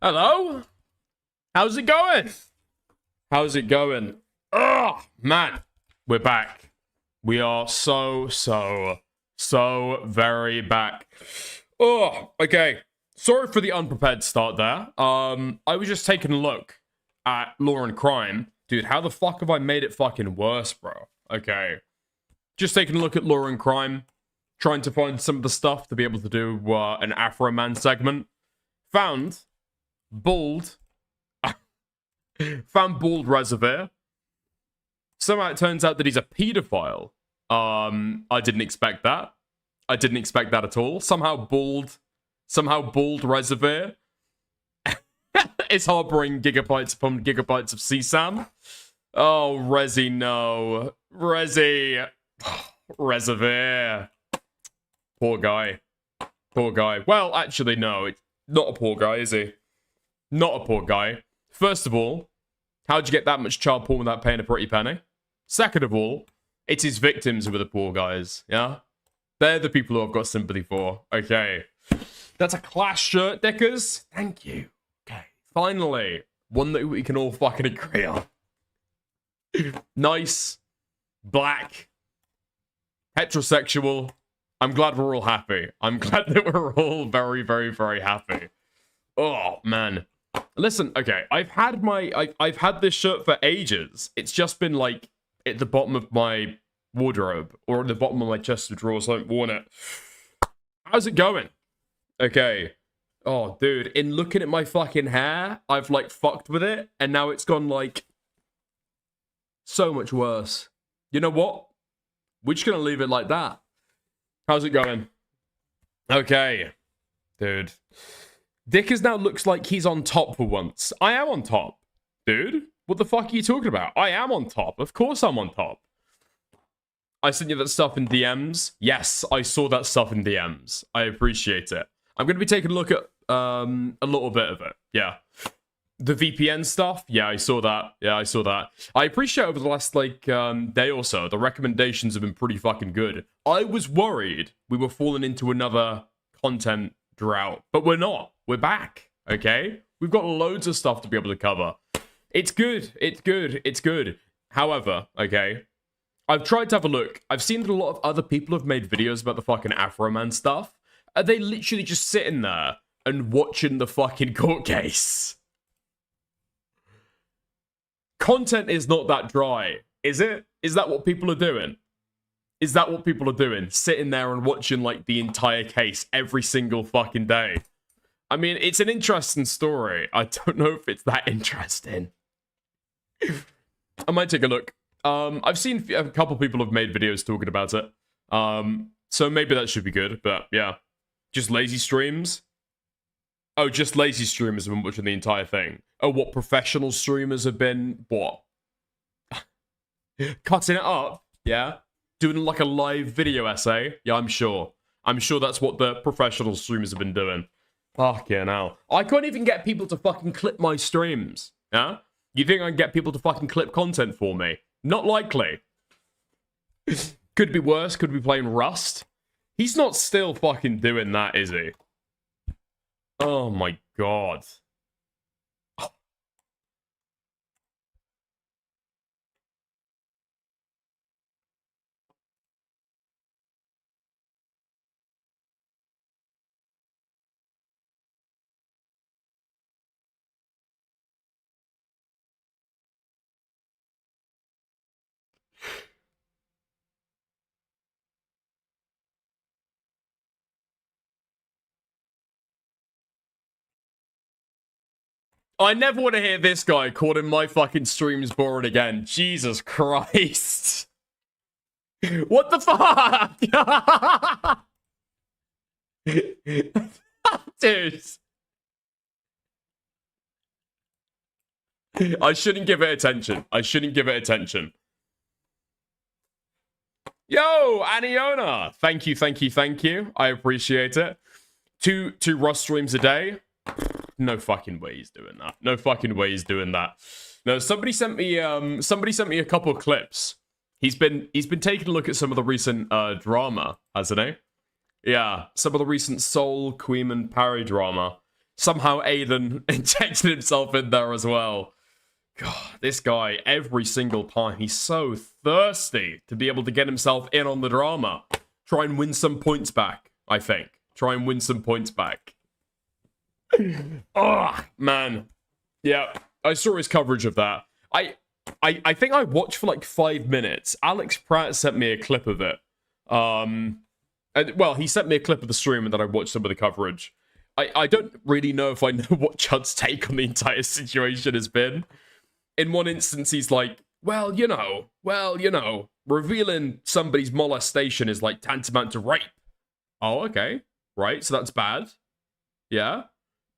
Hello? How's it going? How's it going? Oh, man. We're back. We are so very back. Oh, okay. Sorry for the unprepared start there. I was just taking a look at Law and Crime. Dude, how the fuck have I made it fucking worse, bro? Okay. Just taking a look at Law and Crime. Trying to find some of the stuff to be able to do an Afro Man segment. Found Bald Reservoir. Somehow it turns out that he's a pedophile. I didn't expect that. I didn't expect that at all. Somehow Bald Reservoir is harboring gigabytes upon gigabytes of CSAM. Oh, Resi, no. Resi. Reservoir. Poor guy. Poor guy. Well, actually, no. It's not a poor guy, is he? Not a poor guy. First of all, how'd you get that much child porn without paying a pretty penny? Second of all, it's his victims who are the poor guys, yeah? They're the people who I've got sympathy for. Okay. That's a Clash shirt, Dickers. Thank you. Okay. Finally, one that we can all fucking agree on. Nice. Black. Heterosexual. I'm glad we're all happy. I'm glad that we're all very, very, very happy. Oh, man. Listen, okay, I've had this shirt for ages. It's just been, like, at the bottom of my wardrobe, or at the bottom of my chest of drawers. I haven't worn it. How's it going? Okay. Oh, dude, in looking at my fucking hair, I've, like, fucked with it, and now it's gone, like, so much worse. You know what? We're just gonna leave it like that. How's it going? Okay. Dude. Dickers now looks like he's on top for once. I am on top, dude. What the fuck are you talking about? I am on top. Of course I'm on top. I sent you that stuff in DMs. Yes, I saw that stuff in DMs. I appreciate it. I'm going to be taking a look at a little bit of it. Yeah. The VPN stuff. Yeah, I saw that. Yeah, I saw that. I appreciate over the last, like, day or so, the recommendations have been pretty fucking good. I was worried we were falling into another content drought, but we're not. We're back, okay? We've got loads of stuff to be able to cover. It's good. It's good. It's good. However, okay, I've tried to have a look. I've seen that a lot of other people have made videos about the fucking Afro Man stuff. Are they literally just sitting there and watching the fucking court case? Content is not that dry, is it? Is that what people are doing? Is that what people are doing? Sitting there and watching, like, the entire case every single fucking day. I mean, it's an interesting story. I don't know if it's that interesting. I might take a look. I've seen a couple people have made videos talking about it. So maybe that should be good, but yeah. Just lazy streams? Oh, just lazy streamers have been watching the entire thing. Oh, what professional streamers have been, what? Cutting it up, yeah? Doing like a live video essay? Yeah, I'm sure. I'm sure that's what the professional streamers have been doing. Fuck yeah, now. I can't even get people to fucking clip my streams, yeah? You think I can get people to fucking clip content for me? Not likely. Could be worse, could be playing Rust. He's not still fucking doing that, is he? Oh my god. I never want to hear this guy calling my fucking streams boring again. Jesus Christ. What the fuck? Dude. I shouldn't give it attention. I shouldn't give it attention. Yo, Aniona. Thank you, thank you, thank you. I appreciate it. Two Rust streams a day. No fucking way he's doing that. No fucking way he's doing that. No, somebody sent me a couple of clips. He's been taking a look at some of the recent drama, hasn't he? Yeah, some of the recent Soul, Queen, and Parry drama. Somehow Aiden injected himself in there as well. God, this guy, every single time, he's so thirsty to be able to get himself in on the drama. Try and win some points back, I think. Try and win some points back. Oh, man. Yeah, I saw his coverage of that. I think I watched for like 5 minutes. Alex Pratt sent me a clip of it. And, well, he sent me a clip of the stream and then I watched some of the coverage. I don't really know if I know what Chud's take on the entire situation has been. In one instance, he's like, well, you know, revealing somebody's molestation is like tantamount to rape. Oh, okay. Right, so that's bad. Yeah.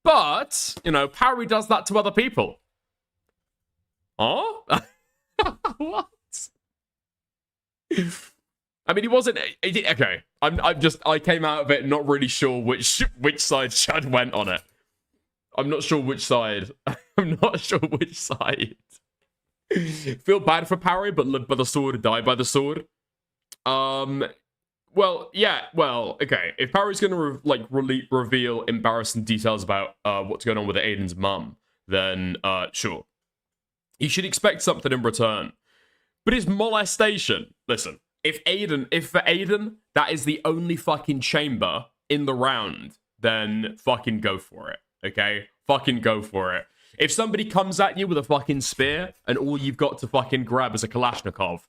But, you know, Parry does that to other people. Oh? What? I mean, he wasn't... Okay, I came out of it not really sure which side Chud went on it. I'm not sure which side. I'm not sure which side. Feel bad for Parry, but live by the sword, die by the sword. Well, yeah, well, okay. If Parry's gonna reveal embarrassing details about what's going on with Aiden's mum, then sure. He should expect something in return. But his molestation, listen, if for Aiden, that is the only fucking chamber in the round, then fucking go for it, okay? Fucking go for it. If somebody comes at you with a fucking spear and all you've got to fucking grab is a Kalashnikov,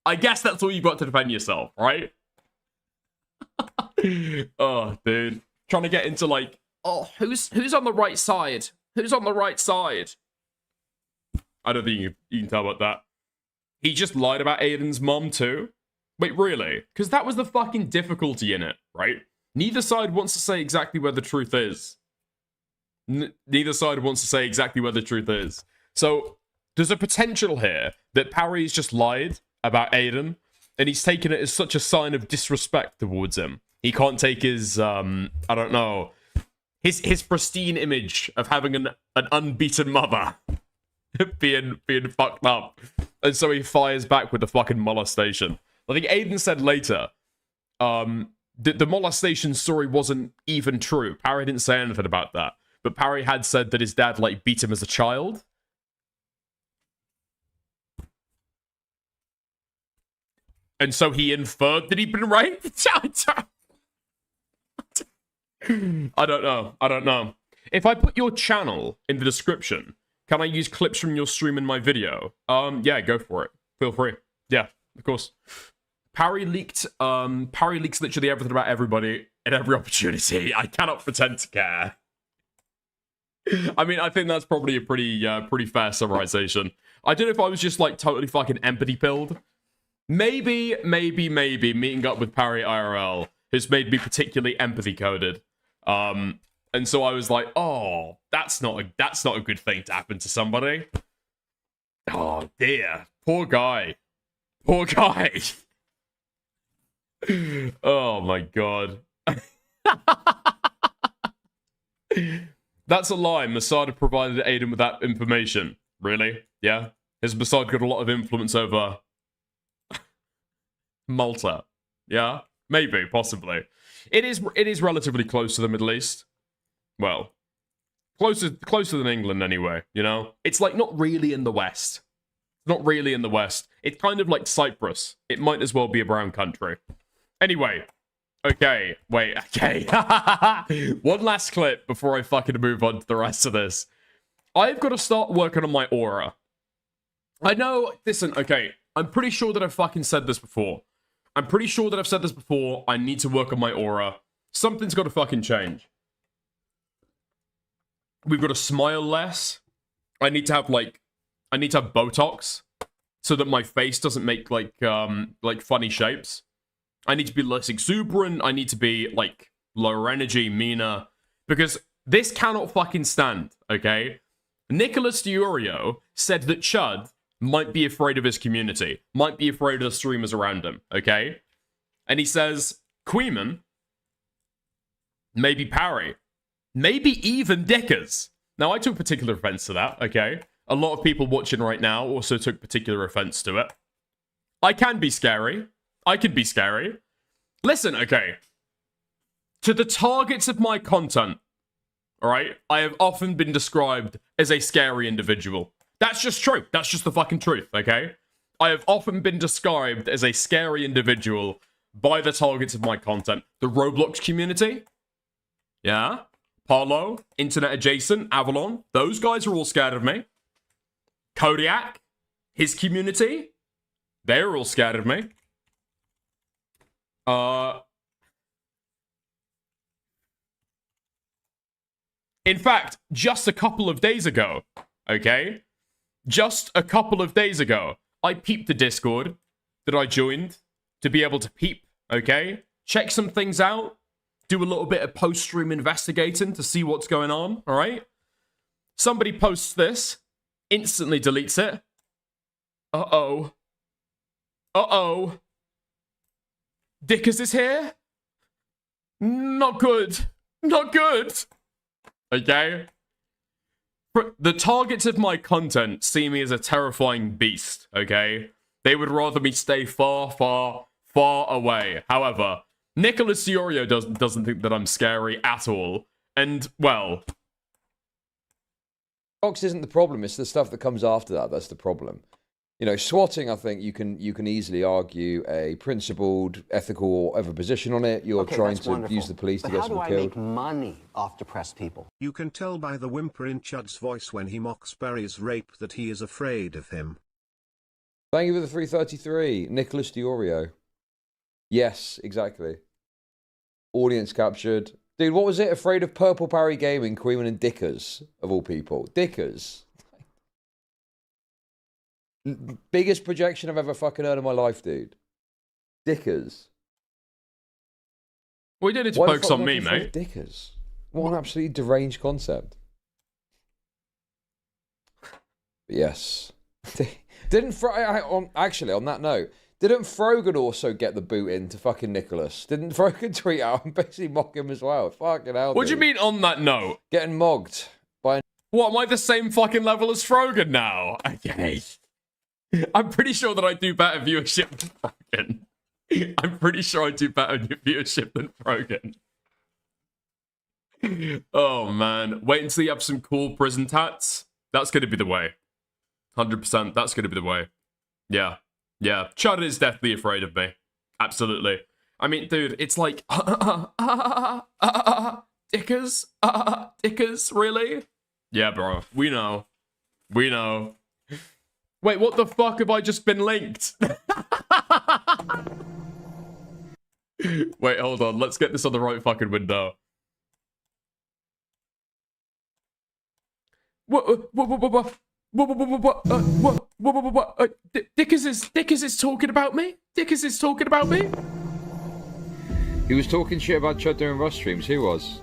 I guess that's all you've got to defend yourself, right? Oh, dude. Trying to get into like, oh, who's on the right side? Who's on the right side? I don't think you can tell about that. He just lied about Aiden's mom too? Wait, really? Because that was the fucking difficulty in it, right? Neither side wants to say exactly where the truth is. Neither side wants to say exactly where the truth is. So, there's a potential here that Parry's just lied about Aiden, and he's taken it as such a sign of disrespect towards him. He can't take his, I don't know, his pristine image of having an unbeaten mother being fucked up. And so he fires back with the fucking molestation. I think Aiden said later, the molestation story wasn't even true. Parry didn't say anything about that. But Parry had said that his dad, like, beat him as a child. And so he inferred that he'd been raped? I don't know. If I put your channel in the description, can I use clips from your stream in my video? Yeah, go for it. Feel free. Yeah, of course. Parry leaks literally everything about everybody at every opportunity. I cannot pretend to care. I mean, I think that's probably a pretty fair summarization. I don't know if I was just, like, totally fucking empathy-pilled. Maybe meeting up with Parry IRL has made me particularly empathy-coded. And so I was like, oh, that's not a good thing to happen to somebody. Oh, dear. Poor guy. Poor guy. Oh, my God. That's a lie. Mossad provided Aiden with that information. Really? Yeah? Has Mossad got a lot of influence over Malta? Yeah? Maybe, possibly. It is relatively close to the Middle East. Well, closer than England anyway, you know? It's like not really in the West. Not really in the West. It's kind of like Cyprus. It might as well be a brown country. Anyway. Okay, wait, okay. One last clip before I fucking move on to the rest of this. I've got to start working on my aura. I know, listen, okay, I'm pretty sure that I've fucking said this before. I need to work on my aura. Something's got to fucking change. We've got to smile less. I need to have Botox so that my face doesn't make like funny shapes. I need to be less exuberant. I need to be, like, lower energy, meaner. Because this cannot fucking stand, okay? Nicholas Diorio said that Chud might be afraid of his community. Might be afraid of the streamers around him, okay? And he says, Queeman, maybe Parry, maybe even Dickers. Now, I took particular offense to that, okay? A lot of people watching right now also took particular offense to it. I can be scary. I can be scary. Listen, okay. To the targets of my content, all right? I have often been described as a scary individual. That's just true. That's just the fucking truth, okay? I have often been described as a scary individual by the targets of my content. The Roblox community, yeah? Parlo, Internet Adjacent, Avalon, those guys are all scared of me. Kodiak, his community, they're all scared of me. In fact, just a couple of days ago, okay? Just a couple of days ago, I peeped the Discord that I joined to be able to peep, okay? Check some things out, do a little bit of post-stream investigating to see what's going on, all right? Somebody posts this, instantly deletes it. Uh-oh. Uh-oh. Dickers is here? Not good. Not good. Okay? The targets of my content see me as a terrifying beast, okay? They would rather me stay far, far, far away. However, Nicholas Fiorio doesn't think that I'm scary at all. And, well... Box isn't the problem, it's the stuff that comes after that that's the problem. You know, swatting, I think you can easily argue a principled, ethical, or whatever position on it. You're trying to use the police to get someone killed. How do I make money off depressed people? You can tell by the whimper in Chud's voice when he mocks Barry's rape that he is afraid of him. Thank you for the 333, Nicholas Diorio. Yes, exactly. Audience captured. Dude, what was it? Afraid of Purple Parry Gaming, Queeman and Dickers, of all people. Dickers. Biggest projection I've ever fucking heard in my life, dude. Dickers. We did it to focus on me, mate. Dickers. What an absolutely deranged concept. But yes. Actually, on that note, didn't Frogan also get the boot into fucking Nicholas? Didn't Frogan tweet out and basically mock him as well? Fucking hell, What do you mean on that note? Getting mogged by... What, am I the same fucking level as Frogan now? Okay. I'm pretty sure that I do better viewership than Frogan. I'm pretty sure I do better viewership than Frogan. Oh, man. Wait until you have some cool prison tats. That's going to be the way. 100%. That's going to be the way. Yeah. Yeah. Chud is deathly afraid of me. Absolutely. I mean, dude, it's like... Dickers? Dickers? Really? Yeah, bro. We know. We know. Wait, what the fuck have I just been linked? Wait, hold on. Let's get this on the right fucking window. Dickers is talking about me? Dickers is talking about me? He was talking shit about Chud doing Rust streams. Who was?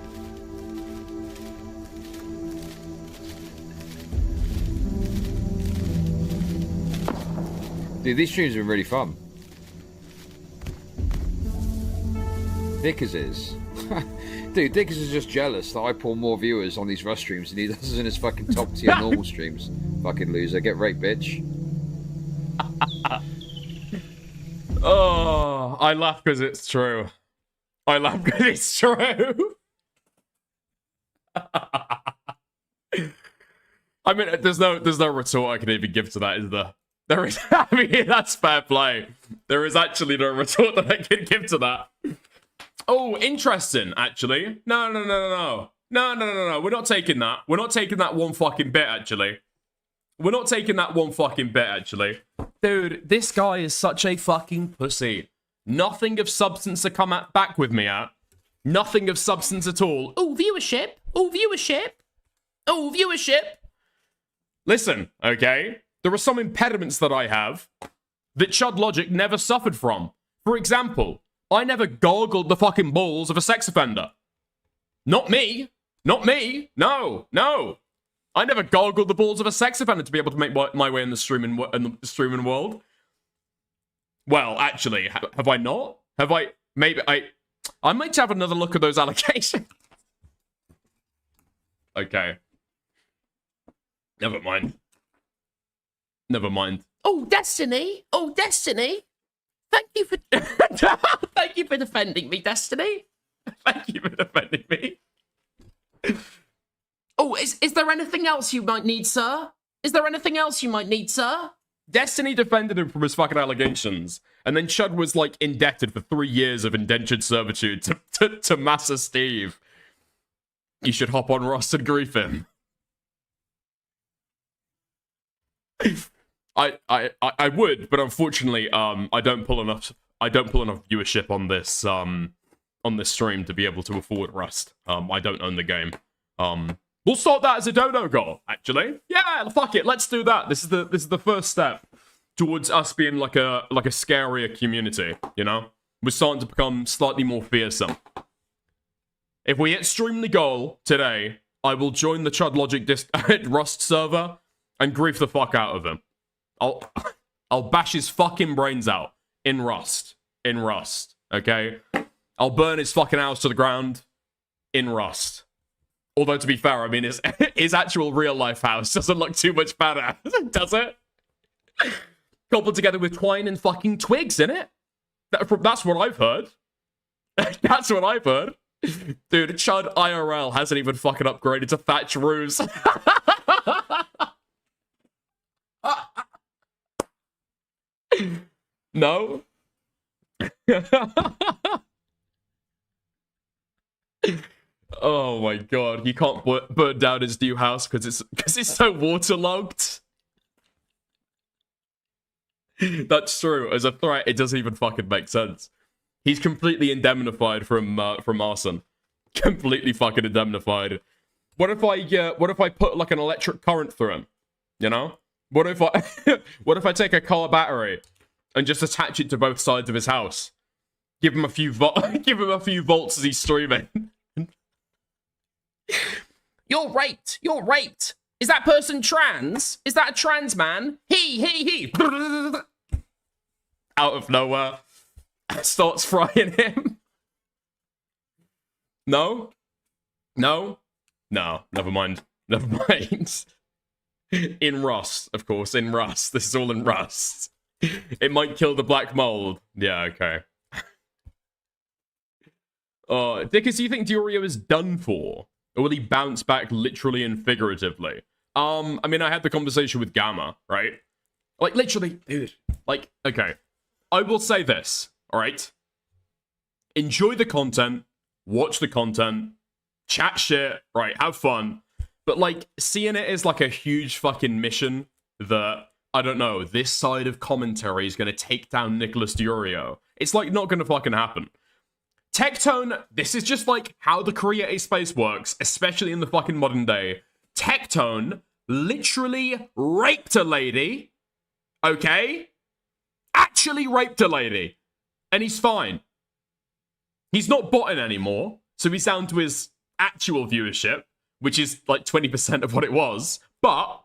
Dude, these streams have been really fun. Dickers is. Dude, Dickers is just jealous that I pull more viewers on these Rust streams than he does in his fucking top tier normal streams. Fucking loser. Get raped, bitch. Oh, I laugh because it's true. I laugh because it's true. I mean, there's no retort I can even give to that, is there? There is. I mean, that's fair play. There is actually no retort that I can give to that. Oh, interesting. Actually, no. We're not taking that. We're not taking that one fucking bit. Actually, we're not taking that one fucking bit. Actually, dude, this guy is such a fucking pussy. Nothing of substance to come back with me at. Nothing of substance at all. Oh, viewership. Oh, viewership. Oh, viewership. Listen, okay. There are some impediments that I have that Chud Logic never suffered from. For example, I never gargled the fucking balls of a sex offender. Not me. Not me. No. I never gargled the balls of a sex offender to be able to make my way in the streaming world. Well, actually, have I not? Have I? Maybe I might have another look at those allocations. Okay. Never mind. Never mind. Oh, Destiny. Oh, Destiny. Thank you for defending me, Destiny. Thank you for defending me. Oh, is there anything else you might need, sir? Is there anything else you might need, sir? Destiny defended him from his fucking allegations, and then Chud was, like, indebted for 3 years of indentured servitude to Master Steve. You should hop on Rust and grief him. I would, but unfortunately, I don't pull enough viewership on this stream to be able to afford Rust. I don't own the game. We'll start that as a dodo goal, actually. Yeah, fuck it, let's do that. This is the first step towards us being like a scarier community, you know? We're starting to become slightly more fearsome. If we hit stream goal today, I will join the Chud Logic Rust server and grief the fuck out of him. I'll bash his fucking brains out in Rust. In Rust, okay? I'll burn his fucking house to the ground in Rust. Although, to be fair, I mean, his actual real-life house doesn't look too much better, does it? Coupled together with twine and fucking twigs, innit? That's what I've heard. That's what I've heard. Dude, Chud IRL hasn't even fucking upgraded to thatch roofs. No? Oh my god, you can't burn down his new house because it's so waterlogged. That's true. As a threat, it doesn't even fucking make sense. He's completely indemnified from arson. Completely fucking indemnified. What if I put like an electric current through him? You know? What if I take a car battery and just attach it to both sides of his house? Give him a few volts as he's streaming. You're raped. You're raped. Is that person trans? Is that a trans man? He. Out of nowhere, starts frying him. No? No? No, never mind. Never mind. In Rust, of course, in Rust. This is all in Rust. It might kill the black mold. Yeah, okay. Dickus, do you think Diorio is done for? Or will he bounce back literally and figuratively? I mean, I had the conversation with Gamma, right? Like, literally, dude. Like, okay. I will say this, alright? Enjoy the content, watch the content, chat shit, right, have fun. But, like, seeing it as, like, a huge fucking mission that, I don't know, this side of commentary is gonna take down Nicholas Diorio. It's, like, not gonna fucking happen. Tectone, this is just like how the creative space works, especially in the fucking modern day. Tectone literally raped a lady, okay? Actually raped a lady. And he's fine. He's not botting anymore, so he's down to his actual viewership, which is like 20% of what it was. But,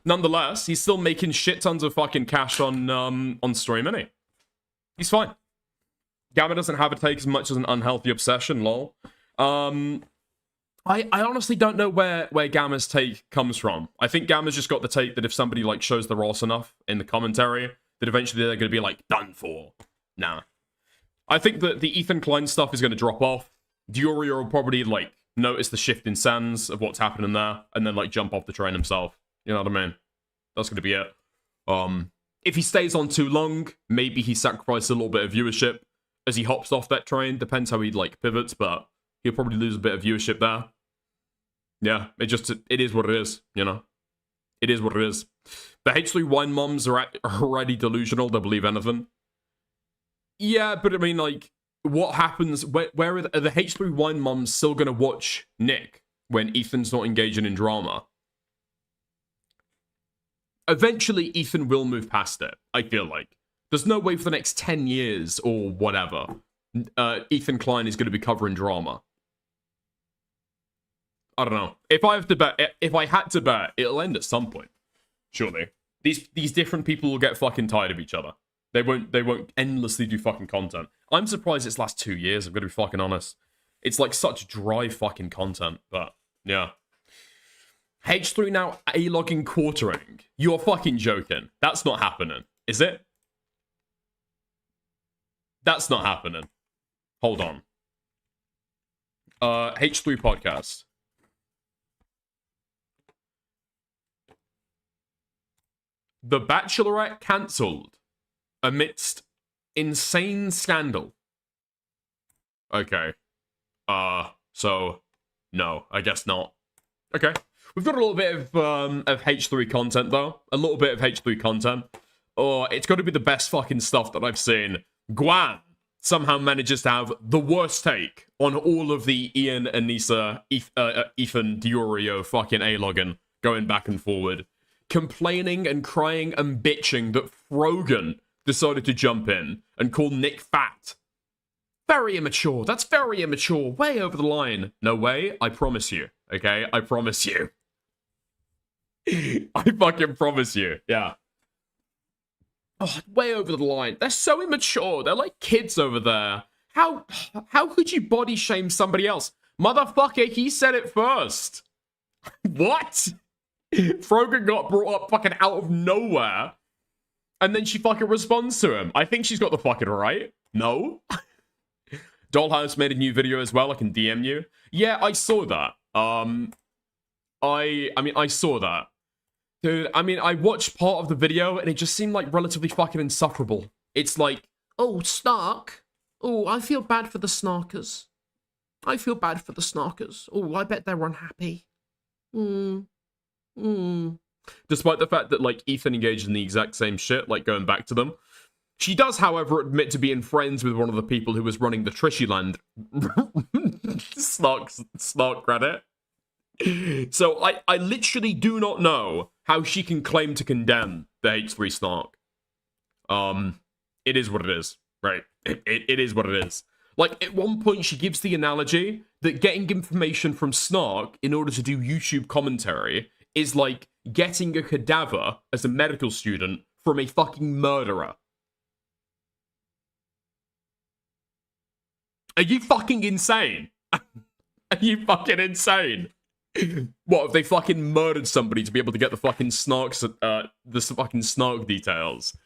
nonetheless, he's still making shit tons of fucking cash on stream, isn't he? He's fine. Gamma doesn't have a take as much as an unhealthy obsession, lol. I honestly don't know where Gamma's take comes from. I think Gamma's just got the take that if somebody, like, shows the Ross enough in the commentary, that eventually they're going to be, like, done for. Nah. I think that the Ethan Klein stuff is going to drop off. Diorio will probably, like, notice the shift in sands of what's happening there, and then, like, jump off the train himself. You know what I mean? That's going to be it. If he stays on too long, maybe he sacrifices a little bit of viewership as he hops off that train. Depends how he, like, pivots, but he'll probably lose a bit of viewership there. Yeah, it is what it is, you know? It is what it is. The H3 wine moms are already delusional, they'll believe anything. Yeah, but I mean, like, what happens, where are the H3 wine moms still gonna watch Nick when Ethan's not engaging in drama? Eventually, Ethan will move past it, I feel like. There's no way for the next 10 years or whatever, Ethan Klein is going to be covering drama. I don't know. If I had to bet, it'll end at some point. Surely. These different people will get fucking tired of each other. They won't endlessly do fucking content. I'm surprised it's last 2 years, I'm going to be fucking honest. It's like such dry fucking content, but yeah. H3 now A-logging quartering. You're fucking joking. That's not happening. Is it? That's not happening. Hold on. H3 podcast. The Bachelorette cancelled amidst insane scandal. Okay. So no, I guess not. Okay. We've got a little bit of H3 content though. A little bit of H3 content. Oh, it's got to be the best fucking stuff that I've seen. Guam somehow manages to have the worst take on all of the Ian, Anissa, Ethan, Diorio fucking A-login going back and forward. Complaining and crying and bitching that Frogan decided to jump in and call Nick fat. Very immature. That's very immature. Way over the line. No way. I promise you. Okay? I promise you. I fucking promise you. Yeah. Oh, way over the line. They're so immature. They're like kids over there. How could you body shame somebody else? Motherfucker, he said it first. What? Frogan got brought up fucking out of nowhere. And then she fucking responds to him. I think she's got the fucking right. No? Dollhouse made a new video as well. I can DM you. Yeah, I saw that. I mean, I saw that. Dude, I mean, I watched part of the video and it just seemed like relatively fucking insufferable. It's like, oh, Snark. Oh, I feel bad for the Snarkers. I feel bad for the Snarkers. Oh, I bet they're unhappy. Despite the fact that, like, Ethan engaged in the exact same shit, like, going back to them. She does, however, admit to being friends with one of the people who was running the Trishyland. Snark credit. So, I literally do not know how she can claim to condemn the H3 Snark. It is what it is, right? It is what it is. Like, at one point, she gives the analogy that getting information from Snark in order to do YouTube commentary is like getting a cadaver as a medical student from a fucking murderer. Are you fucking insane? Are you fucking insane? What, if they fucking murdered somebody to be able to get the fucking Snark details?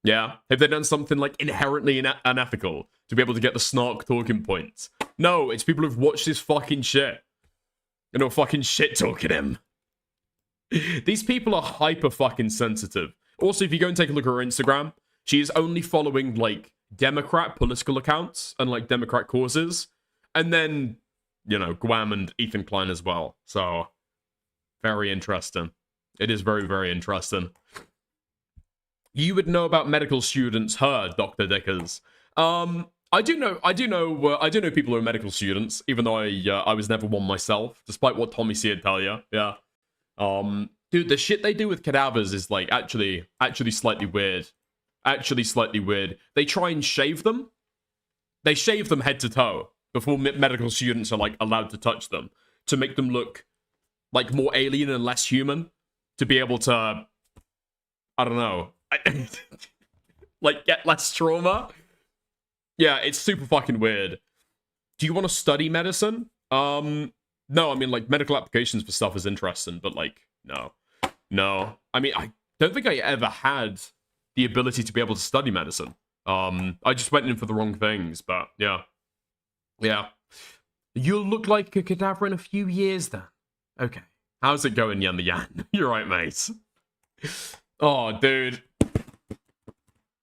Yeah? Have they done something, like, inherently unethical to be able to get the Snark talking points? No, it's people who've watched this fucking shit. And are fucking shit-talking him. These people are hyper fucking sensitive. Also, if you go and take a look at her Instagram, she is only following, like, Democrat political accounts and, like, Democrat causes. And then, you know, Guam and Ethan Klein as well. So, very interesting. It is very, very interesting. You would know about medical students, Dr. Dickers. I do know people who are medical students, even though I was never one myself, despite what Tommy C would tell you. Yeah. Dude, the shit they do with cadavers is, like, actually slightly weird. Actually slightly weird. They try and shave them. They shave them head to toe before medical students are, like, allowed to touch them to make them look, like, more alien and less human, to be able to, I don't know, like, get less trauma. Yeah, it's super fucking weird. Do you want to study medicine? No, I mean, like, medical applications for stuff is interesting, but, like, no. No. I mean, I don't think I ever had the ability to be able to study medicine. I just went in for the wrong things, but, yeah. Yeah. You'll look like a cadaver in a few years, then. Okay. How's it going, Yan the Yan? You're right, mate. Oh, dude.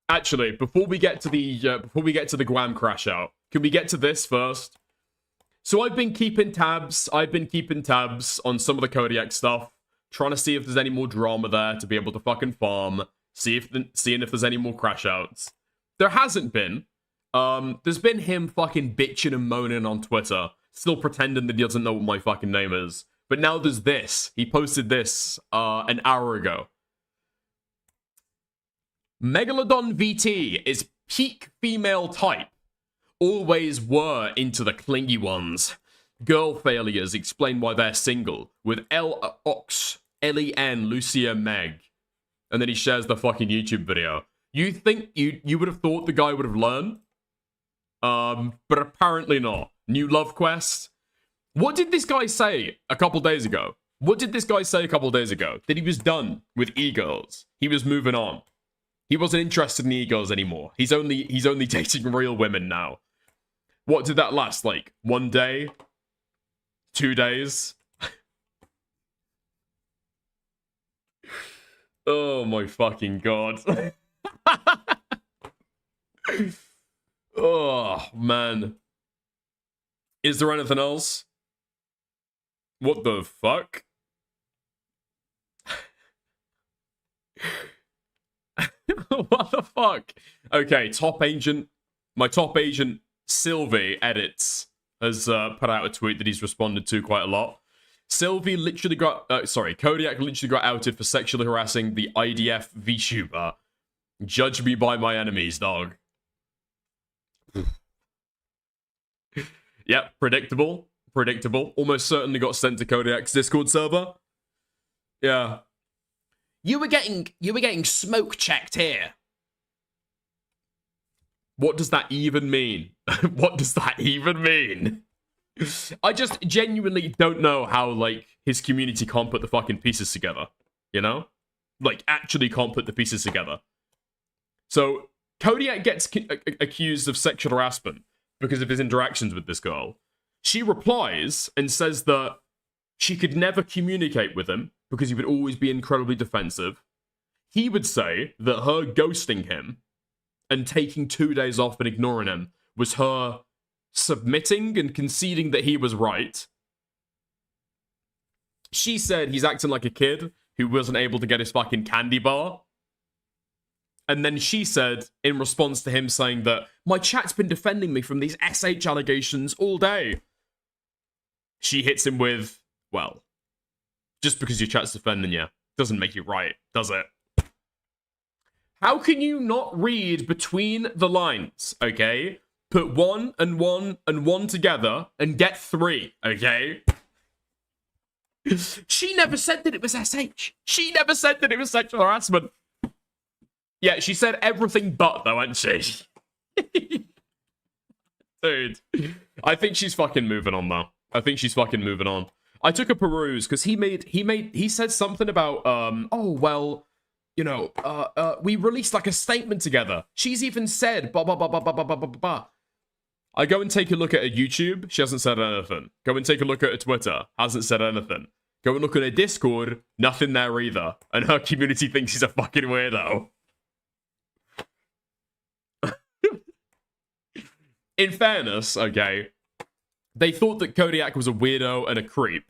Actually, before we get to the Guam crash out, can we get to this first? So I've been keeping tabs on some of the Kodiak stuff, trying to see if there's any more drama there to be able to fucking farm, seeing if there's any more crash outs. There hasn't been. There's been him fucking bitching and moaning on Twitter, still pretending that he doesn't know what my fucking name is. But now there's this. He posted this an hour ago. Megalodon VT is peak female type. Always were into the clingy ones. Girl failures explain why they're single. With L Ox, Len, Lucia, Meg. And then he shares the fucking YouTube video. You think you would have thought the guy would have learned? But apparently not. New love quest. What did this guy say a couple days ago? That he was done with e-girls. He was moving on. He wasn't interested in e-girls anymore. He's only dating real women now. What did that last, like, 1 day? 2 days? Oh my fucking god. Oh man. Is there anything else? What the fuck? What the fuck? Okay, top agent. My top agent, Sylvie Edits, has put out a tweet that he's responded to quite a lot. Sylvie literally got, Kodiak literally got outed for sexually harassing the IDF VTuber. Judge me by my enemies, dog. Yep, predictable. Predictable. Almost certainly got sent to Kodiak's Discord server. Yeah. You were getting smoke checked here. What does that even mean? What does that even mean? I just genuinely don't know how, like, his community can't put the fucking pieces together. You know? Like, actually can't put the pieces together. So, Kodiak gets accused of sexual harassment because of his interactions with this girl. She replies and says that she could never communicate with him because he would always be incredibly defensive. He would say that her ghosting him and taking 2 days off and ignoring him was her submitting and conceding that he was right. She said he's acting like a kid who wasn't able to get his fucking candy bar. And then she said, in response to him saying that, my chat's been defending me from these SH allegations all day. She hits him with, well, just because your chat's defending you doesn't make you right, does it? How can you not read between the lines, okay? Put 1 and 1 and 1 together and get 3, okay? She never said that it was SH. She never said that it was sexual harassment. Yeah, she said everything but, though, hadn't she? Dude. I think she's fucking moving on, though. I think she's fucking moving on. I took a peruse, because he said something about, oh, well, you know, we released, like, a statement together. She's even said, blah, blah, blah, blah, blah, blah, blah, blah, blah. I go and take a look at her YouTube, she hasn't said anything. Go and take a look at her Twitter, hasn't said anything. Go and look at her Discord, nothing there either. And her community thinks he's a fucking weirdo. In fairness, okay, they thought that Kodiak was a weirdo and a creep.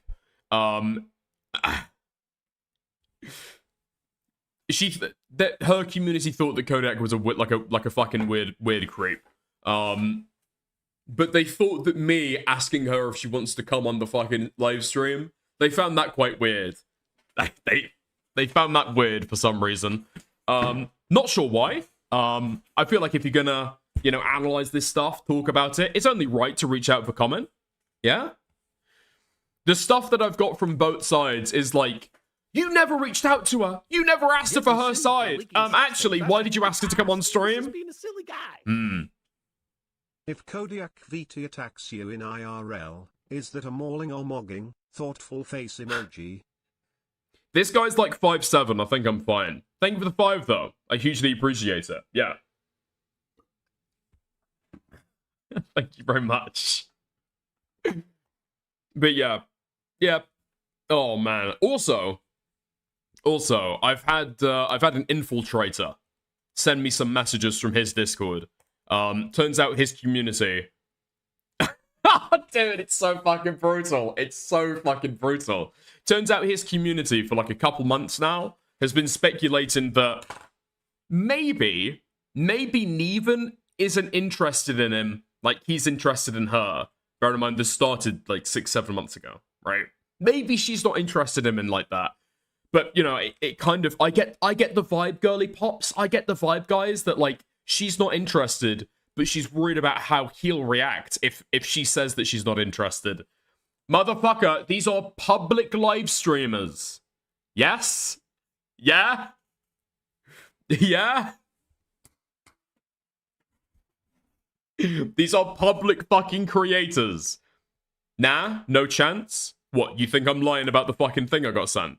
Her community thought that Kodiak was like a fucking weird creep. But they thought that me asking her if she wants to come on the fucking live stream, they found that quite weird. They found that weird for some reason. Not sure why. I feel like if you're gonna, you know, analyze this stuff, talk about it, it's only right to reach out for comment. Yeah? The stuff that I've got from both sides is like, you never reached out to her. You never asked her for her side. Actually, why did you ask her to come on stream? Being a silly guy. If Kodiak VT attacks you in IRL, is that a mauling or mogging? Thoughtful face emoji. This guy's like 5'7". I think I'm fine. Thank you for the 5, though. I hugely appreciate it. Yeah. Thank you very much. But yeah. Yeah. Oh, man. Also, I've had an infiltrator send me some messages from his Discord. Turns out his community... Dude, it's so fucking brutal. It's so fucking brutal. Turns out his community for like a couple months now has been speculating that maybe Neven isn't interested in him like he's interested in her. Bear in mind, this started like 6-7 months ago, right? Maybe she's not interested in him like that. But, you know, it kind of... I get the vibe, girly pops. I get the vibe, guys, that, like, she's not interested, but she's worried about how he'll react if she says that she's not interested. Motherfucker, these are public live streamers. Yes? Yeah? Yeah? These are public fucking creators. Nah, no chance? What, you think I'm lying about the fucking thing I got sent?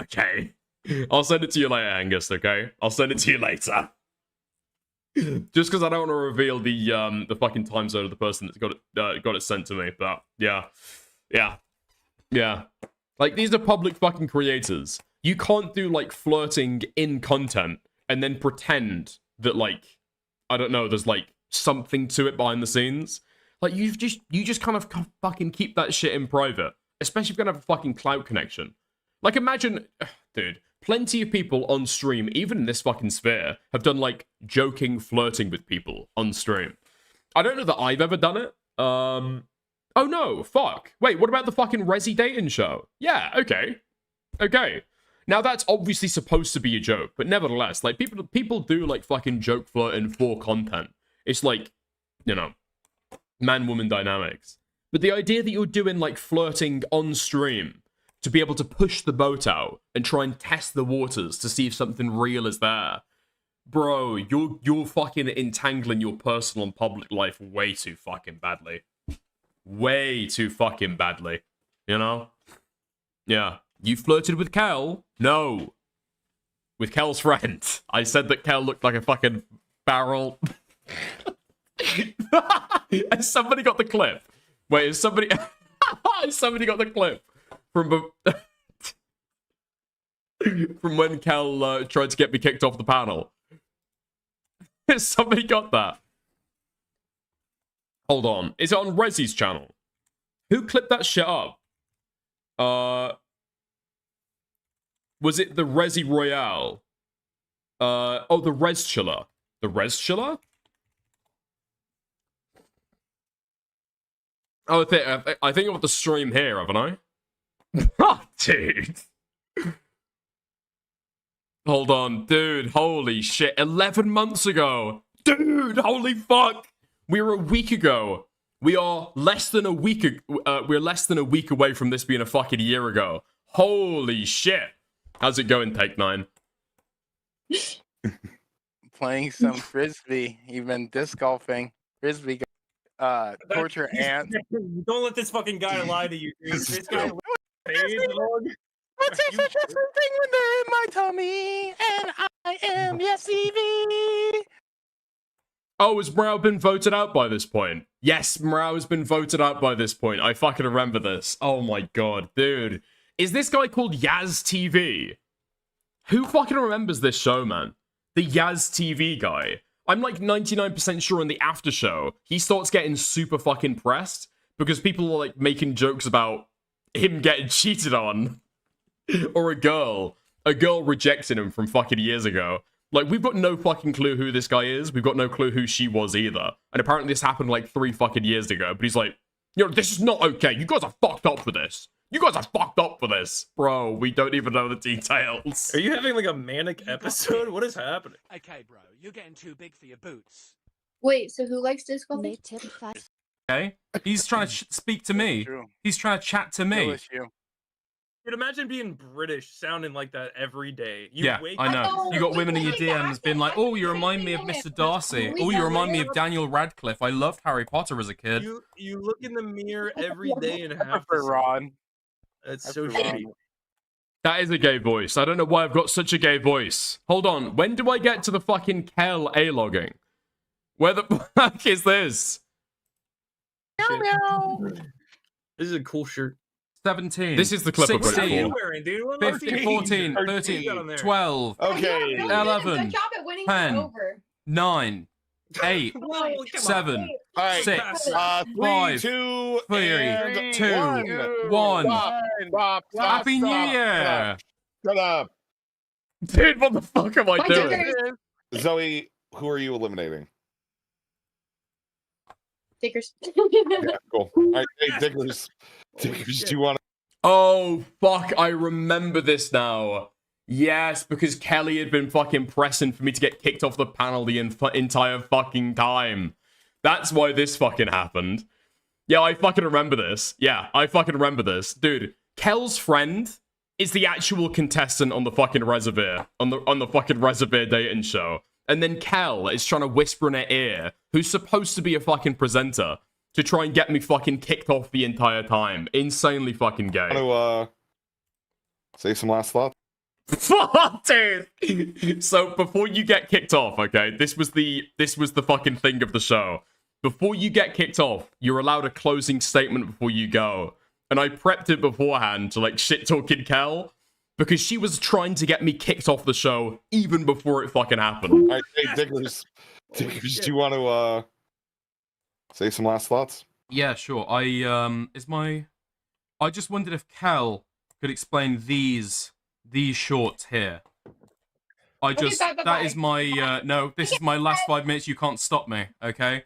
Okay. I'll send it to you later, Angus, okay? I'll send it to you later. Just because I don't want to reveal the fucking time zone of the person that's got it sent to me, but yeah. Like, these are public fucking creators. you can't do like flirting in content and then pretend that like, I don't know, there's like something to it behind the scenes. Like you just kind of fucking keep that shit in private, especially if you're gonna have a fucking cloud connection. Like imagine, dude, plenty of people on stream, even in this fucking sphere, have done like joking, flirting with people on stream. I don't know that I've ever done it. Oh no, fuck. Wait, what about the fucking Resi dating show? Yeah, okay. Okay. Now that's obviously supposed to be a joke, but nevertheless, like people do like fucking joke flirting for content. It's like, you know, man-woman dynamics. But the idea that you're doing like flirting on stream to be able to push the boat out and try and test the waters to see if something real is there. Bro, you're fucking entangling your personal and public life way too fucking badly. Way too fucking badly. You know? Yeah. You flirted with Kel? No. With Kel's friend. I said that Kel looked like a fucking barrel. Has somebody got the clip? Wait, has somebody... has somebody got the clip? From when Kel tried to get me kicked off the panel. Has somebody got that? Hold on. Is it on Resi's channel? Who clipped that shit up? Was it the Resi Royale? Oh, the Res Chiller. The Res Chiller? Oh, I think I've got the stream here, haven't I? Oh, dude. Hold on, dude. Holy shit. 11 months ago. Dude, holy fuck. We were a week ago. We are less than a week. We're less than a week away from this being a fucking year ago. Holy shit. How's it going, Take 9? Playing some frisbee, even disc golfing. Frisbee, torture ants. Don't let this fucking guy lie to you. This guy. What's such a thing when they're in my tummy? And I am yes, Evie. Oh, has Morale been voted out by this point? Yes, Morale has been voted out by this point. I fucking remember this. Oh my god, dude. Is this guy called Yaz TV? Who fucking remembers this show, man? The Yaz TV guy. I'm like 99% sure in the after show, he starts getting super fucking pressed because people are like making jokes about him getting cheated on. Or a girl rejecting him from fucking years ago. Like, we've got no fucking clue who this guy is. We've got no clue who she was either. And apparently this happened like 3 fucking years ago. But he's like, you know, this is not okay. You guys are fucked up for this. You guys are fucked up for this. Bro, we don't even know the details. Are you having like a manic episode? What is happening? Okay, bro, you're getting too big for your boots. Wait, so who likes disc golfing? Okay, he's trying to speak to me. He's trying to chat to me. Dude, imagine being British sounding like that every day. Yeah, I know. You got women in your DMs being like, oh, you remind me of Mr. Darcy. Oh, you remind me of Daniel Radcliffe. I loved Harry Potter as a kid. You look in the mirror every day and have for Ron. That's so shitty. That is a gay voice. I don't know why I've got such a gay voice. Hold on. When do I get to the fucking Kel A-logging? Where the fuck is this? This is a cool shirt. 17. This is the clip 16, I've got it for. Wearing, dude? 15, 14, 13, 12, Okay. 11, Good job at winning 10, over. 9, 8, Whoa, 7, All right. 6, 3, 5, 2, 3, 2, 1. 1. Stop, Happy New Year! Shut up. Dude, what the fuck am I doing? Zoe, who are you eliminating? Dickers. Yeah, cool. All right, hey, Dickers. Dickers, do you want to? Oh, fuck, I remember this now. Yes, because Kelly had been fucking pressing for me to get kicked off the panel the entire fucking time. That's why this fucking happened. Yeah, I fucking remember this. Yeah, I fucking remember this. Dude, Kel's friend is the actual contestant on the fucking Reservoir, on the fucking Reservoir dating show. And then Kel is trying to whisper in her ear, who's supposed to be a fucking presenter, to try and get me fucking kicked off the entire time. Insanely fucking gay. Want to say some last thoughts? Dude. So before you get kicked off, okay, this was the fucking thing of the show. Before you get kicked off, you're allowed a closing statement before you go. And I prepped it beforehand to like shit talking Kel. because she was trying to get me kicked off the show even before it fucking happened. All right, hey, Diggers, do you want to say some last thoughts? Yeah, sure. I just wondered if Kel could explain these shorts here. That is my no, this is my last 5 minutes. You can't stop me, okay?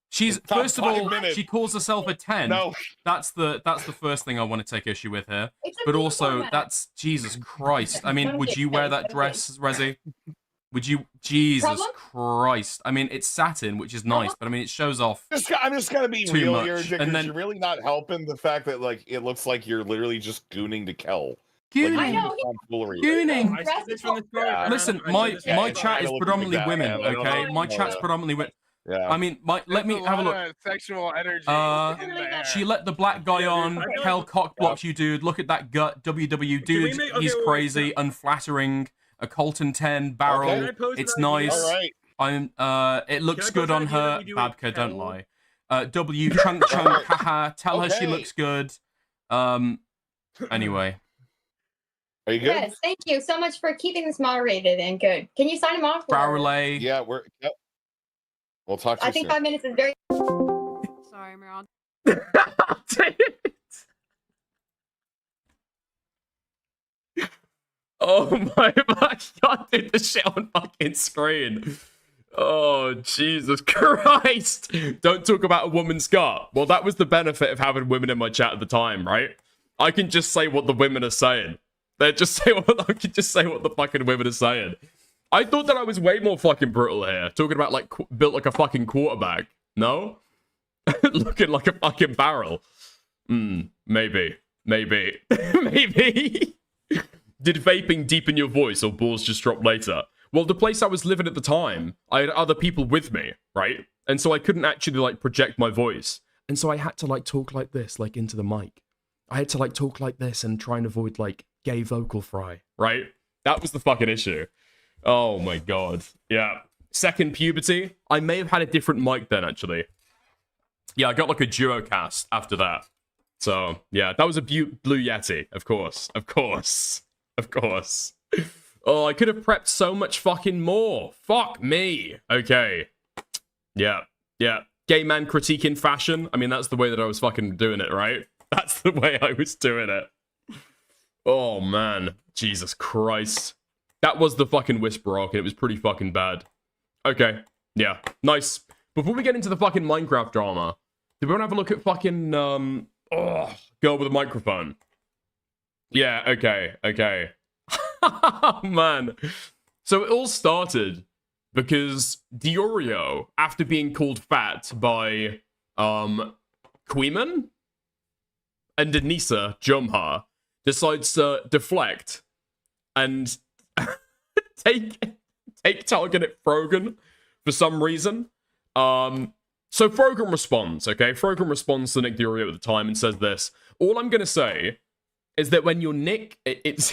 She's Top first of all, 5 minutes. she calls herself a 10. No. That's the first thing I want to take issue with here. It's a But beautiful also, woman. that's Jesus Christ. I mean, would you wear that dress, Rezi? Would you? Problem? Jesus Christ. I mean, it's satin, which is nice, but I mean, it shows off. I'm just gonna be Too real much. here, And Diggers. then- You're really not helping the fact that like it looks like you're literally just gooning to Kel. Gooning. Like, I know. tomfoolery. Gooning. I said this from the start. Yeah. Listen, I my said this- Yeah, chat I is look predominantly like that. women, Yeah, I don't okay? know. My chat's Yeah. predominantly women. Yeah. I mean, let me have a look. Sexual energy. She let the black guy on. I don't- Kel cockblocks you, dude. Look at that gut. WW, dude. make- okay, He's wait, crazy, unflattering. A Colton 10 barrel. Okay. Can I pose It's an idea? nice. All right. It looks Can I good pose on an idea that her. we do Babka, with don't Kel? lie. W chunk chunk, haha. Tell her she Okay. looks good. Anyway. Are you good? Yes, thank you so much for keeping this moderated and good. Can you sign him off? Barrelay. Yeah, yep. We'll talk to you I think soon. 5 minutes is very. Sorry, Meryl. Oh my god, dude, the shit on fucking screen. Oh, Jesus Christ. Don't talk about a woman's gut. Well, that was the benefit of having women in my chat at the time, right? I can just say what the women are saying. I can just say what the fucking women are saying. I thought that I was way more fucking brutal here. Talking about, like, built like a fucking quarterback. No? Looking like a fucking barrel. Maybe. Maybe. Maybe. Did vaping deepen your voice or balls just drop later? Well, the place I was living at the time, I had other people with me, right? And so I couldn't actually, like, project my voice. And so I had to, like, talk like this, like, into the mic. I had to, like, talk like this and try and avoid, like, gay vocal fry, right? That was the fucking issue. Oh, my God. Yeah. Second puberty, I may have had a different mic then, actually. Yeah, I got, like, a Duocast after that. So, yeah, that was a Blue Yeti, of course. Of course. Of course. Oh, I could have prepped so much fucking more. Fuck me. Okay. Yeah. Yeah. Gay man critiquing fashion. I mean, that's the way that I was fucking doing it, right? That's the way I was doing it. Oh, man. Jesus Christ. That was the fucking Whisper arc, and it was pretty fucking bad. Okay. Yeah. Nice. Before we get into the fucking Minecraft drama, do we want to have a look at fucking, girl with a microphone? Yeah, okay. Okay. Man. So it all started because Diorio, after being called fat by Queeman and Denisa Jumha, decides to deflect and take target at Frogan for some reason. So Frogan responds, okay? Frogan responds to Nick Diorio at the time and says this: all I'm gonna say is that when your neck, is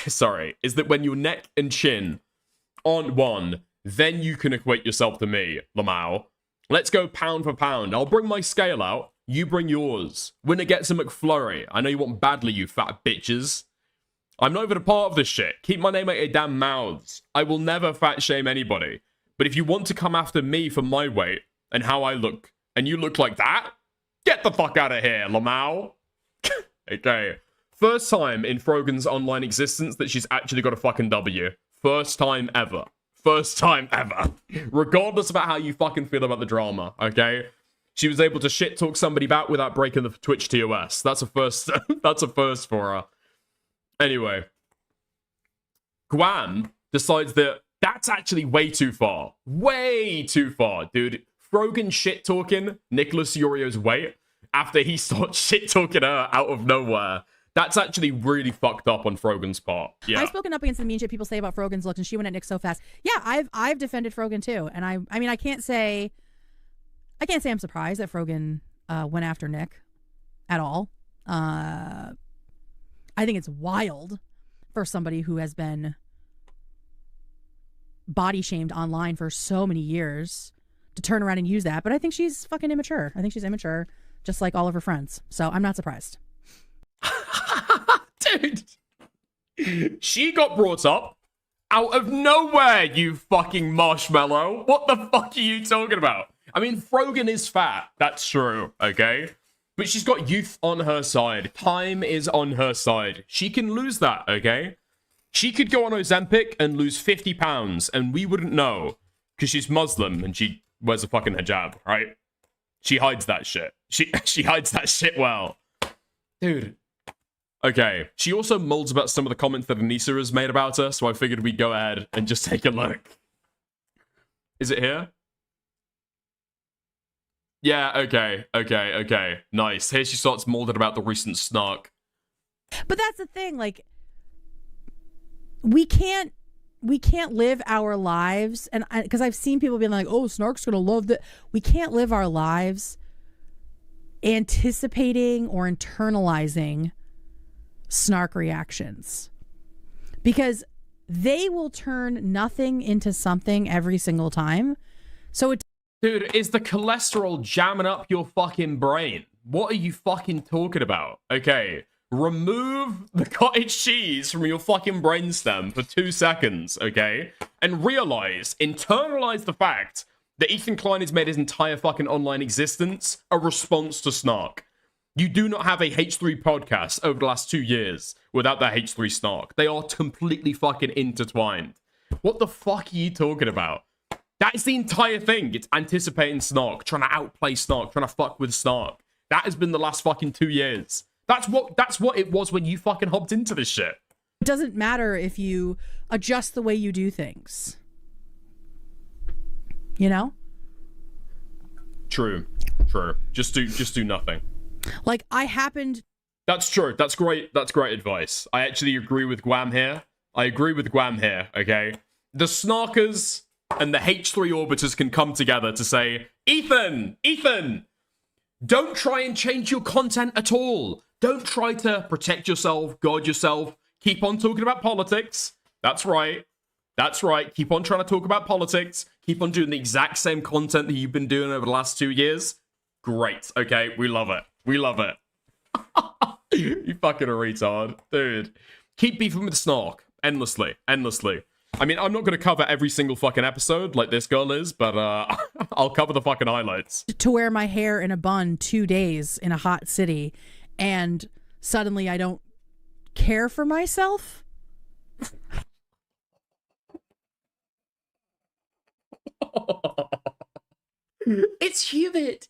that when your neck and chin aren't one, then you can equate yourself to me, Lamau. Let's go pound for pound. I'll bring my scale out, you bring yours. Winner gets a McFlurry. I know you want badly, you fat bitches. I'm not even a part of this shit. Keep my name out your damn mouths. I will never fat shame anybody. But if you want to come after me for my weight and how I look, and you look like that, get the fuck out of here, Lamau. Okay. First time in Frogan's online existence that she's actually got a fucking W. First time ever. First time ever. Regardless about how you fucking feel about the drama, okay? She was able to shit talk somebody back without breaking the Twitch TOS. That's a first. That's a first for her. Anyway. Guam decides that that's actually way too far. Way too far, dude. Frogan shit talking Nicholas Urio's weight after he starts shit talking her out of nowhere. That's actually really fucked up on Frogan's part. Yeah. I've spoken up against the mean shit people say about Frogan's looks, and she went at Nick so fast. Yeah, I've defended Frogan too, and I mean I can't say I'm surprised that Frogan went after Nick at all. I think it's wild for somebody who has been body shamed online for so many years to turn around and use that. But I think she's fucking immature. I think she's immature, just like all of her friends. So I'm not surprised. Dude. She got brought up out of nowhere, you fucking marshmallow. What the fuck are you talking about? I mean, Frogan is fat. That's true, okay? But she's got youth on her side. Time is on her side. She can lose that, okay? She could go on Ozempic and lose 50 pounds, and we wouldn't know. Because she's Muslim, and she wears a fucking hijab, right? She hides that shit. She hides that shit well. Dude. Okay. She also molds about some of the comments that Anissa has made about her, so I figured we'd go ahead and just take a look. Is it here? Yeah, okay. Nice. Here she starts molded about the recent snark. But that's the thing, like, we can't live our lives, and because I've seen people being like, oh, Snark's gonna love that. We can't live our lives anticipating or internalizing Snark reactions, because they will turn nothing into something every single time. So it, dude, is the cholesterol jamming up your fucking brain? What are you fucking talking about? Okay, remove the cottage cheese from your fucking brainstem for 2 seconds, okay? And internalize the fact that Ethan Klein has made his entire fucking online existence a response to Snark. You do not have a H3 podcast over the last 2 years without that H3 Snark. They are completely fucking intertwined. What the fuck are you talking about? That is the entire thing. It's anticipating Snark, trying to outplay Snark, trying to fuck with Snark. That has been the last fucking 2 years. That's what it was when you fucking hopped into this shit. It doesn't matter if you adjust the way you do things. You know? True. Just do nothing. Like, I happened... That's true. That's great advice. I actually agree with Guam here. Okay? The Snarkers and the H3 Orbiters can come together to say, Ethan! Don't try and change your content at all. Don't try to protect yourself, guard yourself. Keep on talking about politics. That's right. Keep on trying to talk about politics. Keep on doing the exact same content that you've been doing over the last 2 years. Great. Okay, we love it. You fucking a retard. Dude. Keep beefing with Snark. Endlessly. I mean, I'm not going to cover every single fucking episode like this girl is, but I'll cover the fucking highlights. To wear my hair in a bun 2 days in a hot city, and suddenly I don't care for myself? It's humid,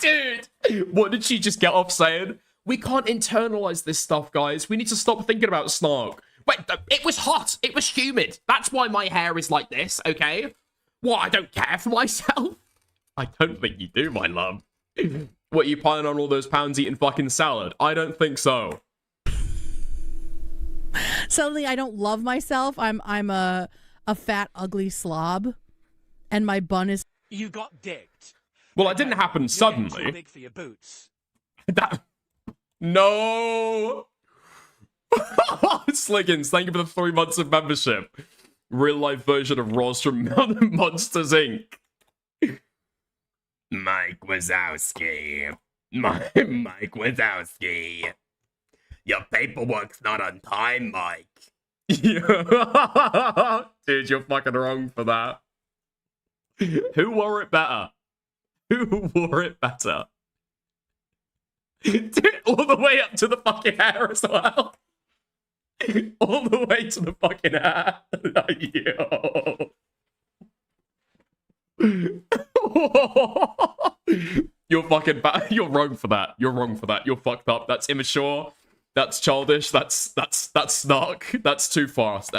dude. What did she just get off saying? We can't internalize this stuff, guys. We need to stop thinking about Snark. Wait, it was hot. It was humid. That's why my hair is like this, okay? What, I don't care for myself? I don't think you do, my love. What, you piling on all those pounds eating fucking salad? I don't think so. Suddenly I don't love myself. I'm a fat, ugly slob. And my bun is... You got dicked. Well, it didn't happen suddenly. Too big for your boots. No! Sliggins, thank you for the 3 months of membership. Real life version of Ross from Monsters Inc. Mike Wazowski. Mike Wazowski. Your paperwork's not on time, Mike. Dude, you're fucking wrong for that. Who wore it better? Dude, all the way up to the fucking hair as well. All the way to the fucking hair. Yo. You're fucking bad. You're wrong for that. You're fucked up. That's immature. That's childish. That's snark. That's too fast.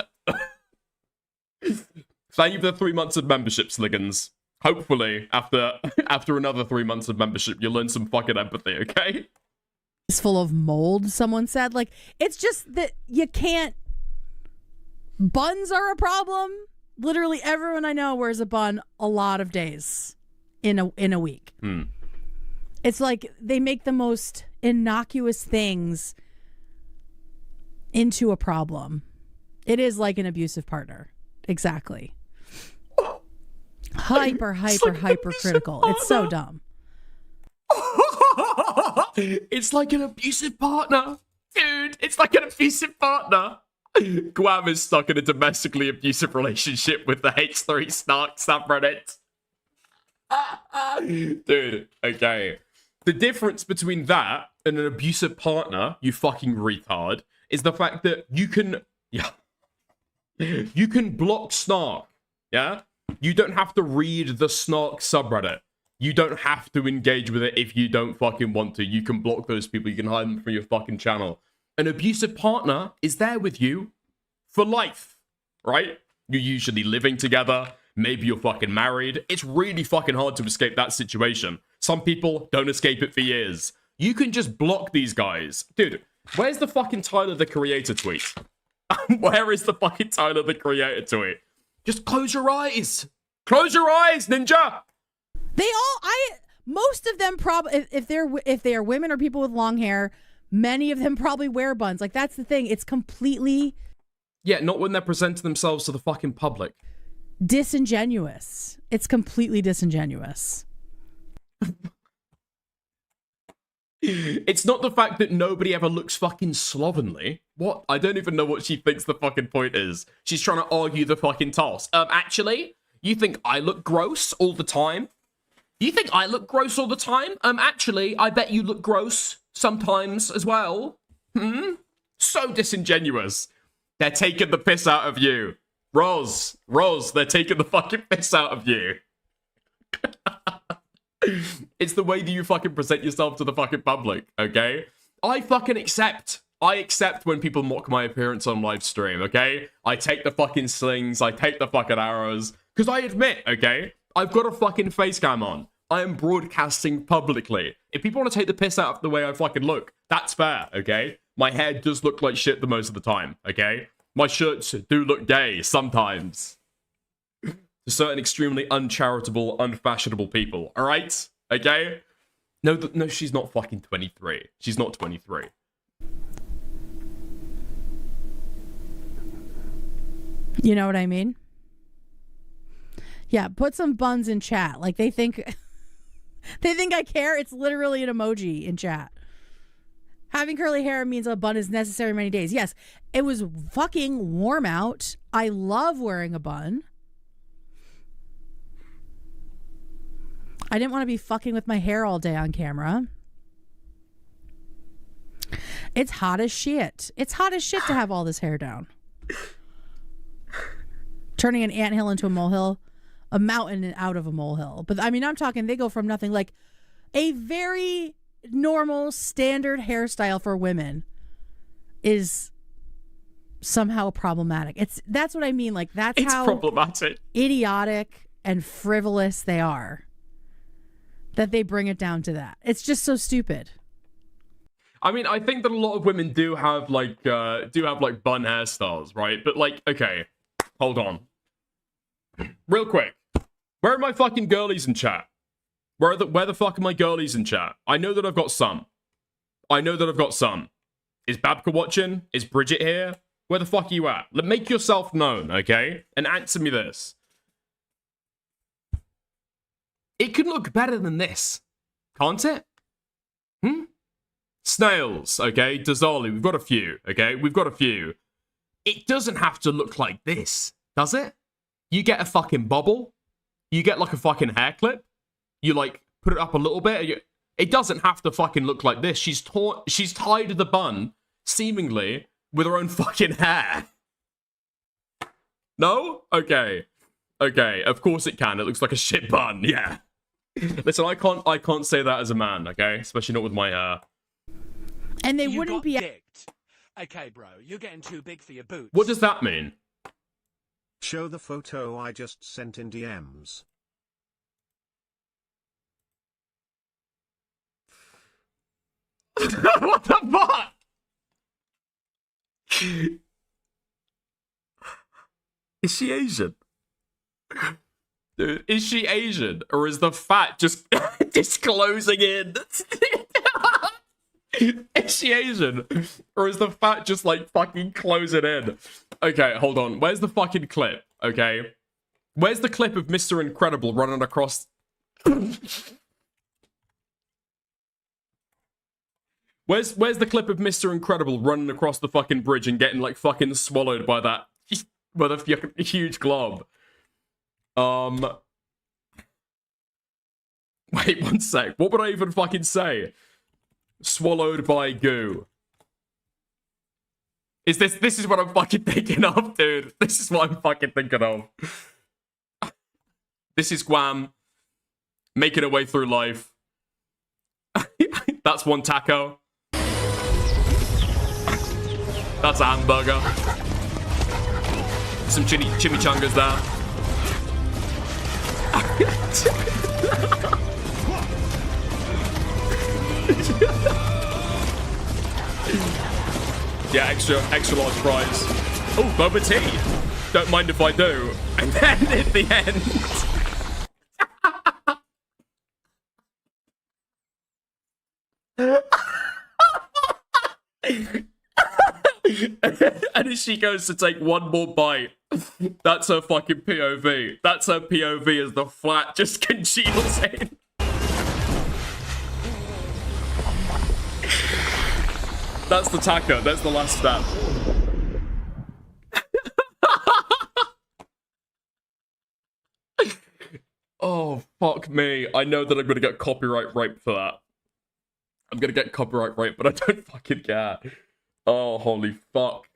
Thank you for the 3 months of membership, Sliggins. Hopefully, after another 3 months of membership, you'll learn some fucking empathy, okay? It's full of mold, someone said. Like, it's just that you can't... Buns are a problem. Literally everyone I know wears a bun a lot of days in a week. It's like they make the most innocuous things into a problem. It is like an abusive partner. Exactly. Hyper critical. It's so dumb. It's like an abusive partner. Dude, It's like an abusive partner. Guam is stuck in a domestically abusive relationship with the H3 Snark subreddit. Dude, okay. The difference between that and an abusive partner, you fucking retard, is the fact that you can... Yeah. You can block Snark, yeah? You don't have to read the Snark subreddit. You don't have to engage with it if you don't fucking want to. You can block those people. You can hide them from your fucking channel. An abusive partner is there with you for life, right? You're usually living together. Maybe you're fucking married. It's really fucking hard to escape that situation. Some people don't escape it for years. You can just block these guys. Dude, where's the fucking Tyler, the Creator tweet? Where is the fucking Tyler, the Creator tweet? Just close your eyes. Close your eyes, ninja. Most of them probably, if they are women or people with long hair, many of them probably wear buns. Like, that's the thing. It's completely... Yeah, not when they're presenting themselves to the fucking public. Disingenuous. It's completely disingenuous. It's not the fact that nobody ever looks fucking slovenly. What? I don't even know what she thinks the fucking point is. She's trying to argue the fucking toss. Actually, you think I look gross all the time? You think I look gross all the time? Actually, I bet you look gross sometimes as well. So disingenuous. They're taking the piss out of you. Roz, they're taking the fucking piss out of you. It's the way that you fucking present yourself to the fucking public, okay? I fucking accept. I accept when people mock my appearance on live stream, okay? I take the fucking slings, I take the fucking arrows, because I admit, okay, I've got a fucking face cam on. I am broadcasting publicly. If people want to take the piss out of the way I fucking look, that's fair, okay? My hair does look like shit the most of the time, okay? My shirts do look gay sometimes. To certain extremely uncharitable, unfashionable people, alright? Okay? No, she's not fucking 23. She's not 23. You know what I mean? Yeah, put some buns in chat. Like, they think I care. It's literally an emoji in chat. Having curly hair means a bun is necessary many days. Yes, it was fucking warm out. I love wearing a bun. I didn't want to be fucking with my hair all day on camera. It's hot as shit. It's hot as shit to have all this hair down. Turning an anthill into a molehill, a mountain out of a molehill. But I mean, I'm talking, they go from nothing, like a very normal standard hairstyle for women is somehow problematic. That's what I mean. Like, that's how problematic, idiotic and frivolous they are, that they bring it down to that. It's just so stupid. I mean, I think that a lot of women do have like bun hairstyles, right? But like, okay, hold on. Real quick. Where are my fucking girlies in chat? Where the fuck are my girlies in chat? I know that I've got some. Is Babka watching? Is Bridget here? Where the fuck are you at? Make yourself known, okay? And answer me this. It could look better than this, can't it? Snails, okay? Dazali, we've got a few, okay? We've got a few. It doesn't have to look like this, does it? You get a fucking bobble. You get like a fucking hair clip. You like put it up a little bit. It doesn't have to fucking look like this. She's tied the bun, seemingly, with her own fucking hair. No? Okay. Okay, of course it can. It looks like a shit bun, yeah. Listen, I can't say that as a man, okay? Especially not with my hair. And they wouldn't be... Dicked. Okay, bro, you're getting too big for your boots. What does that mean? Show the photo I just sent in DMs. What the fuck? Is she Asian? Dude, is she Asian? Or is the fat just disclosing in? Is she Asian? Or is the fat just like fucking closing in? Okay, hold on. Where's the fucking clip? Okay. Where's the clip of Mr. Incredible running across... Where's the clip of Mr. Incredible running across the fucking bridge and getting like fucking swallowed by that by the huge glob? Wait one sec. What would I even fucking say? Swallowed by goo. This is what I'm fucking thinking of, dude. This is what I'm fucking thinking of. This is Guam making her way through life. That's one taco. That's a hamburger. Some chimichangas there. Yeah, extra large fries. Oh, boba tea. Don't mind if I do. And then at the end. And as she goes to take one more bite, that's her fucking POV. That's her POV as the flat just congeals in. That's the taco. That's the last step. Oh, fuck me. I know that I'm going to get copyright rape for that. I'm going to get copyright rape, but I don't fucking care. Oh, holy fuck.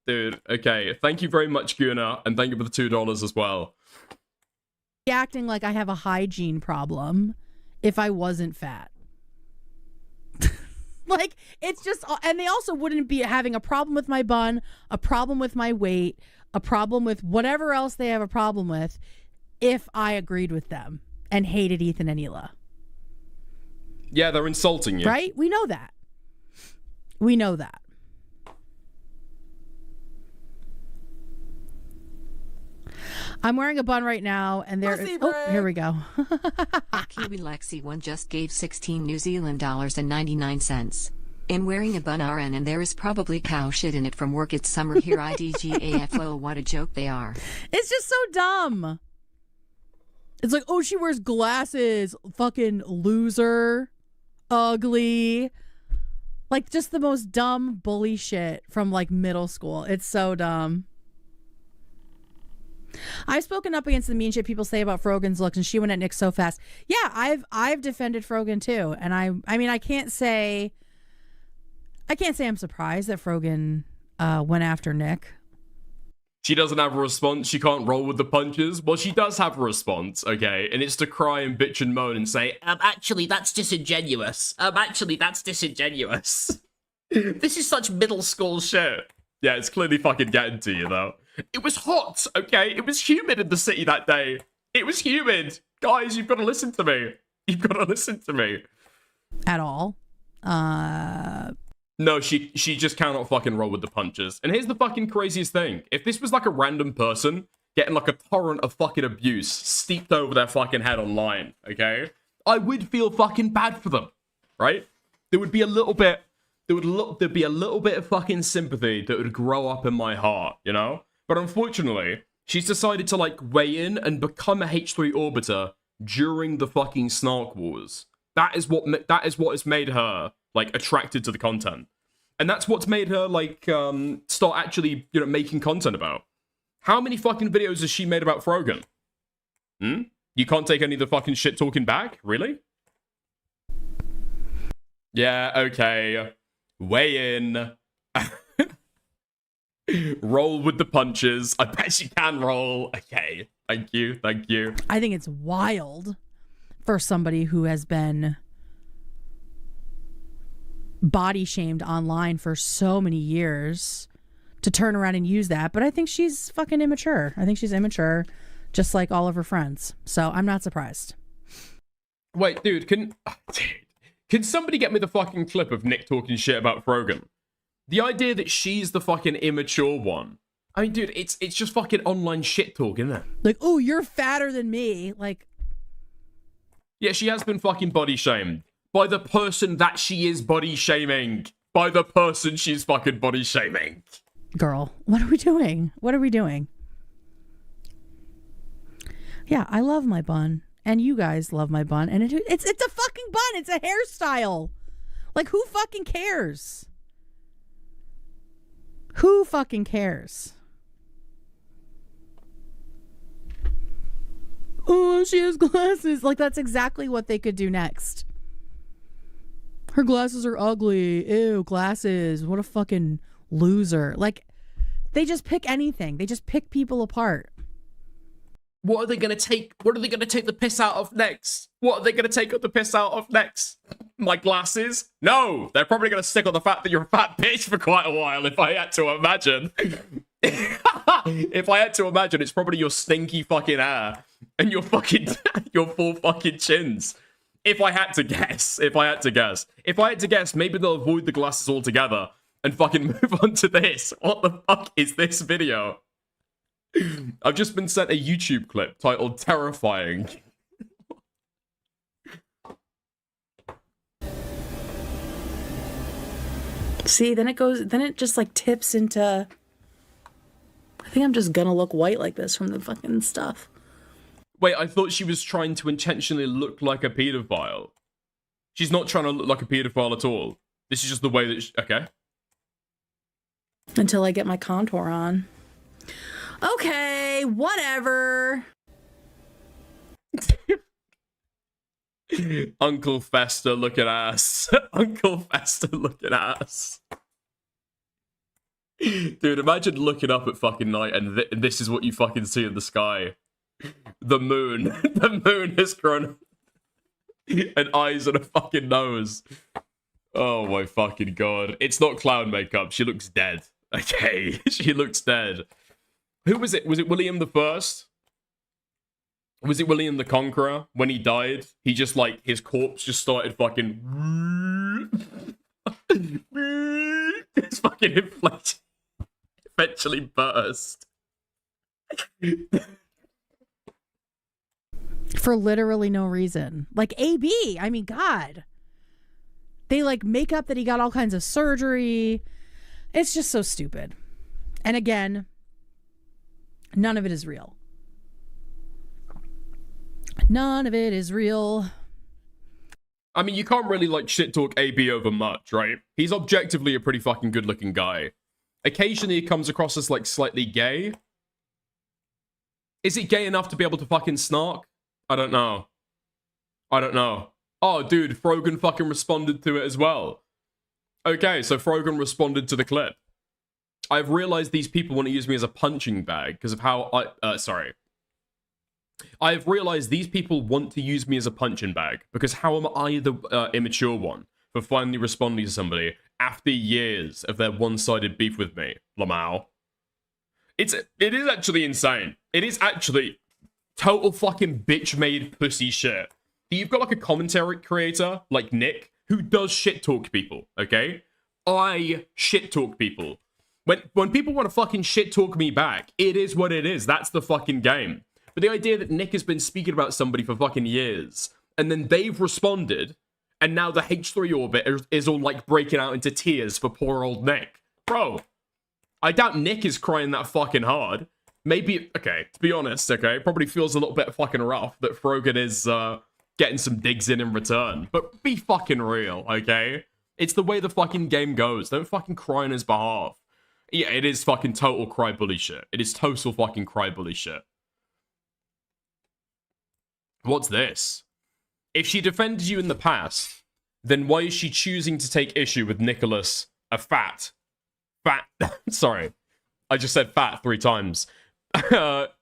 Dude, okay. Thank you very much, Guna, and thank you for the $2 as well. Acting like I have a hygiene problem if I wasn't fat. Like, it's just, and they also wouldn't be having a problem with my bun, a problem with my weight, a problem with whatever else they have a problem with if I agreed with them and hated Ethan and Hila. Yeah, they're insulting you. Right? We know that. We know that. I'm wearing a bun right now, and there is... Oh, here we go. Kiwi Lexi1 just gave 16 New Zealand dollars and 99 cents. In wearing a bun RN, and there is probably cow shit in it from work. It's summer here. IDGAFO. What a joke they are. It's just so dumb. It's like, oh, she wears glasses. Fucking loser. Ugly. Like, just the most dumb bully shit from, like, middle school. It's so dumb. I've spoken up against the mean shit people say about Frogan's looks, and she went at Nick so fast. Yeah, I've defended Frogan too, and I mean I can't say I'm surprised that Frogan went after Nick. She doesn't have a response. She can't roll with the punches. Well, she does have a response, okay, and it's to cry and bitch and moan and say, actually, that's disingenuous. Actually, that's disingenuous. This is such middle school shit. Yeah, it's clearly fucking getting to you, though. It was hot, okay? It was humid in the city that day. It was humid. Guys, you've got to listen to me. You've got to listen to me. At all. No, she just cannot fucking roll with the punches. And here's the fucking craziest thing. If this was like a random person getting like a torrent of fucking abuse steeped over their fucking head online, okay? I would feel fucking bad for them, right? There would be a little bit... There'd be a little bit of fucking sympathy that would grow up in my heart, you know? But unfortunately, she's decided to, like, weigh in and become a H3 orbiter during the fucking Snark Wars. That is what has made her, like, attracted to the content. And that's what's made her, like, start actually, you know, making content about. How many fucking videos has she made about Frogan? You can't take any of the fucking shit talking back? Really? Yeah, okay. Weigh in. Roll with the punches. I bet she can roll. Okay. Thank you. Thank you. I think it's wild for somebody who has been body shamed online for so many years to turn around and use that. But I think she's fucking immature. I think she's immature, just like all of her friends. So I'm not surprised. Wait, dude, can somebody get me the fucking clip of Nick talking shit about Frogan? The idea that she's the fucking immature one. I mean, dude, it's just fucking online shit talk, isn't it? Like, oh, you're fatter than me. Like, yeah, she has been fucking body shamed by the person that she is body shaming. By the person she's fucking body shaming. Girl, what are we doing? What are we doing? Yeah, I love my bun. And you guys love my bun. And it's a fucking bun. It's a hairstyle. Like, who fucking cares? Who fucking cares? Oh, she has glasses. Like, that's exactly what they could do next. Her glasses are ugly. Ew, glasses. What a fucking loser. Like, they just pick anything. They just pick people apart. What are they gonna take? What are they gonna take the piss out of next? What are they gonna take the piss out of next? My glasses? No, they're probably gonna stick on the fact that you're a fat bitch for quite a while. If I had to imagine, if I had to imagine, it's probably your stinky fucking hair and your fucking your full fucking chins. If I had to guess, maybe they'll avoid the glasses altogether and fucking move on to this. What the fuck is this video? I've just been sent a YouTube clip titled Terrifying. See, then it just like tips into, I think I'm just gonna look white like this from the fucking stuff. Wait, I thought she was trying to intentionally look like a pedophile. She's not trying to look like a pedophile at all. This is just the way that okay. Until I get my contour on. Okay, whatever. Uncle Fester looking ass. Uncle Fester looking ass. Dude, imagine looking up at fucking night and this is what you fucking see in the sky. The moon. The moon has grown an eyes and a fucking nose. Oh my fucking god. It's not clown makeup. She looks dead. Okay, she looks dead. Who was it? Was it William the First? Was it William the Conqueror? When he died, he just like, his corpse just started fucking... It's fucking inflation. Eventually burst. For literally no reason. Like AB, I mean, God. They like make up that he got all kinds of surgery. It's just so stupid. And again, none of it is real. None of it is real. I mean, you can't really like shit talk AB over much, right? He's objectively a pretty fucking good looking guy. Occasionally he comes across as like slightly gay. Is it gay enough to be able to fucking snark? I don't know. I don't know. Oh, dude, Frogan fucking responded to it as well. Okay, so Frogan responded to the clip. I've realized these people want to use me as a punching bag because of how sorry. I've realized these people want to use me as a punching bag because how am I the immature one for finally responding to somebody after years of their one-sided beef with me, Lamau? It is actually insane. It is actually total fucking bitch-made pussy shit. You've got like a commentary creator like Nick who does shit talk people, okay? I shit talk people. When people want to fucking shit talk me back, it is what it is. That's the fucking game. But the idea that Nick has been speaking about somebody for fucking years, and then they've responded, and now the H3 orbit is all like breaking out into tears for poor old Nick. Bro, I doubt Nick is crying that fucking hard. Maybe, okay, to be honest, okay, it probably feels a little bit fucking rough that Frogan is getting some digs in return. But be fucking real, okay? It's the way the fucking game goes. Don't fucking cry on his behalf. Yeah, it is fucking total cry bully shit. It is total fucking cry bully shit. What's this? If she defended you in the past, then why is she choosing to take issue with Nicholas, a fat, sorry, I just said fat 3 times.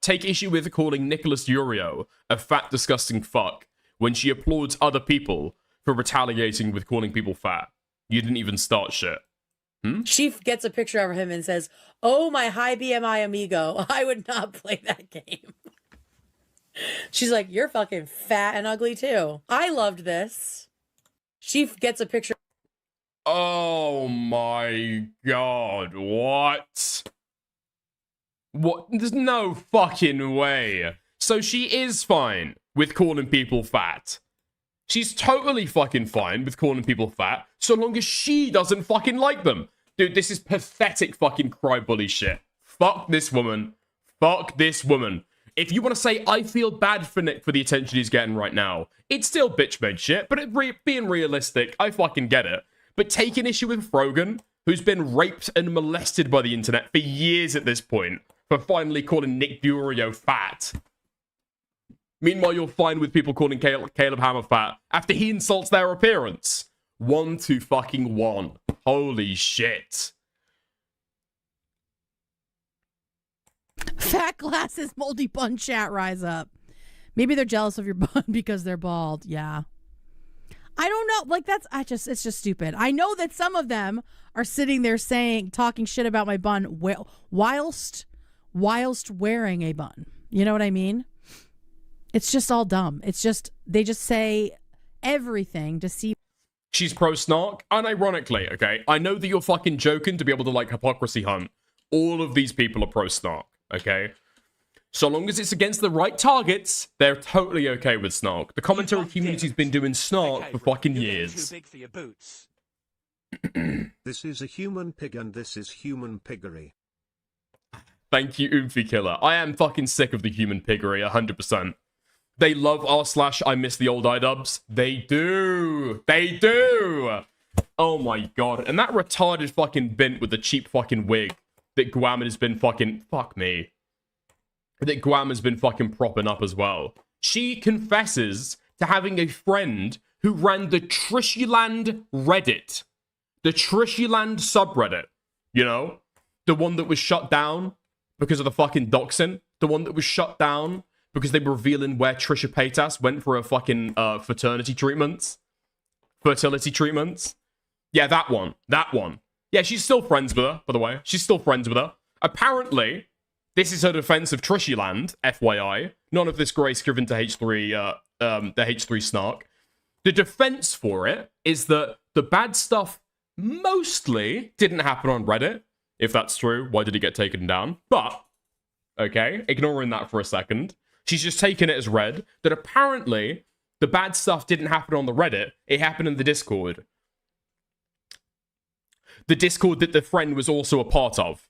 Take issue with calling Nicholas Urio a fat, disgusting fuck when she applauds other people for retaliating with calling people fat. You didn't even start shit. She gets a picture of him and says, "Oh, my high BMI amigo, I would not play that game." She's like, "You're fucking fat and ugly too." I loved this. She gets a picture. Oh my god, what? What? There's no fucking way. So she is fine with calling people fat. She's totally fucking fine with calling people fat, so long as she doesn't fucking like them. Dude, this is pathetic fucking cry bully shit. Fuck this woman. Fuck this woman. If you want to say, I feel bad for Nick for the attention he's getting right now, it's still bitch-made shit, but being realistic, I fucking get it. But taking issue with Frogan, who's been raped and molested by the internet for years at this point, for finally calling Nick Furio fat. Meanwhile, you're fine with people calling Caleb Hammer fat after he insults their appearance. 1-2-1. Holy shit. Fat glasses, moldy bun chat, rise up. Maybe they're jealous of your bun because they're bald. Yeah. I don't know. Like, it's just stupid. I know that some of them are sitting there talking shit about my bun whilst wearing a bun. You know what I mean? It's just all dumb. It's just, they just say everything to see. She's pro-snark. Unironically, okay? I know that you're fucking joking to be able to, like, hypocrisy hunt. All of these people are pro-snark, okay? So long as it's against the right targets, they're totally okay with snark. The commentary community's been doing snark for fucking years. Too big for your boots. This is a human pig and this is human piggery. Thank you, Oomphy Killer. I am fucking sick of the human piggery, 100%. They love r/I miss the old iDubbbz. They do. They do. Oh my god. And that retarded fucking bint with the cheap fucking wig that Guam has been fucking... Fuck me. That Guam has been fucking propping up as well. She confesses to having a friend who ran the Trishyland Reddit. The Trishyland subreddit. You know? The one that was shut down because of the fucking doxing. The one that was shut down because they were revealing where Trisha Paytas went for her fucking fertility treatments. Yeah, that one. That one. Yeah, she's still friends with her, by the way. She's still friends with her. Apparently, this is her defense of Trishyland, FYI. None of this grace given to H3, the H3 snark. The defense for it is that the bad stuff mostly didn't happen on Reddit. If that's true, why did it get taken down? But, okay, ignoring that for a second, she's just taken it as read that apparently the bad stuff didn't happen on the Reddit, it happened in the Discord. The Discord that the friend was also a part of.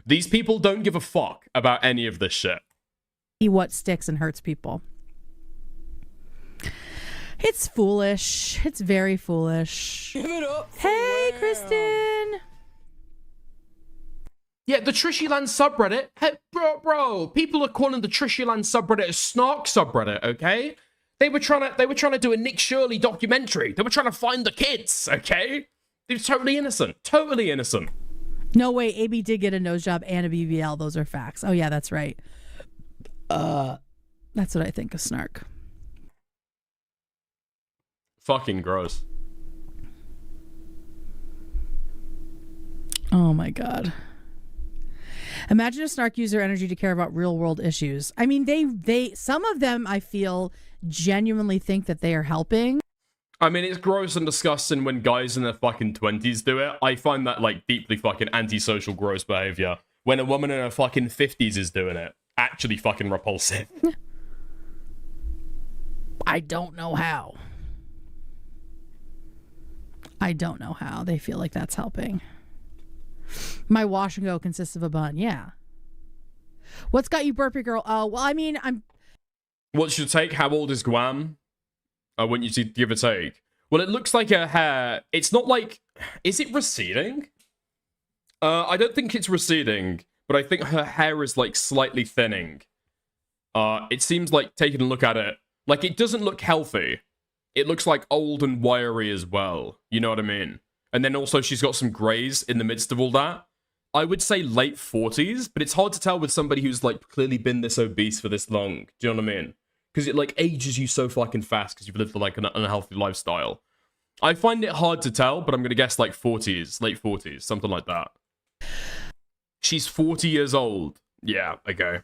These people don't give a fuck about any of this shit. What sticks and hurts people. It's foolish. It's very foolish. Give it up. Hey, Kristen. Yeah, the Trishyland subreddit. Hey, bro, people are calling the Trishyland subreddit a snark subreddit, okay? They were trying to do a Nick Shirley documentary. They were trying to find the kids, okay? They're totally innocent. Totally innocent. No way, AB did get a nose job and a BBL. Those are facts. Oh yeah, that's right. That's what I think of snark. Fucking gross. Oh my god. Imagine a snark user energy to care about real world issues. I mean, they some of them I feel genuinely think that they are helping. I mean, it's gross and disgusting when guys in their fucking 20s do it. I find that, like, deeply fucking antisocial gross behavior. When a woman in her fucking 50s is doing it, actually fucking repulsive. I don't know how. I don't know how they feel like that's helping. My wash and go consists of a bun. Yeah. What's got you burpy, girl? Oh, well, I mean, What's your take? How old is Guam? I want you to give a take. Well, it looks like her hair... It's not like... Is it receding? I don't think it's receding, but I think her hair is, like, slightly thinning. It seems like, taking a look at it, like, it doesn't look healthy. It looks, like, old and wiry as well. You know what I mean? And then also she's got some greys in the midst of all that. I would say late 40s, but it's hard to tell with somebody who's, like, clearly been this obese for this long. Do you know what I mean? Because it, like, ages you so fucking fast because you've lived, like, an unhealthy lifestyle. I find it hard to tell, but I'm going to guess, like, 40s. Late 40s. Something like that. She's 40 years old. Yeah, okay.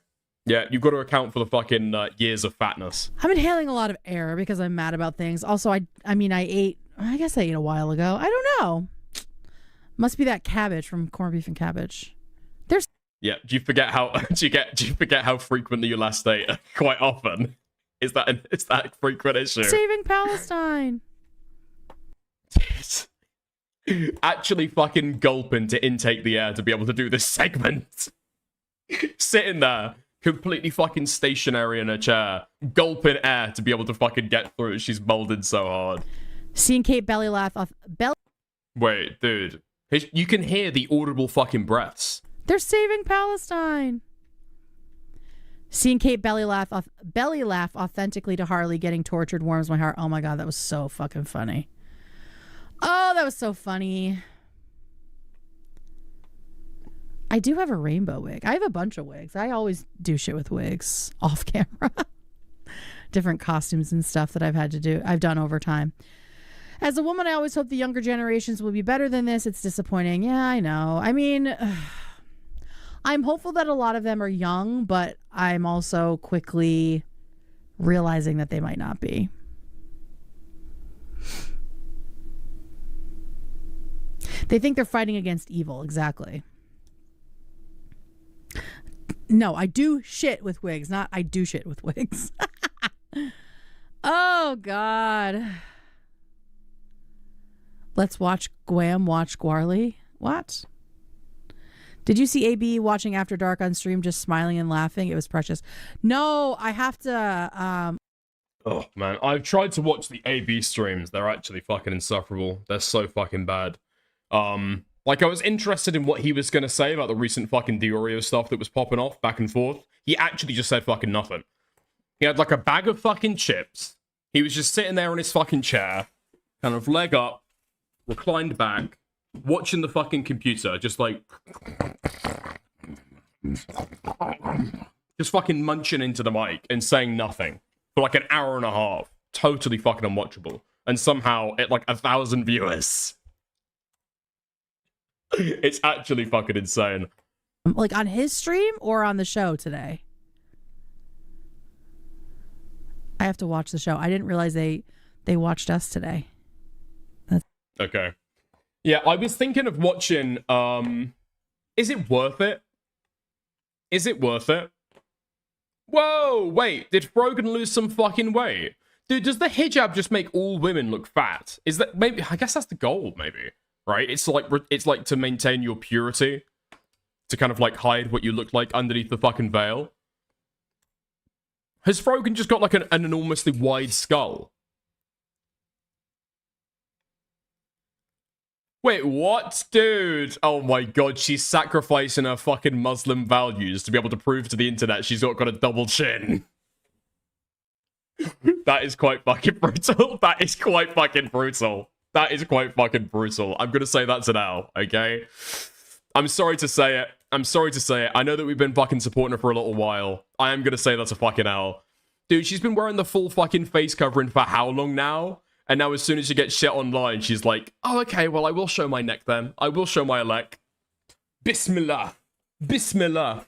Yeah, you've got to account for the fucking years of fatness. I'm inhaling a lot of air because I'm mad about things. Also, I mean, I guess I ate a while ago. I don't know. Must be that cabbage from corned beef and cabbage. There's... Yeah, do you forget how... do you forget how frequently you last ate? Quite often. Is that a frequent issue? Saving Palestine. Actually fucking gulping to intake the air to be able to do this segment. Sitting there, completely fucking stationary in a chair, gulping air to be able to fucking get through it. She's molded so hard. Seeing Kate belly laugh off belly. Wait, dude. You can hear the audible fucking breaths. They're saving Palestine. Seeing Kate belly laugh authentically to Harley getting tortured warms my heart. Oh my god, that was so fucking funny. Oh, that was so funny. I do have a rainbow wig. I have a bunch of wigs. I always do shit with wigs off camera. Different costumes and stuff that I've done over time. As a woman, I always hope the younger generations will be better than this. It's disappointing. Yeah, I know. I mean, I'm hopeful that a lot of them are young, but I'm also quickly realizing that they might not be. They think they're fighting against evil. Exactly. No, I do shit with wigs, not I do shit with wigs. Oh, God. Let's watch Guam watch Guarly. What? Did you see AB watching After Dark on stream just smiling and laughing? It was precious. No, I have to... Oh, man. I've tried to watch the AB streams. They're actually fucking insufferable. They're so fucking bad. Like, I was interested in what he was going to say about the recent fucking Diorio stuff that was popping off back and forth. He actually just said fucking nothing. He had, like, a bag of fucking chips. He was just sitting there in his fucking chair, kind of leg up, reclined back, watching the fucking computer, just like... just fucking munching into the mic and saying nothing for like an hour and a half. Totally fucking unwatchable. And somehow, at like 1,000 viewers. It's actually fucking insane. Like on his stream or on the show today? I have to watch the show. I didn't realize they watched us today. Okay. Yeah, I was thinking of watching, is it worth it? Is it worth it? Whoa, wait, did Frogan lose some fucking weight? Dude, does the hijab just make all women look fat? Is that, maybe, I guess that's the goal, maybe, right? It's like to maintain your purity, to kind of like hide what you look like underneath the fucking veil. Has Frogan just got like an enormously wide skull? Wait, what? Dude. Oh my god, she's sacrificing her fucking Muslim values to be able to prove to the internet she's got a double chin. That is quite fucking brutal. That is quite fucking brutal. That is quite fucking brutal. I'm gonna say that to now, okay? I'm sorry to say it. I'm sorry to say it. I know that we've been fucking supporting her for a little while. I am gonna say that's a fucking L. Dude, she's been wearing the full fucking face covering for how long now? And now as soon as she gets shit online, she's like, oh, okay, well, I will show my neck then. I will show my leg. Bismillah. Bismillah.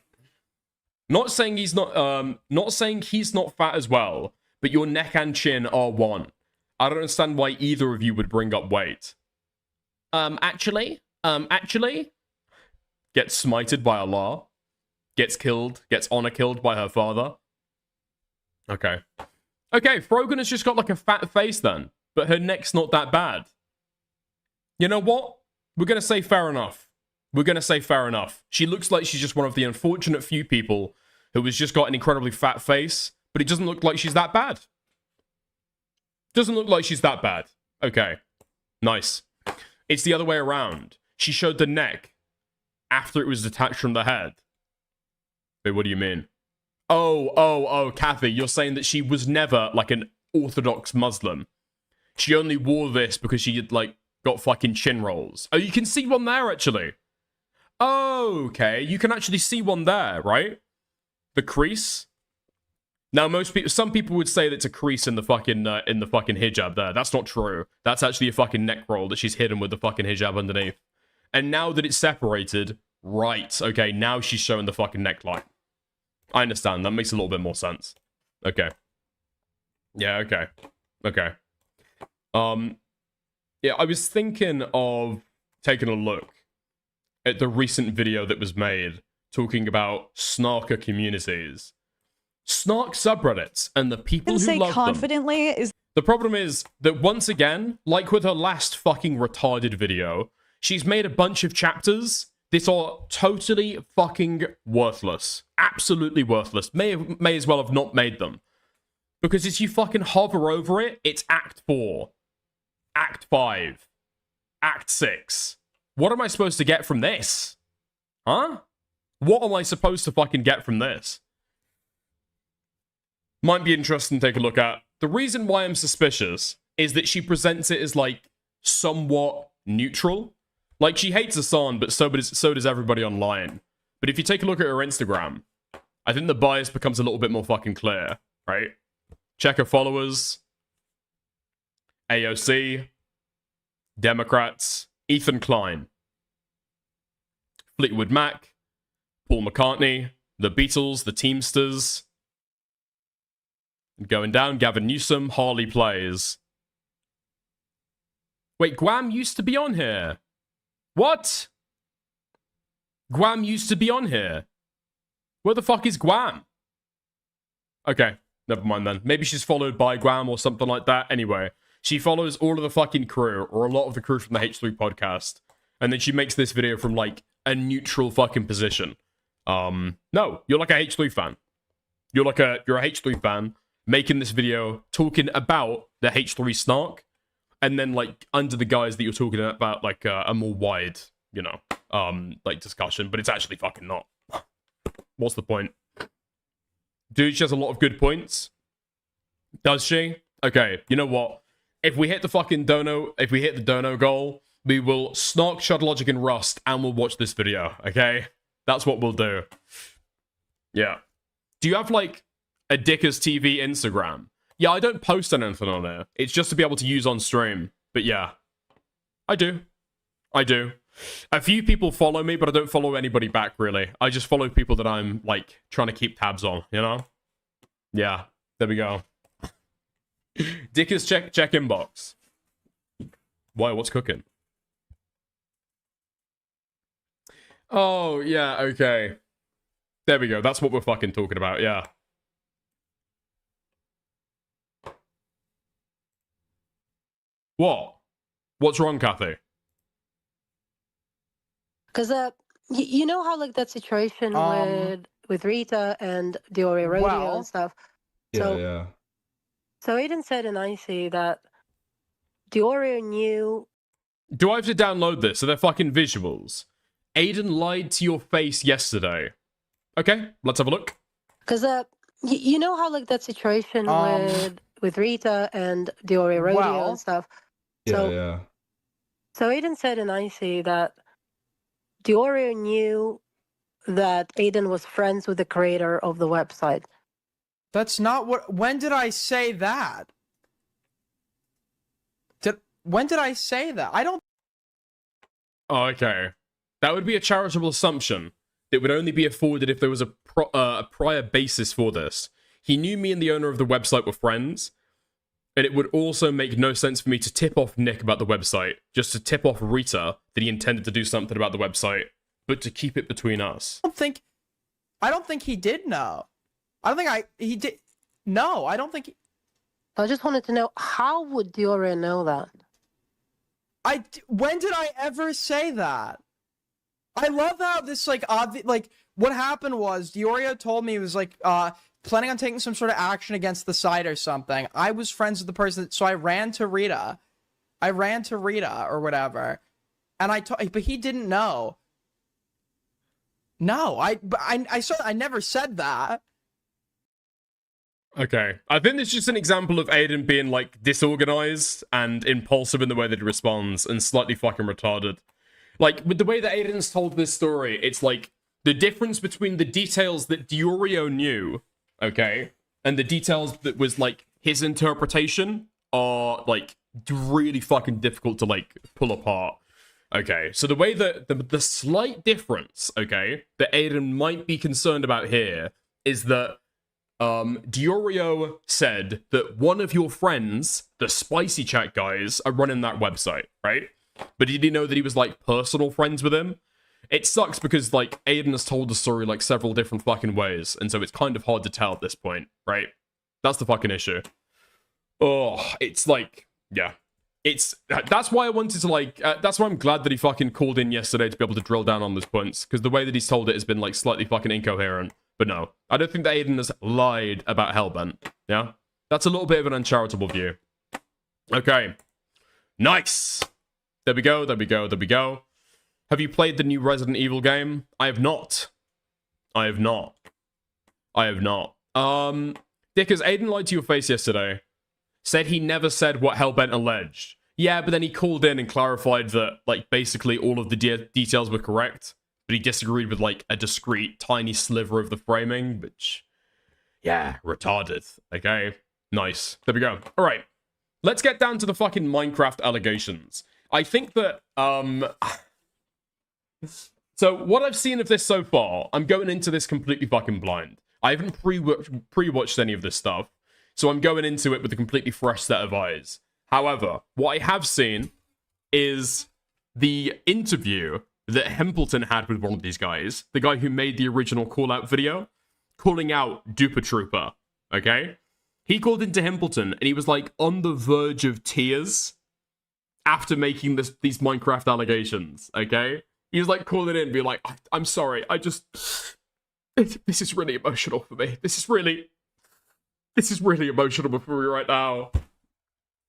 Not saying he's not fat as well, but your neck and chin are one. I don't understand why either of you would bring up weight. Actually, gets smited by Allah, gets killed, gets honor killed by her father. Okay. Okay, Frogan has just got like a fat face then, but her neck's not that bad. You know what? We're gonna say fair enough. We're gonna say fair enough. She looks like she's just one of the unfortunate few people who has just got an incredibly fat face, but it doesn't look like she's that bad. Doesn't look like she's that bad. Okay. Nice. It's the other way around. She showed the neck after it was detached from the head. Wait, what do you mean? Oh, Kathy, you're saying that she was never, like, an Orthodox Muslim. She only wore this because she had, like, got fucking chin rolls. Oh, you can see one there, actually. Oh, okay. You can actually see one there, right? The crease. Now, some people would say that it's a crease in the fucking hijab there. That's not true. That's actually a fucking neck roll that she's hidden with the fucking hijab underneath. And now that it's separated, right, okay, now she's showing the fucking neckline. I understand. That makes a little bit more sense. Okay. Yeah, okay. Okay. Yeah, I was thinking of taking a look at the recent video that was made talking about snarker communities. Snark subreddits and the people who love confidently them. The problem is that once again, like with her last fucking retarded video, she's made a bunch of chapters that are totally fucking worthless. Absolutely worthless. May as well have not made them. Because as you fucking hover over it, it's Act 4. Act 5. Act 6. What am I supposed to get from this? Huh? What am I supposed to fucking get from this? Might be interesting to take a look at. The reason why I'm suspicious is that she presents it as, like, somewhat neutral. Like, she hates Hassan, but so does everybody online. But if you take a look at her Instagram, I think the bias becomes a little bit more fucking clear, right? Check her followers. AOC. Democrats. Ethan Klein. Fleetwood Mac. Paul McCartney. The Beatles. The Teamsters. Going down, Gavin Newsom. Harley Plays. Wait, Guam used to be on here. What? Guam used to be on here. Where the fuck is Guam? Okay, never mind then. Maybe she's followed by Guam or something like that. Anyway, she follows all of the fucking crew, or a lot of the crew from the H3 podcast. And then she makes this video from, like, a neutral fucking position. No, you're like a H3 fan. You're a H3 fan making this video talking about the H3 snark. And then, like, under the guise that you're talking about, like, a more wide, you know, like, discussion. But it's actually fucking not. What's the point? Dude, she has a lot of good points. Does she? Okay, you know what? If we hit the fucking dono, if we hit the dono goal, we will snark Shudlogic and Rust, and we'll watch this video, okay? That's what we'll do. Yeah. Do you have, like, a Dickers TV Instagram? Yeah, I don't post anything on there. It's just to be able to use on stream. But yeah, I do. I do. A few people follow me, but I don't follow anybody back, really. I just follow people that I'm, like, trying to keep tabs on, you know? Yeah, there we go. Dickers, check inbox. Why, what's cooking? Oh, yeah, okay. There we go. That's what we're fucking talking about, yeah. What? What's wrong, Kathy? Because you know how like that situation with Rita and the Oreo Radio and stuff. So, yeah. So Aiden said in IC that the Oreo knew. Do I have to download this? Are there fucking visuals? Aiden lied to your face yesterday. Okay, let's have a look. Because you know how like that situation with Rita and the Oreo Radio and stuff. So, yeah. So Aiden said in IC that the Oreo knew that Aiden was friends with the creator of the website. That's not what. When did I say that? When did I say that? I don't. Oh, okay. That would be a charitable assumption. It would only be afforded if there was a prior basis for this. He knew me and the owner of the website were friends. And it would also make no sense for me to tip off Nick about the website, just to tip off Rita that he intended to do something about the website, but to keep it between us. I don't think he did know. I don't think he did. No, I don't think. I just wanted to know, how would Diora know that? When did I ever say that? I love how this like what happened was Diorio told me he was like planning on taking some sort of action against the site or something. I was friends with the person, so I ran to Rita. Or whatever, and but he didn't know. No, I never said that. Okay, I think it's just an example of Aiden being like disorganized and impulsive in the way that he responds, and slightly fucking retarded. Like with the way that Aiden's told this story, it's like the difference between the details that Diorio knew, okay, and the details that was like his interpretation are like really fucking difficult to like pull apart. Okay, so the way that the slight difference, okay, that Aiden might be concerned about here is that Diorio said that one of your friends, the Spicy Chat guys, are running that website, right? But did he know that he was like personal friends with him? It sucks because like Aiden has told the story like several different fucking ways, and so it's kind of hard to tell at this point, right? That's the fucking issue. Oh, it's like, yeah. That's why I wanted to like, that's why I'm glad that he fucking called in yesterday to be able to drill down on those points, because the way that he's told it has been like slightly fucking incoherent. But no, I don't think that Aiden has lied about Hellbent, yeah? That's a little bit of an uncharitable view. Okay. Nice. There we go, there we go, there we go. Have you played the new Resident Evil game? I have not. I have not. I have not. Dickers, Aiden lied to your face yesterday. Said he never said what Hellbent alleged. Yeah, but then he called in and clarified that, like, basically all of the details were correct. But he disagreed with, like, a discrete, tiny sliver of the framing, which... yeah, retarded. Okay? Nice. There we go. Alright. Let's get down to the fucking Minecraft allegations. I think that, so, what I've seen of this so far, I'm going into this completely fucking blind. I haven't pre-watched any of this stuff, so I'm going into it with a completely fresh set of eyes. However, what I have seen is the interview that Hempleton had with one of these guys, the guy who made the original call-out video, calling out Duper Trooper, okay? He called into Hempleton, and he was, like, on the verge of tears after making these Minecraft allegations, okay? He was, like, calling in and being like, I'm sorry, this is really emotional for me. This is really emotional for me right now.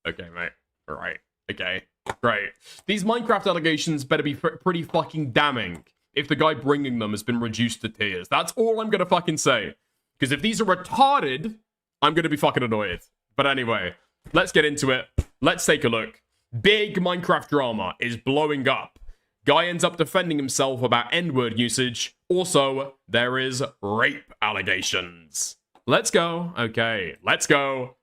Okay, mate. Alright. Okay. Great. These Minecraft allegations better be pretty fucking damning if the guy bringing them has been reduced to tears. That's all I'm gonna fucking say. Because if these are retarded, I'm gonna be fucking annoyed. But anyway, let's get into it. Let's take a look. Big Minecraft drama is blowing up. Guy ends up defending himself about N-word usage. Also, there is rape allegations. Let's go. Okay, let's go.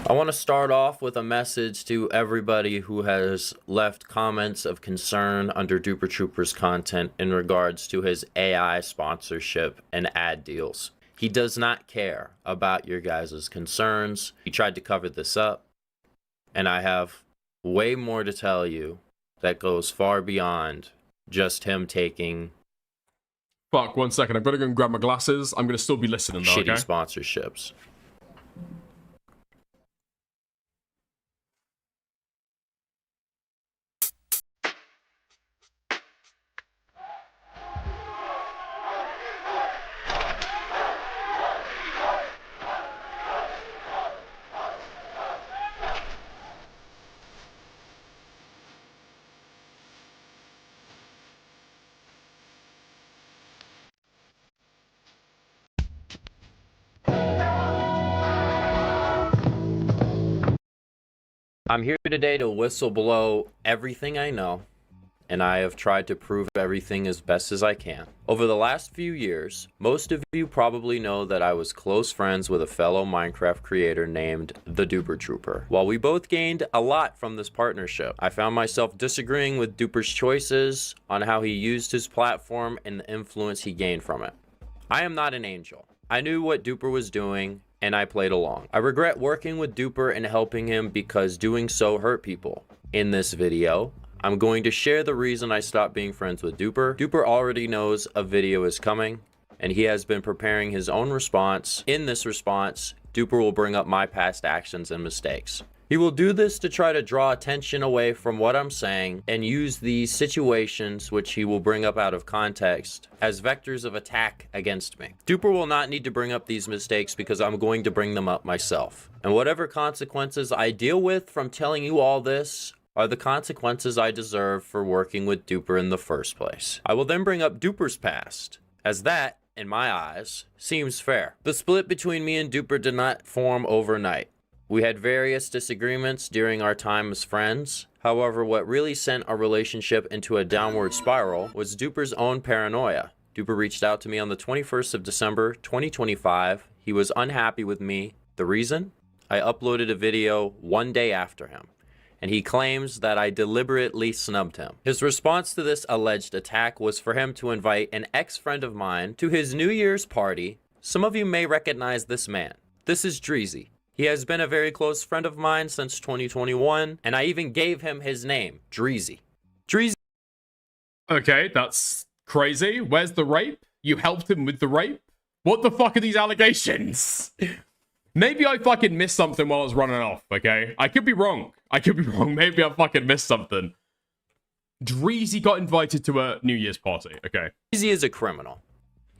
I want to start off with a message to everybody who has left comments of concern under Duper Trooper's content in regards to his AI sponsorship and ad deals. He does not care about your guys' concerns. He tried to cover this up, and I have way more to tell you that goes far beyond just him taking... Fuck, 1 second. I'm gonna go and grab my glasses. I'm gonna still be listening though, shitty okay? sponsorships. I'm here today to whistle-blow everything I know, and I have tried to prove everything as best as I can. Over the last few years, most of you probably know that I was close friends with a fellow Minecraft creator named the Duper Trooper. While we both gained a lot from this partnership, I found myself disagreeing with Duper's choices on how he used his platform and the influence he gained from it. I am not an angel. I knew what Duper was doing, and I played along. I regret working with Duper and helping him because doing so hurt people. In this video, I'm going to share the reason I stopped being friends with Duper. Duper already knows a video is coming, and he has been preparing his own response. In this response, Duper will bring up my past actions and mistakes. He will do this to try to draw attention away from what I'm saying and use these situations, which he will bring up out of context, as vectors of attack against me. Duper will not need to bring up these mistakes because I'm going to bring them up myself. And whatever consequences I deal with from telling you all this are the consequences I deserve for working with Duper in the first place. I will then bring up Duper's past, as that, in my eyes, seems fair. The split between me and Duper did not form overnight. We had various disagreements during our time as friends. However, what really sent our relationship into a downward spiral was Duper's own paranoia. Duper reached out to me on the 21st of December, 2025. He was unhappy with me. The reason? I uploaded a video 1 day after him, and he claims that I deliberately snubbed him. His response to this alleged attack was for him to invite an ex-friend of mine to his New Year's party. Some of you may recognize this man. This is Dreezy. He has been a very close friend of mine since 2021, and I even gave him his name, Dreezy. Dreezy. Okay, that's crazy. Where's the rape? You helped him with the rape? What the fuck are these allegations? Maybe I fucking missed something while I was running off, okay? I could be wrong. Maybe I fucking missed something. Dreezy got invited to a New Year's party, okay. Dreezy is a criminal.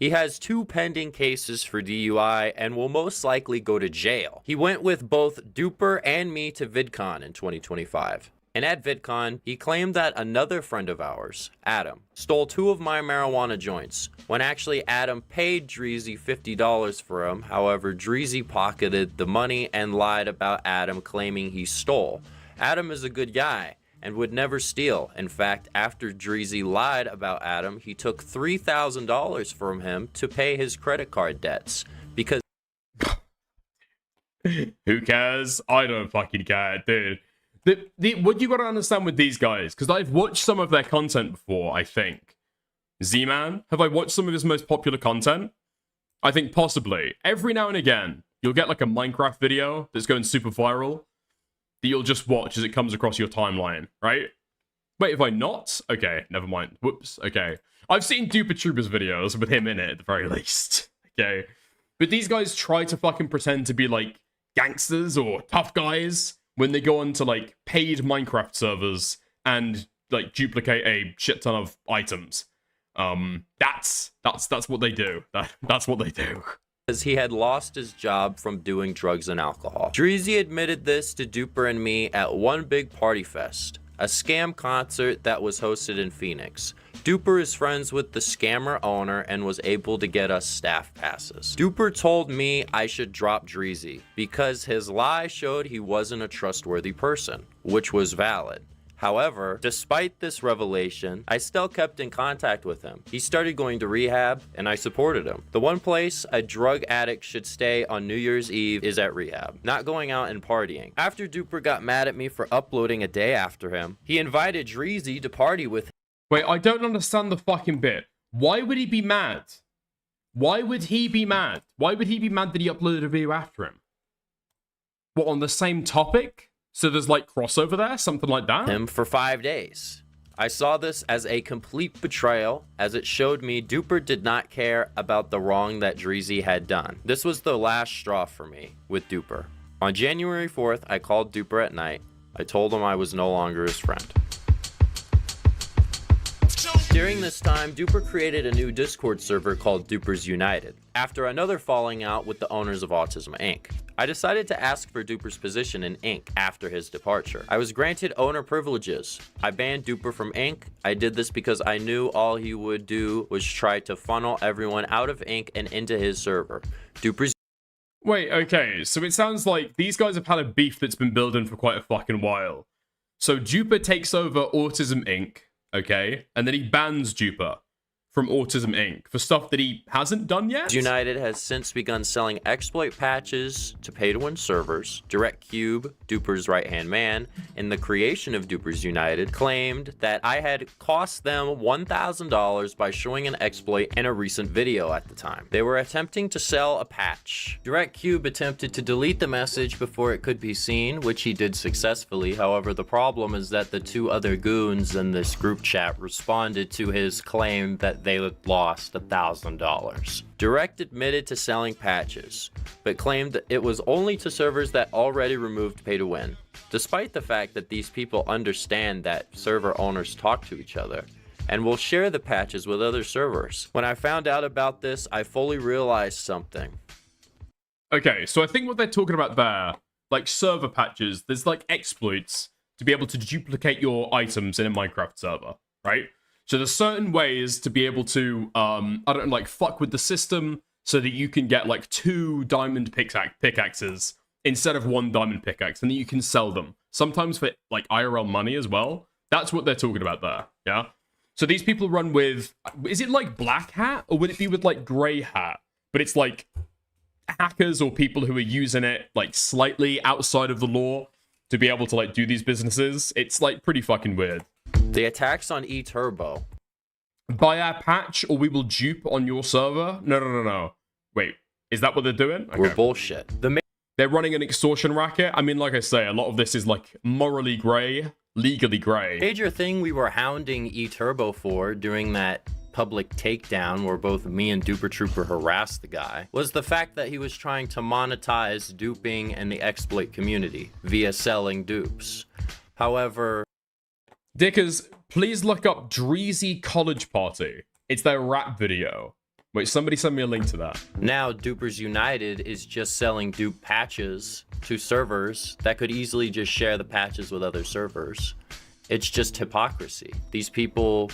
He has 2 pending cases for DUI and will most likely go to jail. He went with both Duper and me to VidCon in 2025. And at VidCon, he claimed that another friend of ours, Adam, stole 2 of my marijuana joints, when actually Adam paid Dreezy $50 for them. However, Dreezy pocketed the money and lied about Adam claiming he stole. Adam is a good guy and would never steal. In fact, after Dreezy lied about Adam, he took $3,000 from him to pay his credit card debts because... Who cares? I don't fucking care, dude. What you gotta understand with these guys, because I've watched some of their content before, I think. Z-Man, have I watched some of his most popular content? I think possibly. Every now and again, you'll get like a Minecraft video that's going super viral that you'll just watch as it comes across your timeline, right? Wait, have I not? Okay, never mind. Whoops, okay. I've seen Duper Troopers videos with him in it, at the very least. Okay. But these guys try to fucking pretend to be like gangsters or tough guys when they go onto like paid Minecraft servers and like duplicate a shit ton of items. That's what they do. That's what they do. Because he had lost his job from doing drugs and alcohol. Dreezy admitted this to Duper and me at One Big Party Fest, a scam concert that was hosted in Phoenix. Duper is friends with the scammer owner and was able to get us staff passes. Duper told me I should drop Dreezy because his lie showed he wasn't a trustworthy person, which was valid. However, despite this revelation, I still kept in contact with him. He started going to rehab, and I supported him. The one place a drug addict should stay on New Year's Eve is at rehab, not going out and partying. After Duper got mad at me for uploading a day after him, he invited Dreezy to party with him. Wait, I don't understand the fucking bit. Why would he be mad? Why would he be mad? Why would he be mad that he uploaded a video after him? What, on the same topic? So there's like crossover there, something like that? Him for 5 days. I saw this as a complete betrayal, as it showed me Duper did not care about the wrong that Dreezy had done. This was the last straw for me with Duper. On January 4th, I called Duper at night. I told him I was no longer his friend. During this time, Duper created a new Discord server called Duper's United, after another falling out with the owners of Autism Inc. I decided to ask for Duper's position in Inc. after his departure. I was granted owner privileges. I banned Duper from Inc. I did this because I knew all he would do was try to funnel everyone out of Inc. and into his server. Duper's... Wait, okay, so it sounds like these guys have had a beef that's been building for quite a fucking while. So Duper takes over Autism Inc., okay, and then he bans Duper from Autism Inc. for stuff that he hasn't done yet? United has since begun selling exploit patches to pay-to-win servers. DirectCube, Duper's right-hand man, in the creation of Duper's United, claimed that I had cost them $1,000 by showing an exploit in a recent video at the time. They were attempting to sell a patch. DirectCube attempted to delete the message before it could be seen, which he did successfully. However, the problem is that the 2 other goons in this group chat responded to his claim that they had lost $1,000. Direct admitted to selling patches, but claimed that it was only to servers that already removed pay to win, despite the fact that these people understand that server owners talk to each other and will share the patches with other servers. When I found out about this, I fully realized something. Okay, so I think what they're talking about there, like server patches, there's like exploits to be able to duplicate your items in a Minecraft server, right? So there's certain ways to be able to, I don't know, like fuck with the system so that you can get like 2 diamond pickaxes instead of 1 diamond pickaxe, and then you can sell them. Sometimes for like IRL money as well. That's what they're talking about there, yeah? So these people run with, is it like black hat or would it be with like gray hat? But it's like hackers or people who are using it like slightly outside of the law to be able to like do these businesses. It's like pretty fucking weird. The attacks on eTurbo. Buy our patch or we will dupe on your server? No. Wait, is that what they're doing? Okay. We're bullshit. They're running an extortion racket. I mean, like I say, a lot of this is like morally grey, legally grey. Major thing we were hounding eTurbo for during that public takedown where both me and Duper Trooper harassed the guy was the fact that he was trying to monetize duping and the exploit community via selling dupes. However... Dickers, please look up Dreezy College Party. It's their rap video. Wait, somebody send me a link to that. Now, Dupers United is just selling dupe patches to servers that could easily just share the patches with other servers. It's just hypocrisy. These people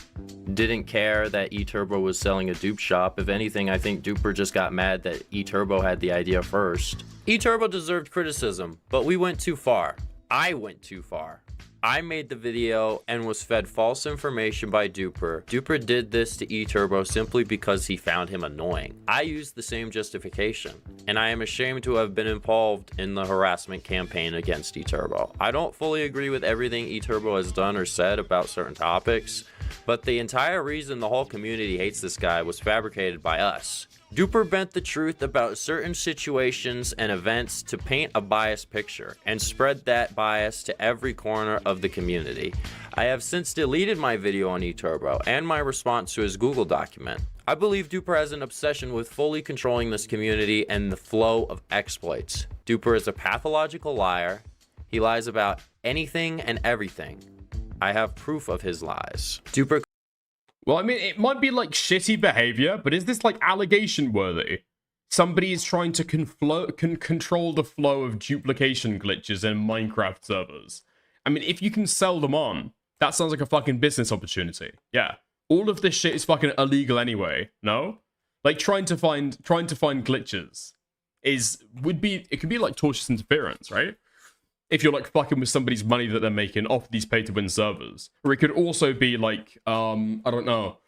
didn't care that eTurbo was selling a dupe shop. If anything, I think Duper just got mad that eTurbo had the idea first. eTurbo deserved criticism, but we went too far. I went too far. I made the video and was fed false information by Duper. Duper did this to eTurbo simply because he found him annoying. I used the same justification, and I am ashamed to have been involved in the harassment campaign against eTurbo. I don't fully agree with everything eTurbo has done or said about certain topics, but the entire reason the whole community hates this guy was fabricated by us. Duper bent the truth about certain situations and events to paint a biased picture and spread that bias to every corner of the community. I have since deleted my video on eTurbo and my response to his Google document. I believe Duper has an obsession with fully controlling this community and the flow of exploits. Duper is a pathological liar. He lies about anything and everything. I have proof of his lies. Duper. Well, I mean, it might be like shitty behavior, but is this like allegation worthy? Somebody is trying to control the flow of duplication glitches in Minecraft servers. I mean, if you can sell them on, that sounds like a fucking business opportunity. Yeah. All of this shit is fucking illegal anyway, no? Like trying to find glitches could be like tortious interference, right? If you're like fucking with somebody's money that they're making off these pay-to-win servers. Or it could also be like, I don't know.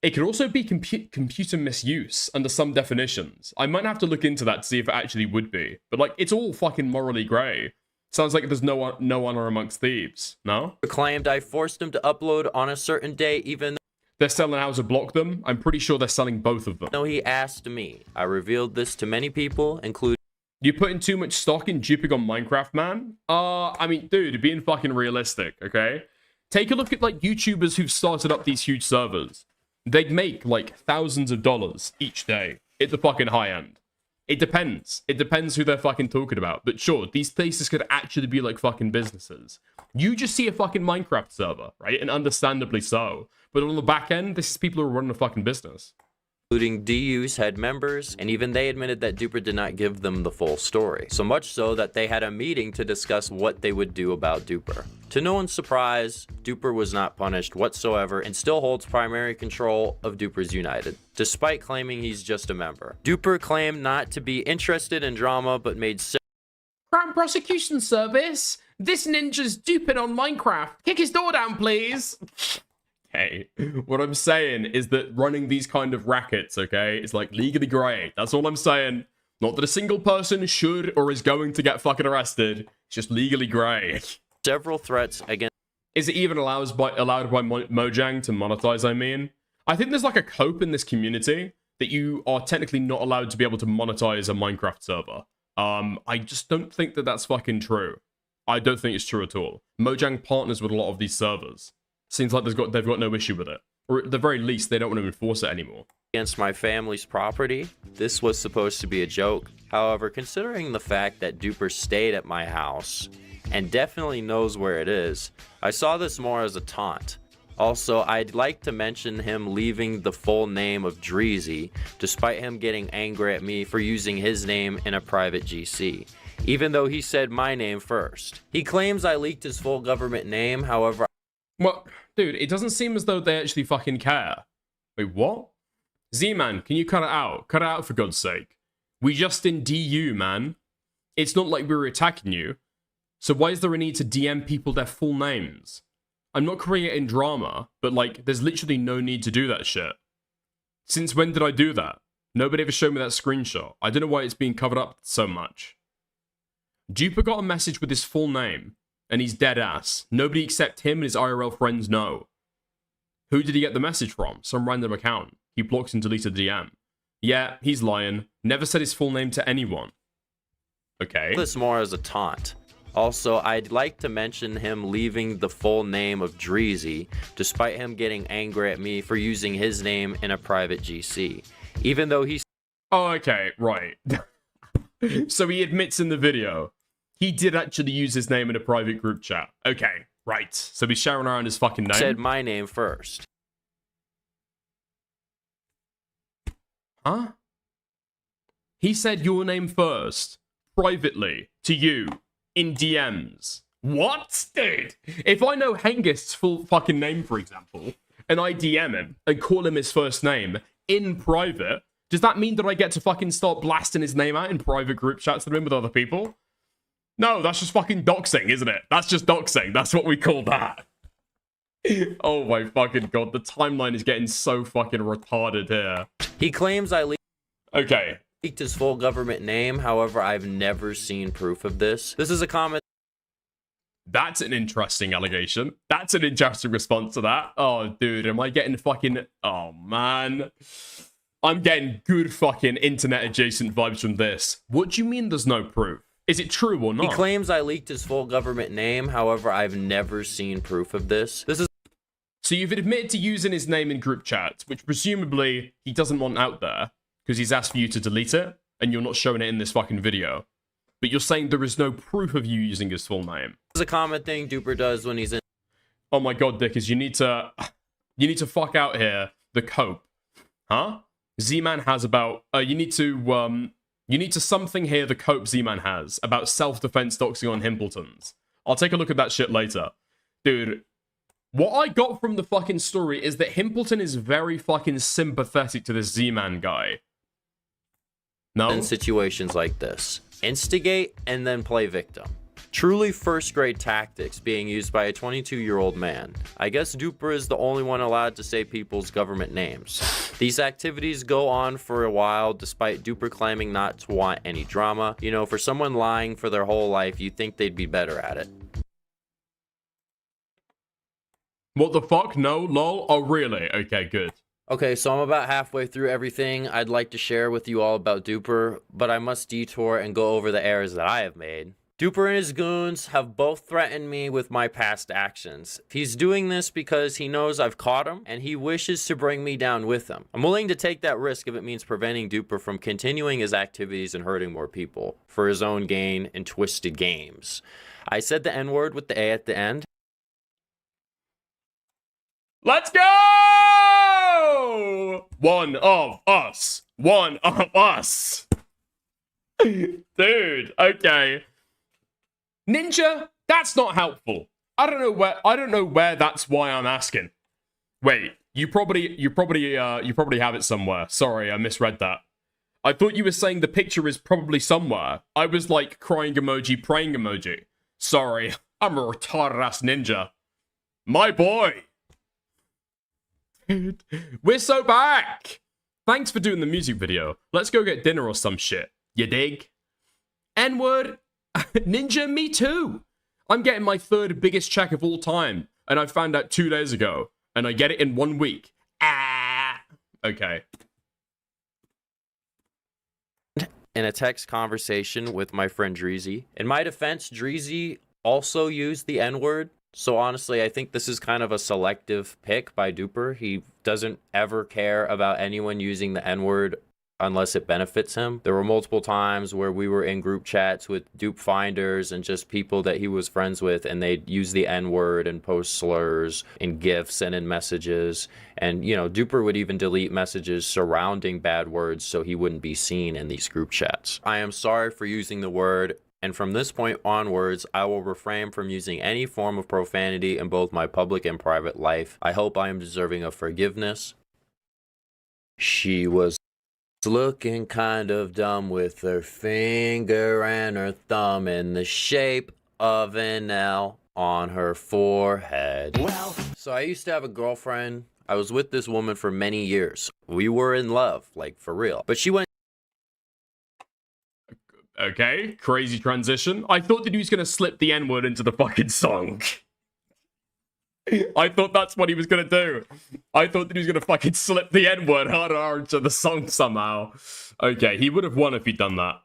It could also be computer misuse under some definitions. I might have to look into that to see if it actually would be. But like, it's all fucking morally grey. Sounds like there's no honor amongst thieves, no? Claimed I forced him to upload on a certain day even though they're selling how to block them. I'm pretty sure they're selling both of them. no, he asked me. I revealed this to many people, including You putting too much stock in duping on Minecraft, man? I mean, dude, being fucking realistic, okay? Take a look at, like, YouTubers who've started up these huge servers. They'd make, like, thousands of dollars each day at the fucking high end. It depends. It depends who they're fucking talking about. But sure, these places could actually be, like, fucking businesses. You just see a fucking Minecraft server, right? And understandably so. But on the back end, this is people who are running a fucking business. including DU's head members, and even they admitted that Duper did not give them the full story. So much so that they had a meeting to discuss what they would do about Duper. To no one's surprise, Duper was not punished whatsoever and still holds primary control of Dupers United, despite claiming he's just a member. Duper claimed not to be interested in drama, but made Crown Prosecution Service? This ninja's duping on Minecraft. Kick his door down, please. Hey, what I'm saying is that running these kind of rackets, okay, is like legally grey. That's all I'm saying. Not that a single person should or is going to get fucking arrested. It's just legally grey. several threats against. Is it even allowed by Mojang to monetize, I mean? I think there's like a cope in this community that you are technically not allowed to be able to monetize a Minecraft server. I just don't think that that's fucking true. I don't think it's true at all. Mojang partners with a lot of these servers. Seems like they've got no issue with it. Or at the very least, they don't want to enforce it anymore. Against my family's property. This was supposed to be a joke. However, considering the fact that Duper stayed at my house and definitely knows where it is, I saw this more as a taunt. Also, I'd like to mention him leaving the full name of Dreezy, despite him getting angry at me for using his name in a private GC, even though he said my name first. He claims I leaked his full government name, however. Well, dude, it doesn't seem as though they actually fucking care. Wait, what? Z-Man, can you cut it out? Cut it out for God's sake. We just in DU, man. It's not like we were attacking you. So why is there a need to DM people their full names? I'm not creating drama, but like, there's literally no need to do that shit. Since when did I do that? Nobody ever showed me that screenshot. I don't know why it's being covered up so much. Duper got a message with his full name, and he's dead ass. Nobody except him and his IRL friends know. Who did he get the message from? Some random account. He blocked and deleted the DM. Yeah, he's lying. Never said his full name to anyone. Okay. This more as a taunt. Also, I'd like to mention him leaving the full name of Dreezy, despite him getting angry at me for using his name in a private GC, even though he's. Oh, okay, right. So he admits in the video, he did actually use his name in a private group chat. Okay, right. So he's shouting around his fucking name. Said my name first. Huh? He said your name first, privately, to you, in DMs. What? Dude, if I know Hengist's full fucking name, for example, and I DM him and call him his first name in private, does that mean that I get to fucking start blasting his name out in private group chats that I'm in with other people? No, that's just fucking doxing, isn't it? That's just doxing. That's what we call that. Oh my fucking god, the timeline is getting so fucking retarded here. He claims I leaked Okay. his full government name, however, I've never seen proof of this. This is a comment. That's an interesting allegation. That's an interesting response to that. Oh, dude, am I getting fucking... Oh, man. I'm getting good fucking internet-adjacent vibes from this. What do you mean there's no proof? Is it true or not? He claims I leaked his full government name, however, I've never seen proof of this. This is... So you've admitted to using his name in group chats, which presumably he doesn't want out there, because he's asked for you to delete it, and you're not showing it in this fucking video. But you're saying there is no proof of you using his full name. This is a common thing Duper does when he's in... Oh my god, Dickers, you need to fuck out here the cope. Huh? Z-Man has about... you need to something here the cope Z-Man has about self-defense doxing on Himpletons. I'll take a look at that shit later. Dude, what I got from the fucking story is that Himpleton is very fucking sympathetic to this Z-Man guy. No? In situations like this. Instigate and then play victim. Truly first grade tactics being used by a 22-year-old man. I guess Duper is the only one allowed to say people's government names. These activities go on for a while despite Duper claiming not to want any drama. You know, for someone lying for their whole life, you'd think they'd be better at it. What the fuck? No? Lol? Oh, really? Okay, good. Okay, so I'm about halfway through everything I'd like to share with you all about Duper, but I must detour and go over the errors that I have made. Duper and his goons have both threatened me with my past actions. He's doing this because he knows I've caught him, and he wishes to bring me down with him. I'm willing to take that risk if it means preventing Duper from continuing his activities and hurting more people, for his own gain and twisted games. I said the N-word with the A at the end. Let's go! One of us. One of us. Dude, okay. Ninja, that's not helpful. I don't know where that's why I'm asking. Wait, you probably have it somewhere. Sorry, I misread that. I thought you were saying the picture is probably somewhere. I was like crying emoji, praying emoji. Sorry, I'm a retarded ass ninja. My boy. Dude, we're so back. Thanks for doing the music video. Let's go get dinner or some shit. You dig? N-word. Ninja, me too. I'm getting my third biggest check of all time, and I found out 2 days ago, and I get it in 1 week. Ah. Okay. In a text conversation with my friend Dreezy. In my defense, Dreezy also used the N-word. So honestly, I think this is kind of a selective pick by Duper. He doesn't ever care about anyone using the N-word unless it benefits him. There were multiple times where we were in group chats with dupe finders and just people that he was friends with, and they'd use the N-word and post slurs in GIFs and in messages. And, you know, Duper would even delete messages surrounding bad words so he wouldn't be seen in these group chats. I am sorry for using the word, and from this point onwards, I will refrain from using any form of profanity in both my public and private life. I hope I am deserving of forgiveness. She was looking kind of dumb with her finger and her thumb in the shape of an L on her forehead. Well, so I used to have a girlfriend. I was with this woman for many years. We were in love, like for real. But she went... Okay, crazy transition. I thought that he was going to slip the N-word into the fucking song. I thought that's what he was going to do. I thought that he was going to fucking slip the N-word harder into the song somehow. Okay, he would have won if he'd done that.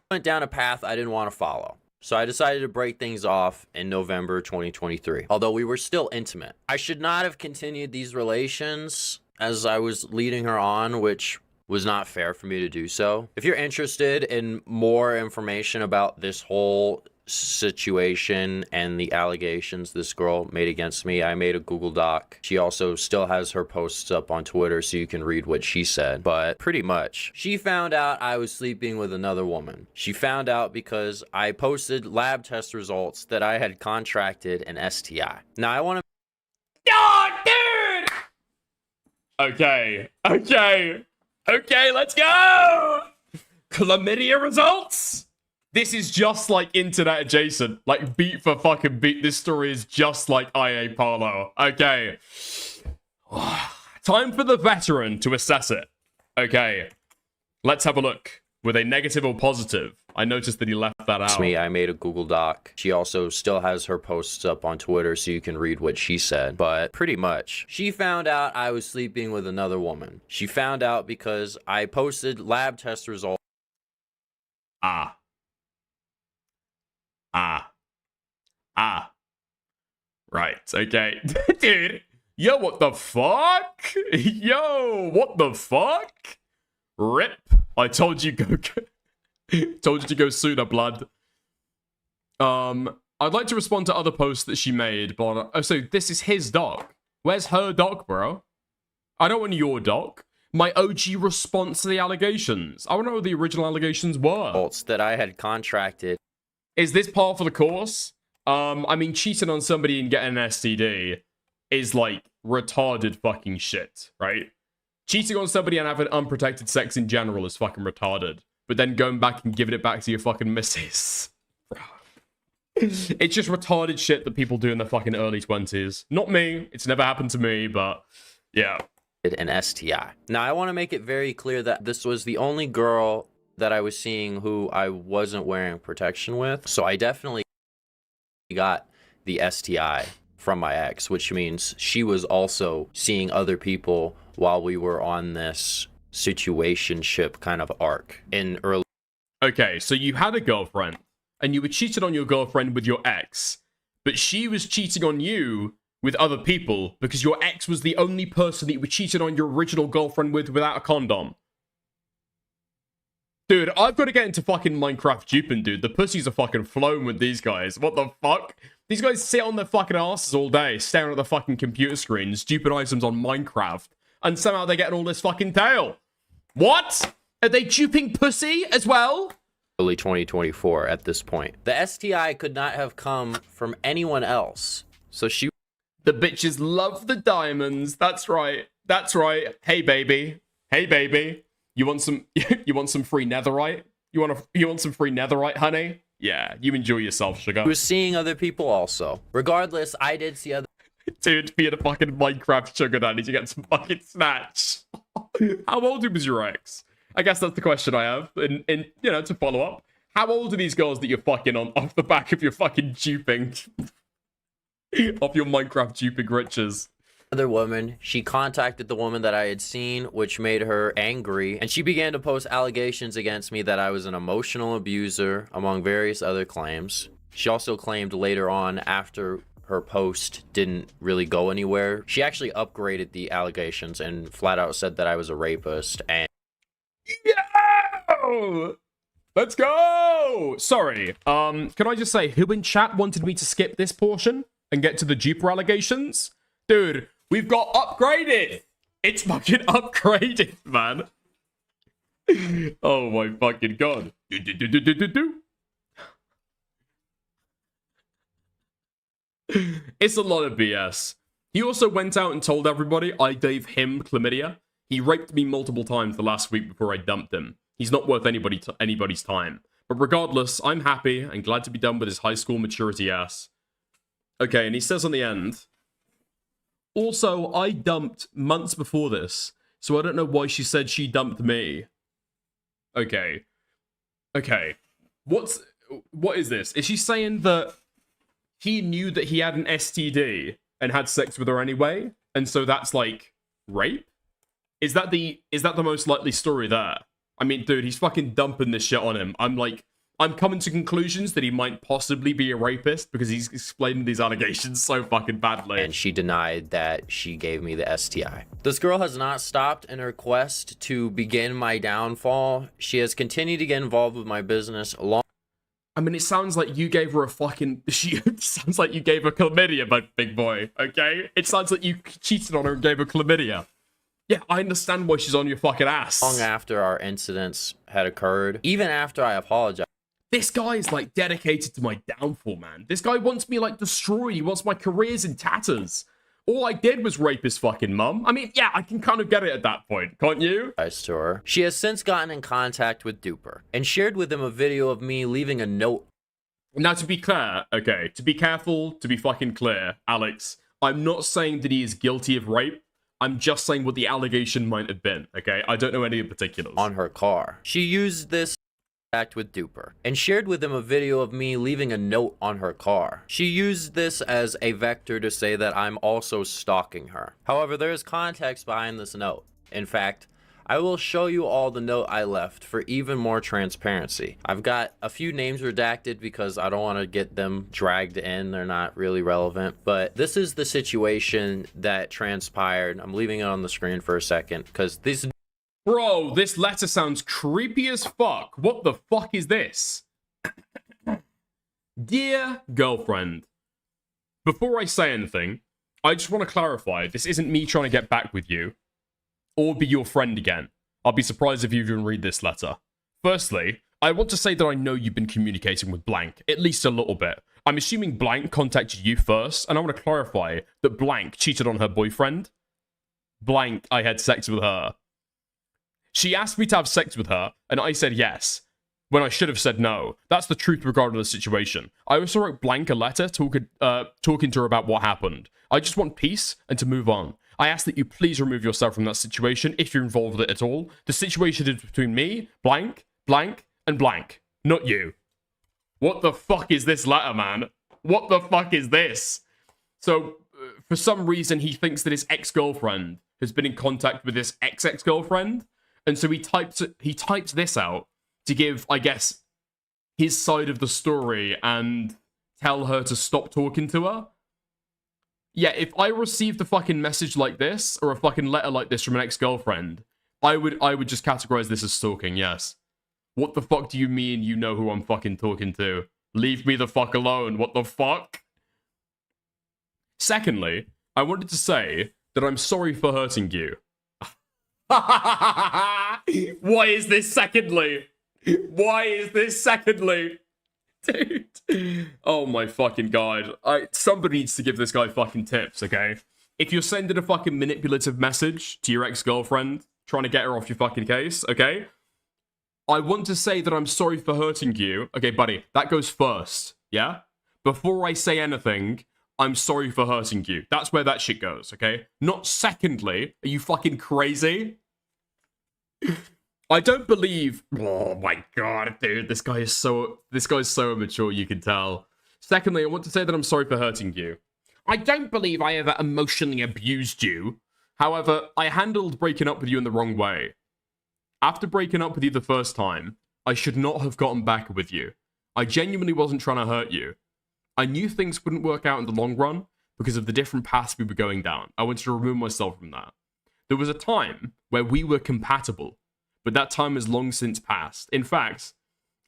Went down a path I didn't want to follow. So I decided to break things off in November 2023. Although we were still intimate. I should not have continued these relations as I was leading her on, which was not fair for me to do so. If you're interested in more information about this whole situation and the allegations this girl made against me, I made a Google Doc. She also still has her posts up on Twitter so you can read what she said. But pretty much, she found out I was sleeping with another woman. She found out because I posted lab test results that I had contracted an STI. Now I want to... Oh, dude! Okay, let's go! Chlamydia results? This is just like internet adjacent. Like beat for fucking beat. This story is just like IA Parlo. Okay. Time for the veteran to assess it. Okay. Let's have a look. Were they negative or positive? I noticed that he left that out. Me, I made a Google Doc. She also still has her posts up on Twitter so you can read what she said. But pretty much, she found out I was sleeping with another woman. She found out because I posted lab test results. Right, okay. Dude, yo, what the fuck? Yo, what the fuck? Rip. I told you told you to go sooner, blood. I'd like to respond to other posts that she made, but oh, so this is his doc. Where's her doc, bro? I don't want your doc. My OG response to the allegations. I want to know what the original allegations were. That I had contracted. Is this par for the course? I mean, cheating on somebody and getting an STD is like retarded fucking shit, right? Cheating on somebody and having unprotected sex in general is fucking retarded. But then going back and giving it back to your fucking missus. It's just retarded shit that people do in their fucking early 20s. Not me. It's never happened to me, but yeah. An STI. Now, I want to make it very clear that this was the only girl that I was seeing who I wasn't wearing protection with. So I definitely got the STI from my ex, which means she was also seeing other people while we were on this situationship kind of arc in early. Okay, so you had a girlfriend and you were cheated on your girlfriend with your ex, but she was cheating on you with other people because your ex was the only person that you were cheating on your original girlfriend with without a condom. Dude, I've got to get into fucking Minecraft duping, dude. The pussies are fucking flowing with these guys. What the fuck? These guys sit on their fucking asses all day, staring at the fucking computer screens, stupid items on Minecraft, and somehow they're getting all this fucking tail. What? Are they duping pussy as well? Early 2024 at this point. The STI could not have come from anyone else. So she... The bitches love the diamonds. That's right. That's right. Hey, baby. Hey, baby. You want some free netherite? You want some free netherite, honey? Yeah, you enjoy yourself, sugar. She was seeing other people also. Regardless, I did see other... Dude, be in a fucking Minecraft sugar daddy to get some fucking snatch. How old was your ex? I guess that's the question I have. And you know, to follow up. How old are these girls that you're fucking on off the back of your fucking duping? Off your Minecraft duping riches? Other woman, she contacted the woman that I had seen, which made her angry, and she began to post allegations against me that I was an emotional abuser, among various other claims. She also claimed later on, after her post didn't really go anywhere, she actually upgraded the allegations and flat out said that I was a rapist. And yo! Let's go! Sorry, can I just say, who in chat wanted me to skip this portion and get to the duper allegations? Dude, we've got upgraded! It's fucking upgraded, man. Oh my fucking god. It's a lot of BS. He also went out and told everybody I gave him chlamydia. He raped me multiple times the last week before I dumped him. He's not worth anybody's time. But regardless, I'm happy and glad to be done with his high school maturity ass. Okay, and he says on the end... Also, I dumped months before this, so I don't know why she said she dumped me. Okay. Okay. What is this? Is she saying that he knew that he had an STD and had sex with her anyway? And so that's like rape? Is that the most likely story there? I mean, dude, he's fucking dumping this shit on him. I'm coming to conclusions that he might possibly be a rapist because he's explaining these allegations so fucking badly. And she denied that she gave me the STI. This girl has not stopped in her quest to begin my downfall. She has continued to get involved with my business along. I mean, it sounds like you gave her a fucking... It sounds like you gave her chlamydia, my big boy, okay? It sounds like you cheated on her and gave her chlamydia. Yeah, I understand why she's on your fucking ass. Long after our incidents had occurred, even after I apologized. This guy is, like, dedicated to my downfall, man. This guy wants me, like, destroyed. He wants my careers in tatters. All I did was rape his fucking mum. I mean, yeah, I can kind of get it at that point, can't you? To her. She has since gotten in contact with Duper and shared with him a video of me leaving a note. Now, to be clear, okay, to be careful, to be fucking clear, Alex, I'm not saying that he is guilty of rape. I'm just saying what the allegation might have been, okay? I don't know any of the particulars. On her car. She used this with Duper and shared with him a video of me leaving a note on her car. She used this as a vector to say that I'm also stalking her. However, there is context behind this note. In fact, I will show you all the note I left for even more transparency. I've got a few names redacted because I don't want to get them dragged in. They're not really relevant, but this is the situation that transpired. I'm leaving it on the screen for a second because this... Bro, this letter sounds creepy as fuck. What the fuck is this? Dear girlfriend, before I say anything, I just want to clarify, this isn't me trying to get back with you, or be your friend again. I'll be surprised if you even read this letter. Firstly, I want to say that I know you've been communicating with Blank, at least a little bit. I'm assuming Blank contacted you first, and I want to clarify that Blank cheated on her boyfriend. Blank, I had sex with her. She asked me to have sex with her, and I said yes, when I should have said no. That's the truth regarding the situation. I also wrote Blank a letter talking to her about what happened. I just want peace and to move on. I ask that you please remove yourself from that situation if you're involved with it at all. The situation is between me, Blank, Blank, and Blank, not you. What the fuck is this letter, man? What the fuck is this? So, for some reason, he thinks that his ex-girlfriend has been in contact with his ex-ex-girlfriend. And so he typed this out to give, I guess, his side of the story and tell her to stop talking to her. Yeah, if I received a fucking message like this, or a fucking letter like this from an ex-girlfriend, I would just categorize this as stalking, yes. What the fuck do you mean you know who I'm fucking talking to? Leave me the fuck alone, what the fuck? Secondly, I wanted to say that I'm sorry for hurting you. Why is this secondly? Why is this secondly? Dude. Oh my fucking god. Somebody needs to give this guy fucking tips, okay? If you're sending a fucking manipulative message to your ex-girlfriend, trying to get her off your fucking case, okay? I want to say that I'm sorry for hurting you. Okay, buddy, that goes first, yeah? Before I say anything, I'm sorry for hurting you. That's where that shit goes, okay? Not secondly. Are you fucking crazy? I don't believe... Oh my god, dude. This guy's so immature, you can tell. Secondly, I want to say that I'm sorry for hurting you. I don't believe I ever emotionally abused you. However, I handled breaking up with you in the wrong way. After breaking up with you the first time, I should not have gotten back with you. I genuinely wasn't trying to hurt you. I knew things wouldn't work out in the long run because of the different paths we were going down. I wanted to remove myself from that. There was a time where we were compatible, but that time has long since passed. In fact,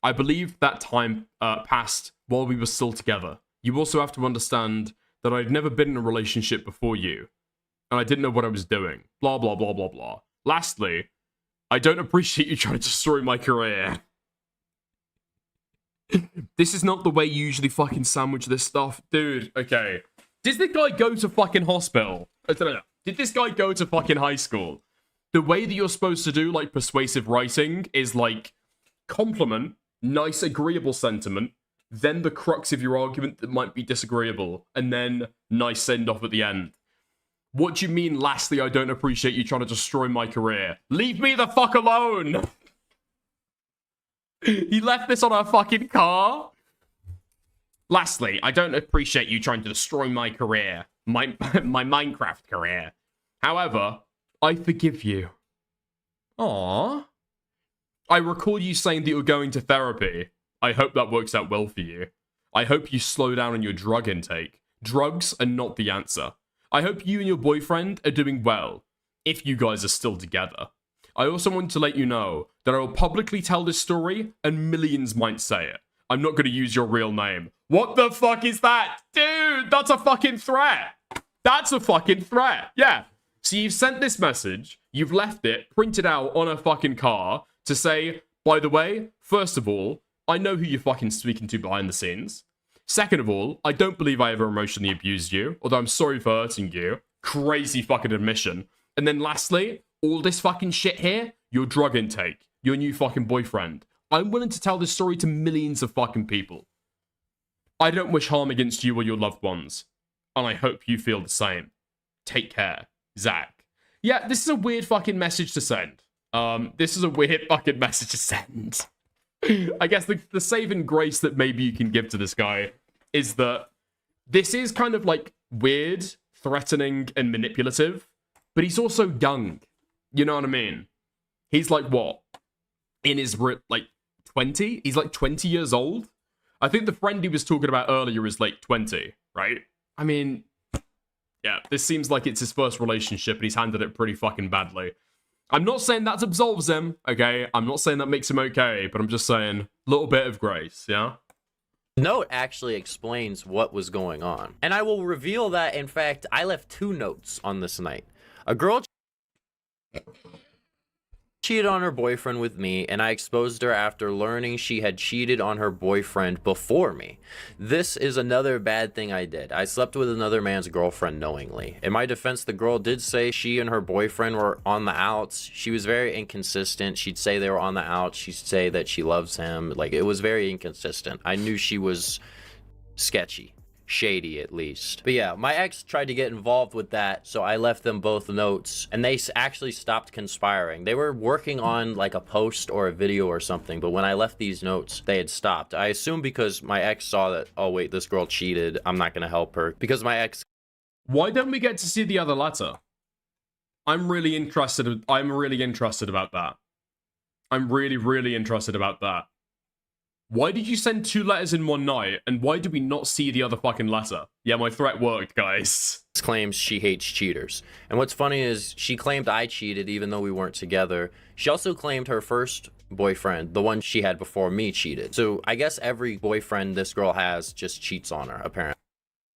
I believe that time passed while we were still together. You also have to understand that I'd never been in a relationship before you, and I didn't know what I was doing. Blah, blah, blah, blah, blah. Lastly, I don't appreciate you trying to destroy my career. This is not the way you usually fucking sandwich this stuff. Dude, okay. Did this guy go to fucking hospital? I don't know. Did this guy go to fucking high school? The way that you're supposed to do, like, persuasive writing is, like, compliment, nice, agreeable sentiment, then the crux of your argument that might be disagreeable, and then nice send-off at the end. What do you mean, lastly, I don't appreciate you trying to destroy my career? Leave me the fuck alone! He left this on our fucking car? Lastly, I don't appreciate you trying to destroy my career. My Minecraft career. However, I forgive you. Aww. I recall you saying that you're going to therapy. I hope that works out well for you. I hope you slow down on your drug intake. Drugs are not the answer. I hope you and your boyfriend are doing well, if you guys are still together. I also want to let you know that I will publicly tell this story, and millions might say it. I'm not going to use your real name. What the fuck is that? Dude, that's a fucking threat. That's a fucking threat. Yeah. So you've sent this message, you've left it printed out on a fucking car to say, by the way, first of all, I know who you're fucking speaking to behind the scenes. Second of all, I don't believe I ever emotionally abused you, although I'm sorry for hurting you. Crazy fucking admission. And then lastly, all this fucking shit here, your drug intake, your new fucking boyfriend. I'm willing to tell this story to millions of fucking people. I don't wish harm against you or your loved ones. And I hope you feel the same. Take care. Zach. Yeah, this is a weird fucking message to send. This is a weird fucking message to send. I guess the saving grace that maybe you can give to this guy is that this is kind of like weird, threatening, and manipulative, but he's also young. You know what I mean? He's like what? In his, like, 20? He's like 20 years old? I think the friend he was talking about earlier is like 20, right? I mean, yeah, this seems like it's his first relationship and he's handled it pretty fucking badly. I'm not saying that absolves him, okay? I'm not saying that makes him okay, but I'm just saying a little bit of grace, yeah? Note actually explains what was going on. And I will reveal that, in fact, I left 2 notes on this night. A girl cheated on her boyfriend with me, and I exposed her after learning she had cheated on her boyfriend before me. This is another bad thing I did. I slept with another man's girlfriend knowingly. In my defense, the girl did say she and her boyfriend were on the outs. She was very inconsistent. She'd say they were on the outs. She'd say that she loves him. Like, it was very inconsistent. I knew she was sketchy. Shady, at least. But yeah, my ex tried to get involved with that, so I left them both notes, and they actually stopped conspiring. They were working on like a post or a video or something, but when I left these notes, they had stopped. I assume because my ex saw that, oh wait, this girl cheated, I'm not gonna help her. Because my ex... Why don't we get to see the other letter? I'm really interested about that. I'm really interested about that. Why did you send 2 letters in one night, and why did we not see the other fucking letter? Yeah, my threat worked, guys. Claims she hates cheaters. And what's funny is she claimed I cheated even though we weren't together. She also claimed her first boyfriend, the one she had before me, cheated. So I guess every boyfriend this girl has just cheats on her, apparently.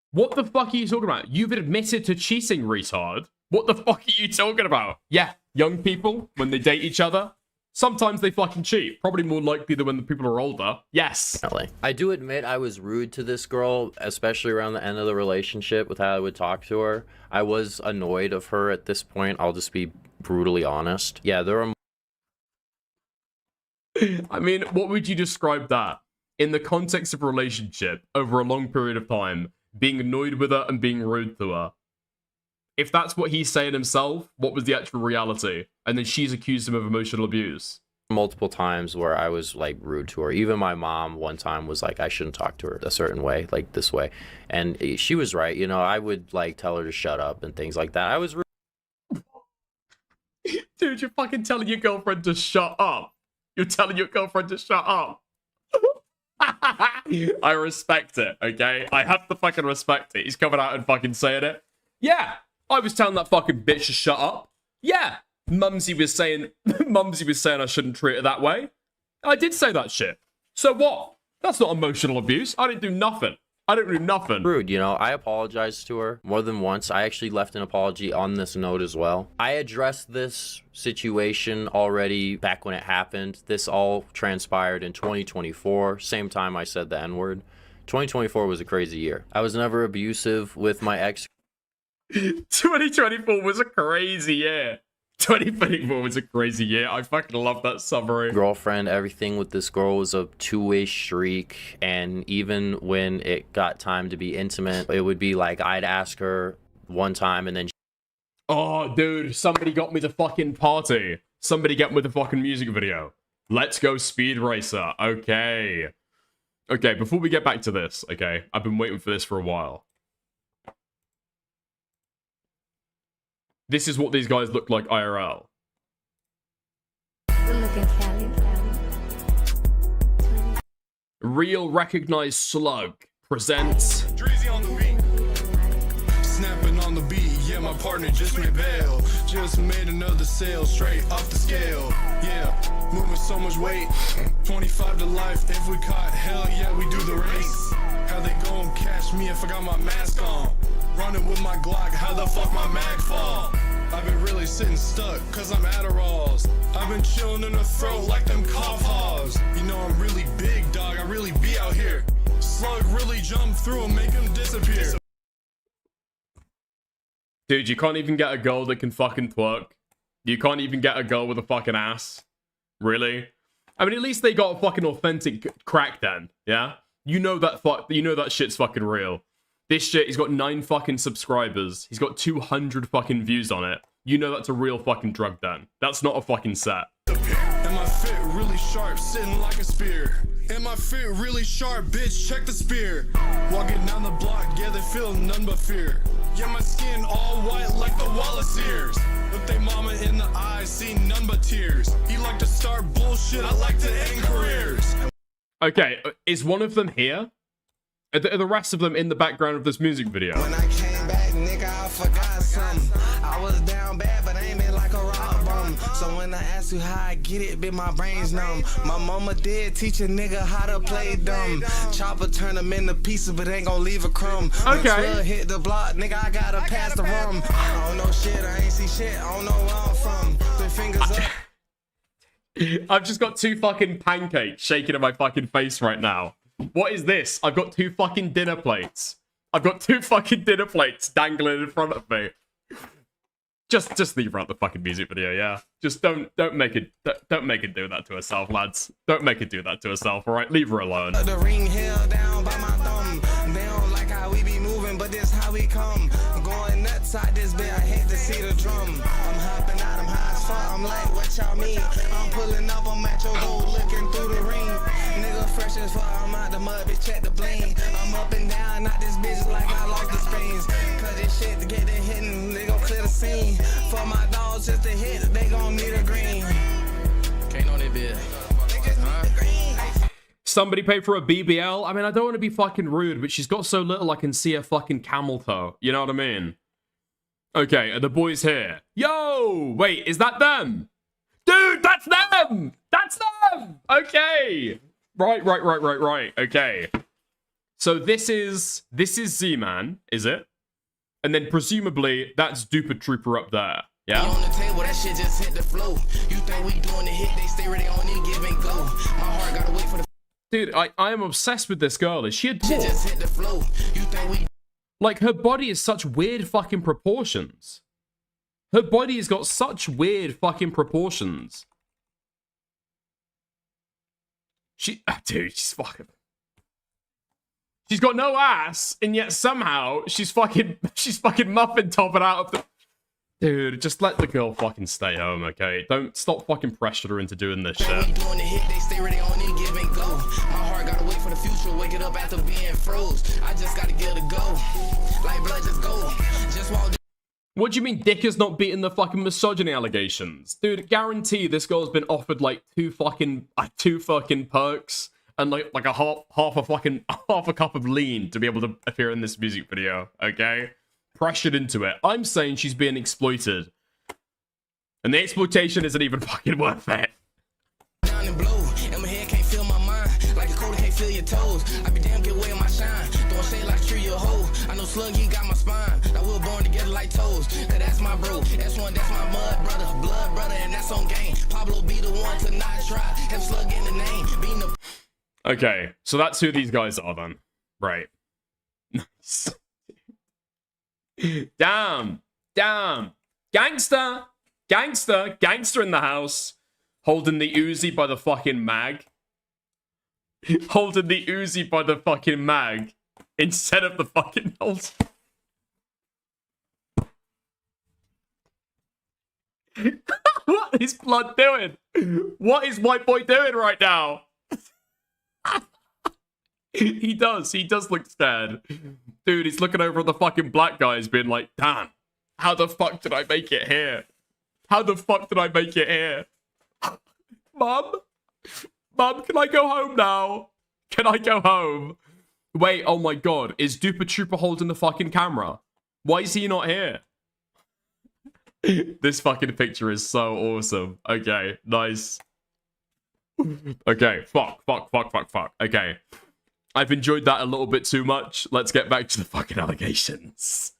What the fuck are you talking about? You've admitted to cheating, retard. What the fuck are you talking about? Yeah, young people, when they date each other, sometimes they fucking cheat. Probably more likely than when the people are older. Yes. I do admit I was rude to this girl, especially around the end of the relationship with how I would talk to her. I was annoyed of her at this point. I'll just be brutally honest. Yeah, there are... I mean, what would you describe that? In the context of a relationship, over a long period of time, being annoyed with her and being rude to her. If that's what he's saying himself, what was the actual reality? And then she's accused him of emotional abuse. Multiple times where I was like rude to her. Even my mom one time was like, I shouldn't talk to her a certain way, like this way. And she was right. You know, I would like tell her to shut up and things like that. I was rude. Dude, you're fucking telling your girlfriend to shut up. You're telling your girlfriend to shut up. I respect it, okay? I have to fucking respect it. He's coming out and fucking saying it. Yeah. I was telling that fucking bitch to shut up. Yeah. Mumsy was saying I shouldn't treat her that way. I did say that shit. So what? That's not emotional abuse. I didn't do nothing. I didn't do nothing. Rude, you know, I apologized to her more than once. I actually left an apology on this note as well. I addressed this situation already back when it happened. This all transpired in 2024, same time I said the N-word. 2024 was a crazy year. I was never abusive with my ex. 2024 was a crazy year. 2024 was a crazy year. I fucking love that summary. Girlfriend, everything with this girl was a two-way streak, and even when it got time to be intimate, it would be like I'd ask her one time and then oh, dude, somebody got me the fucking party. Somebody get me the fucking music video. Let's go Speed Racer. Okay. Okay, before we get back to this, okay, I've been waiting for this for a while. This is what these guys look like IRL. Real Recognized Slug presents Snapping on the beat, yeah, my partner just made bail. Just made another sale, straight off the scale. Yeah, moving so much weight. 25 to life, if we caught hell, yeah, we do the race. How they gon' catch me if I got my mask on? Running with my Glock, how the fuck my mag fall? I've been really sitting stuck, cause I'm Adderalls. I've been chilling in the throat like them cough haws. You know I'm really big, dog, I really be out here. Slug really jump through and make them disappear. Dude, you can't even get a girl that can fucking twerk. You can't even get a girl with a fucking ass. Really? I mean, at least they got a fucking authentic crack then, yeah? You know that shit's fucking real. This shit, he's got 9 fucking subscribers. He's got 200 fucking views on it. You know that's a real fucking drug then. That's not a fucking set. And my fit really sharp, sitting like a spear. And my fit really sharp, bitch, check the spear. Walking down the block, yeah, they feel none but fear. Yeah, my skin all white like the Wallace ears. Look they mama in the eyes, see none but tears. He like to start bullshit, I like to end careers. Okay, is one of them here? Are the rest of them in the background of this music video? When I came back, nigga, I forgot something. I was down bad, but I ain't been like a rock bum. So when I ask you how I get it, bitch, my brain's numb. My mama did teach a nigga how to play dumb. Chopper turn them into pieces, but ain't gonna leave a crumb. Okay. When hit the block, nigga, I gotta pass the rum. I don't know shit, I ain't see shit, I don't know where I'm from. 3 fingers up. I've just got 2 fucking pancakes shaking in my fucking face right now. What is this? I've got 2 fucking dinner plates. I've got 2 fucking dinner plates dangling in front of me. Just leave her out the fucking music video, yeah. Just don't make it do that to herself, lads. Don't make it do that to herself, all right? Leave her alone. The ring held down by my thumb. They don't like how we be moving, but this how we come. Going nuts out this bit, I hate to see the drum. I'm hopping out, I'm high as fuck. I'm like, what y'all mean? I'm pulling up, I'm at your door, looking through the ring. Nigga fresh as fuck, I'm out the mud, bitch, check the bling. I'm up and down, not this bitch like I lost the springs. Cause this shit to get it hitting, they gon' clear the scene. For my dogs just to hit, they gon' need a green. Can't on it, bitch. Somebody paid for a BBL? I mean, I don't want to be fucking rude, but she's got so little I can see her fucking camel toe. You know what I mean? Okay, are the boys here? Yo! Wait, is that them? Dude, that's them! That's them! Okay. Right. Okay. So this is Z-Man, is it? And then presumably that's Duper Trooper up there. Yeah? On the table, that shit just hit the flow. You think we doing the hit, they stay ready on it, give and go. My heart gotta wait for the... Dude, I am obsessed with this girl. Is she a Shit just hit the flow. You think we... Like, her body is such weird fucking proportions. Her body has got such weird fucking proportions. Dude, she's fucking... She's got no ass, and yet somehow she's fucking muffin topping out of the... Dude, just let the girl fucking stay home, okay? Don't stop fucking pressuring her into doing this shit. We doing the hit, they stay ready on it, give and go. My heart gotta wait for the future, wake it up after being froze. I just gotta get it go. Like blood, just go. Just walk. What do you mean Dick is not beating the fucking misogyny allegations? Dude, guarantee this girl's been offered like two fucking perks and like a half a cup of lean to be able to appear in this music video, okay? Pressured into it. I'm saying she's being exploited. And the exploitation isn't even fucking worth it. Down and blow, and my head can't feel my mind. Like a cold can't feel your toes. I be damn get away in my shine. Don't say like tree or hoe. I know Slug, he got my spine. Now we're born together like toes. Cause that's my bro. That's my mud brother, blood brother, and that's on game. Pablo be the one to not try. Have Slug in the name. Being the... Okay, so that's who these guys are then. Right. Nice. Damn. Gangster in the house. Holding the Uzi by the fucking mag. Holding the Uzi by the fucking mag. Instead of the fucking holster. What is Blood doing? What is White Boy doing right now? He does look scared. Dude, he's looking over at the fucking black guys being like, damn, how the fuck did I make it here? How the fuck did I make it here? Mum, can I go home now? Can I go home? Wait, oh my god, is Duper Trooper holding the fucking camera? Why is he not here? This fucking picture is so awesome. Okay, nice. Okay, fuck. Okay. I've enjoyed that a little bit too much. Let's get back to the fucking allegations.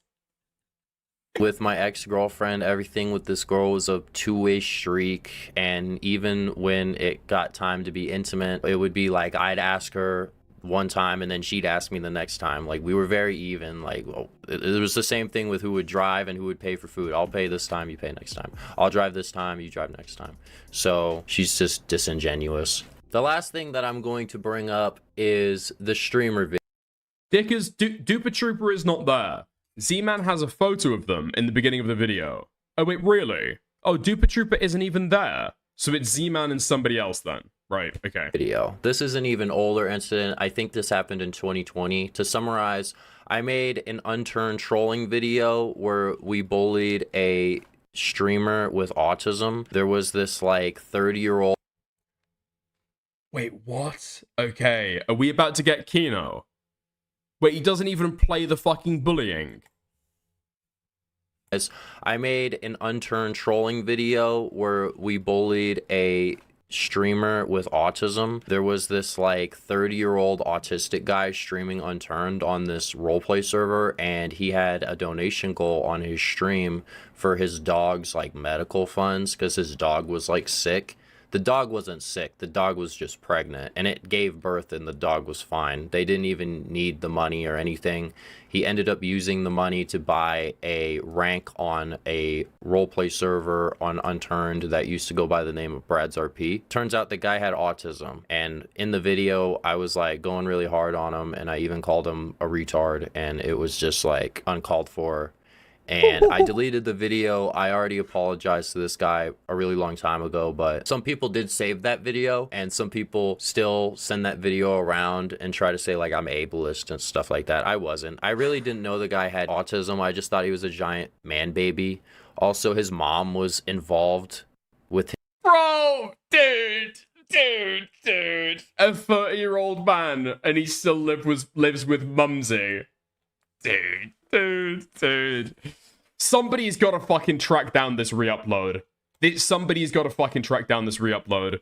With my ex-girlfriend, everything with this girl was a two-way streak, and even when it got time to be intimate, it would be like I'd ask her one time and then she'd ask me the next time. Like, we were very even. Like, it was the same thing with who would drive and who would pay for food. I'll pay this time, you pay next time. I'll drive this time, you drive next time. So she's just disingenuous. The last thing that I'm going to bring up is the streamer video. Dickers, Duper Trooper is not there. Z-Man has a photo of them in the beginning of the video. Oh wait, really? Oh, Duper Trooper isn't even there. So it's Z-Man and somebody else then. Right, okay. Video. This is an even older incident. I think this happened in 2020. To summarize, I made an unturned trolling video where we bullied a streamer with autism. There was this like 30-year-old. Wait, what? Okay, are we about to get Kino? Wait, he doesn't even play the fucking bullying. I made an unturned trolling video where we bullied a streamer with autism. There was this like 30-year-old autistic guy streaming unturned on this roleplay server, and he had a donation goal on his stream for his dog's like medical funds because his dog was like sick. The dog wasn't sick, the dog was just pregnant, and it gave birth and the dog was fine. They didn't even need the money or anything. He ended up using the money to buy a rank on a roleplay server on Unturned that used to go by the name of Brad's RP. Turns out the guy had autism, and in the video I was like going really hard on him, and I even called him a retard, and it was just like uncalled for. And I deleted the video. I already apologized to this guy a really long time ago, but some people did save that video, and some people still send that video around and try to say like I'm ableist and stuff like that. I wasn't. I really didn't know the guy had autism. I just thought he was a giant man baby. Also, his mom was involved with him. Bro, dude. A 30-year-old man, and he still lives with Mumsy. Dude. Somebody's got to fucking track down this re-upload. Somebody's got to fucking track down this re-upload.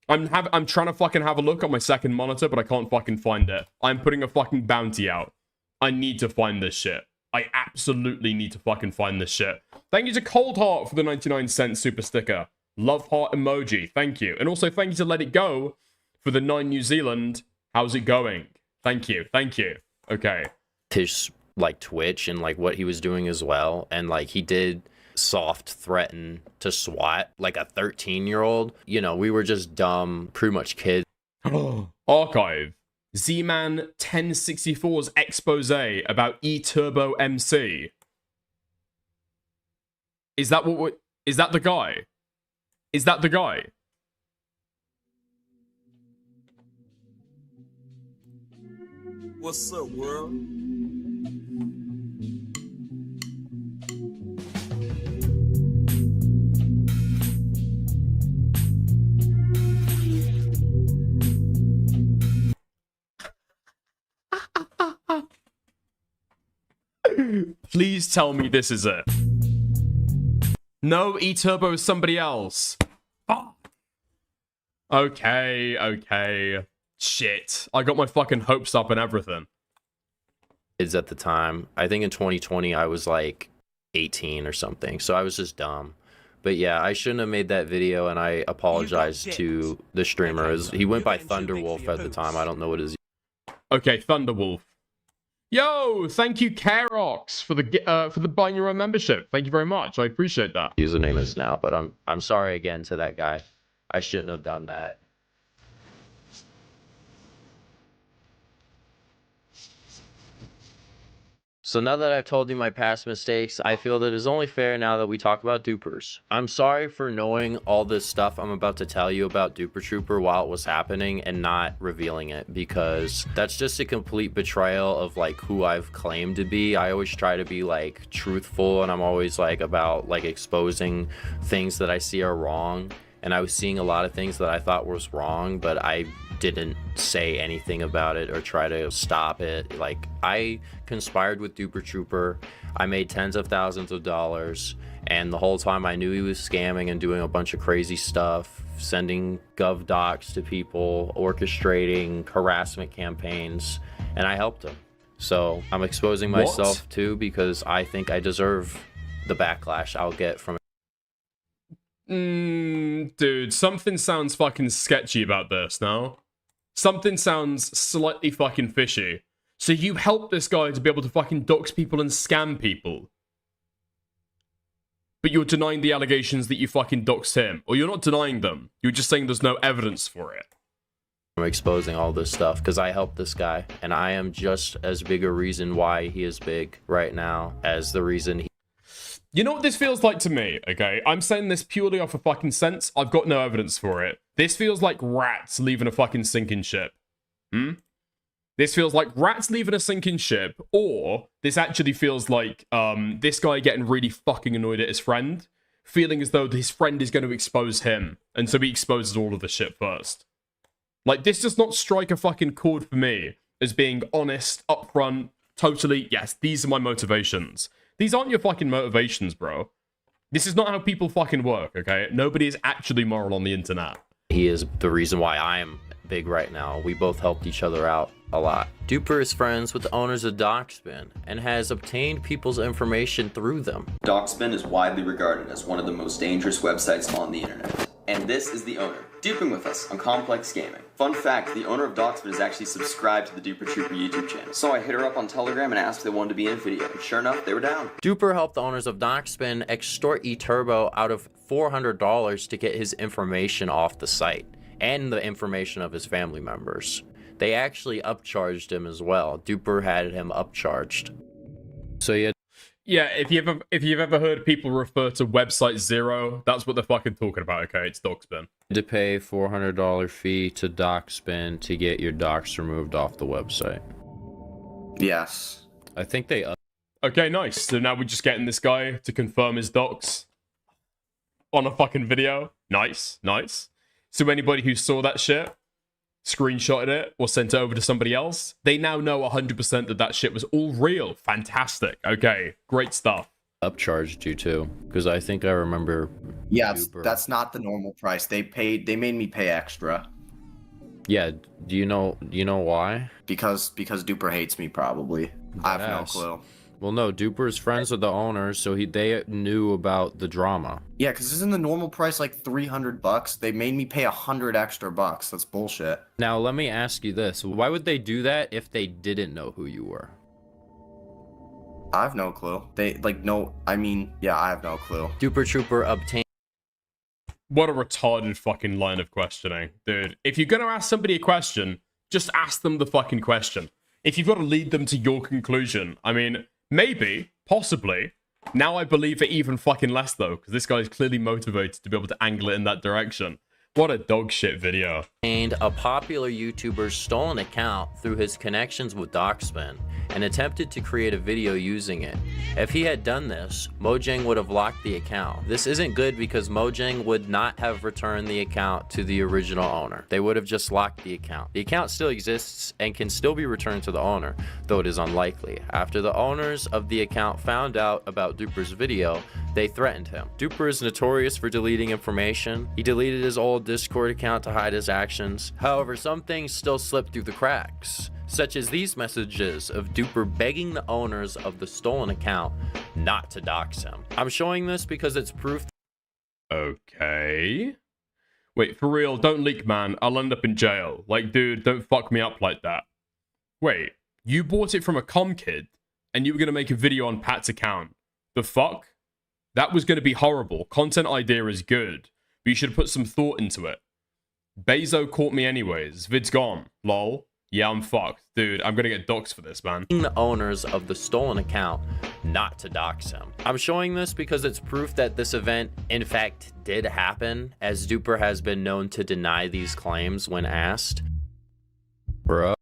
I'm trying to fucking have a look on my second monitor, but I can't fucking find it. I'm putting a fucking bounty out. I need to find this shit. I absolutely need to fucking find this shit. Thank you to Cold Heart for the 99-cent super sticker. Love heart emoji. Thank you. And also thank you to Let It Go for the 9 New Zealand. How's it going? Thank you. Okay. His like Twitch and like what he was doing as well, and like he did soft threaten to SWAT like a 13-year-old. You know, we were just dumb, pretty much kids. Archive. Z-Man 1064's expose about E-Turbo MC. Is that the guy? Is that the guy? What's up, world? Please tell me this is it. No, E-Turbo is somebody else. Fuck. Okay. Shit. I got my fucking hopes up and everything. Kids at the time. I think in 2020 I was like 18 or something, so I was just dumb. But yeah, I shouldn't have made that video, and I apologize to the streamer. He went by Thunderwolf at the time. I don't know what his... Okay, Thunderwolf. Yo, thank you, Karox, for the buying your own membership. Thank you very much. I appreciate that. Username is now, but I'm sorry again to that guy. I shouldn't have done that. So now that I've told you my past mistakes, I feel that it's only fair now that we talk about dupers. I'm sorry for knowing all this stuff I'm about to tell you about Duper Trooper while it was happening and not revealing it, because that's just a complete betrayal of like who I've claimed to be. I always try to be like truthful, and I'm always like about like exposing things that I see are wrong. and I was seeing a lot of things that I thought was wrong, but I didn't say anything about it or try to stop it. Like, I conspired with Duper Trooper. I made tens of thousands of dollars, and the whole time I knew he was scamming and doing a bunch of crazy stuff, sending gov docs to people, orchestrating harassment campaigns, and I helped him. So I'm exposing myself too, because I think I deserve the backlash I'll get from it. Dude, something sounds fucking sketchy about this now. Something sounds slightly fucking fishy. So you helped this guy to be able to fucking dox people and scam people. But you're denying the allegations that you fucking doxed him. Or you're not denying them. You're just saying there's no evidence for it. I'm exposing all this stuff because I helped this guy, and I am just as big a reason why he is big right now as the reason he... You know what this feels like to me, okay? I'm saying this purely off of fucking sense. I've got no evidence for it. This feels like rats leaving a fucking sinking ship. This feels like rats leaving a sinking ship, or this actually feels like this guy getting really fucking annoyed at his friend, feeling as though his friend is going to expose him, and so he exposes all of the shit first. Like, this does not strike a fucking chord for me as being honest, upfront, totally, yes, these are my motivations. These aren't your fucking motivations, bro. This is not how people fucking work, okay? Nobody is actually moral on the internet. He is the reason why I am big right now. We both helped each other out a lot. Duper is friends with the owners of Docspin and has obtained people's information through them. Docspin is widely regarded as one of the most dangerous websites on the internet. And this is the owner, duping with us on Complex Gaming. Fun fact, the owner of Docspin is actually subscribed to the Duper Trooper YouTube channel. So I hit her up on Telegram and asked if they wanted to be in a video. And sure enough, they were down. Duper helped the owners of Docspin extort eTurbo out of $400 to get his information off the site and the information of his family members. They actually upcharged him as well. Duper had him upcharged. So he had... Yeah, if you've ever heard people refer to website zero, that's what they're fucking talking about, okay? It's Docspin. To pay $400 fee to Docspin to get your docs removed off the website. Yes. I think they... Okay, nice. So now we're just getting this guy to confirm his docs on a fucking video. Nice, nice. So anybody who saw that shit, screenshotted it, or sent it over to somebody else, they now know 100% that that shit was all real. Fantastic. Okay, great stuff. Upcharged you too, because I think I remember... Yeah, that's not the normal price. They made me pay extra. Yeah, do you know why? Because Duper hates me, probably. I have no clue. Well, no, Duper's friends with the owners, so they knew about the drama. Yeah, because isn't the normal price like $300? They made me pay $100 extra. That's bullshit. Now, let me ask you this. Why would they do that if they didn't know who you were? I have no clue. I have no clue. Duper Trooper obtained... What a retarded fucking line of questioning. Dude, if you're gonna ask somebody a question, just ask them the fucking question. If you've got to lead them to your conclusion, I mean... Maybe, possibly. Now I believe it even fucking less, though, because this guy is clearly motivated to be able to angle it in that direction. What a dog shit video. And a popular YouTuber's stolen account through his connections with Docspin and attempted to create a video using it. If he had done this, Mojang would have locked the account. This isn't good because Mojang would not have returned the account to the original owner. They would have just locked the account. The account still exists and can still be returned to the owner, though it is unlikely. After the owners of the account found out about Duper's video, they threatened him. Duper is notorious for deleting information. He deleted his old Discord account to hide his actions. However, some things still slip through the cracks, such as these messages of Duper begging the owners of the stolen account not to dox him. I'm showing this because it's proof. Okay. Wait, for real, don't leak, man. I'll end up in jail. Like, dude, don't fuck me up like that. Wait, you bought it from a comm kid, and you were gonna make a video on Pat's account. The fuck? That was gonna be horrible. Content idea is good, but you should have put some thought into it. Bezo caught me anyways. Vid's gone. Lol. Yeah, I'm fucked. Dude, I'm gonna get doxxed for this, man. The owners of the stolen account not to dox him. I'm showing this because it's proof that this event, in fact, did happen, as Duper has been known to deny these claims when asked. Bro.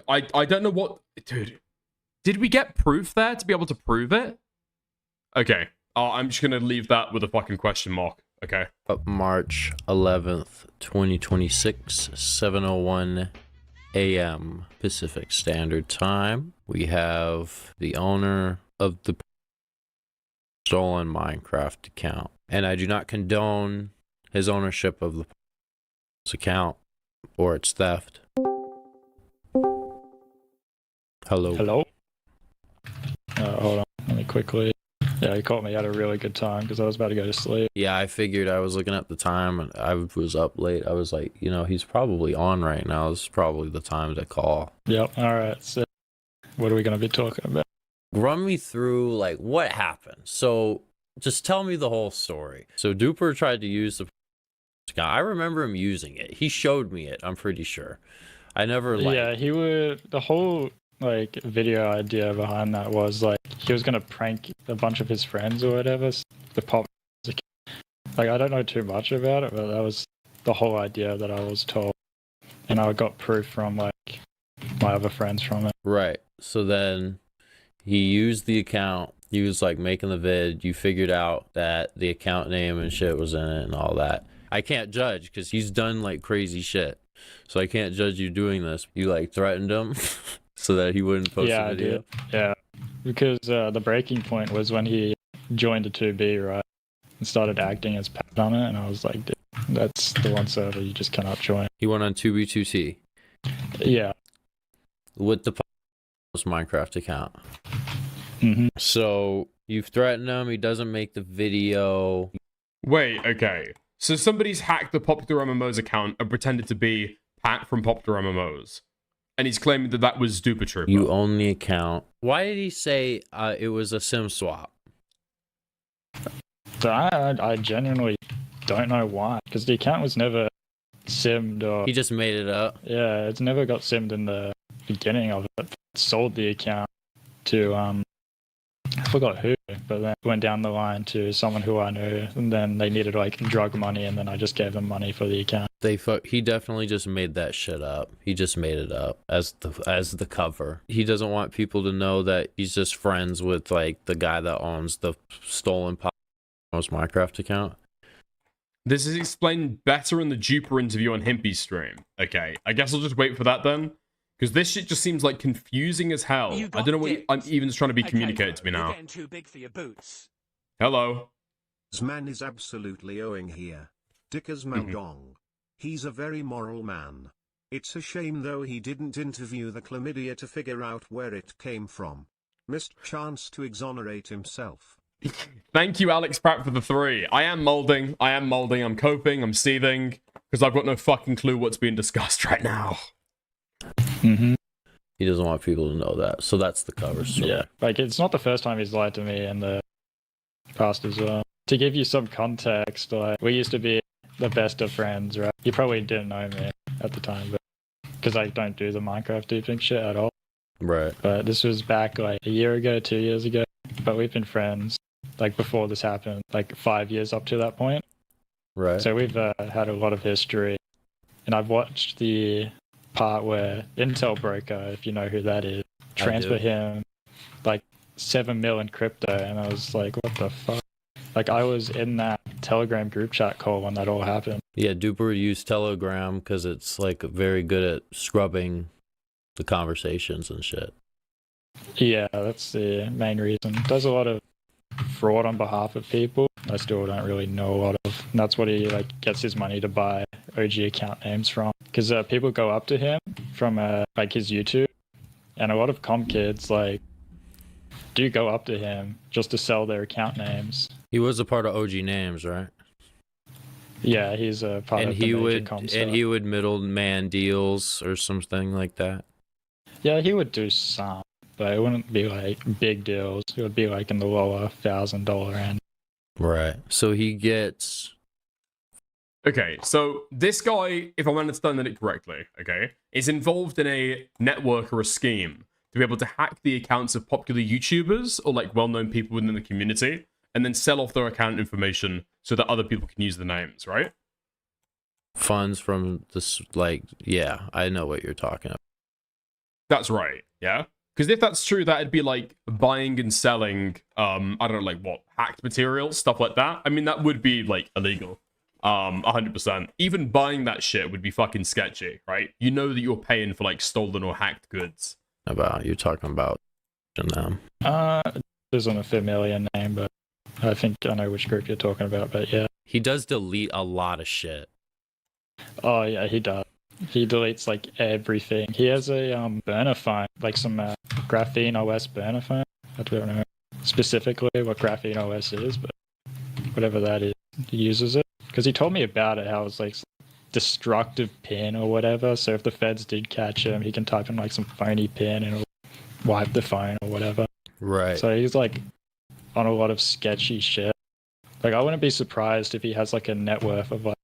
I don't know what... Dude, did we get proof there to be able to prove it? Okay, I'm just gonna leave that with a fucking question mark. Okay. March 11th, 2026, 7:01 a.m. Pacific Standard Time. We have the owner of the stolen Minecraft account. And I do not condone his ownership of the account or its theft. Hello. Hello? Hold on, let me quickly. Yeah, you caught me at a really good time because I was about to go to sleep. Yeah, I figured. I was looking at the time and I was up late. I was like, he's probably on right now. This is probably the time to call. Yep, alright, so what are we going to be talking about? Run me through, like, what happened. So, just tell me the whole story. So, Duper tried to use the account. I remember him using it. He showed me it, I'm pretty sure. I never, Yeah, the whole, video idea behind that was, he was going to prank a bunch of his friends or whatever. The pop. I don't know too much about it, but that was the whole idea that I was told. And I got proof from, my other friends from it. Right. So then he used the account. He was, making the vid. You figured out that the account name and shit was in it and all that. I can't judge because he's done, crazy shit. So I can't judge you doing this. You, threatened him so that he wouldn't post a video? I did. Yeah. Because the breaking point was when he joined the 2B, right? And started acting as Pat on it. And I was like, dude, that's the one server you just cannot join. He went on 2B2T? Yeah. With the Minecraft account. Mm-hmm. So you've threatened him. He doesn't make the video. Wait, okay. So somebody's hacked the Popular MMOs account and pretended to be Pat from Popular MMOs. And he's claiming that that was Duper Trooper. You own the account. Why did he say it was a SIM swap? I genuinely don't know why. Because the account was never simmed or... He just made it up? Yeah, it's never got simmed in the beginning of it. Sold the account to, I forgot who, but then went down the line to someone who I knew, and then they needed drug money, and then I just gave them money for the account. He definitely just made that shit up. He just made it up as the cover. He doesn't want people to know that he's just friends with the guy that owns the stolen Minecraft account. This is explained better in the Duper interview on Himpy's stream. Okay, I guess I'll just wait for that then. Because this shit just seems confusing as hell. I don't know what I'm even trying to be communicated to me now. You're getting too big for your boots. Hello. This man is absolutely owing here. Dickers Maldong. He's a very moral man. It's a shame though he didn't interview the chlamydia to figure out where it came from. Missed chance to exonerate himself. Thank you, Alex Pratt, for the 3. I am molding. I'm coping. I'm seething. Because I've got no fucking clue what's being discussed right now. Mm-hmm. He doesn't want people to know that. So that's the cover story. Yeah. It's not the first time he's lied to me in the past as well. To give you some context, we used to be the best of friends, right? You probably didn't know me at the time, but because I don't do the Minecraft duping shit at all. Right. But this was back a year ago, 2 years ago. But we've been friends before this happened, 5 years up to that point. Right. So we've had a lot of history. And I've watched the part where Intel Broker, if you know who that is, transfer him 7 mil in crypto. And I was like, what the fuck? I was in that Telegram group chat call when that all happened. Yeah, Duper used Telegram because it's very good at scrubbing the conversations and shit. Yeah, that's the main reason. Does a lot of fraud on behalf of people. I still don't really know a lot of. And that's what he gets his money to buy OG account names from. Because people go up to him from his YouTube, and a lot of comm kids do go up to him just to sell their account names. He was a part of OG Names, right? Yeah, he's a part of the major comm stuff. And he would middleman deals or something like that. Yeah, he would do some, but it wouldn't be big deals. It would be in the lower $1,000 end. Right. So he gets... Okay, so this guy, if I'm understanding it correctly, okay, is involved in a network or a scheme to be able to hack the accounts of popular YouTubers or well-known people within the community and then sell off their account information so that other people can use the names, right? Funds from this, yeah, I know what you're talking about. That's right, yeah? Because if that's true, that'd be like buying and selling, I don't know, like what, hacked material, stuff like that. I mean, that would be like illegal. 100%. Even buying that shit would be fucking sketchy, right? You know that you're paying for like stolen or hacked goods. About you're talking about them. There's an a familiar name, but I think I know which group you're talking about. But yeah, he does delete a lot of shit. Oh yeah, he does. He deletes like everything. He has a burner phone, like some Graphene OS burner phone. I don't know specifically what Graphene OS is, but whatever that is, he uses it. Because he told me about it, how it's like destructive pin or whatever. So if the feds did catch him, he can type in like some phony pin and it'll wipe the phone or whatever. Right. So he's like on a lot of sketchy shit. Like I wouldn't be surprised if he has like a net worth of like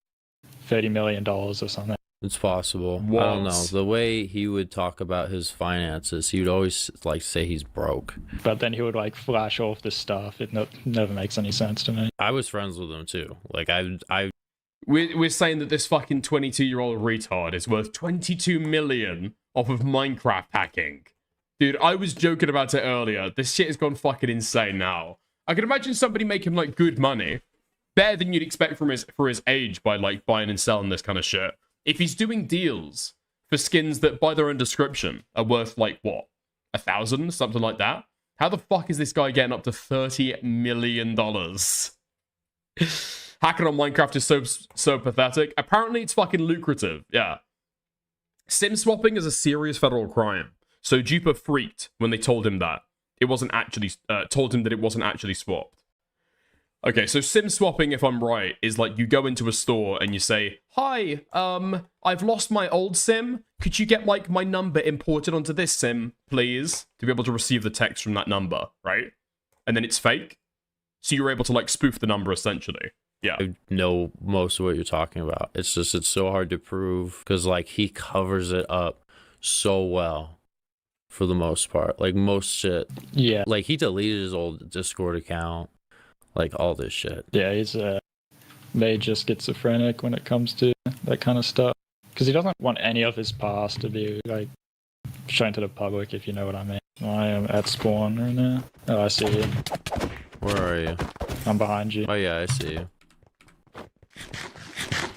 $30 million or something. It's possible. I don't know. The way he would talk about his finances, he would always like say he's broke. But then he would like flash off this stuff. It never makes any sense to me. I was friends with him too. Like We're saying that this fucking 22-year-old retard is worth 22 million off of Minecraft hacking. Dude, I was joking about it earlier. This shit has gone fucking insane now. I can imagine somebody making like good money, better than you'd expect from his age by like buying and selling this kind of shit. If he's doing deals for skins that, by their own description, are worth, like, what, 1,000? Something like that? How the fuck is this guy getting up to $30 million? Hacking on Minecraft is so pathetic. Apparently, it's fucking lucrative. Yeah. Sim swapping is a serious federal crime. So Duper freaked when they told him that. It wasn't actually, told him that it wasn't actually swapped. Okay, so sim swapping, if I'm right, is like you go into a store and you say, "Hi, I've lost my old sim. Could you get like my number imported onto this sim, please?" To be able to receive the text from that number, right? And then it's fake. So you're able to like spoof the number essentially. Yeah. I know most of what you're talking about. It's just, it's so hard to prove because like he covers it up so well for the most part. Like most shit. Yeah. Like he deleted his old Discord account. Like all this shit. Yeah, he's major schizophrenic when it comes to that kind of stuff. Because he doesn't want any of his past to be like shown to the public, if you know what I mean. I am at spawn right now. Oh, I see you. Where are you? I'm behind you. Oh yeah, I see you.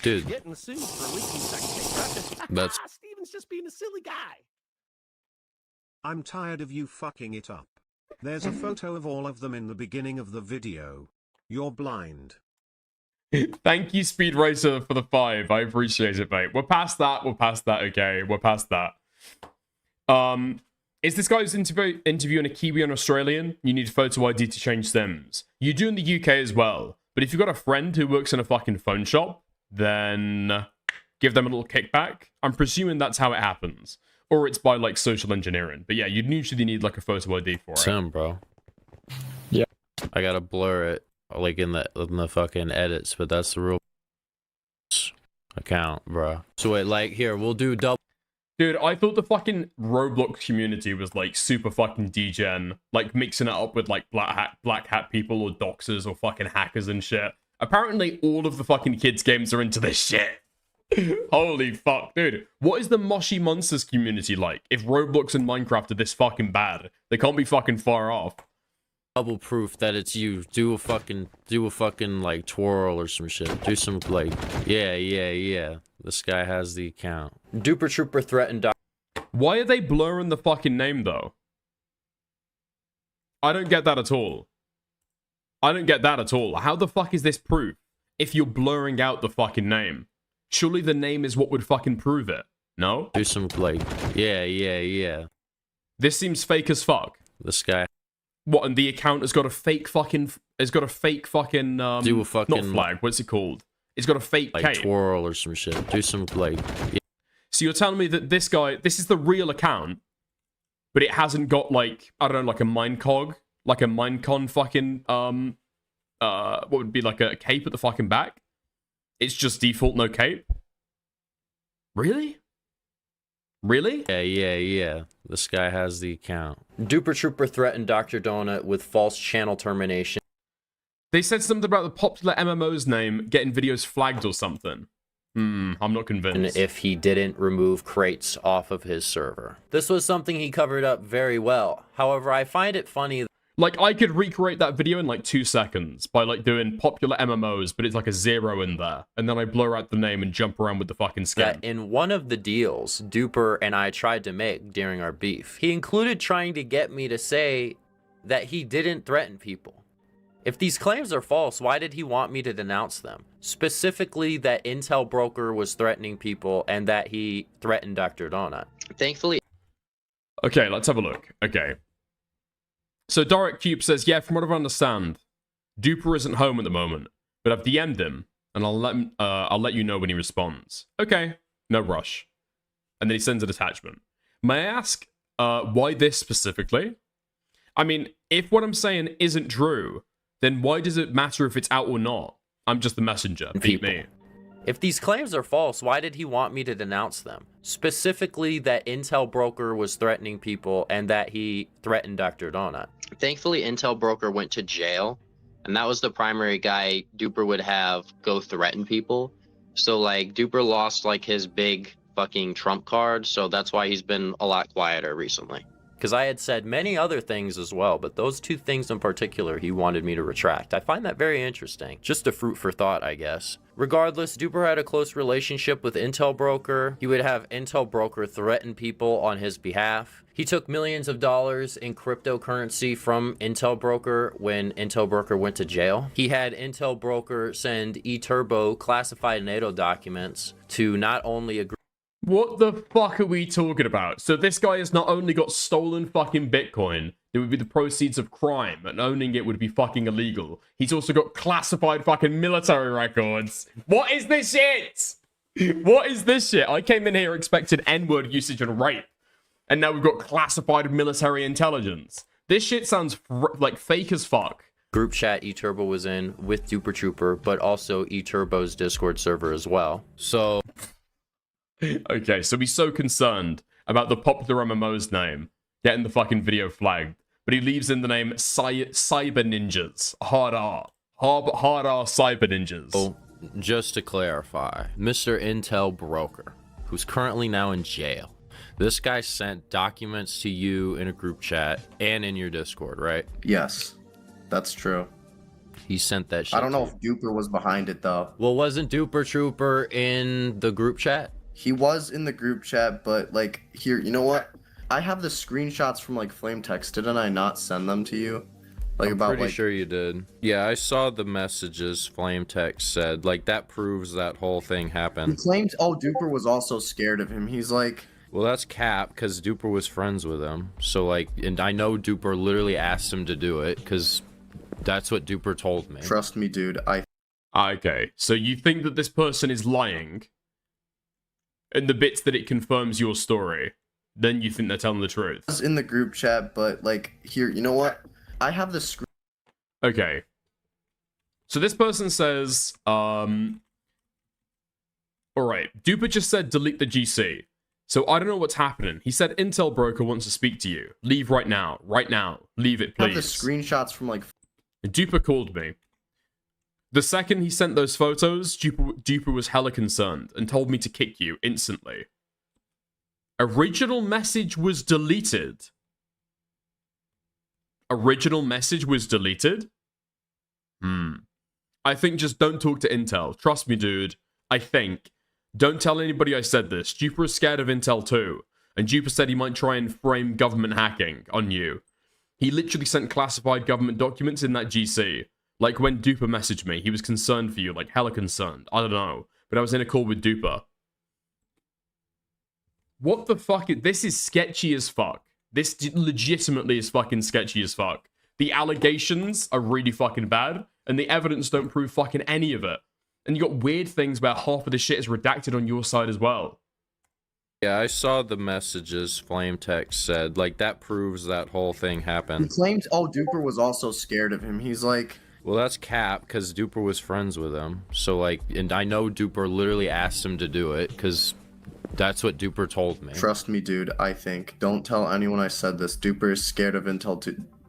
Dude. Getting sued for leaking sex tape. That's Steven's just being a silly guy. I'm tired of you fucking it up. There's a photo of all of them in the beginning of the video. You're blind. Thank you, Speed Racer, for the 5. I appreciate it, mate. We're past that. Okay, we're past that. Is this guy who's interviewing a Kiwi and Australian? You need photo ID to change sims. You do in the UK as well. But if you've got a friend who works in a fucking phone shop, then give them a little kickback. I'm presuming that's how it happens. Or it's by, like, social engineering. But yeah, you'd usually need, like, a photo ID for it. Sim, bro. Yeah. I gotta blur it, like, in the fucking edits, but that's the real account, bro. So wait, like, here, we'll do double. Dude, I thought the fucking Roblox community was, like, super fucking degen. Like, mixing it up with, like, black hat people or doxers or fucking hackers and shit. Apparently, all of the fucking kids' games are into this shit. Holy fuck, dude. What is the Moshi Monsters community like? If Roblox and Minecraft are this fucking bad, they can't be fucking far off. Double proof that it's you. Do a fucking like twirl or some shit. Do some like, yeah. This guy has the account. Duper Trooper threatened. Why are they blurring the fucking name though? I don't get that at all. How the fuck is this proof if you're blurring out the fucking name? Surely the name is what would fucking prove it. No? Do some like, yeah. This seems fake as fuck. This guy. What? And the account has got a fake fucking. Do a fucking. Not flag. What's it called? It's got a fake like cape. Twirl or some shit. Do some like. Yeah. So you're telling me that this guy, this is the real account, but it hasn't got like, I don't know, like a Minecog, like a Minecon fucking what would be like a cape at the fucking back? It's just default no cape? Really? Yeah. This guy has the account. Duper Trooper threatened Dr. Donut with false channel termination. They said something about the popular MMO's name getting videos flagged or something. I'm not convinced. If he didn't remove crates off of his server. This was something he covered up very well. However, I find it funny. Like, I could recreate that video in like 2 seconds by like doing popular MMOs, but it's like a 0 in there. And then I blur out the name and jump around with the fucking skin. That in one of the deals Duper and I tried to make during our beef, he included trying to get me to say that he didn't threaten people. If these claims are false, why did he want me to denounce them? Specifically that Intel Broker was threatening people and that he threatened Dr. Donut. Thankfully... Okay, let's have a look. Okay. So Direct Cube says, yeah, from what I understand, Duper isn't home at the moment, but I've DM'd him, and I'll let you know when he responds. Okay, no rush. And then he sends an attachment. May I ask, why this specifically? I mean, if what I'm saying isn't true, then why does it matter if it's out or not? I'm just the messenger. Beat me. If these claims are false, why did he want me to denounce them? Specifically that Intel Broker was threatening people and that he threatened Dr. Donut. Thankfully, Intel Broker went to jail, and that was the primary guy Duper would have go threaten people. So, like, Duper lost, like, his big fucking trump card, so that's why he's been a lot quieter recently. Because I had said many other things as well, but those 2 things in particular he wanted me to retract. I find that very interesting. Just a fruit for thought, I guess. Regardless, Duper had a close relationship with Intel Broker. He would have Intel Broker threaten people on his behalf. He took millions of dollars in cryptocurrency from Intel Broker when Intel Broker went to jail. He had Intel Broker send eTurbo classified NATO documents to not only agree. What the fuck are we talking about? So this guy has not only got stolen fucking Bitcoin, it would be the proceeds of crime, and owning it would be fucking illegal. He's also got classified fucking military records. What is this shit? What is this shit? I came in here expecting N-word usage and rape, and now we've got classified military intelligence. This shit sounds like fake as fuck. Group chat eTurbo was in with Duper Trooper, but also eTurbo's Discord server as well. So... Okay, so he's so concerned about the popular MMO's name getting the fucking video flagged, but he leaves in the name Cyber Ninjas. Hard R. Hard R Cyber Ninjas. Oh, just to clarify, Mr. Intel Broker, who's currently now in jail, this guy sent documents to you in a group chat and in your Discord, right? Yes, that's true. He sent that shit. I don't know if Duper was behind it, though. Well, wasn't Duper Trooper in the group chat? He was in the group chat, but, like, here, you know what? I have the screenshots from, like, Flame Text. Didn't I not send them to you? Like, I'm pretty sure you did. Yeah, I saw the messages Flame Text said. Like, that proves that whole thing happened. He claimed, oh, Duper was also scared of him. He's like... Well, that's cap, because Duper was friends with him. So, like, and I know Duper literally asked him to do it, because that's what Duper told me. Trust me, dude, Okay, so you think that this person is lying? And the bits that it confirms your story, then you think they're telling the truth. I was in the group chat, but, like, here, you know what? I have the screen. Okay. So this person says, alright, Duper just said delete the GC. So I don't know what's happening. He said Intel Broker wants to speak to you. Leave right now. Right now. Leave it, please. I have the screenshots from, like... Duper called me. The second he sent those photos, Duper was hella concerned and told me to kick you instantly. Original message was deleted. Original message was deleted? I think just don't talk to Intel. Trust me, dude. I think. Don't tell anybody I said this. Duper is scared of Intel too. And Duper said he might try and frame government hacking on you. He literally sent classified government documents in that GC. Like, when Duper messaged me, he was concerned for you, like, hella concerned. I don't know. But I was in a call with Duper. What the fuck? This is sketchy as fuck. This legitimately is fucking sketchy as fuck. The allegations are really fucking bad, and the evidence don't prove fucking any of it. And you got weird things where half of the shit is redacted on your side as well. Yeah, I saw the messages Flame Text said. Like, that proves that whole thing happened. He claimed, oh, Duper was also scared of him. He's like... Well, that's cap, because Duper was friends with him. So, like, and I know Duper literally asked him to do it, because that's what Duper told me. Trust me, dude, I think. Don't tell anyone I said this. Duper is scared of Intel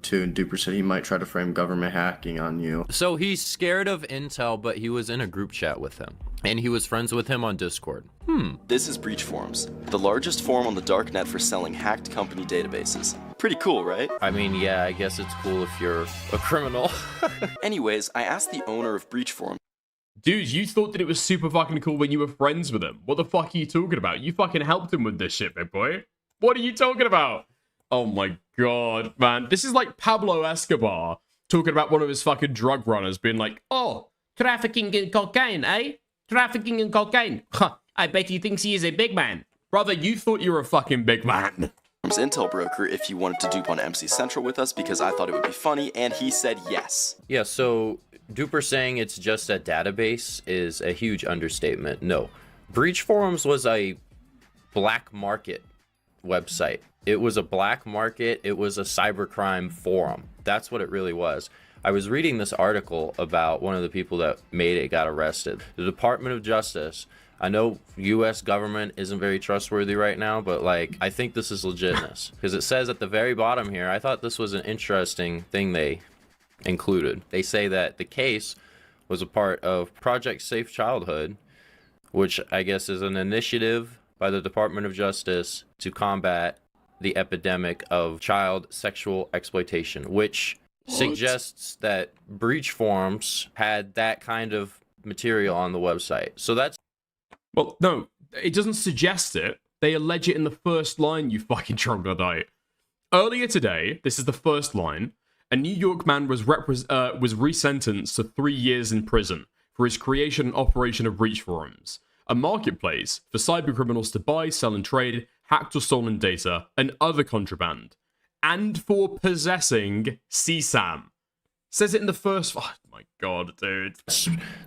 too, and Duper said he might try to frame government hacking on you. So he's scared of Intel, but he was in a group chat with him. and he was friends with him on Discord. This is Breach Forums, the largest forum on the darknet for selling hacked company databases. Pretty cool, right? I mean, yeah, I guess it's cool if you're a criminal. Anyways, I asked the owner of Breach Forums. Dude, you thought that it was super fucking cool when you were friends with him. What the fuck are you talking about? You fucking helped him with this shit, big boy. What are you talking about? Oh my god, man. This is like Pablo Escobar talking about one of his fucking drug runners being like, oh, trafficking in cocaine, eh? Trafficking in cocaine. Huh, I bet he thinks he is a big man. Brother, you thought you were a fucking big man. Intel broker if you wanted to dupe on MC Central with us because I thought it would be funny, and he said yes. Yeah, so Duper saying it's just a database is a huge understatement. No. Breach Forums was a black market website. It was a black market. It was a cybercrime forum. That's what it really was. I was reading this article about one of the people that made it got arrested. The Department of Justice. I know U.S. government isn't very trustworthy right now, but like, I think this is legitness. Because it says at the very bottom here, I thought this was an interesting thing they included. They say that the case was a part of Project Safe Childhood, which I guess is an initiative by the Department of Justice to combat the epidemic of child sexual exploitation, which suggests that Breach Forums had that kind of material on the website. So that's... Well, no, it doesn't suggest it. They allege it in the first line, you fucking troglodyte. Earlier today, this is the first line, a New York man was resentenced to 3 years in prison for his creation and operation of Breach Forums, a marketplace for cybercriminals to buy, sell, and trade hacked or stolen data and other contraband, and for possessing CSAM. Says it in the first... Oh my god, dude.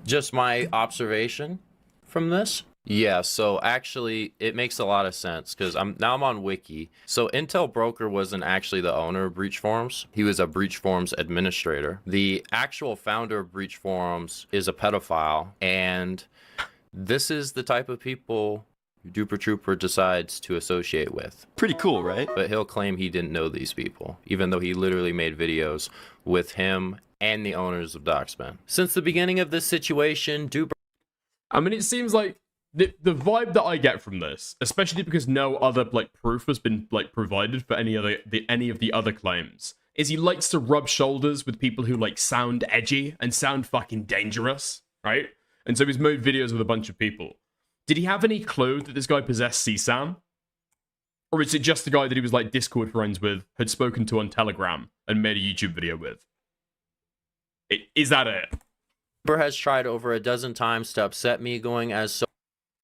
Just my observation from this. Yeah, so actually, it makes a lot of sense, because I'm on Wiki. So Intel Broker wasn't actually the owner of Breach Forums. He was a Breach Forums administrator. The actual founder of Breach Forums is a pedophile, and this is the type of people Duper Trooper decides to associate with. Pretty cool, right? But he'll claim he didn't know these people, even though he literally made videos with him and the owners of Doxman. Since the beginning of this situation, Duper... I mean, it seems like the vibe that I get from this, especially because no other like proof has been like provided for any of the other claims, is he likes to rub shoulders with people who like sound edgy and sound fucking dangerous, right? And so he's made videos with a bunch of people. Did he have any clue that this guy possessed CSAM? Or is it just the guy that he was like Discord friends with, had spoken to on Telegram, and made a YouTube video with? Is that it? Duper has tried over a dozen times to upset me, going as so...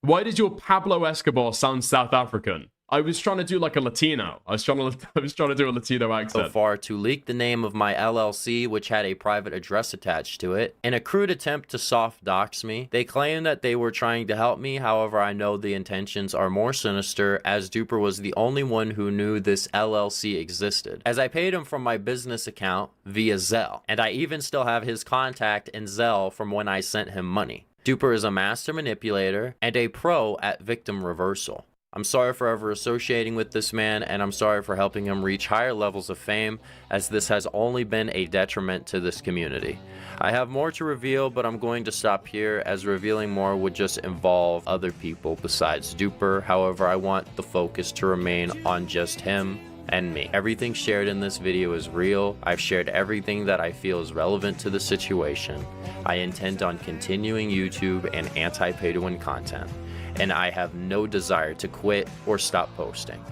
Why does your Pablo Escobar sound South African? I was trying to do like a Latino. I was trying to do a Latino accent. So far to leak the name of my LLC, which had a private address attached to it. In a crude attempt to soft dox me, they claim that they were trying to help me. However, I know the intentions are more sinister, as Duper was the only one who knew this LLC existed, as I paid him from my business account via Zelle, and I even still have his contact in Zelle from when I sent him money. Duper is a master manipulator and a pro at victim reversal. I'm sorry for ever associating with this man, and I'm sorry for helping him reach higher levels of fame, as this has only been a detriment to this community. I have more to reveal, but I'm going to stop here, as revealing more would just involve other people besides Duper. However, I want the focus to remain on just him and me. Everything shared in this video is real. I've shared everything that I feel is relevant to the situation. I intend on continuing YouTube and anti-pay-to-win content, and I have no desire to quit or stop posting.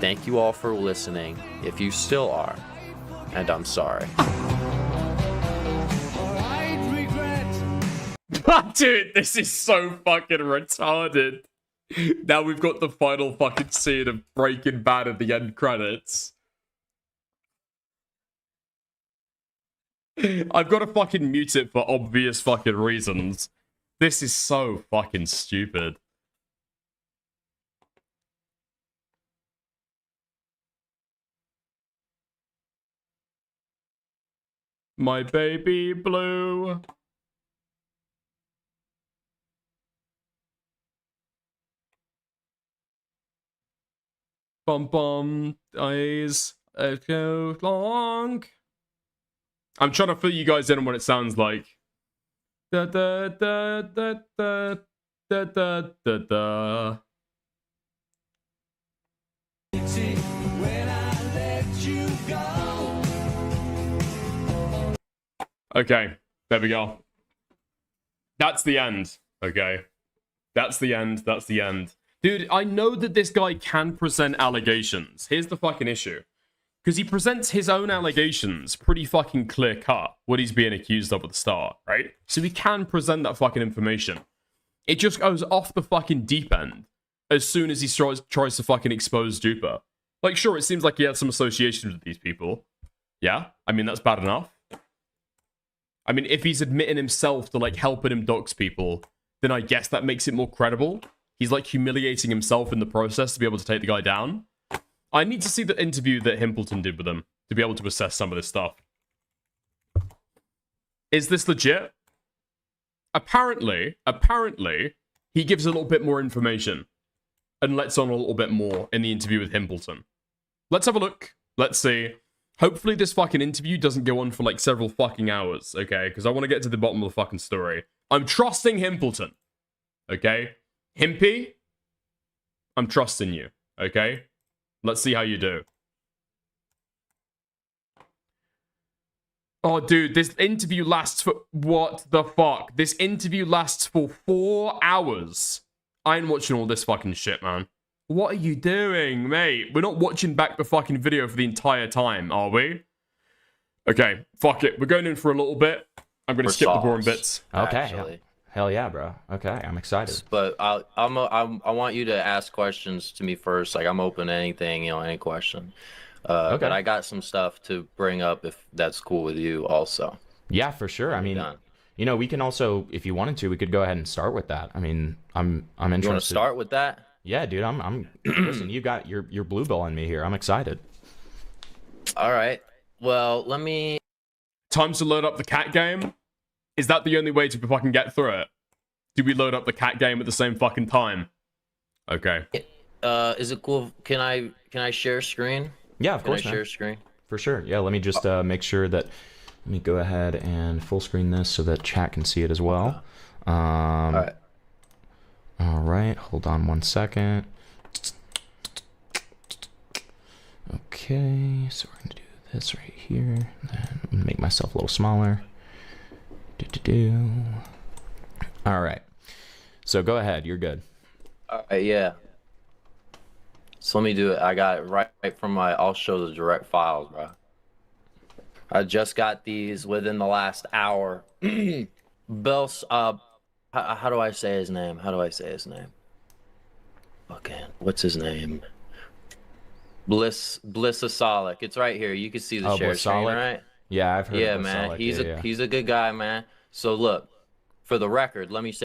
Thank you all for listening, if you still are, and I'm sorry. Dude, this is so fucking retarded. Now we've got the final fucking scene of Breaking Bad at the end credits. I've got to fucking mute it for obvious fucking reasons. This is so fucking stupid. My baby blue. Bum bum eyes go long. I'm trying to fill you guys in on what it sounds like. Da, da, da, da, da. Da, da, da, da. Okay, there we go. That's the end. Okay. That's the end. That's the end. Dude, I know that this guy can present allegations. Here's the fucking issue. Because he presents his own allegations pretty fucking clear cut, what he's being accused of at the start, right? So he can present that fucking information. It just goes off the fucking deep end as soon as he tries to fucking expose Duper. Like, sure, it seems like he had some association with these people. Yeah, I mean, that's bad enough. I mean, if he's admitting himself to, like, helping him dox people, then I guess that makes it more credible. He's, like, humiliating himself in the process to be able to take the guy down. I need to see the interview that Himpleton did with him to be able to assess some of this stuff. Is this legit? Apparently, he gives a little bit more information and lets on a little bit more in the interview with Himpleton. Let's have a look. Let's see. Hopefully this fucking interview doesn't go on for like several fucking hours, okay? Because I want to get to the bottom of the fucking story. I'm trusting Himpleton, okay? Himpy, I'm trusting you, okay? Let's see how you do. Oh, dude, this interview lasts for... What the fuck? This interview lasts for 4 hours. I ain't watching all this fucking shit, man. What are you doing, mate? We're not watching back the fucking video for the entire time, are we? Okay, fuck it. We're going in for a little bit. I'm going to skip the boring bits. Okay. Actually. Hell yeah, bro. Okay, I'm excited. But I want you to ask questions to me first. Like, I'm open to anything, you know, any question. Okay. But I got some stuff to bring up if that's cool with you also. Yeah, for sure. I mean, you know, we can also, if you wanted to, we could go ahead and start with that. I mean, I'm interested. You want to start with that? Yeah, dude, I'm listen, you got your blue ball in me here. I'm excited. All right. Well, let me... Time to load up the cat game? Is that the only way to fucking get through it? Do we load up the cat game at the same fucking time? Okay. Is it cool? Can I share screen? Yeah, of course. Can I share screen? For sure. Yeah, let me just make sure that... Let me go ahead and full screen this so that chat can see it as well. All right. All right, hold on 1 second. Okay, so we're gonna do this right here. Then I'm gonna make myself a little smaller. All right. So go ahead. You're good. All right, yeah. So let me do it. I got it right from my... I'll show the direct files, bro. I just got these within the last hour. Bill's, how do I say his name? Okay, what's his name? Blissasolic. It's right here. You can see the share screen, right? Yeah, I've heard of man. Blissasolic. He's a good guy, man. So look, for the record, let me say...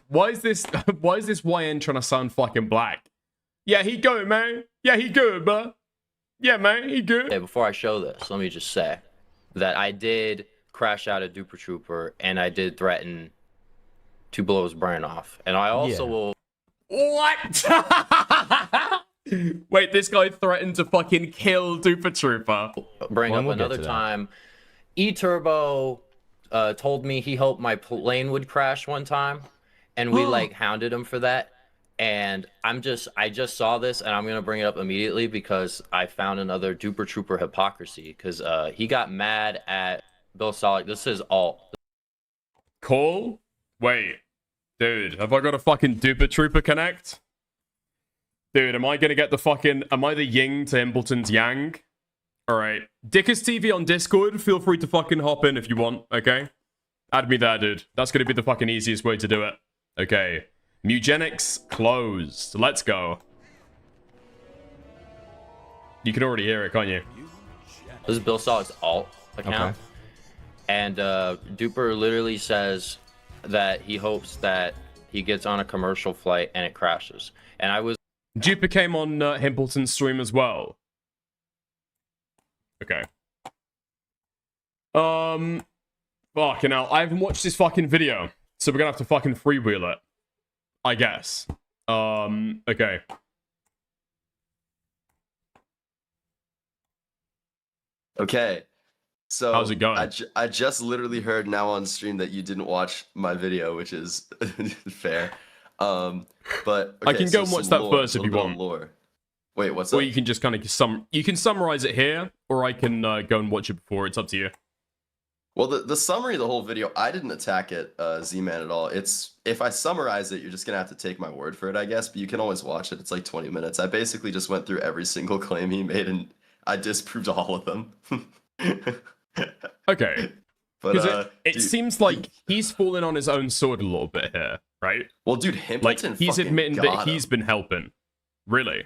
Why is this YN trying to sound fucking black? Yeah, he good, man. Yeah, he good, bro. Yeah, man, he good. Okay, before I show this, let me just say that I did crash out a Duper Trooper, and I did threaten to blow his brain off. And I also will... What? Wait, this guy threatened to fucking kill Duper Trooper. Bring up another time. E-Turbo told me he hoped my plane would crash one time, and we like hounded him for that. And I just saw this, and I'm gonna bring it up immediately because I found another Duper Trooper hypocrisy. Because he got mad at Bill Solid. This is alt. Call? Wait, dude, have I got a fucking Duper Trooper connect? Dude, am I gonna get the fucking... Am I the yin to Himpleton's yang? Alright. Dickus TV on Discord, feel free to fucking hop in if you want, okay? Add me there, dude. That's gonna be the fucking easiest way to do it. Okay. Mugenics closed. Let's go. You can already hear it, can't you? This is Bill Solid's alt account. Okay. And Duper literally says that he hopes that he gets on a commercial flight and it crashes. And I was... Duper came on Himpleton's stream as well. Okay. Fucking hell. I haven't watched this fucking video, so we're gonna have to fucking freewheel it. I guess. Okay. Okay. So how's it going? I just literally heard now on stream that you didn't watch my video, which is fair. But I okay, can so go and watch some that lore, first a if you little bit of want. Lore. Wait, what's Or up? you can just kind of you can summarize it here, or I can go and watch it before. It's up to you. Well, the summary of the whole video, I didn't attack it, Z-Man, at all. It's if I summarize it, you're just gonna have to take my word for it, I guess. But you can always watch it. It's like 20 minutes. I basically just went through every single claim he made, and I disproved all of them. Okay. But Because it dude, seems like he's fallen on his own sword a little bit here, right? Well, dude, Like Himpleton he's fucking admitting that got he's been helping. Really?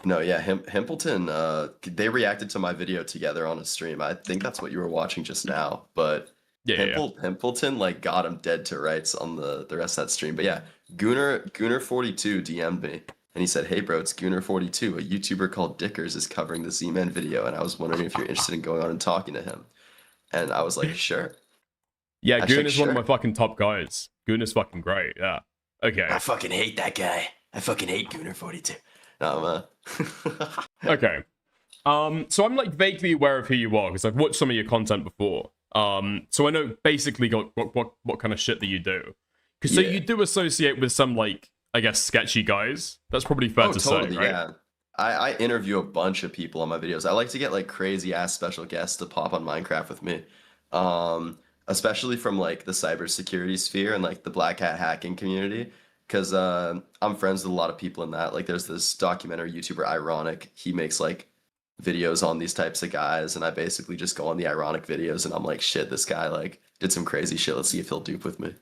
No, yeah, Himpleton, they reacted to my video together on a stream. I think that's what you were watching just now. But Yeah. Himpleton like got him dead to rights on the rest of that stream. But yeah, Gooner42 DM'd me and he said, "Hey bro, it's Gooner42. A YouTuber called Dickers is covering the Z-Man video, and I was wondering if you're interested in going on and talking to him." And I was like, "Sure." Yeah, I Goon said, is one of "Sure." my fucking top guys. Goon is fucking great. Yeah. Okay. I fucking hate that guy. I fucking hate Gooner42. No, Okay. So I'm like vaguely aware of who you are because I've watched some of your content before. So I know basically what kind of shit that you do. Because so Yeah. you do associate with some like I guess sketchy guys. That's probably fair to say, right? Yeah. I interview a bunch of people on my videos. I like to get like crazy ass special guests to pop on Minecraft with me. Especially from like the cybersecurity sphere and like the black hat hacking community. Because I'm friends with a lot of people in that. Like there's this documentary YouTuber, Ironic. He makes like videos on these types of guys, and I basically just go on the Ironic videos and I'm like, shit, this guy like did some crazy shit. Let's see if he'll dupe with me.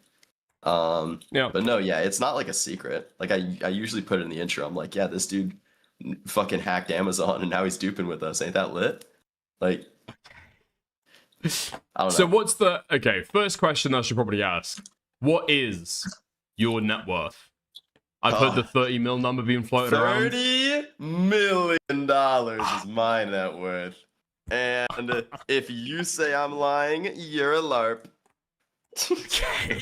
Yeah. But no, yeah, it's not like a secret. Like I usually put it in the intro. I'm like, yeah, this dude fucking hacked Amazon and now he's duping with us. Ain't that lit? Like, I don't So know. what's the okay? First question I should probably ask: what is your net worth? I've heard the 30 mil number being floated around. $30 million is my net worth. And if you say I'm lying, you're a LARP. Okay.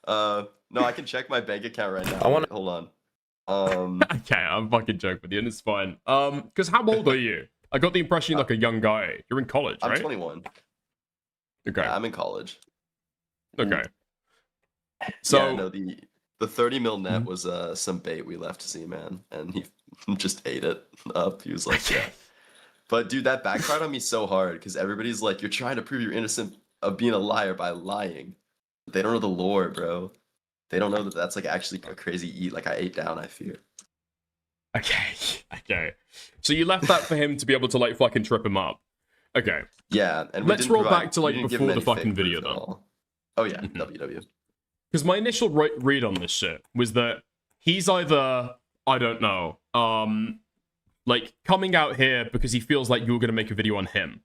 No, I can check my bank account right now. Hold on. Okay, I'm fucking joking with you, and it's fine. Because how old are you? I got the impression you're like a young guy. You're in college, I'm right? 21. Okay. Yeah, I'm in college. Okay. So yeah, no, the 30 mil net was some bait we left to Z-Man, and he just ate it up. He was like, yeah. But dude, that backfired on me so hard because everybody's like, you're trying to prove you're innocent of being a liar by lying. They don't know the lore, bro. They don't know that that's like actually a crazy eat. Like I ate down, I fear. Okay. So you left that for him to be able to like fucking trip him up. Okay. Yeah, and we let's didn't roll provide- back to we like didn't give before him the any fucking fake video proof at though. all. Oh yeah, WW. Because my initial read on this shit was that he's either, I don't know, like coming out here because he feels like you're going to make a video on him.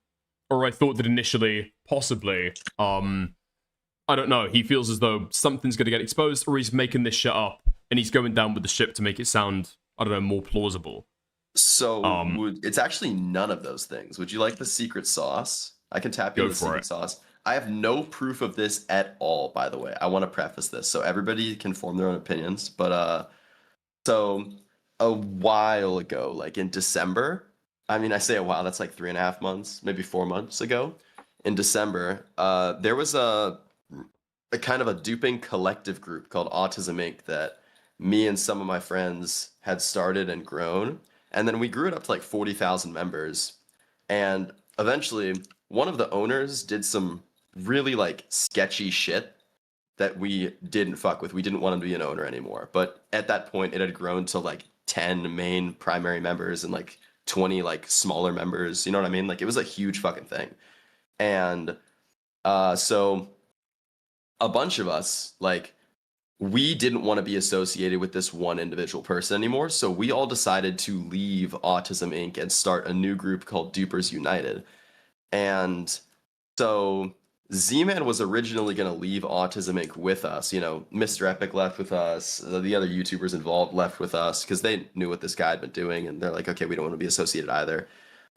Or I thought that initially, possibly, I don't know, he feels as though something's going to get exposed or he's making this shit up and he's going down with the ship to make it sound, I don't know, more plausible. So it's actually none of those things. Would you like the secret sauce? I can tap you Go with the for secret it. sauce. I have no proof of this at all, by the way. I want to preface this so everybody can form their own opinions. But so a while ago, like in December, I mean, I say a while, that's like 3.5 months, maybe 4 months ago. In December, there was a kind of a duping collective group called Autism Inc. that me and some of my friends had started and grown. And then we grew it up to like 40,000 members. And eventually, one of the owners did some really like sketchy shit that we didn't fuck with. We didn't want him to be an owner anymore. But at that point, it had grown to like 10 main primary members and like 20 like smaller members. You know what I mean? Like it was a huge fucking thing. And so a bunch of us, like, we didn't want to be associated with this one individual person anymore. So we all decided to leave Autism Inc. and start a new group called Dupers United. And so Z-Man was originally going to leave Autism Inc. with us. You know, Mr. Epic left with us. The other YouTubers involved left with us because they knew what this guy had been doing. And they're like, okay, we don't want to be associated either.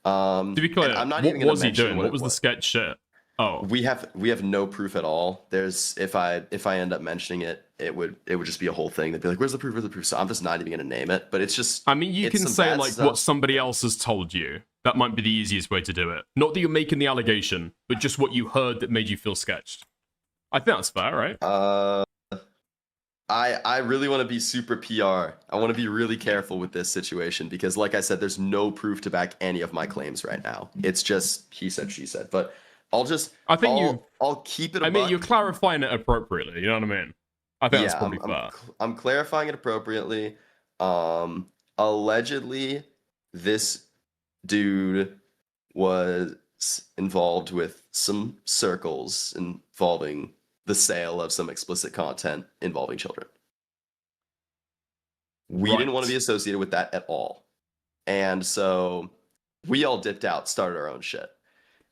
To be clear, I'm not what even gonna was he mention doing? What was the sketch shit? Oh, we have no proof at all. There's if I end up mentioning it, it would just be a whole thing. They'd be like, "Where's the proof? Where's the proof?" So I'm just not even gonna name it. But it's just. I mean, you it's can some say bad like stuff. what somebody else has told you. That might be the easiest way to do it. Not that you're making the allegation, but just what you heard that made you feel sketched. I think that's fair, right? I really want to be super PR. I want to be really careful with this situation because, like I said, there's no proof to back any of my claims right now. It's just he said, she said. But I'll keep it. I mean, you're clarifying it appropriately. You know what I mean? I think that's probably fair. I'm clarifying it appropriately. Allegedly, this dude was involved with some circles involving the sale of some explicit content involving children. We didn't want to be associated with that at all. And so we all dipped out, started our own shit.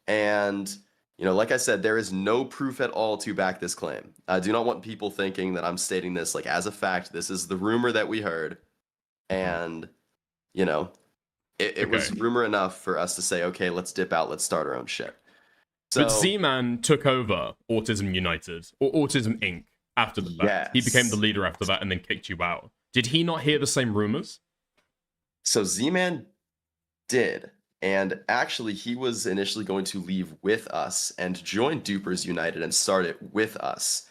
And, you know, like I said, there is no proof at all to back this claim. I do not want people thinking that I'm stating this like as a fact. This is the rumor that we heard. And, you know, it was rumor enough for us to say, okay, let's dip out, let's start our own shit. But Z-Man took over Autism United, or Autism Inc. after the fact. Yes. He became the leader after that and then kicked you out. Did he not hear the same rumors? So Z-Man did. And actually, he was initially going to leave with us and join Dupers United and start it with us.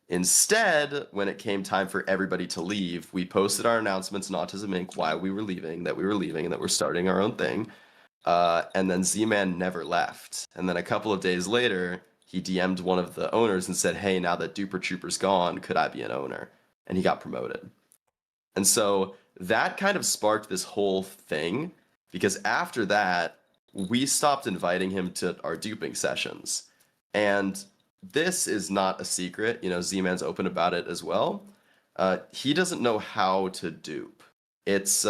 Instead, when it came time for everybody to leave, we posted our announcements in Autism Inc. why we were leaving, and that we're starting our own thing. And then Z-Man never left. And then a couple of days later, he DM'd one of the owners and said, hey, now that Duper Trooper's gone, could I be an owner? And he got promoted. And so that kind of sparked this whole thing, because after that, we stopped inviting him to our duping sessions. And this is not a secret. You know, Z-Man's open about it as well. He doesn't know how to dupe. It's...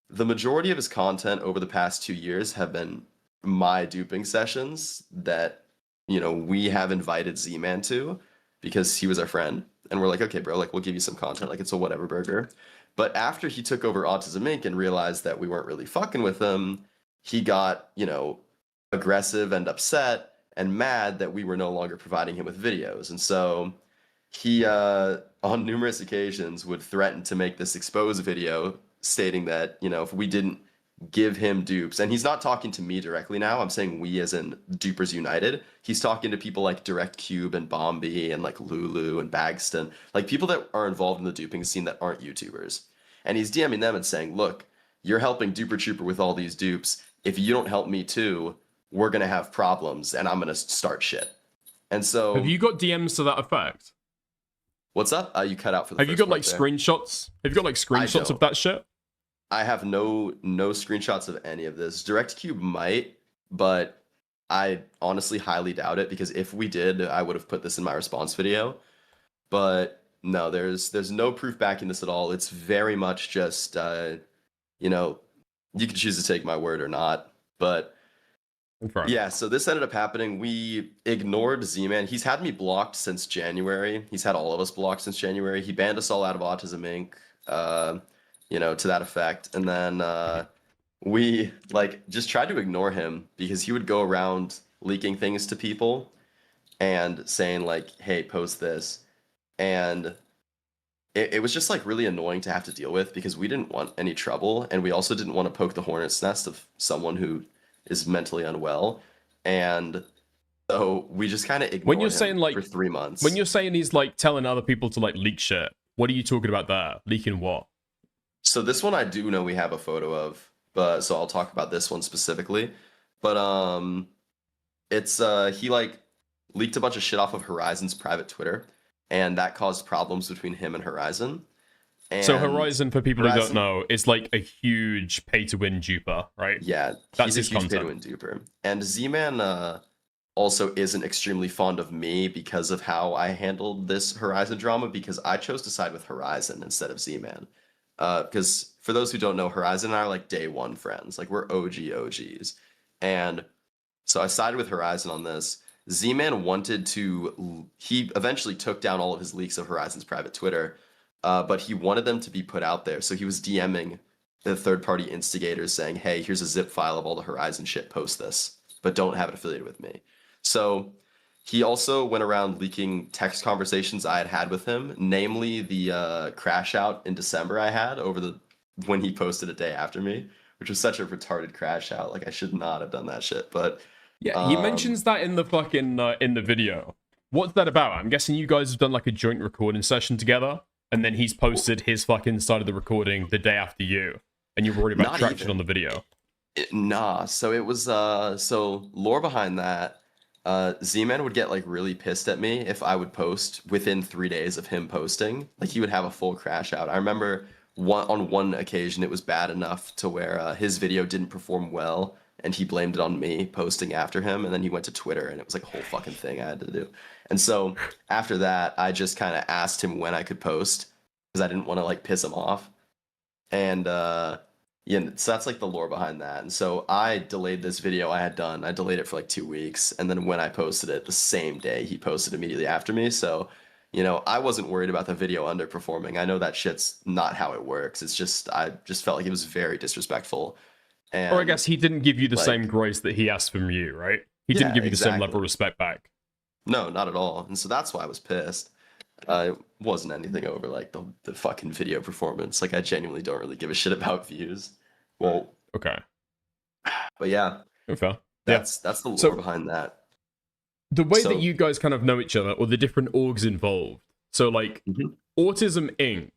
the majority of his content over the past 2 years have been my duping sessions that, you know, we have invited Z-Man to because he was our friend. And we're like, okay, bro, like, we'll give you some content. Like, it's a whatever burger. But after he took over Autism Inc. and realized that we weren't really fucking with him, he got, you know, aggressive and upset and mad that we were no longer providing him with videos. And so he, on numerous occasions, would threaten to make this expose video stating that, you know, if we didn't give him dupes, and he's not talking to me directly now, I'm saying we as in Dupers United, he's talking to people like Direct Cube and Bombi and like Lulu and Bagston, like people that are involved in the duping scene that aren't YouTubers. And he's DMing them and saying, look, you're helping Duper Trooper with all these dupes. If you don't help me too, we're going to have problems and I'm going to start shit. And so... Have you got DMs to that effect? What's up? You cut out for the Have you got like screenshots? Have you got like screenshots of that shit? I have no screenshots of any of this. DirectCube might, but I honestly highly doubt it, because if we did, I would have put this in my response video. But no, there's no proof backing this at all. It's very much just, you know, you can choose to take my word or not. But yeah, so this ended up happening. We ignored Z-Man. He's had me blocked since January. He's had all of us blocked since January. He banned us all out of Autism Inc., you know, to that effect. And then we like just tried to ignore him because he would go around leaking things to people and saying like, hey, post this. And it was just like really annoying to have to deal with, because we didn't want any trouble. And we also didn't want to poke the hornet's nest of someone who is mentally unwell. And so we just kind of ignored him for 3 months. When you're saying he's like telling other people to like leak shit, what are you talking about there? Leaking what? So this one I do know we have a photo of, but so I'll talk about this one specifically. But it's he like leaked a bunch of shit off of Horizon's private Twitter, and that caused problems between him and Horizon. And so Horizon, for people who don't know, is like a huge pay-to-win duper, right? Yeah, that's he's his a huge content. pay-to-win duper. And Z-Man also isn't extremely fond of me because of how I handled this Horizon drama, because I chose to side with Horizon instead of Z-Man. Because for those who don't know, Horizon and I are like day one friends. Like, we're OGs. And so I sided with Horizon on this. Z-Man wanted to... He eventually took down all of his leaks of Horizon's private Twitter, but he wanted them to be put out there. So he was DMing the third-party instigators saying, hey, here's a zip file of all the Horizon shit, post this, but don't have it affiliated with me. So he also went around leaking text conversations I had had with him, namely the crash out in December I had when he posted a day after me, which was such a retarded crash out. Like, I should not have done that shit. But yeah, he mentions that in the fucking in the video. What's that about? I'm guessing you guys have done like a joint recording session together, and then he's posted his fucking side of the recording the day after you, and you're worried about Not traction even. on the video. Nah, so it was so lore behind that. Z-Man would get like really pissed at me if I would post within 3 days of him posting. Like he would have a full crash out. I remember on one occasion it was bad enough to where his video didn't perform well, and he blamed it on me posting after him, and then he went to Twitter, and it was like a whole fucking thing I had to do. And so after that, I just kind of asked him when I could post because I didn't want to like piss him off. And yeah, so that's like the lore behind that. And so I delayed this video I had done. I delayed it for like 2 weeks, and then when I posted it the same day, he posted immediately after me. So, you know, I wasn't worried about the video underperforming. I know that shit's not how it works. It's just I just felt like it was very disrespectful. And Or I guess he didn't give you the like- same grace that he asked from you, right? He Yeah, didn't give you the same level exactly. of respect back. No, not at all. And so that's why I was pissed. It wasn't anything over like the fucking video performance. Like I genuinely don't really give a shit about views. Well, Okay. but yeah, Okay. that's the lore So- behind that. The way So- that you guys kind of know each other, or the different orgs involved. So, like, Autism Inc.,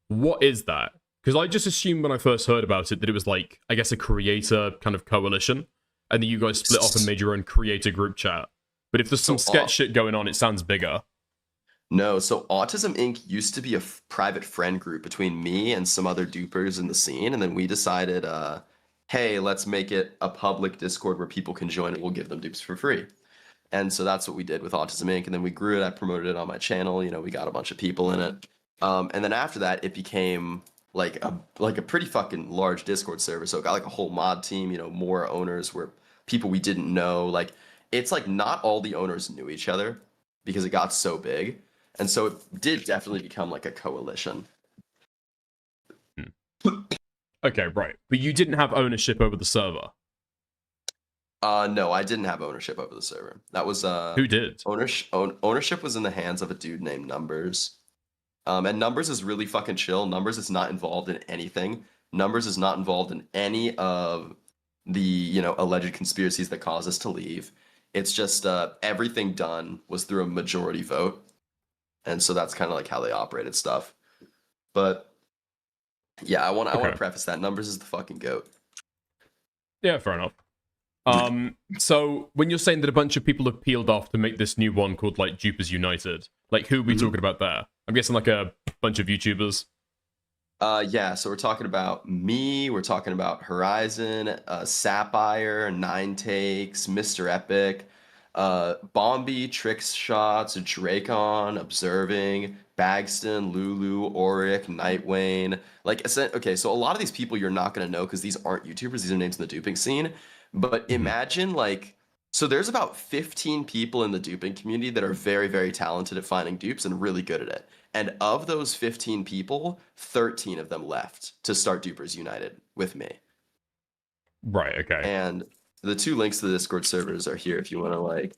what is that? Because I just assumed when I first heard about it that it was like, I guess, a creator kind of coalition, and then you guys split off and made your own creator group chat. But if there's some So, sketch shit going on, it sounds bigger. No, so Autism Inc. used to be a private friend group between me and some other dupers in the scene, and then we decided, hey, let's make it a public Discord where people can join and we'll give them dupes for free. And so that's what we did with Autism Inc. And then we grew it. I promoted it on my channel. You know, we got a bunch of people in it. And then after that, it became like a pretty fucking large Discord server. So it got like a whole mod team. You know, more owners were people we didn't know. Like it's like not all the owners knew each other because it got so big. And so it did definitely become like a coalition. Okay, right. But you didn't have ownership over the server. No, I didn't have ownership over the server. That was Who did? Ownership was in the hands of a dude named Numbers. And Numbers is really fucking chill. Numbers is not involved in anything. Numbers is not involved in any of the, you know, alleged conspiracies that caused us to leave. It's just everything done was through a majority vote. And so that's kind of like how they operated stuff. But yeah, I want to preface that Numbers is the fucking goat. Yeah, fair enough. So when you're saying that a bunch of people have peeled off to make this new one called like Dupers United, like who are we talking about there? I'm guessing like a bunch of YouTubers. Yeah, so we're talking about me, we're talking about Horizon, Sapphire, Nine Takes, Mr. Epic, Bombi, Tricks Shots, Dracon, Observing, Bagston, Lulu, Oric, Nightwane. Like, okay, so a lot of these people you're not going to know because these aren't YouTubers, these are names in the duping scene. But imagine, like, so there's about 15 people in the duping community that are very, very talented at finding dupes and really good at it. And of those 15 people, 13 of them left to start Dupers United with me. Right, okay. And the two links to the Discord servers are here if you want to, like,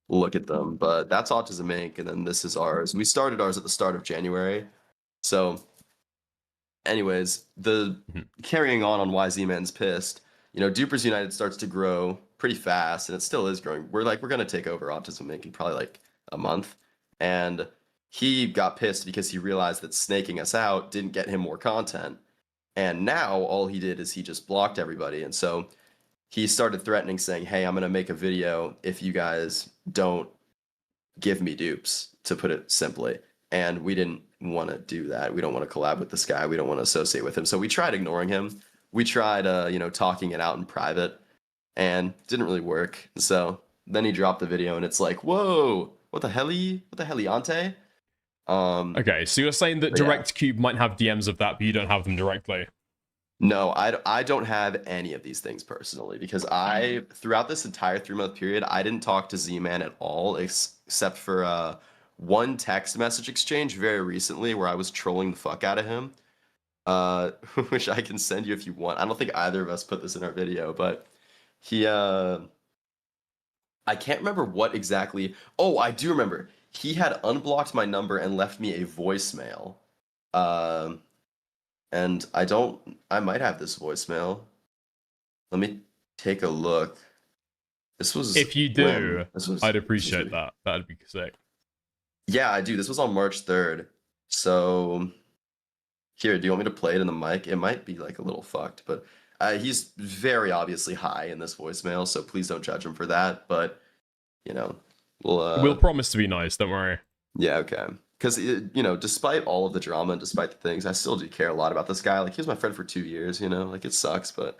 look at them. But that's Autism Inc., and then this is ours. We started ours at the start of January. So, anyways, carrying on why Z-Man's pissed, you know, Dupers United starts to grow pretty fast, and it still is growing. We're going to take over Autism Inc. in probably, like, a month. And he got pissed because he realized that snaking us out didn't get him more content. And now all he did is he just blocked everybody. And so he started threatening, saying, hey, I'm going to make a video if you guys don't give me dupes, to put it simply. And we didn't want to do that. We don't want to collab with this guy. We don't want to associate with him. So we tried ignoring him. We tried, you know, talking it out in private, and didn't really work. So then he dropped the video, and it's like, whoa, what the heliante? Okay, so you're saying that DirectCube might have DMs of that, but you don't have them directly. No, I don't have any of these things personally, because throughout this entire 3-month period, I didn't talk to Z-Man at all, except for one text message exchange very recently where I was trolling the fuck out of him, which I can send you if you want. I don't think either of us put this in our video, but he, I can't remember what exactly. Oh, I do remember. He had unblocked my number and left me a voicemail. And I might have this voicemail. Let me take a look. This was If you do, I'd appreciate this was- that. That'd be sick. Yeah, I do. This was on March 3rd. So here, do you want me to play it in the mic? It might be like a little fucked, but he's very obviously high in this voicemail, so please don't judge him for that. But you know, we'll promise to be nice. Don't worry. Yeah, okay. Because you know, despite all of the drama and despite the things, I still do care a lot about this guy. Like he was my friend for 2 years. You know, like it sucks, but.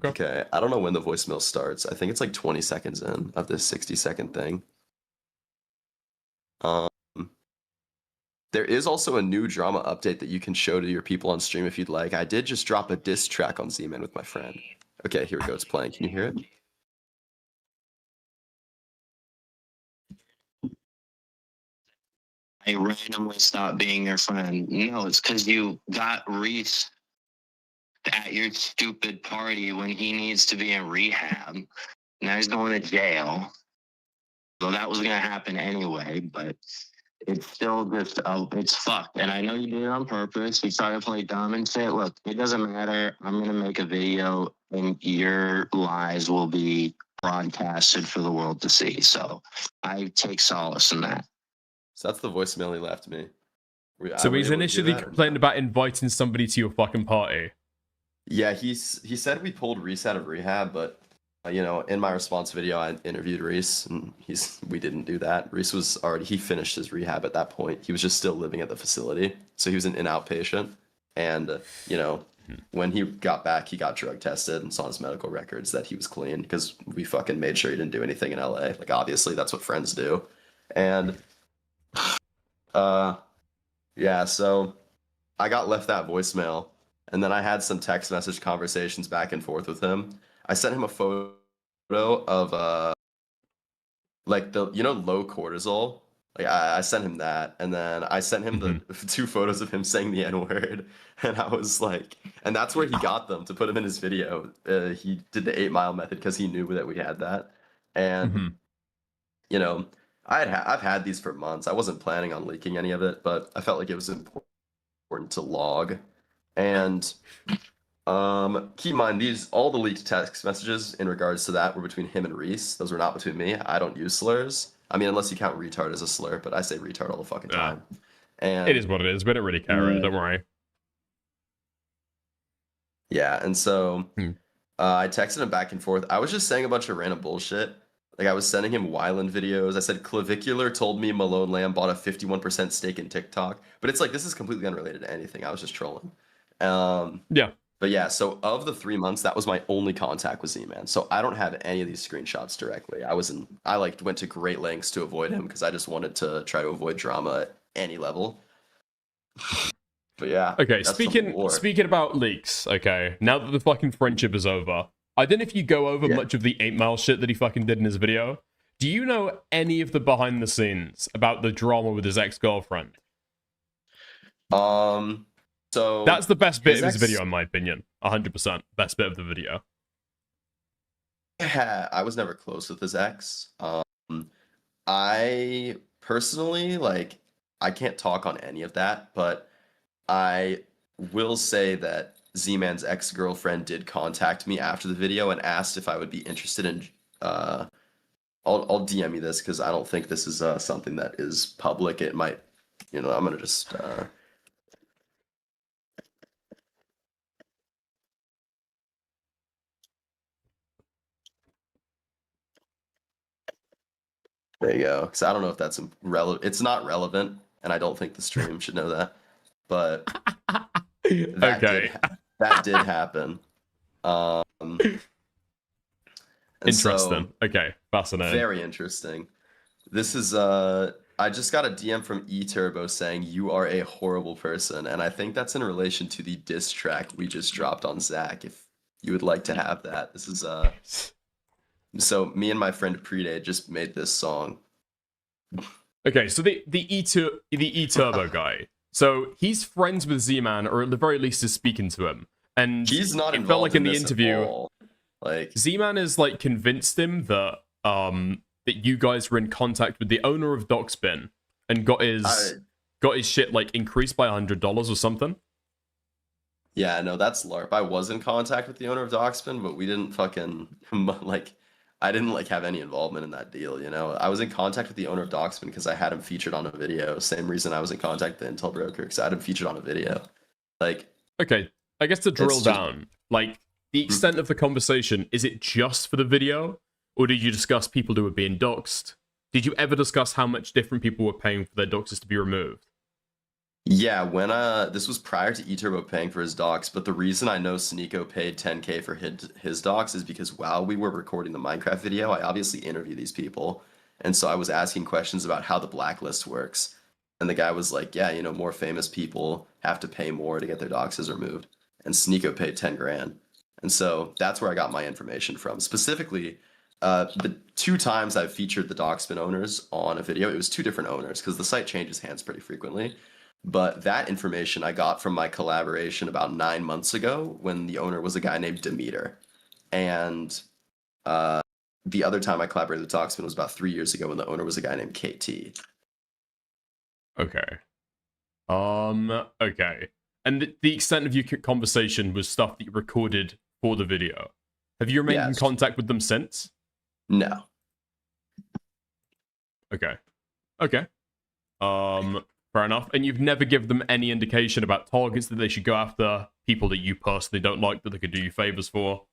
Okay. I don't know when the voicemail starts. I think it's like 20 seconds in of this 60-second thing. There is also a new drama update that you can show to your people on stream if you'd like. I did just drop a diss track on Z-Man with my friend. Okay, here we go. It's playing. Can you hear it? I randomly stopped being your friend. No, it's because you got Reese at your stupid party when he needs to be in rehab. Now he's going to jail. So that was going to happen anyway, but it's still just, it's fucked. And I know you did it on purpose. You tried to play dumb and shit. Look, it doesn't matter. I'm going to make a video and your lies will be broadcasted for the world to see. So I take solace in that. So that's the voicemail he left me. So he's initially complained about inviting somebody to your fucking party. Yeah, he said we pulled Reese out of rehab, but you know, in my response video, I interviewed Reese, and we didn't do that. Reese was he finished his rehab at that point. He was just still living at the facility, so he was an in-outpatient. And you know, when he got back, he got drug tested and saw his medical records that he was clean because we fucking made sure he didn't do anything in LA. Like obviously, that's what friends do. And yeah, so I got left that voicemail, and then I had some text message conversations back and forth with him. I sent him a photo of like the low cortisol. Like I sent him that, and then I sent him the 2 photos of him saying the N-word, and I was like, and that's where he got them to put him in his video. He did the 8 Mile method because he knew that we had that, and you know, I've had these for months. I wasn't planning on leaking any of it, but I felt like it was important to log. And keep in mind, all the leaked text messages in regards to that were between him and Reese. Those were not between me. I don't use slurs. I mean, unless you count retard as a slur, but I say retard all the fucking time. And it is what it is. We don't really care. Don't worry. Yeah, and so I texted him back and forth. I was just saying a bunch of random bullshit. Like I was sending him Wyland videos. I said Clavicular told me Malone Lamb bought a 51% stake in TikTok, but it's like this is completely unrelated to anything. I was just trolling. Yeah. But yeah, so of the 3 months, that was my only contact with Z-Man. So I don't have any of these screenshots directly. I went to great lengths to avoid him because I just wanted to try to avoid drama at any level. But yeah. Okay, speaking about leaks, okay, now that the fucking friendship is over, I don't know if you go over much of the 8 Mile shit that he fucking did in his video. Do you know any of the behind the scenes about the drama with his ex-girlfriend? So that's the best bit of his video, in my opinion. 100% best bit of the video. Yeah, I was never close with his ex. I personally, like, I can't talk on any of that, but I will say that Z-Man's ex-girlfriend did contact me after the video and asked if I would be interested in I'll DM you this because I don't think this is something that is public. It might, I'm gonna just there you go. Because I don't know if that's relevant. It's not relevant, and I don't think the stream should know that. But that did happen. Interesting. Okay, fascinating. Very interesting. This is I just got a DM from eTurbo saying you are a horrible person, and I think that's in relation to the diss track we just dropped on Zach. If you would like to have that, this is So me and my friend Prede just made this song. Okay, so the eTurbo guy. So he's friends with Z-Man, or at the very least is speaking to him. And he's not it felt like in the this interview, at all. Like Z-Man has like convinced him that that you guys were in contact with the owner of Doxbin and got his shit like increased by $100 or something. Yeah, no, that's LARP. I was in contact with the owner of Doxman, but we didn't fucking like I didn't like have any involvement in that deal, you know. I was in contact with the owner of Doxman because I had him featured on a video. Same reason I was in contact with the Intel broker because I had him featured on a video. Like, okay, I guess to drill just- down, like the extent of the conversation, is it just for the video, or did you discuss people who were being doxxed? Did you ever discuss how much different people were paying for their doxes to be removed? yeah, when this was prior to eTurbo paying for his docs, but the reason I know Sneeko paid 10K for his docs is because while we were recording the Minecraft video, I obviously interviewed these people, and so I was asking questions about how the blacklist works, and the guy was like, "Yeah, you know, more famous people have to pay more to get their doxes removed," and Sneeko paid 10 grand, and so that's where I got my information from. Specifically, the 2 times I've featured the Doxman owners on a video, it was 2 different owners because the site changes hands pretty frequently. But that information I got from my collaboration about 9 months ago when the owner was a guy named Demeter. And the other time I collaborated with Doxman was about 3 years ago when the owner was a guy named KT. Okay. Okay. And the extent of your conversation was stuff that you recorded for the video. Have you remained in contact with them since? No. Okay. Okay. Fair enough. And you've never given them any indication about targets that they should go after, people that you personally don't like that they could do you favors for?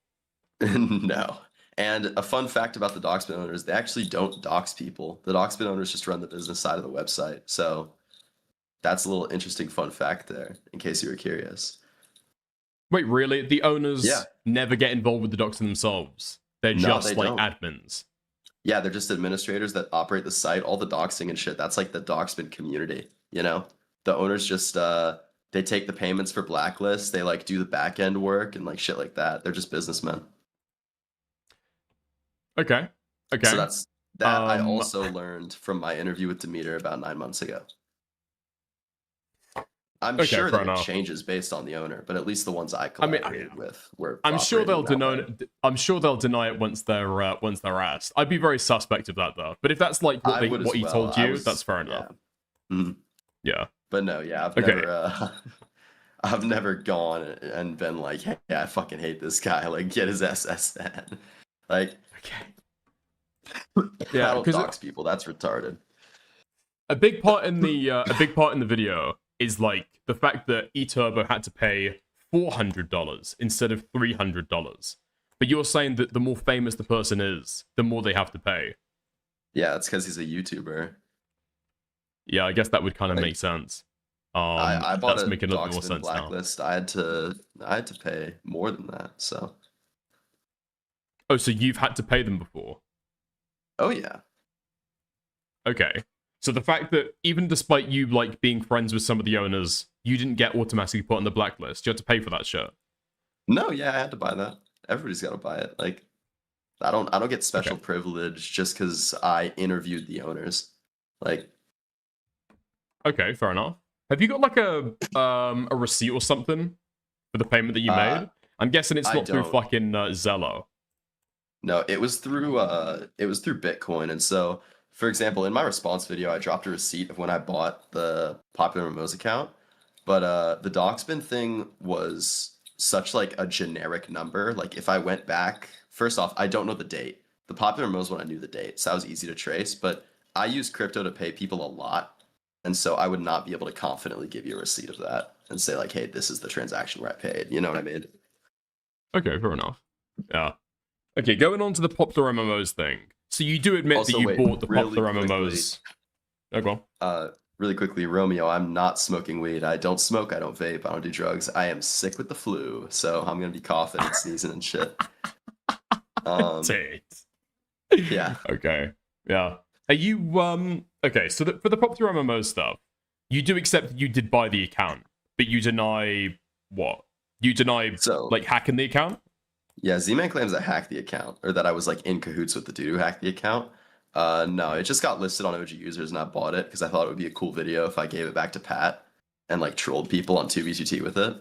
No. And a fun fact about the Doxman owners, they actually don't dox people. The Doxman owners just run the business side of the website. So that's a little interesting fun fact there, in case you were curious. Wait, really? The owners never get involved with the doxing themselves? They're No, just they like don't. admins? Yeah, they're just administrators that operate the site, all the doxing and shit. That's like the Doxman community, you know? The owners just they take the payments for blacklists, they like do the back end work and like shit like that. They're just businessmen. Okay. Okay. So that's that I also learned from my interview with Demeter about 9 months ago. I'm Okay, sure fair that enough. it changes based on the owner, but at least the ones I collaborated with were. I'm sure they'll operating that way. deny. I'm sure they'll deny it once they're asked. I'd be very suspect of that though. But if that's like I would as what he well. told I you, was- that's fair enough. Mhm. Yeah. But no, yeah, I've Okay. never I've never gone and been like, hey, I fucking hate this guy. Like, get his SSN. Like, Yeah, I don't 'cause dox people. That's retarded. A big part in the video is like the fact that eTurbo had to pay $400 instead of $300. But you're saying that the more famous the person is, the more they have to pay. Yeah, it's because he's a YouTuber. Yeah, I guess that would kind of make sense. I bought that's a making a little more Doxman sense now. blacklist. I had to pay more than that. So. Oh, so you've had to pay them before? Oh yeah. Okay. So the fact that even despite you like being friends with some of the owners, you didn't get automatically put on the blacklist. You had to pay for that shirt. No, yeah, I had to buy that. Everybody's got to buy it. Like, I don't get special privilege just because I interviewed the owners. Like, Okay, fair enough. Have you got like a receipt or something for the payment that you made? I'm guessing it's I not through don't. fucking Zello. no, it was through Bitcoin, and so for example, in my response video, I dropped a receipt of when I bought the Popular Mimos account, but the Doxman thing was such like a generic number. Like if I went back, first off, I don't know the date. The Popular Mimos one I knew the date, so that was easy to trace. But I use crypto to pay people a lot, and so I would not be able to confidently give you a receipt of that and say like, hey, this is the transaction where I paid. You know what I mean? Okay, fair enough. Yeah. Okay, going on to the Popular MMOs thing. So you do admit Also, that you wait, bought the really Popular quickly. MMOs. Oh, go on. Really quickly, Romeo, I'm not smoking weed. I don't smoke, I don't vape, I don't do drugs. I am sick with the flu, so I'm gonna be coughing and sneezing and shit. Yeah. Okay. Yeah. Are you okay, so for the Popular MMO stuff, you do accept that you did buy the account, but you deny what? You deny like hacking the account? Yeah, Z-Man claims I hacked the account, or that I was like in cahoots with the dude who hacked the account. No, it just got listed on OG Users and I bought it because I thought it would be a cool video if I gave it back to Pat and like trolled people on 2v2t with it.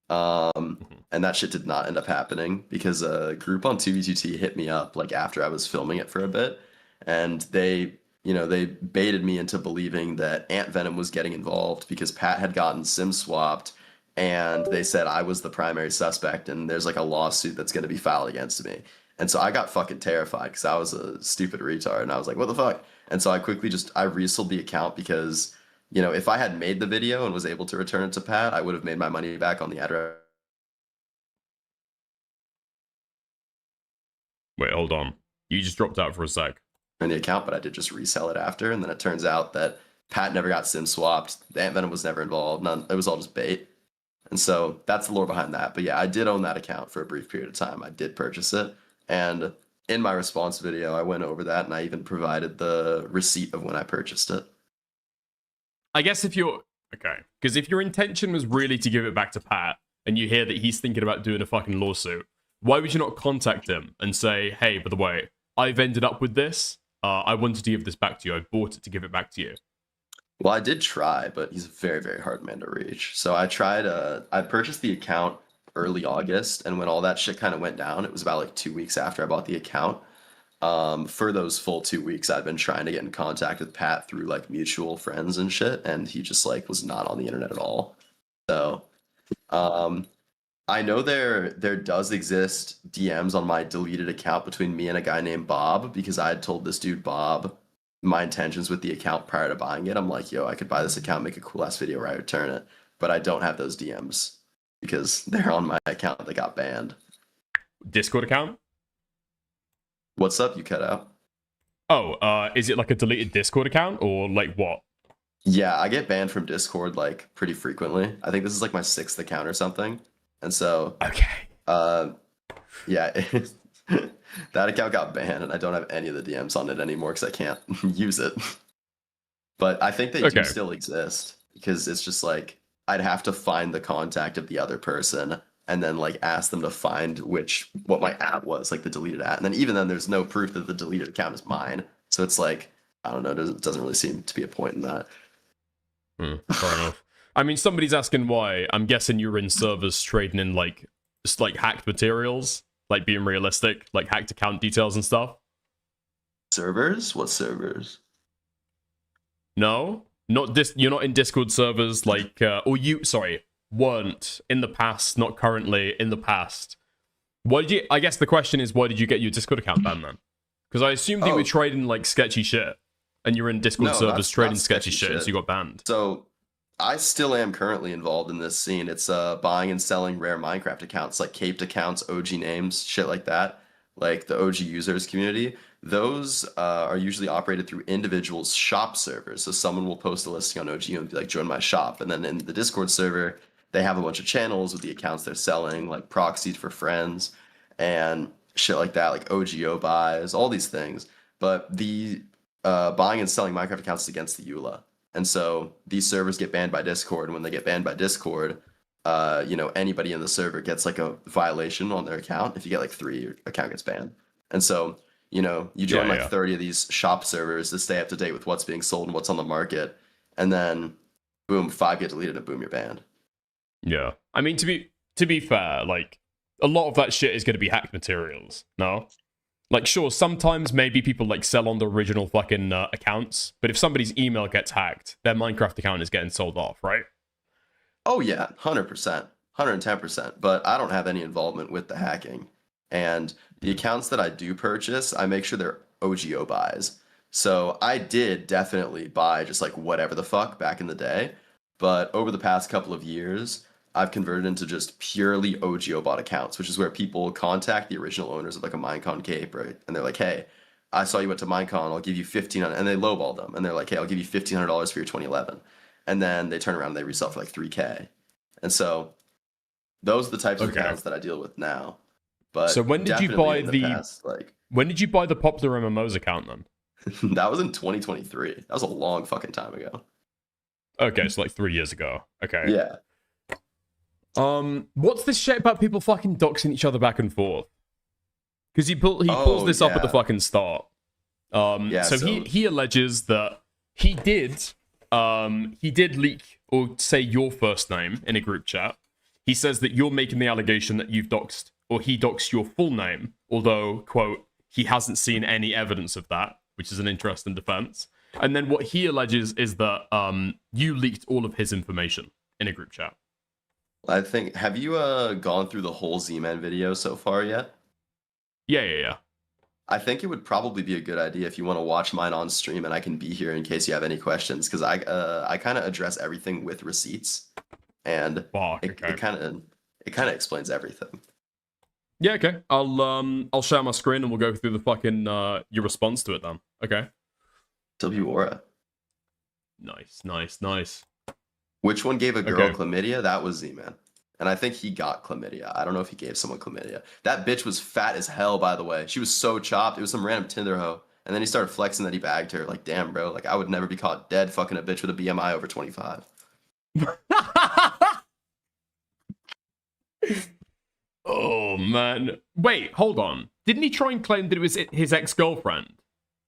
And that shit did not end up happening because a group on 2v2t hit me up like after I was filming it for a bit, and they baited me into believing that Ant Venom was getting involved because Pat had gotten SIM swapped and they said I was the primary suspect, and there's like a lawsuit that's going to be filed against me. And so I got fucking terrified because I was a stupid retard, and I was like, what the fuck? And so I quickly I resold the account because, you know, if I had made the video and was able to return it to Pat, I would have made my money back on the address. Wait, hold on. You just dropped out for a sec. In the account, but I did just resell it after, and then it turns out that Pat never got SIM swapped. The Ant Venom was never involved. None. It was all just bait. And so that's the lore behind that. But yeah, I did own that account for a brief period of time. I did purchase it, and in my response video, I went over that, and I even provided the receipt of when I purchased it. I guess if you're okay, because if your intention was really to give it back to Pat, and you hear that he's thinking about doing a fucking lawsuit, why would you not contact him and say, hey, by the way, I've ended up with this. I wanted to give this back to you. I bought it to give it back to you. Well, I did try, but he's a very, very hard man to reach. So I tried, I purchased the account early August, and when all that shit kind of went down, it was about like 2 weeks after I bought the account. For those full 2 weeks, I've been trying to get in contact with Pat through like mutual friends and shit, and he just like was not on the internet at all. So, I know there does exist DMs on my deleted account between me and a guy named Bob, because I had told this dude Bob my intentions with the account prior to buying it. I'm like, yo, I could buy this account, make a cool ass video where I return it, but I don't have those DMs because they're on my account that got banned. Discord account? What's up? You cut out. Oh, is it like a deleted Discord account or like what? Yeah, I get banned from Discord like pretty frequently. I think this is like my 6th account or something. And so, yeah, that account got banned, and I don't have any of the DMs on it anymore because I can't use it. But I think they do still exist, because it's just like I'd have to find the contact of the other person and then like ask them to find what my at was, like the deleted at, and then even then there's no proof that the deleted account is mine. So it's like, I don't know, it doesn't really seem to be a point in that. Fair enough. I mean, somebody's asking why. I'm guessing you're in servers trading in like just like hacked materials, like being realistic, like hacked account details and stuff. Servers? What servers? No, not you're not in Discord servers, like weren't in the past, not currently, in the past. Why did you? I guess the question is, why did you get your Discord account banned then? Because I assumed you were trading like sketchy shit, and you're in Discord servers trading sketchy shit, so you got banned. So I still am currently involved in this scene. It's buying and selling rare Minecraft accounts, like caped accounts, OG names, shit like that. Like the OG users community. Those are usually operated through individuals' shop servers. So someone will post a listing on OG and be like, join my shop. And then in the Discord server, they have a bunch of channels with the accounts they're selling, like proxies for friends and shit like that, like OGO buys, all these things. But the buying and selling Minecraft accounts is against the EULA. And so these servers get banned by Discord. And when they get banned by Discord, anybody in the server gets like a violation on their account. If you get like 3, your account gets banned. And so, you join 30 of these shop servers to stay up to date with what's being sold and what's on the market. And then boom, 5 get deleted and boom, you're banned. Yeah. I mean, to be fair, like a lot of that shit is going to be hacked materials. No? Like, sure, sometimes maybe people like sell on the original fucking accounts, but if somebody's email gets hacked, their Minecraft account is getting sold off, right? Oh yeah, 100%, 110%. But I don't have any involvement with the hacking. And the accounts that I do purchase, I make sure they're OGO buys. So I did definitely buy just like whatever the fuck back in the day. But over the past couple of years, I've converted into just purely OGO bot accounts, which is where people contact the original owners of like a Minecon cape, right? And they're like, hey, I saw you went to Minecon, I'll give you $1,500, and they lowball them. And they're like, hey, I'll give you $1,500 for your 2011. And then they turn around and they resell for like $3K. And so those are the types of accounts that I deal with now. But so when did you buy when did you buy the popular MMOs account then? That was in 2023. That was a long fucking time ago. Okay, so like 3 years ago. Okay. Yeah. What's this shit about people fucking doxing each other back and forth? Because he pulls this up at the fucking start. So he alleges that he did leak or say your first name in a group chat. He says that you're making the allegation that you've doxed, or he doxed your full name, although, quote, he hasn't seen any evidence of that, which is an interesting defense. And then what he alleges is that you leaked all of his information in a group chat. I think, have you gone through the whole Z-Man video so far yet? Yeah. I think it would probably be a good idea if you want to watch mine on stream, and I can be here in case you have any questions, because I kind of address everything with receipts, and it kind of explains everything. Yeah, okay. I'll share my screen and we'll go through the fucking your response to it then. Okay. W Aura. Nice. Which one gave a girl chlamydia? That was Z-Man. And I think he got chlamydia. I don't know if he gave someone chlamydia. That bitch was fat as hell, by the way. She was so chopped. It was some random Tinder hoe. And then he started flexing that he bagged her. Like, damn, bro. Like, I would never be caught dead fucking a bitch with a BMI over 25. Oh, man. Wait, hold on. Didn't he try and claim that it was his ex-girlfriend?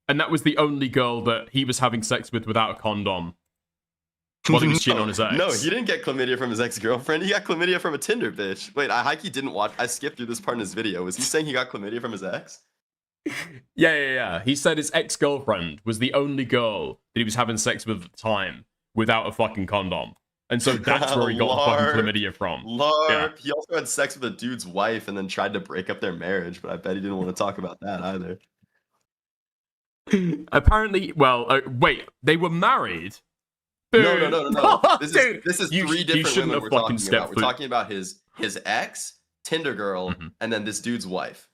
And that was the only girl that he was having sex with without a condom? While he was cheating on his ex? No, he didn't get chlamydia from his ex-girlfriend. He got chlamydia from a Tinder bitch. Wait, I didn't watch. I skipped through this part in his video. Was he saying he got chlamydia from his ex? Yeah. He said his ex-girlfriend was the only girl that he was having sex with at the time without a fucking condom. And so that's where he got the fucking chlamydia from. LARP. Yeah. He also had sex with a dude's wife and then tried to break up their marriage, but I bet he didn't want to talk about that either. Apparently, well, wait, they were married? Dude. No. This is three different women we're talking about. We're through. talking about his ex, Tinder girl, and then this dude's wife.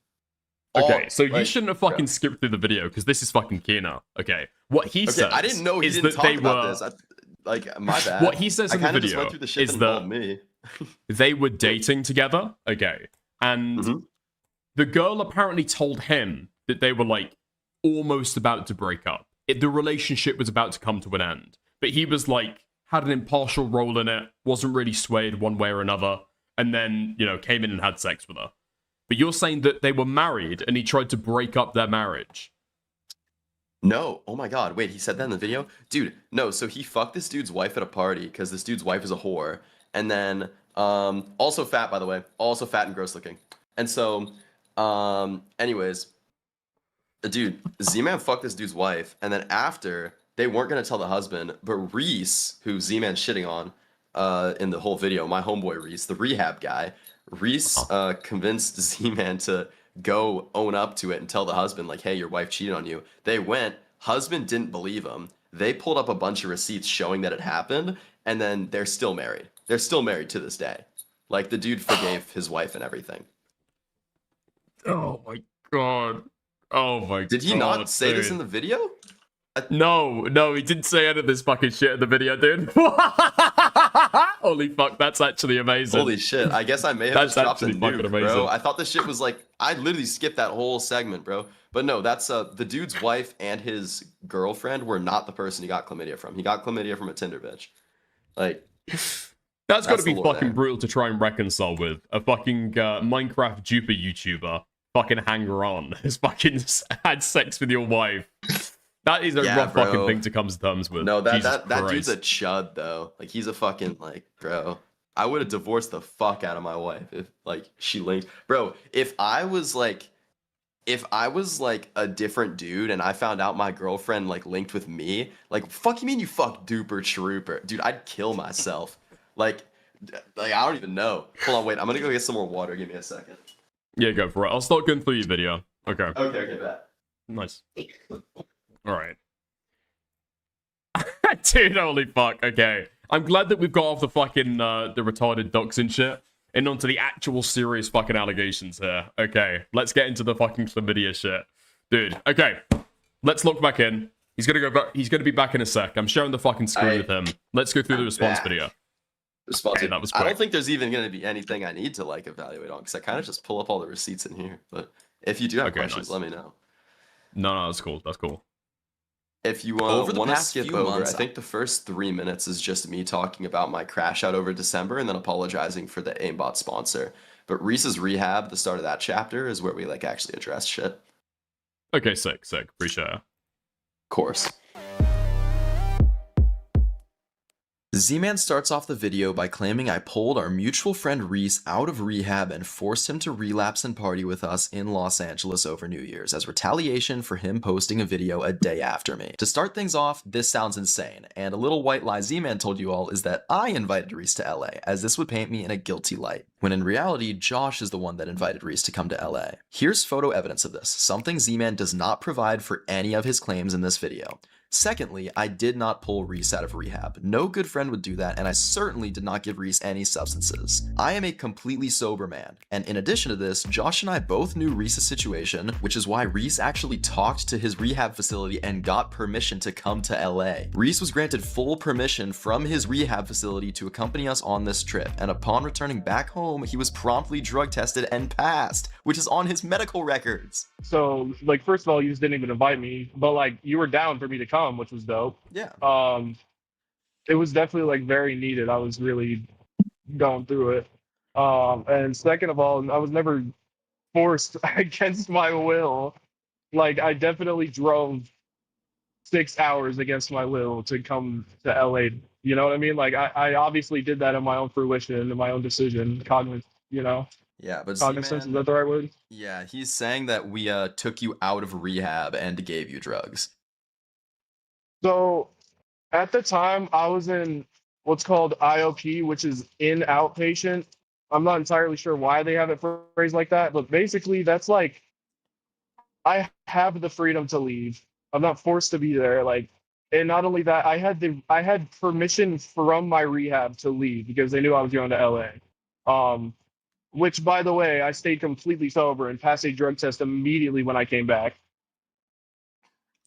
Okay, so you shouldn't have fucking skipped through the video because this is fucking key now. Okay, what he says. I didn't know he didn't talk about this. My bad. What he says in the video is that they were dating together. Okay, and the girl apparently told him that they were like almost about to break up. The relationship was about to come to an end. But he was like, had an impartial role in it, wasn't really swayed one way or another, and then, came in and had sex with her. But you're saying that they were married and he tried to break up their marriage. No. Oh my god. Wait, he said that in the video? Dude, no. So he fucked this dude's wife at a party because this dude's wife is a whore. And then, also fat, by the way. Also fat and gross looking. And so, anyways, dude, Z-Man fucked this dude's wife. And then after, they weren't going to tell the husband, but Reese, who Z-Man's shitting on in the whole video, my homeboy Reese, the rehab guy, Reese convinced Z-Man to go own up to it and tell the husband, like, hey, your wife cheated on you. They went, husband didn't believe him. They pulled up a bunch of receipts showing that it happened, and then they're still married. They're still married to this day. Like, the dude forgave his wife and everything. Oh my god. Oh my god. Did he not say this in the video? No, he didn't say any of this fucking shit in the video, dude. Holy fuck, that's actually amazing. Holy shit, I guess I may have just dropped a nuke, amazing. bro. I thought this shit was like, I literally skipped that whole segment, bro. But no, that's the dude's wife and his girlfriend were not the person he got chlamydia from. He got chlamydia from a Tinder bitch. Like, that's got to be fucking brutal to try and reconcile with. A fucking Minecraft duper YouTuber fucking hanger-on has fucking had sex with your wife. That is a rough fucking thing to come to terms with. No, that dude's a chud though. Like, he's a fucking, like, bro. I would have divorced the fuck out of my wife if, like, she linked. Bro, if I was like a different dude and I found out my girlfriend like linked with me, like, fuck you mean you fuck duper trooper, dude? I'd kill myself. Like I don't even know. Hold on, wait. I'm gonna go get some more water. Give me a second. Yeah, go for it. I'll start going through your video. Okay. Okay, bet. Nice. All right. Dude, holy fuck. Okay. I'm glad that we've got off the fucking, the retarded ducks and shit and onto the actual serious fucking allegations here. Okay. Let's get into the fucking chlamydia shit. Dude, okay. Let's look back in. He's gonna go back. He's gonna be back in a sec. I'm sharing the fucking screen with him. Let's go through the response video. Okay, that was I quick. don't think there's even gonna be anything I need to, like, evaluate on, because I kind of just pull up all the receipts in here. But if you do have questions, let me know. No, that's cool. That's cool. If you want to skip over, I think the first 3 minutes is just me talking about my crash out over December and then apologizing for the aimbot sponsor. But Reese's Rehab, the start of that chapter, is where we, like, actually address shit. Okay, sick. Appreciate it. Of course. Z-Man starts off the video by claiming I pulled our mutual friend Reese out of rehab and forced him to relapse and party with us in Los Angeles over New Year's as retaliation for him posting a video a day after me. To start things off, this sounds insane, and a little white lie Z-Man told you all is that I invited Reese to LA, as this would paint me in a guilty light, when in reality, Josh is the one that invited Reese to come to LA. Here's photo evidence of this, something Z-Man does not provide for any of his claims in this video. Secondly, I did not pull Reese out of rehab. No good friend would do that, and I certainly did not give Reese any substances. I am a completely sober man, and in addition to this, Josh and I both knew Reese's situation, which is why Reese actually talked to his rehab facility and got permission to come to LA. Reese was granted full permission from his rehab facility to accompany us on this trip, and upon returning back home, he was promptly drug tested and passed, which is on his medical records. So, like, first of all, you just didn't even invite me, but, like, you were down for me to come, which was dope. Yeah. It was definitely, like, very needed. I was really going through it. And second of all, I was never forced against my will. Like, I definitely drove 6 hours against my will to come to LA. You know what I mean? Like, I obviously did that in my own fruition and my own decision, cognizant, you know? Yeah, but cognizance, is Z-Man, that the right word? yeah, he's saying that we took you out of rehab and gave you drugs. So at the time, I was in what's called IOP, which is in outpatient. I'm not entirely sure why they have it phrased like that, but basically that's like I have the freedom to leave. I'm not forced to be there. Like, and not only that, I had permission from my rehab to leave because they knew I was going to LA. Which, by the way, I stayed completely sober and passed a drug test immediately when I came back.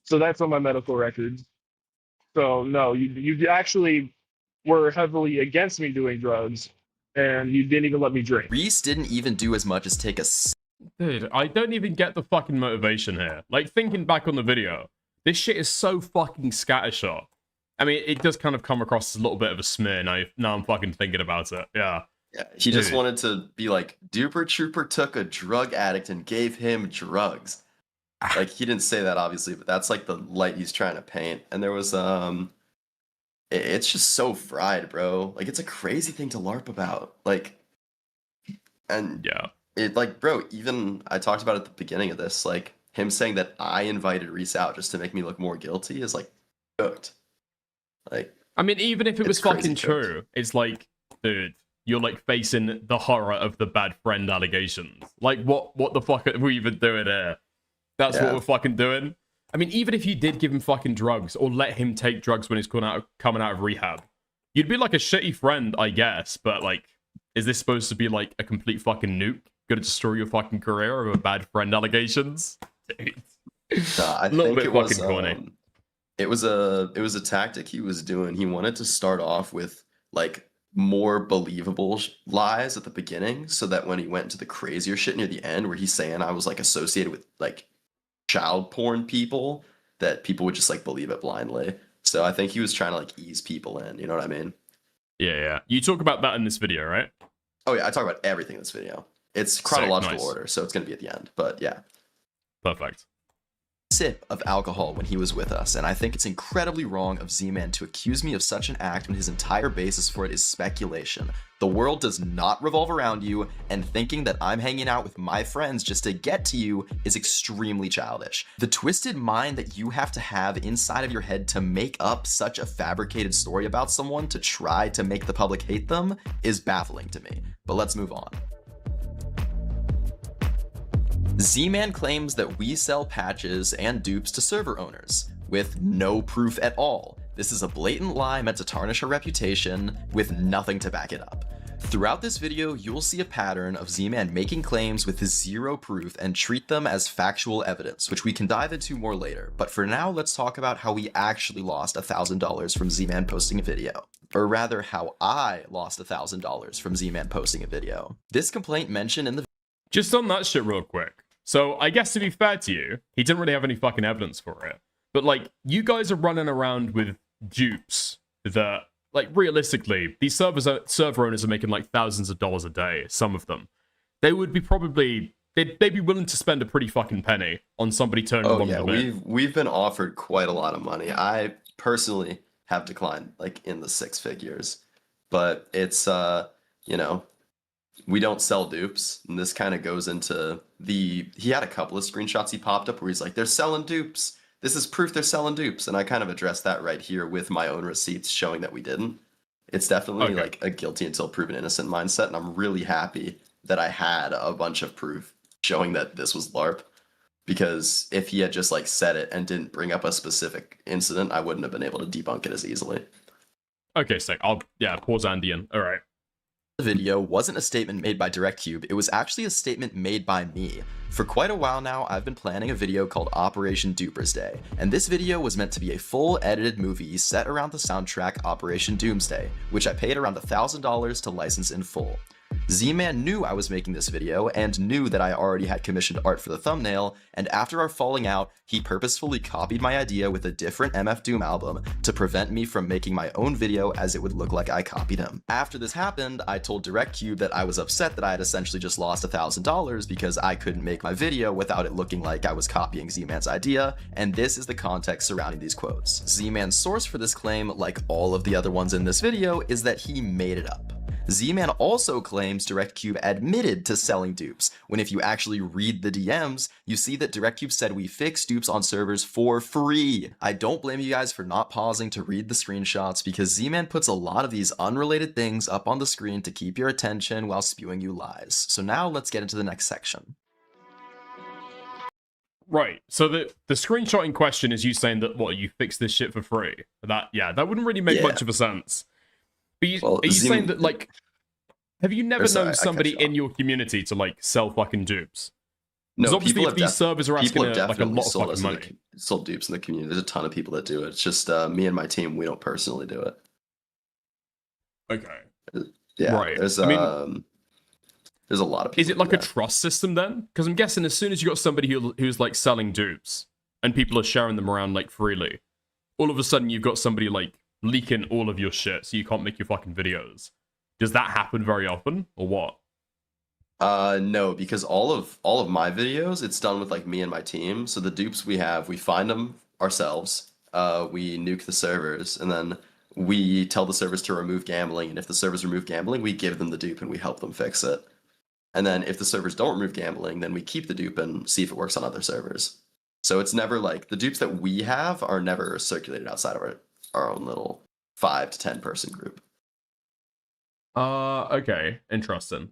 So that's on my medical records. So no, you actually were heavily against me doing drugs, and you didn't even let me drink. Reese didn't even do as much as take a Dude, I don't even get the fucking motivation here. Like, thinking back on the video, this shit is so fucking scattershot. I mean, it does kind of come across as a little bit of a smear now I'm fucking thinking about it. Yeah. Yeah, he just wanted to be like, Duper Trooper took a drug addict and gave him drugs. Like, he didn't say that, obviously, but that's like the light he's trying to paint. And there was, it's just so fried, bro. Like, it's a crazy thing to LARP about. Like, and yeah, it, like, bro, even I talked about at the beginning of this, like, him saying that I invited Reese out just to make me look more guilty is, like, cooked. Like, I mean, even if it was crazy fucking cooked. true, it's like, dude, you're like facing the horror of the bad friend allegations. Like, what the fuck are we even doing here? That's what we're fucking doing. I mean, even if you did give him fucking drugs or let him take drugs when he's coming out of rehab, you'd be like a shitty friend, I guess. But like, is this supposed to be like a complete fucking nuke? Gonna destroy your fucking career over bad friend allegations? Dude. I A little think bit it was, fucking corny. it was a tactic he was doing. He wanted to start off with like more believable lies at the beginning, so that when he went into the crazier shit near the end, where he's saying I was like associated with like child porn people, that people would just like believe it blindly. So I think he was trying to like ease people in. You know what I mean? Yeah. You talk about that in this video, right? Oh yeah, I talk about everything in this video. It's chronological nice. order, so it's gonna be at the end. But yeah. Perfect. Sip of alcohol when he was with us, and I think it's incredibly wrong of Z-Man to accuse me of such an act when his entire basis for it is speculation. The world does not revolve around you, and thinking that I'm hanging out with my friends just to get to you is extremely childish. The twisted mind that you have to have inside of your head to make up such a fabricated story about someone to try to make the public hate them is baffling to me. But let's move on. Z-Man claims that we sell patches and dupes to server owners, with no proof at all. This is a blatant lie meant to tarnish our reputation, with nothing to back it up. Throughout this video, you'll see a pattern of Z-Man making claims with zero proof and treat them as factual evidence, which we can dive into more later. But for now, let's talk about how we actually lost $1,000 from Z-Man posting a video. Or rather, how I lost $1,000 from Z-Man posting a video. This complaint mentioned in the Just on that shit real quick. So, I guess to be fair to you, he didn't really have any fucking evidence for it. But, like, you guys are running around with dupes that, like, realistically, these server owners are making, like, thousands of dollars a day, some of them. They would be probably, they'd be willing to spend a pretty fucking penny on somebody turning Oh one yeah, of them in. we've been offered quite a lot of money. I personally have declined like in the 6 figures. But it's you know, we don't sell dupes, and this kind of goes into he had a couple of screenshots he popped up where he's like, they're selling dupes. This is proof they're selling dupes. And I kind of addressed that right here with my own receipts showing that we didn't. It's definitely like a guilty until proven innocent mindset, and I'm really happy that I had a bunch of proof showing that this was LARP. Because if he had just like said it and didn't bring up a specific incident, I wouldn't have been able to debunk it as easily. Okay, sick. I'll pause Andy in. All right. The video wasn't a statement made by DirectCube, it was actually a statement made by me. For quite a while now, I've been planning a video called Operation Dupers Day, and this video was meant to be a full edited movie set around the soundtrack Operation Doomsday, which I paid around $1,000 to license in full. Z-Man knew I was making this video and knew that I already had commissioned art for the thumbnail, and after our falling out, he purposefully copied my idea with a different MF Doom album to prevent me from making my own video as it would look like I copied him. After this happened, I told DirectCube that I was upset that I had essentially just lost $1,000 because I couldn't make my video without it looking like I was copying Z-Man's idea, and this is the context surrounding these quotes. Z-Man's source for this claim, like all of the other ones in this video, is that he made it up. Z-Man also claims DirectCube admitted to selling dupes, when if you actually read the DMs, you see that DirectCube said we fix dupes on servers for free. I don't blame you guys for not pausing to read the screenshots because Z-Man puts a lot of these unrelated things up on the screen to keep your attention while spewing you lies. So now let's get into the next section. Right. So the screenshot in question is you saying that you fixed this shit for free. That wouldn't really make much of a sense. But are you saying that, like, have you never known somebody in your community to, like, sell fucking dupes? Because No, obviously if these servers are asking like a lot of fucking money. Sold dupes in the community. There's a ton of people that do it. It's just me and my team, we don't personally do it. Okay. Yeah, Right. there's I mean, there's a lot of people. is it like a trust system then? Because I'm guessing as soon as you got somebody who's like selling dupes and people are sharing them around like freely, all of a sudden you've got somebody like leaking all of your shit so you can't make your fucking videos. Does that happen very often or what? No, because all of my videos, it's done with like me and my team. So the dupes we have, we find them ourselves. We nuke the servers, and then we tell the servers to remove gambling. And if the servers remove gambling, we give them the dupe and we help them fix it. And then if the servers don't remove gambling, then we keep the dupe and see if it works on other servers. So it's never like the dupes that we have are never circulated outside of our own little 5 to 10 person group. Okay, interesting.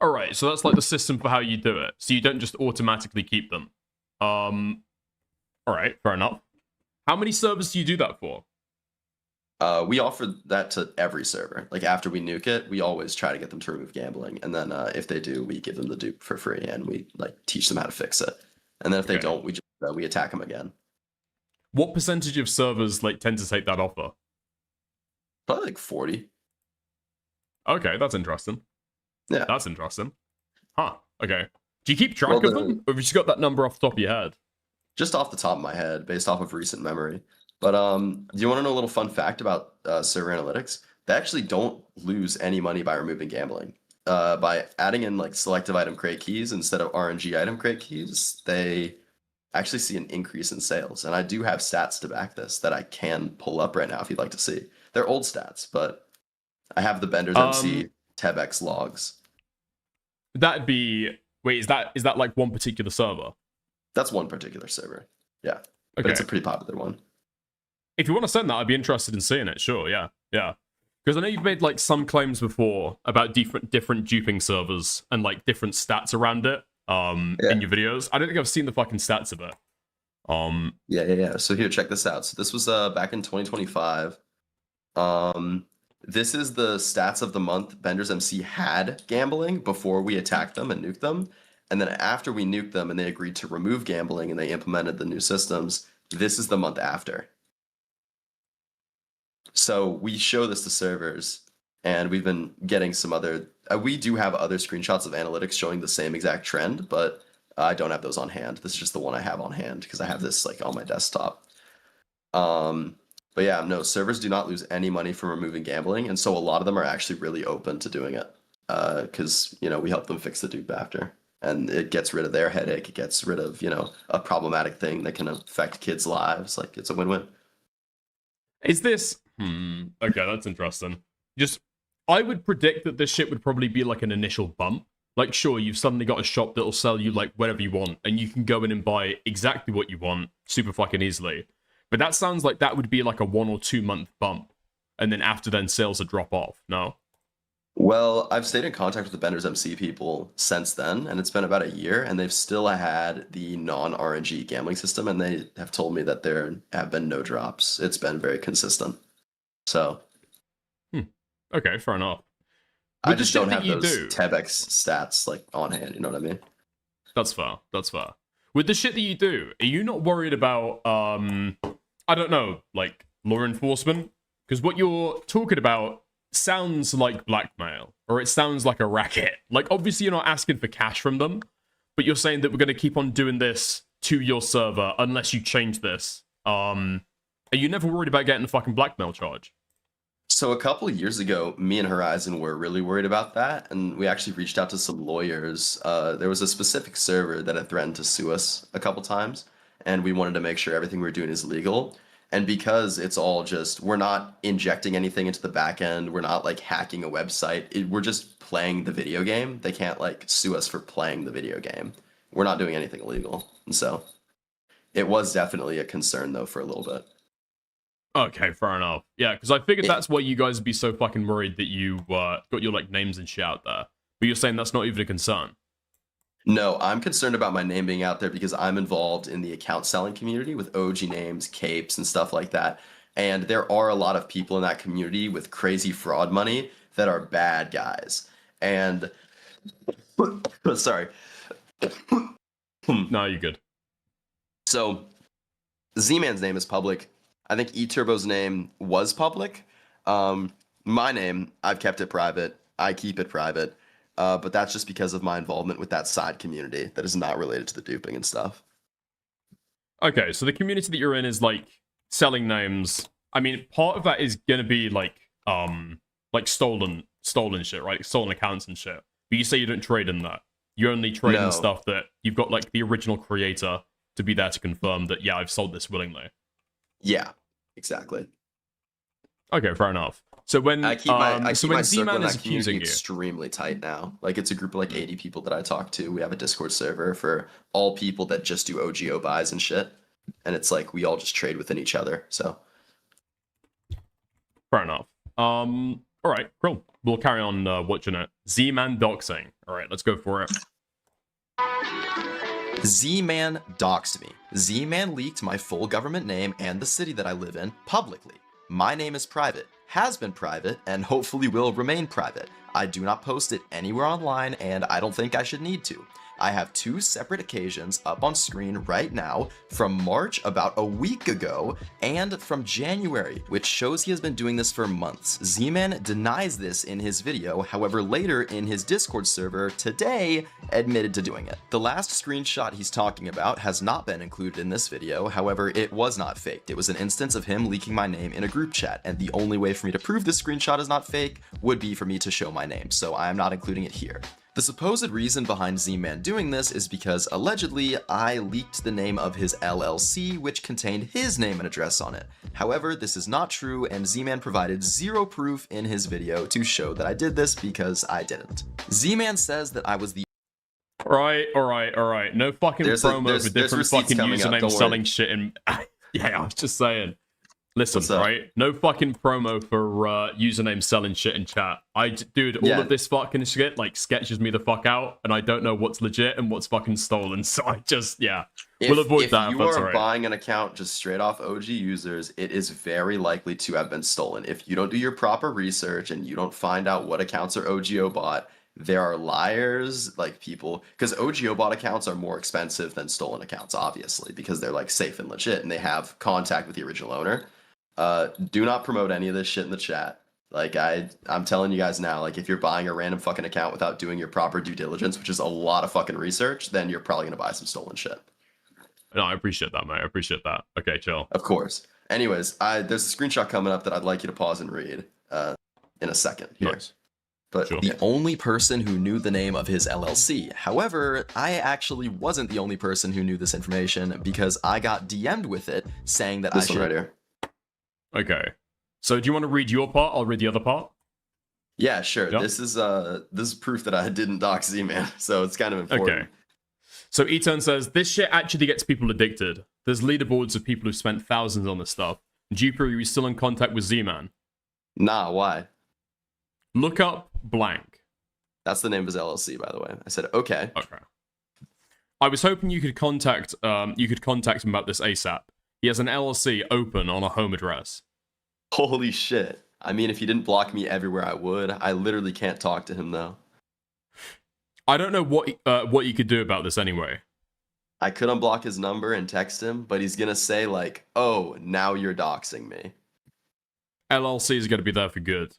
All right, so that's like the system for how you do it. So you don't just automatically keep them. All right, fair enough. How many servers do you do that for? We offer that to every server. Like after we nuke it, we always try to get them to remove gambling, and then if they do, we give them the dupe for free, and we like teach them how to fix it. And then if they don't, we attack them again. What percentage of servers like tend to take that offer? Probably like 40. Okay, that's interesting. Yeah, that's interesting. Huh. Okay. Do you keep track of them, or have you just got that number off the top of your head? Just off the top of my head, based off of recent memory. But do you want to know a little fun fact about server analytics? They actually don't lose any money by removing gambling. By adding in like selective item crate keys instead of RNG item crate keys, they actually see an increase in sales. And I do have stats to back this that I can pull up right now if you'd like to see. They're old stats, but I have the Bender's MC TebX logs. That'd be is that like one particular server? That's one particular server. Yeah. Okay. But it's a pretty popular one. If you want to send that, I'd be interested in seeing it. Sure, yeah. Because I know you've made like some claims before about different duping servers and like different stats around it in your videos. I don't think I've seen the fucking stats of it. Yeah. So here, check this out. So this was back in 2025. This is the stats of the month Bender's MC had gambling before we attacked them and nuked them. And then after we nuked them and they agreed to remove gambling and they implemented the new systems, this is the month after. So we show this to servers, and we've been getting some other... we do have other screenshots of analytics showing the same exact trend, but I don't have those on hand. This is just the one I have on hand because I have this like on my desktop. But yeah, no, servers do not lose any money from removing gambling, and so a lot of them are actually really open to doing it because, we help them fix the dupe after. And it gets rid of their headache. It gets rid of, a problematic thing that can affect kids' lives. Like, it's a win-win. Is this... Okay, that's interesting. Just, I would predict that this shit would probably be like an initial bump. Like, sure, you've suddenly got a shop that'll sell you, like, whatever you want, and you can go in and buy exactly what you want super fucking easily. But that sounds like that would be like a 1 or 2 month bump. And then after then, sales would drop off. No? Well, I've stayed in contact with the Bender's MC people since then, and it's been about a year, and they've still had the non-RNG gambling system, and they have told me that there have been no drops. It's been very consistent. So... Okay, fair enough. I just don't have those Tebex stats, like, on hand, you know what I mean? That's fair. That's fair. With the shit that you do, are you not worried about, I don't know, like, law enforcement? Because what you're talking about sounds like blackmail, or it sounds like a racket. Like, obviously you're not asking for cash from them, but you're saying that we're going to keep on doing this to your server unless you change this. Are you never worried about getting a fucking blackmail charge? So a couple of years ago, me and Horizon were really worried about that, and we actually reached out to some lawyers. There was a specific server that had threatened to sue us a couple times, and we wanted to make sure everything we were doing is legal. And because it's all just, we're not injecting anything into the back end, we're not like hacking a website, we're just playing the video game. They can't like sue us for playing the video game. We're not doing anything illegal. And so it was definitely a concern though for a little bit. Okay, fair enough. Yeah, because I figured that's why you guys would be so fucking worried that you got your like names and shit out there. But you're saying that's not even a concern. No, I'm concerned about my name being out there because I'm involved in the account selling community with OG names, capes, and stuff like that. And there are a lot of people in that community with crazy fraud money that are bad guys. And sorry. No, you're good. So Z-Man's name is public. I think E-Turbo's name was public. My name, I've kept it private. I keep it private. But that's just because of my involvement with that side community that is not related to the duping and stuff. Okay, so the community that you're in is like selling names. I mean, part of that is gonna be like stolen shit, right? Stolen accounts and shit. But you say you don't trade in that. You only trade in stuff that you've got like the original creator to be there to confirm that, yeah, I've sold this willingly. Yeah, exactly. Okay, fair enough. So when I keep my Z-Man is accusing you, extremely tight now. Like it's a group of like 80 people that I talk to. We have a Discord server for all people that just do OGO buys and shit. And it's like we all just trade within each other. So fair enough. All right, cool. We'll carry on watching it. Z-Man doxing. All right, let's go for it. Z-Man doxed me. Z-Man leaked my full government name and the city that I live in publicly. My name is private, has been private, and hopefully will remain private. I do not post it anywhere online, and I don't think I should need to. I have 2 separate occasions up on screen right now from March about a week ago and from January, which shows he has been doing this for months. Z-Man denies this in his video, however later in his Discord server today admitted to doing it. The last screenshot he's talking about has not been included in this video, however it was not faked. It was an instance of him leaking my name in a group chat, and the only way for me to prove this screenshot is not fake would be for me to show my name, so I am not including it here. The supposed reason behind Z-Man doing this is because allegedly I leaked the name of his LLC, which contained his name and address on it. However, this is not true, and Z-Man provided 0 proof in his video to show that I did this because I didn't. Z-Man says that I was the All right. No fucking promo for different fucking usernames selling shit in... Yeah, I was just saying. Listen, right? No fucking promo for username selling shit in chat. Dude, all of this fucking shit, like, sketches me the fuck out, and I don't know what's legit and what's fucking stolen, so I just, we'll avoid that. If you are buying an account just straight off OG users, it is very likely to have been stolen. If you don't do your proper research and you don't find out what accounts are OGO bought, there are liars, like people, because OGO bot accounts are more expensive than stolen accounts, obviously, because they're like safe and legit and they have contact with the original owner. Do not promote any of this shit in the chat. Like I'm telling you guys now, like if you're buying a random fucking account without doing your proper due diligence, which is a lot of fucking research, then you're probably gonna buy some stolen shit. No, I appreciate that, mate. I appreciate that. Okay, chill. Of course. Anyways, there's a screenshot coming up that I'd like you to pause and read in a second here. Nice. But the only person who knew the name of his LLC. However, I actually wasn't the only person who knew this information because I got DM'd with it saying that I should... Right here. Okay. So do you want to read your part? I'll read the other part. Yeah, sure. Yep. This is proof that I didn't dox Z-Man, so it's kind of important. Okay. So Eturn says, this shit actually gets people addicted. There's leaderboards of people who spent thousands on this stuff. Jupiter, are you still in contact with Z-Man? Nah, why? Look up blank. That's the name of his LLC, by the way. I said, okay. Okay. I was hoping you could contact him about this ASAP. He has an LLC open on a home address. Holy shit. I mean, if he didn't block me everywhere, I would. I literally can't talk to him, though. I don't know what you could do about this anyway. I could unblock his number and text him, but he's gonna say, like, oh, now you're doxing me. LLC is going to be there for good.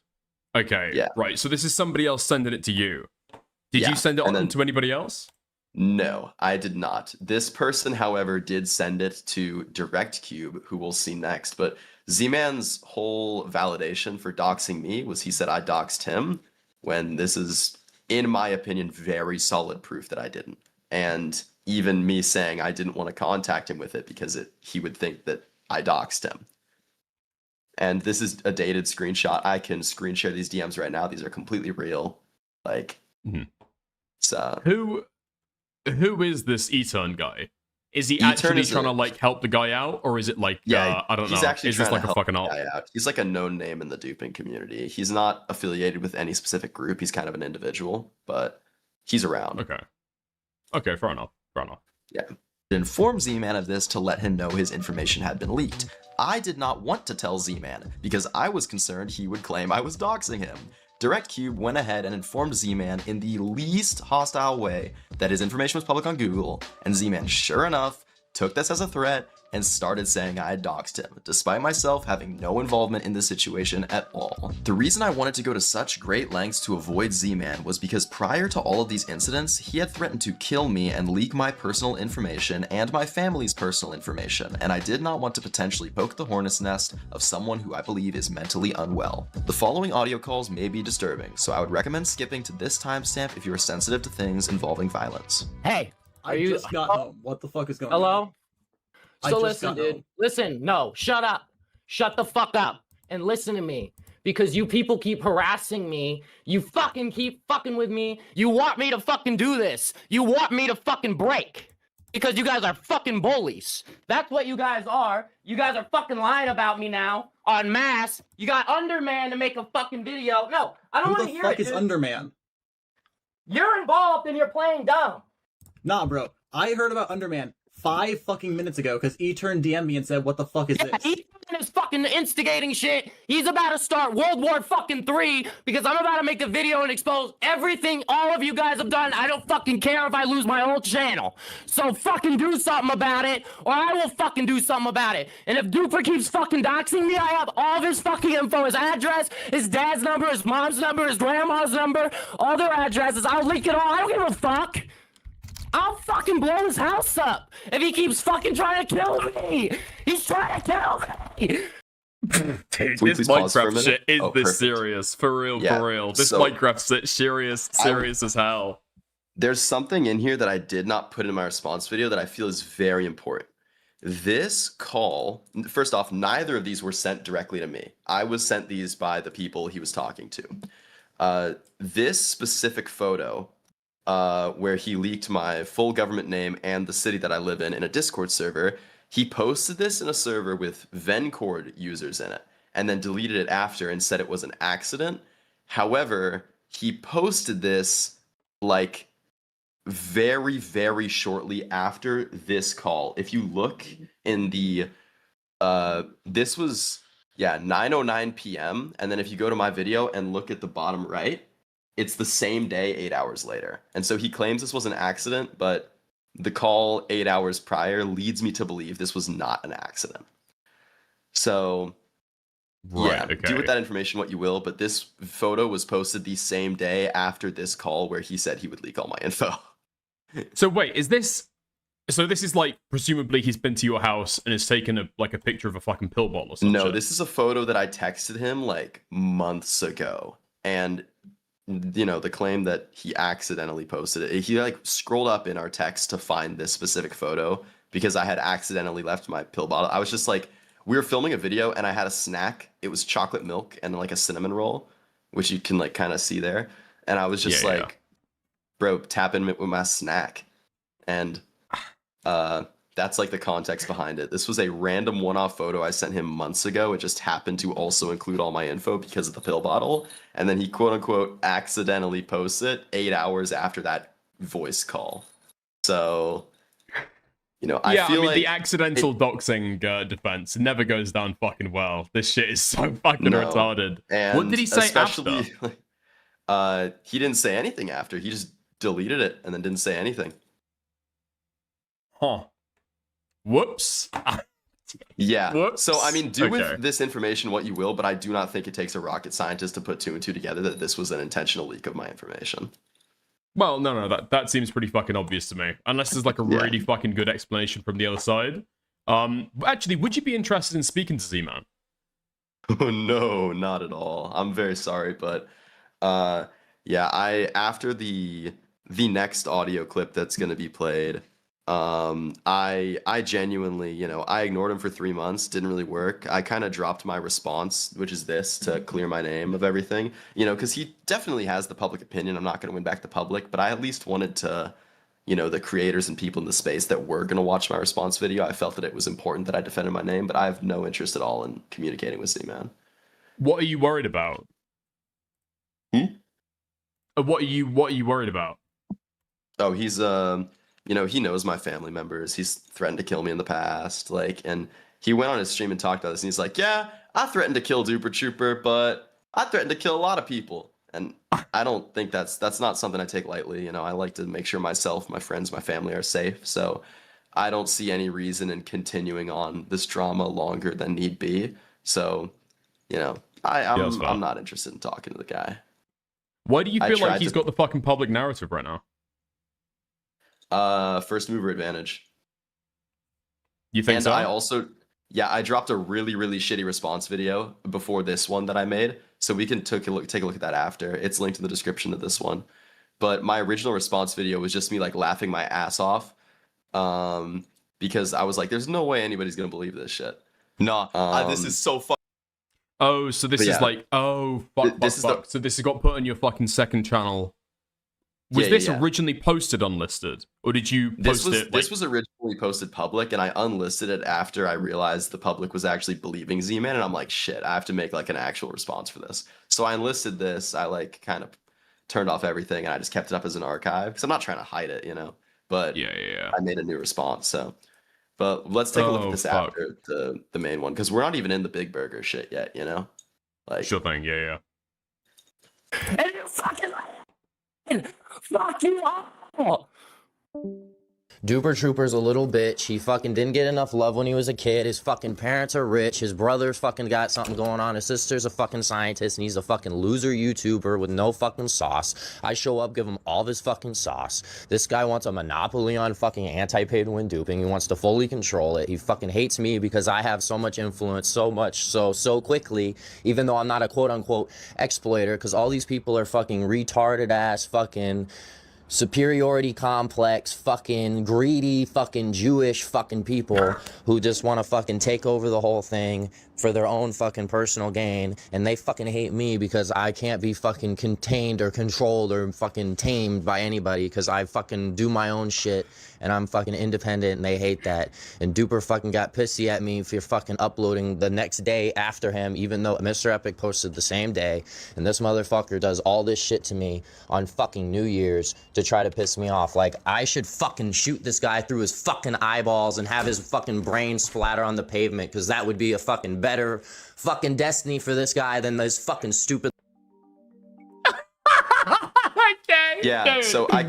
Okay, yeah. Right. So this is somebody else sending it to you. Did Yeah, you send it and on then- to anybody else? No, I did not. This person, however, did send it to DirectCube, who we'll see next. But Z-Man's whole validation for doxing me was he said I doxed him, when this is, in my opinion, very solid proof that I didn't. And even me saying I didn't want to contact him with it because he would think that I doxed him. And this is a dated screenshot. I can screen share these DMs right now. These are completely real. Like, so Who is this Eturn guy? Is he Eturn actually is trying to a- like help the guy out, or is it like I don't know? He's actually Is this trying like to a help fucking the op? guy out. He's like a known name in the duping community. He's not affiliated with any specific group. He's kind of an individual, but he's around. Okay. Okay, fair enough. Fair enough. Yeah. Informed Z-Man of this to let him know his information had been leaked. I did not want to tell Z-Man because I was concerned he would claim I was doxing him. DirectCube went ahead and informed Z-Man in the least hostile way that his information was public on Google, and Z-Man, sure enough, took this as a threat and started saying I had doxed him, despite myself having no involvement in this situation at all. The reason I wanted to go to such great lengths to avoid Z-Man was because prior to all of these incidents, he had threatened to kill me and leak my personal information and my family's personal information, and I did not want to potentially poke the hornet's nest of someone who I believe is mentally unwell. The following audio calls may be disturbing, so I would recommend skipping to this timestamp if you are sensitive to things involving violence. Hey, I just got home. What the fuck is going on? Hello? I So just listen, got dude. home. Listen, no, shut up. Shut the fuck up and listen to me. Because you people keep harassing me. You fucking keep fucking with me. You want me to fucking do this. You want me to fucking break. Because you guys are fucking bullies. That's what you guys are. You guys are fucking lying about me now. En masse. You got Underman to make a fucking video. No, I don't Who want to the hear fuck it, is dude. Underman? You're involved and you're playing dumb. Nah, bro. I heard about Underman 5 fucking minutes ago because Eturn DM'd me and said, "What the fuck is this?" He is fucking instigating shit. He's about to start World War fucking 3 because I'm about to make a video and expose everything all of you guys have done. I don't fucking care if I lose my whole channel. So fucking do something about it, or I will fucking do something about it. And if Duper keeps fucking doxing me, I have all of his fucking info, his address, his dad's number, his mom's number, his grandma's number, all their addresses. I'll leak it all. I don't give a fuck. I'll fucking blow his house up if he keeps fucking trying to kill me. He's trying to kill me. Dude, Can we this please pause for a Minecraft minute? shit is Oh, this perfect. serious. For real, Yeah, for real. This so- Minecraft shit serious as hell. There's something in here that I did not put in my response video that I feel is very important. This call, first off, neither of these were sent directly to me. I was sent these by the people he was talking to. This specific photo, where he leaked my full government name and the city that I live in a Discord server, he posted this in a server with Vencord users in it, and then deleted it after and said it was an accident. However, he posted this like very, very shortly after this call. If you look in the, this was, 9:09 p.m. And then if you go to my video and look at the bottom right, it's the same day, 8 hours later. And so he claims this was an accident, but the call 8 hours prior leads me to believe this was not an accident. So, Right, do okay. with that information what you will, but this photo was posted the same day after this call where he said he would leak all my info. So wait, is this... So this is like, presumably he's been to your house and has taken a picture of a fucking pill bottle or something. No, this is a photo that I texted him like months ago. And, you know, the claim that he accidentally posted it, he like scrolled up in our text to find this specific photo because I had accidentally left my pill bottle. I was just like, we were filming a video and I had a snack. It was chocolate milk and like a cinnamon roll, which you can like kind of see there. And I was just bro, tap in with my snack. And that's like the context behind it. This was a random one-off photo I sent him months ago. It just happened to also include all my info because of the pill bottle. And then he quote unquote accidentally posts it 8 hours after that voice call. So, you know, I feel like the accidental doxing defense never goes down fucking well. This shit is so fucking retarded. And what did he say after? He didn't say anything after. He just deleted it and then didn't say anything. Huh. Whoops. Yeah. Whoops. So, I mean, do with this information what you will, but I do not think it takes a rocket scientist to put 2 and 2 together that this was an intentional leak of my information. Well, no, that seems pretty fucking obvious to me. Unless there's like a really fucking good explanation from the other side. Actually, would you be interested in speaking to Z-Man? Oh, no, not at all. I'm very sorry, but yeah, after the next audio clip that's going to be played, I genuinely, you know, I ignored him for 3 months, didn't really work. I kind of dropped my response, which is this, to clear my name of everything, you know, because he definitely has the public opinion. I'm not going to win back the public, but I at least wanted to, you know, the creators and people in the space that were going to watch my response video, I felt that it was important that I defended my name, but I have no interest at all in communicating with Z-Man. What are you worried about? What are you worried about? Oh, he's you know, he knows my family members. He's threatened to kill me in the past, like, and he went on his stream and talked about this, and he's like, yeah, I threatened to kill Duper Trooper, but I threatened to kill a lot of people. And I don't think that's not something I take lightly. You know, I like to make sure myself, my friends, my family are safe. So I don't see any reason in continuing on this drama longer than need be. So, you know, I'm not interested in talking to the guy. Why do you feel like he's got the fucking public narrative right now? First mover advantage. You think so? And I also, I dropped a really, really shitty response video before this one that I made. So we can take a look at that after. It's linked in the description of this one. But my original response video was just me like laughing my ass off. Because I was like, there's no way anybody's gonna believe this shit. This is so fun. Oh, so this is like, fuck. So this has got put on your fucking second channel. Was this originally posted unlisted? Or did you post it? This was originally posted public, and I unlisted it after I realized the public was actually believing Z-Man, and I'm like, shit, I have to make like an actual response for this. So I unlisted this, I like kind of turned off everything, and I just kept it up as an archive, because I'm not trying to hide it, you know? But I made a new response, so. But let's take a look at this after the main one, because we're not even in the Big Burger shit yet, you know? Like, sure thing, yeah. And you fucking fuck you all. Duper Trooper's a little bitch. He fucking didn't get enough love when he was a kid. His fucking parents are rich. His brother's fucking got something going on. His sister's a fucking scientist, and he's a fucking loser YouTuber with no fucking sauce. I show up, give him all of his fucking sauce. This guy wants a monopoly on fucking anti-pay-to-win duping. He wants to fully control it. He fucking hates me because I have so much influence, so quickly, even though I'm not a quote-unquote exploiter, because all these people are fucking retarded-ass fucking superiority complex, fucking greedy, fucking Jewish fucking people who just want to fucking take over the whole thing for their own fucking personal gain, and they fucking hate me because I can't be fucking contained or controlled or fucking tamed by anybody because I fucking do my own shit and I'm fucking independent, and they hate that. And Duper fucking got pissy at me for fucking uploading the next day after him, even though Mr. Epic posted the same day, and this motherfucker does all this shit to me on fucking New Year's to try to piss me off. Like, I should fucking shoot this guy through his fucking eyeballs and have his fucking brain splatter on the pavement, because that would be a fucking better fucking destiny for this guy than this fucking stupid. Yeah, so I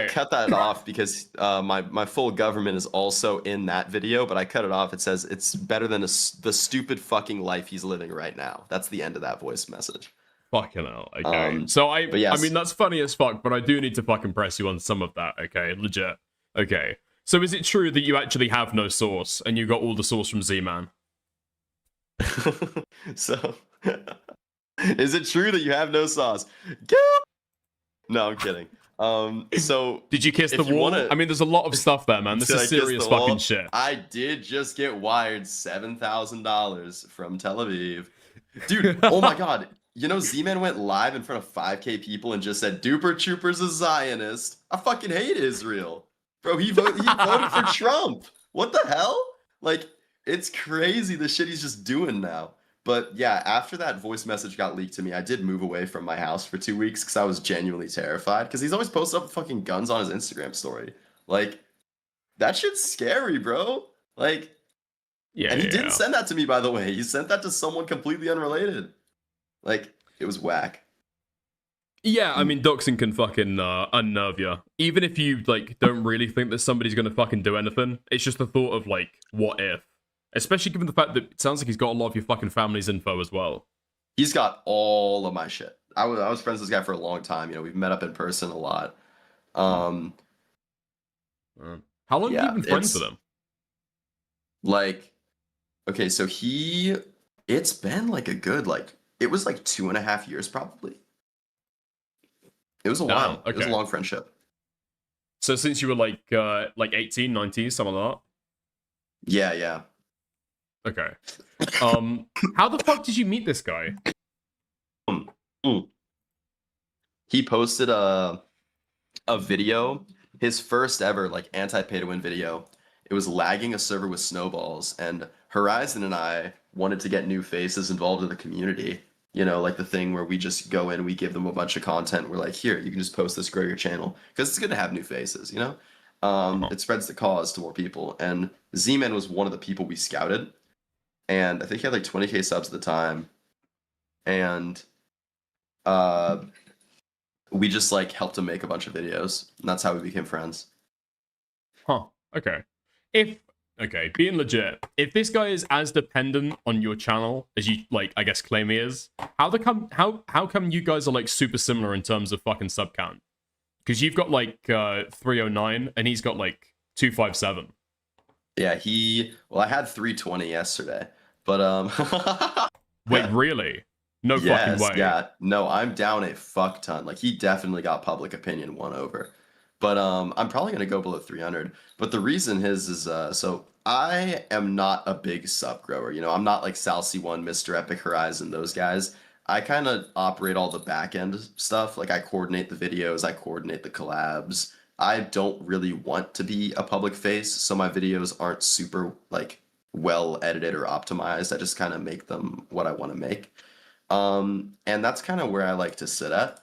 cut that off because my full government is also in that video, but I cut it off. It says it's better than the stupid fucking life he's living right now. That's the end of that voice message. Fucking hell. Okay. So I mean, that's funny as fuck, but I do need to fucking press you on some of that. Okay, legit. Okay. So is it true that you actually have no source and you got all the source from Z-Man? So, is it true that you have no sauce? No, I'm kidding. So did you kiss if the you wall? wanna- I mean, there's a lot of stuff there, man. This Did I is kiss serious the fucking wall? shit. I did just get wired $7,000 from Tel Aviv. Dude, oh my god. You know, Z-Man went live in front of 5K people and just said, Duper Trooper's a Zionist. I fucking hate Israel. Bro, he voted for Trump. What the hell? Like, it's crazy the shit he's just doing now. But yeah, after that voice message got leaked to me, I did move away from my house for 2 weeks because I was genuinely terrified. Because he's always posted up fucking guns on his Instagram story. Like, that shit's scary, bro. Like, Yeah, and he yeah, didn't yeah. send that to me, by the way. He sent that to someone completely unrelated. Like, it was whack. Yeah, I mean, doxing can fucking unnerve you. Even if you, like, don't really think that somebody's gonna fucking do anything, it's just the thought of, like, what if? Especially given the fact that it sounds like he's got a lot of your fucking family's info as well. He's got all of my shit. I was friends with this guy for a long time. You know, we've met up in person a lot. How long have you been friends it's- with him? Like, okay, so it's been like a good, it was like 2.5 years probably. It was a Damn, while. It was a okay. long friendship. So since you were like 18, 19, something like Yeah, yeah. that? Okay. How the fuck did you meet this guy? He posted a video, his first ever like anti-pay to win video. It was lagging a server with snowballs, and Horizon and I wanted to get new faces involved in the community. You know, like the thing where we just go in, we give them a bunch of content. We're like, here, you can just post this, grow your channel, because it's good to have new faces. You know, it spreads the cause to more people. And Z-Man was one of the people we scouted, and I think he had like 20K subs at the time, and we just like helped him make a bunch of videos, and that's how we became friends. Huh. Okay. Being legit, if this guy is as dependent on your channel as you like, I guess claim he is, how come you guys are like super similar in terms of fucking sub count? Because you've got like 309 and he's got like 257. Yeah, I had 320 yesterday, but Wait, really? No yes, fucking way. yeah, no, I'm down a fuck ton. Like, he definitely got public opinion won over. But I'm probably gonna go below 300. But the reason is so I am not a big sub grower. You know, I'm not like Salcy1, Mr. Epic Horizon, those guys. I kind of operate all the back end stuff. Like, I coordinate the videos, I coordinate the collabs. I don't really want to be a public face, so my videos aren't super like well edited or optimized. I just kind of make them what I want to make. And that's kind of where I like to sit at.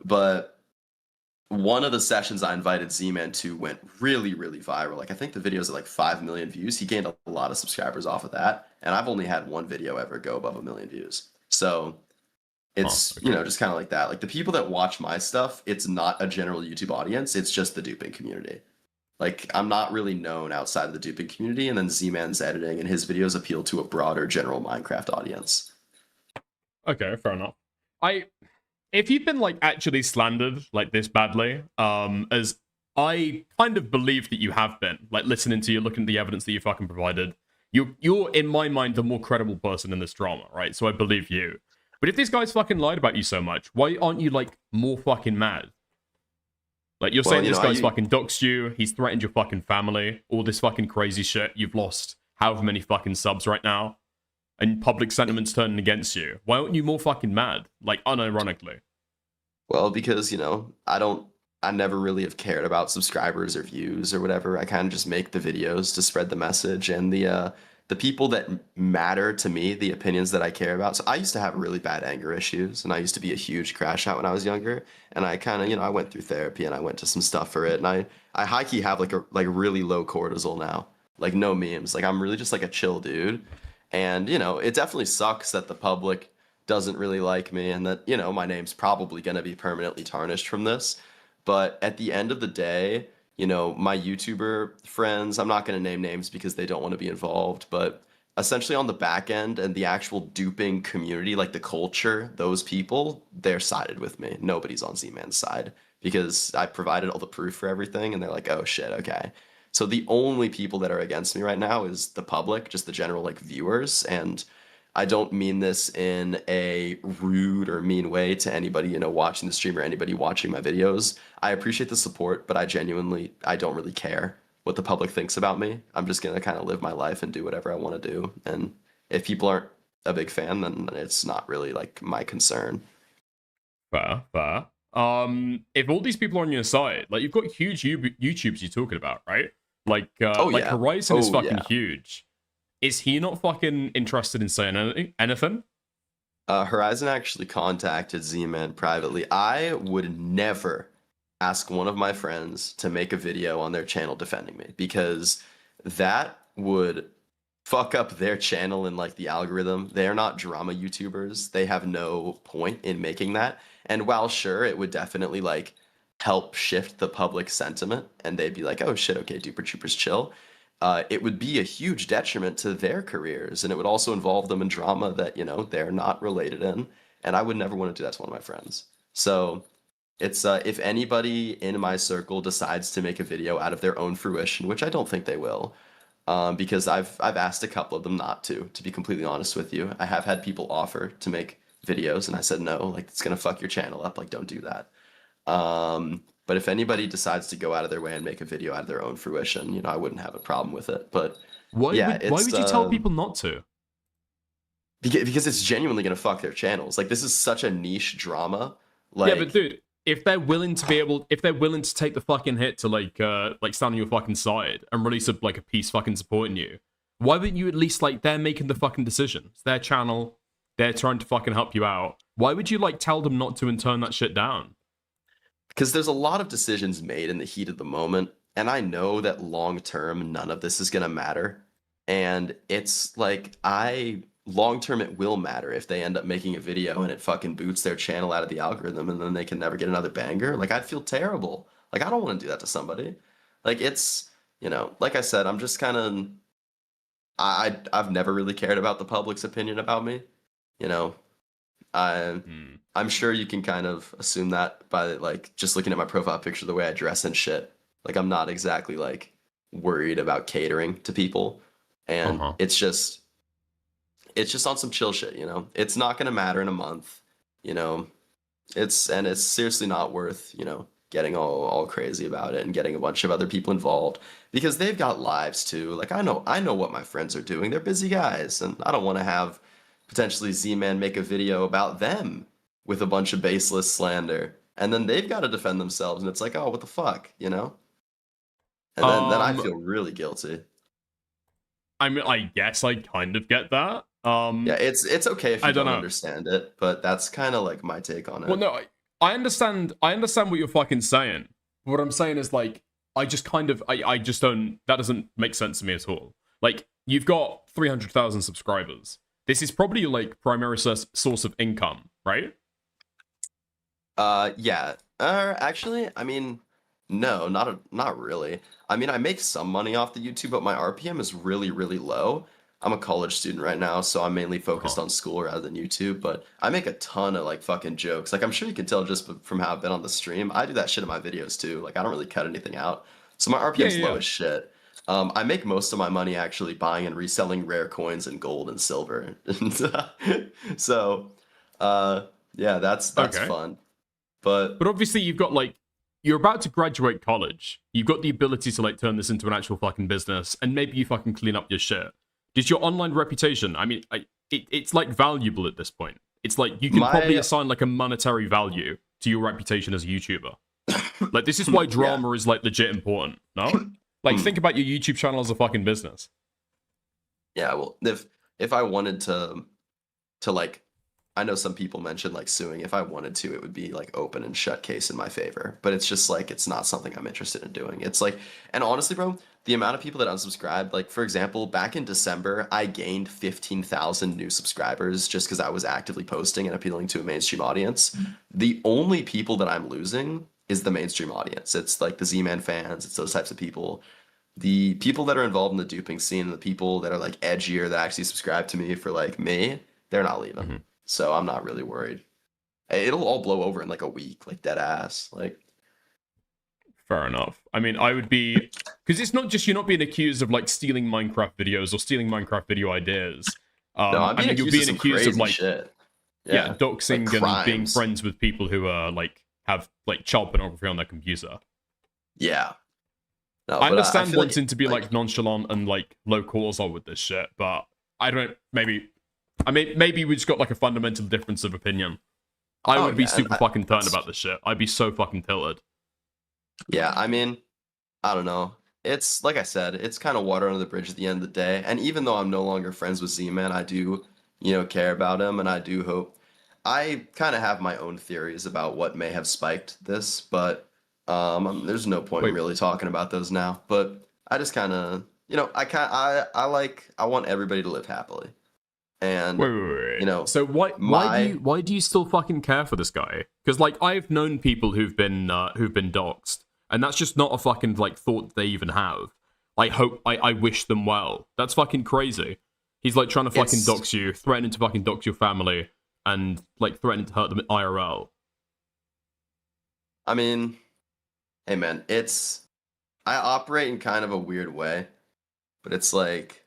But one of the sessions I invited Z-Man to went really, really viral. Like, I think the video's at like 5 million views. He gained a lot of subscribers off of that. And I've only had one video ever go above 1 million views. So it's, you know, just kind of like that. Like, the people that watch my stuff, it's not a general YouTube audience. It's just the duping community. Like, I'm not really known outside of the duping community. And then Z-Man's editing and his videos appeal to a broader general Minecraft audience. Okay, fair enough. If you've been like actually slandered like this badly, as I kind of believe that you have been, like listening to you, looking at the evidence that you fucking provided, you're in my mind the more credible person in this drama, right? So I believe you. But if this guy's fucking lied about you so much, why aren't you like more fucking mad? Like, you're saying this guy's fucking doxed you, he's threatened your fucking family, all this fucking crazy shit, you've lost however many fucking subs right now, and public sentiment's turning against you. Why aren't you more fucking mad? Like, unironically. Well, because, you know, I never really have cared about subscribers or views or whatever. I kind of just make the videos to spread the message, and the people that matter to me, the opinions that I care about. So I used to have really bad anger issues, and I used to be a huge crash out when I was younger. And I kind of, you know, I went through therapy and I went to some stuff for it. And I high key have like really low cortisol now, like no memes. Like, I'm really just like a chill dude. And, you know, it definitely sucks that the public doesn't really like me and that, you know, my name's probably going to be permanently tarnished from this. But at the end of the day, you know, my YouTuber friends, I'm not going to name names because they don't want to be involved, but essentially on the back end and the actual duping community, like the culture, those people, they're sided with me. Nobody's on Z-Man's side because I provided all the proof for everything, and they're like, oh shit, okay. So the only people that are against me right now is the public, just the general like viewers, and I don't mean this in a rude or mean way to anybody, watching the stream or anybody watching my videos. I appreciate the support, but I don't really care what the public thinks about me. I'm just gonna kind of live my life and do whatever I want to do. And if people aren't a big fan, then it's not really like my concern. Fair. If all these people are on your side, like you've got huge YouTubes you're talking about, right? Like, Horizon is fucking huge. Is he not fucking interested in saying anything? Horizon actually contacted Z-Man privately. I would never ask one of my friends to make a video on their channel defending me, because that would fuck up their channel and like the algorithm. They are not drama YouTubers. They have no point in making that. And while sure, it would definitely like help shift the public sentiment, and they'd be like, oh shit, okay, Duper Troopers chill. It would be a huge detriment to their careers, and it would also involve them in drama that, they're not related in. And I would never want to do that to one of my friends. So it's if anybody in my circle decides to make a video out of their own fruition, which I don't think they will, because I've asked a couple of them not to be completely honest with you. I have had people offer to make videos, and I said no, like it's gonna fuck your channel up, like don't do that. But if anybody decides to go out of their way and make a video out of their own fruition, I wouldn't have a problem with it. But why would you tell people not to? Because it's genuinely gonna fuck their channels. Like this is such a niche drama. Like, yeah, but dude, if they're willing to take the fucking hit to like stand on your fucking side and release a piece fucking supporting you, why wouldn't you at least they're making the fucking decision? It's their channel, they're trying to fucking help you out. Why would you tell them not to and turn that shit down? Because there's a lot of decisions made in the heat of the moment, and I know that long term none of this is gonna matter. And it's long term it will matter if they end up making a video and it fucking boots their channel out of the algorithm, and then they can never get another banger. Like I'd feel terrible. Like I don't want to do that to somebody. Like it's, like I said, I'm just kind of I've never really cared about the public's opinion about me. I'm sure you can kind of assume that by just looking at my profile picture, the way I dress and shit. Like I'm not exactly worried about catering to people, and it's just on some chill shit. It's not gonna matter in a month. It's seriously not worth getting all crazy about it and getting a bunch of other people involved, because they've got lives too. Like I know what my friends are doing. They're busy guys, and I don't want to have potentially Z-Man make a video about them with a bunch of baseless slander, and then they've got to defend themselves, and it's like, oh, what the fuck, And then I feel really guilty. I mean, I guess I kind of get that. Yeah, it's okay if you don't understand it, but that's kind of my take on it. Well, no, I understand what you're fucking saying. What I'm saying is I just don't, that doesn't make sense to me at all. You've got 300,000 subscribers. This is probably your primary source of income, right? Yeah. Actually, I mean, no, not really. I mean, I make some money off the YouTube, but my RPM is really, really low. I'm a college student right now, so I'm mainly focused on school rather than YouTube, but I make a ton of fucking jokes. I'm sure you can tell just from how I've been on the stream. I do that shit in my videos too. I don't really cut anything out. So my RPM's low as shit. I make most of my money actually buying and reselling rare coins and gold and silver. So, yeah, that's fun. But obviously you've got you're about to graduate college. You've got the ability to turn this into an actual fucking business, and maybe you fucking clean up your shit. Does your online reputation, I mean, it's valuable at this point. It's you can probably assign a monetary value to your reputation as a YouTuber. This is why drama is legit important, no? Think about your YouTube channel as a fucking business. Yeah, well, if I wanted to I know some people mentioned suing. If I wanted to, it would be open and shut case in my favor. But it's just it's not something I'm interested in doing. It's and honestly, bro, the amount of people that unsubscribed, for example, back in December, I gained 15,000 new subscribers just because I was actively posting and appealing to a mainstream audience. The only people that I'm losing is the mainstream audience. It's the Z-Man fans. It's those types of people. The people that are involved in the duping scene and the people that are edgier that actually subscribe to me for me, they're not leaving. So I'm not really worried. It'll all blow over in a week, dead ass. Fair enough. I mean, I would be, because it's not just you're not being accused of stealing Minecraft videos or stealing Minecraft video ideas. No, I'm being you're accused being of some accused of crazy like, shit. yeah, doxing like and being crimes. friends with people who are like have like child pornography on their computer. Yeah. No, I but understand feel wanting to be like nonchalant and like low cortisol with this shit, but I don't. Maybe we just got like a fundamental difference of opinion. I Oh, would be yeah, and super fucking turned that's- about this shit. I'd be so fucking tilted. Yeah, I mean, I don't know. It's like I said, it's kind of water under the bridge at the end of the day. And even though I'm no longer friends with Z-Man, I do, care about him, and I do hope. I kind of have my own theories about what may have spiked this, but there's no point in really talking about those now. But I just kind of, I want everybody to live happily. And wait. So why do you still fucking care for this guy? Because like I've known people who've been doxxed, and that's just not a fucking like thought they even have. I wish them well. That's fucking crazy. He's like trying to fucking dox you, threatening to fucking dox your family, and like threatening to hurt them IRL. I mean, hey man, I operate in kind of a weird way, but it's like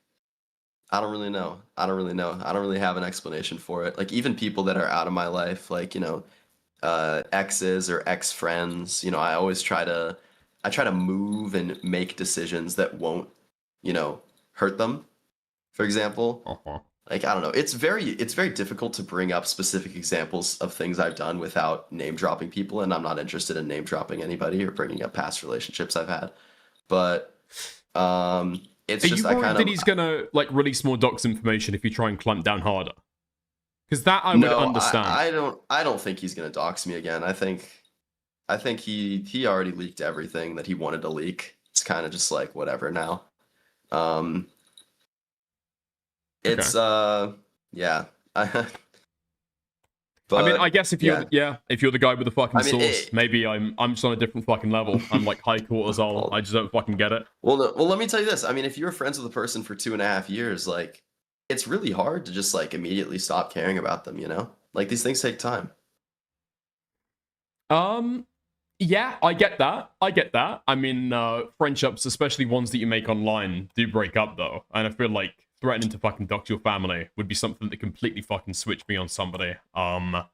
I don't really know. I don't really have an explanation for it. Like even people that are out of my life, like, exes or ex-friends, I always try to move and make decisions that won't, hurt them. For example, like I don't know, it's very difficult to bring up specific examples of things I've done without name dropping people, and I'm not interested in name dropping anybody or bringing up past relationships I've had. But it's Are just you worried that he's gonna like release more dox information if you try and clamp down harder? Because that I would understand. I don't think he's gonna dox me again. I think he already leaked everything that he wanted to leak. It's kind of just like whatever now. It's yeah. But, I mean, I guess if you're if you're the guy with the fucking source, maybe I'm just on a different fucking level. I'm like high cortisol. I just don't fucking get it. Well, let me tell you this. I mean, if you're friends with a person for 2.5 years, like it's really hard to just like immediately stop caring about them. Like these things take time. Yeah, I get that. I mean, friendships, especially ones that you make online, do break up though, and I feel like threatening to fucking dox your family would be something that completely fucking switched me on somebody. I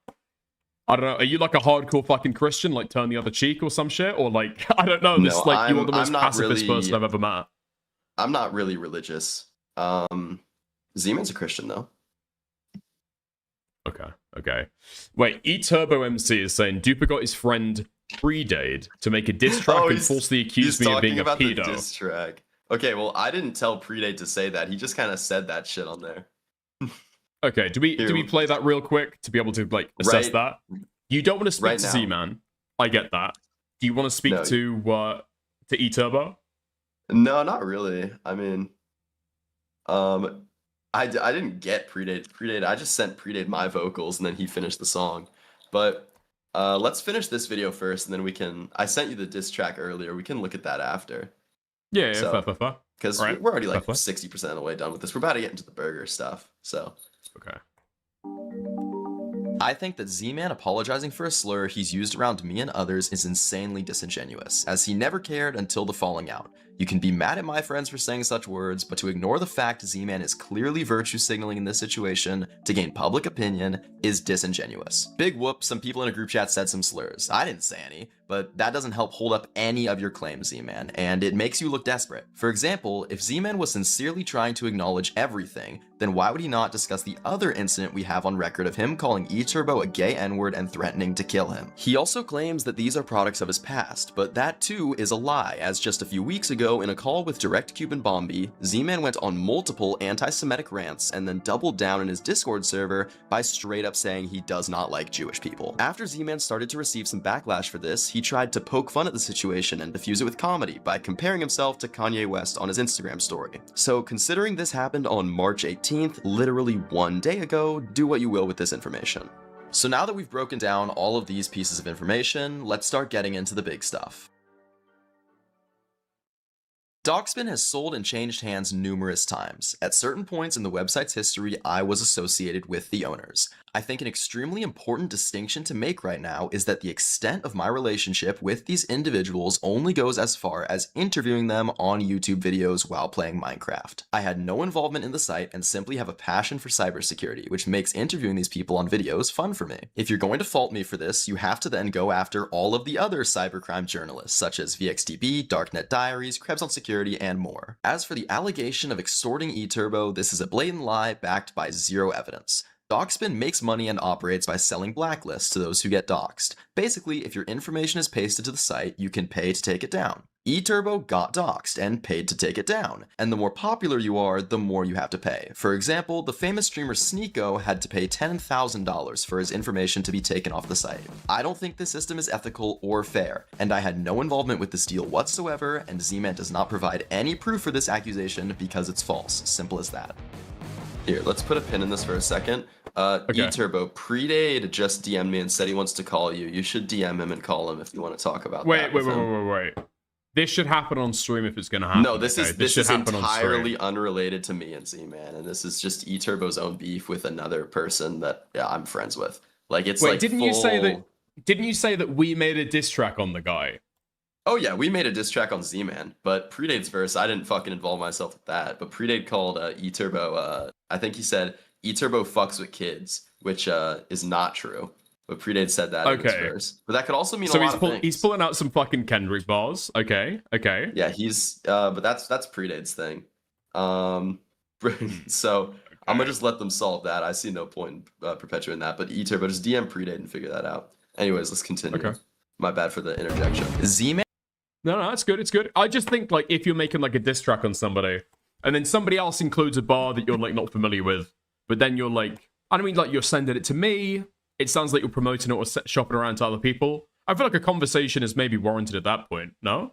don't know. Are you like a hardcore fucking Christian, like turn the other cheek or some shit, or like I don't know? This like you're the most pacifist person I've ever met. I'm not really religious. Z-Man's a Christian though. Okay. Wait, eTurbo MC is saying Duper got his friend Predade to make a diss track and falsely accuse me of being a pedo. The diss track. Okay, well, I didn't tell Predate to say that. He just kind of said that shit on there. Okay, do we play that real quick to be able to like assess that? You don't want to speak to Z-Man. I get that. Do you want to speak to eTurbo? No, not really. I mean, I didn't get Predate. I just sent Predate my vocals and then he finished the song. But let's finish this video first and then we can. I sent you the diss track earlier. We can look at that after. Yeah, fair. Because we're already like 60% of the way done with this. We're about to get into the burger stuff. So. Okay. I think that Z-Man apologizing for a slur he's used around me and others is insanely disingenuous, as he never cared until the falling out. You can be mad at my friends for saying such words, but to ignore the fact Z-Man is clearly virtue signaling in this situation to gain public opinion is disingenuous. Big whoop, some people in a group chat said some slurs. I didn't say any, but that doesn't help hold up any of your claims, Z-Man, and it makes you look desperate. For example, if Z-Man was sincerely trying to acknowledge everything, then why would he not discuss the other incident we have on record of him calling eTurbo a gay N-word and threatening to kill him? He also claims that these are products of his past, but that too is a lie, as just a few weeks ago in a call with Direct Cuban Bombi, Z-Man went on multiple anti-Semitic rants and then doubled down in his Discord server by straight up saying he does not like Jewish people. After Z-Man started to receive some backlash for this, he tried to poke fun at the situation and diffuse it with comedy by comparing himself to Kanye West on his Instagram story. So considering this happened on March 18th, literally 1 day ago, do what you will with this information. So now that we've broken down all of these pieces of information, let's start getting into the big stuff. Dogspin has sold and changed hands numerous times. At certain points in the website's history, I was associated with the owners. I think an extremely important distinction to make right now is that the extent of my relationship with these individuals only goes as far as interviewing them on YouTube videos while playing Minecraft. I had no involvement in the site and simply have a passion for cybersecurity, which makes interviewing these people on videos fun for me. If you're going to fault me for this, you have to then go after all of the other cybercrime journalists, such as VXDB, Darknet Diaries, Krebs on Security, and more. As for the allegation of extorting eTurbo, this is a blatant lie backed by zero evidence. Doxbin makes money and operates by selling blacklists to those who get doxed. Basically, if your information is pasted to the site, you can pay to take it down. eTurbo got doxed and paid to take it down, and the more popular you are, the more you have to pay. For example, the famous streamer Sneeko had to pay $10,000 for his information to be taken off the site. I don't think this system is ethical or fair, and I had no involvement with this deal whatsoever, and Z-Man does not provide any proof for this accusation because it's false. Simple as that. Here, let's put a pin in this for a second. eTurbo, Predate just DM'd me and said he wants to call you. You should DM him and call him if you want to talk about that. Wait. This should happen on stream if it's going to happen. No, this is happen entirely unrelated to me and Z-Man, and this is just eTurbo's own beef with another person that I'm friends with. Like it's Wait, like didn't you say that we made a diss track on the guy? Oh yeah, we made a diss track on Z-Man, but Predate's verse, I didn't fucking involve myself with that. But Predate called eTurbo, I think he said eTurbo fucks with kids, which is not true. But Predate said that in his verse. But that could also mean a lot of things. He's pulling out some fucking Kendrick bars. Okay. Yeah, he's but that's Predate's thing. So I'm gonna just let them solve that. I see no point in perpetuating that. But eTurbo, just DM Predate and figure that out. Anyways, let's continue. Okay. My bad for the interjection. Z-Man. No, it's good. It's good. I just think like if you're making like a diss track on somebody, and then somebody else includes a bar that you're like not familiar with, but then you're like, I don't mean like you're sending it to me. It sounds like you're promoting it or shopping around to other people. I feel like a conversation is maybe warranted at that point. No.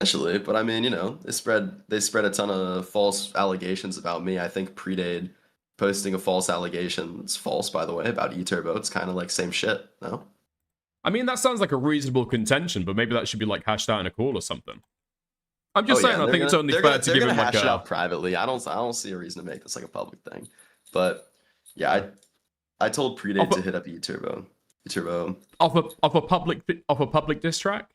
Essentially, but I mean, you know, they spread a ton of false allegations about me. I think Predate posting a false allegation, it's false by the way, about eTurbo. It's kind of like same shit. No. I mean, that sounds like a reasonable contention, but maybe that should be like hashed out in a call or something. I'm just saying, I think it's only fair to give him like hash it out privately. I don't see a reason to make this like a public thing. But yeah, I told Predate to hit up eTurbo. Off a public diss track.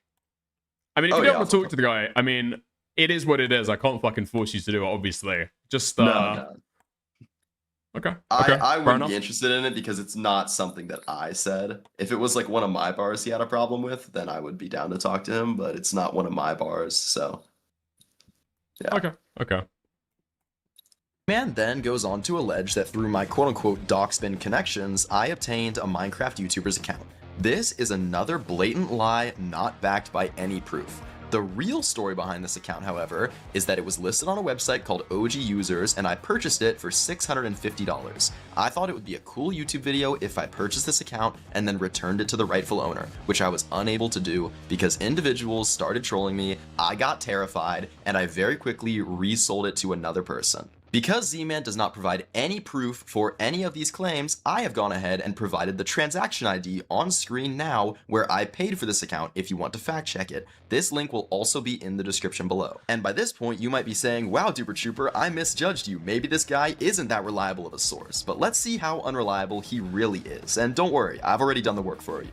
I mean, if you don't want to talk to the guy, I mean, it is what it is. I can't fucking force you to do it, obviously. Just No. Okay. I wouldn't be interested in it because it's not something that I said. If it was like one of my bars he had a problem with, then I would be down to talk to him, but it's not one of my bars, so yeah. Okay. Man then goes on to allege that through my quote-unquote Doxbin connections, I obtained a Minecraft YouTuber's account. This is another blatant lie not backed by any proof. The real story behind this account, however, is that it was listed on a website called OG Users, and I purchased it for $650. I thought it would be a cool YouTube video if I purchased this account and then returned it to the rightful owner, which I was unable to do because individuals started trolling me, I got terrified, and I very quickly resold it to another person. Because Z-Man does not provide any proof for any of these claims, I have gone ahead and provided the transaction ID on screen now where I paid for this account if you want to fact check it. This link will also be in the description below. And by this point, you might be saying, wow, Duper Trooper, I misjudged you. Maybe this guy isn't that reliable of a source. But let's see how unreliable he really is. And don't worry, I've already done the work for you.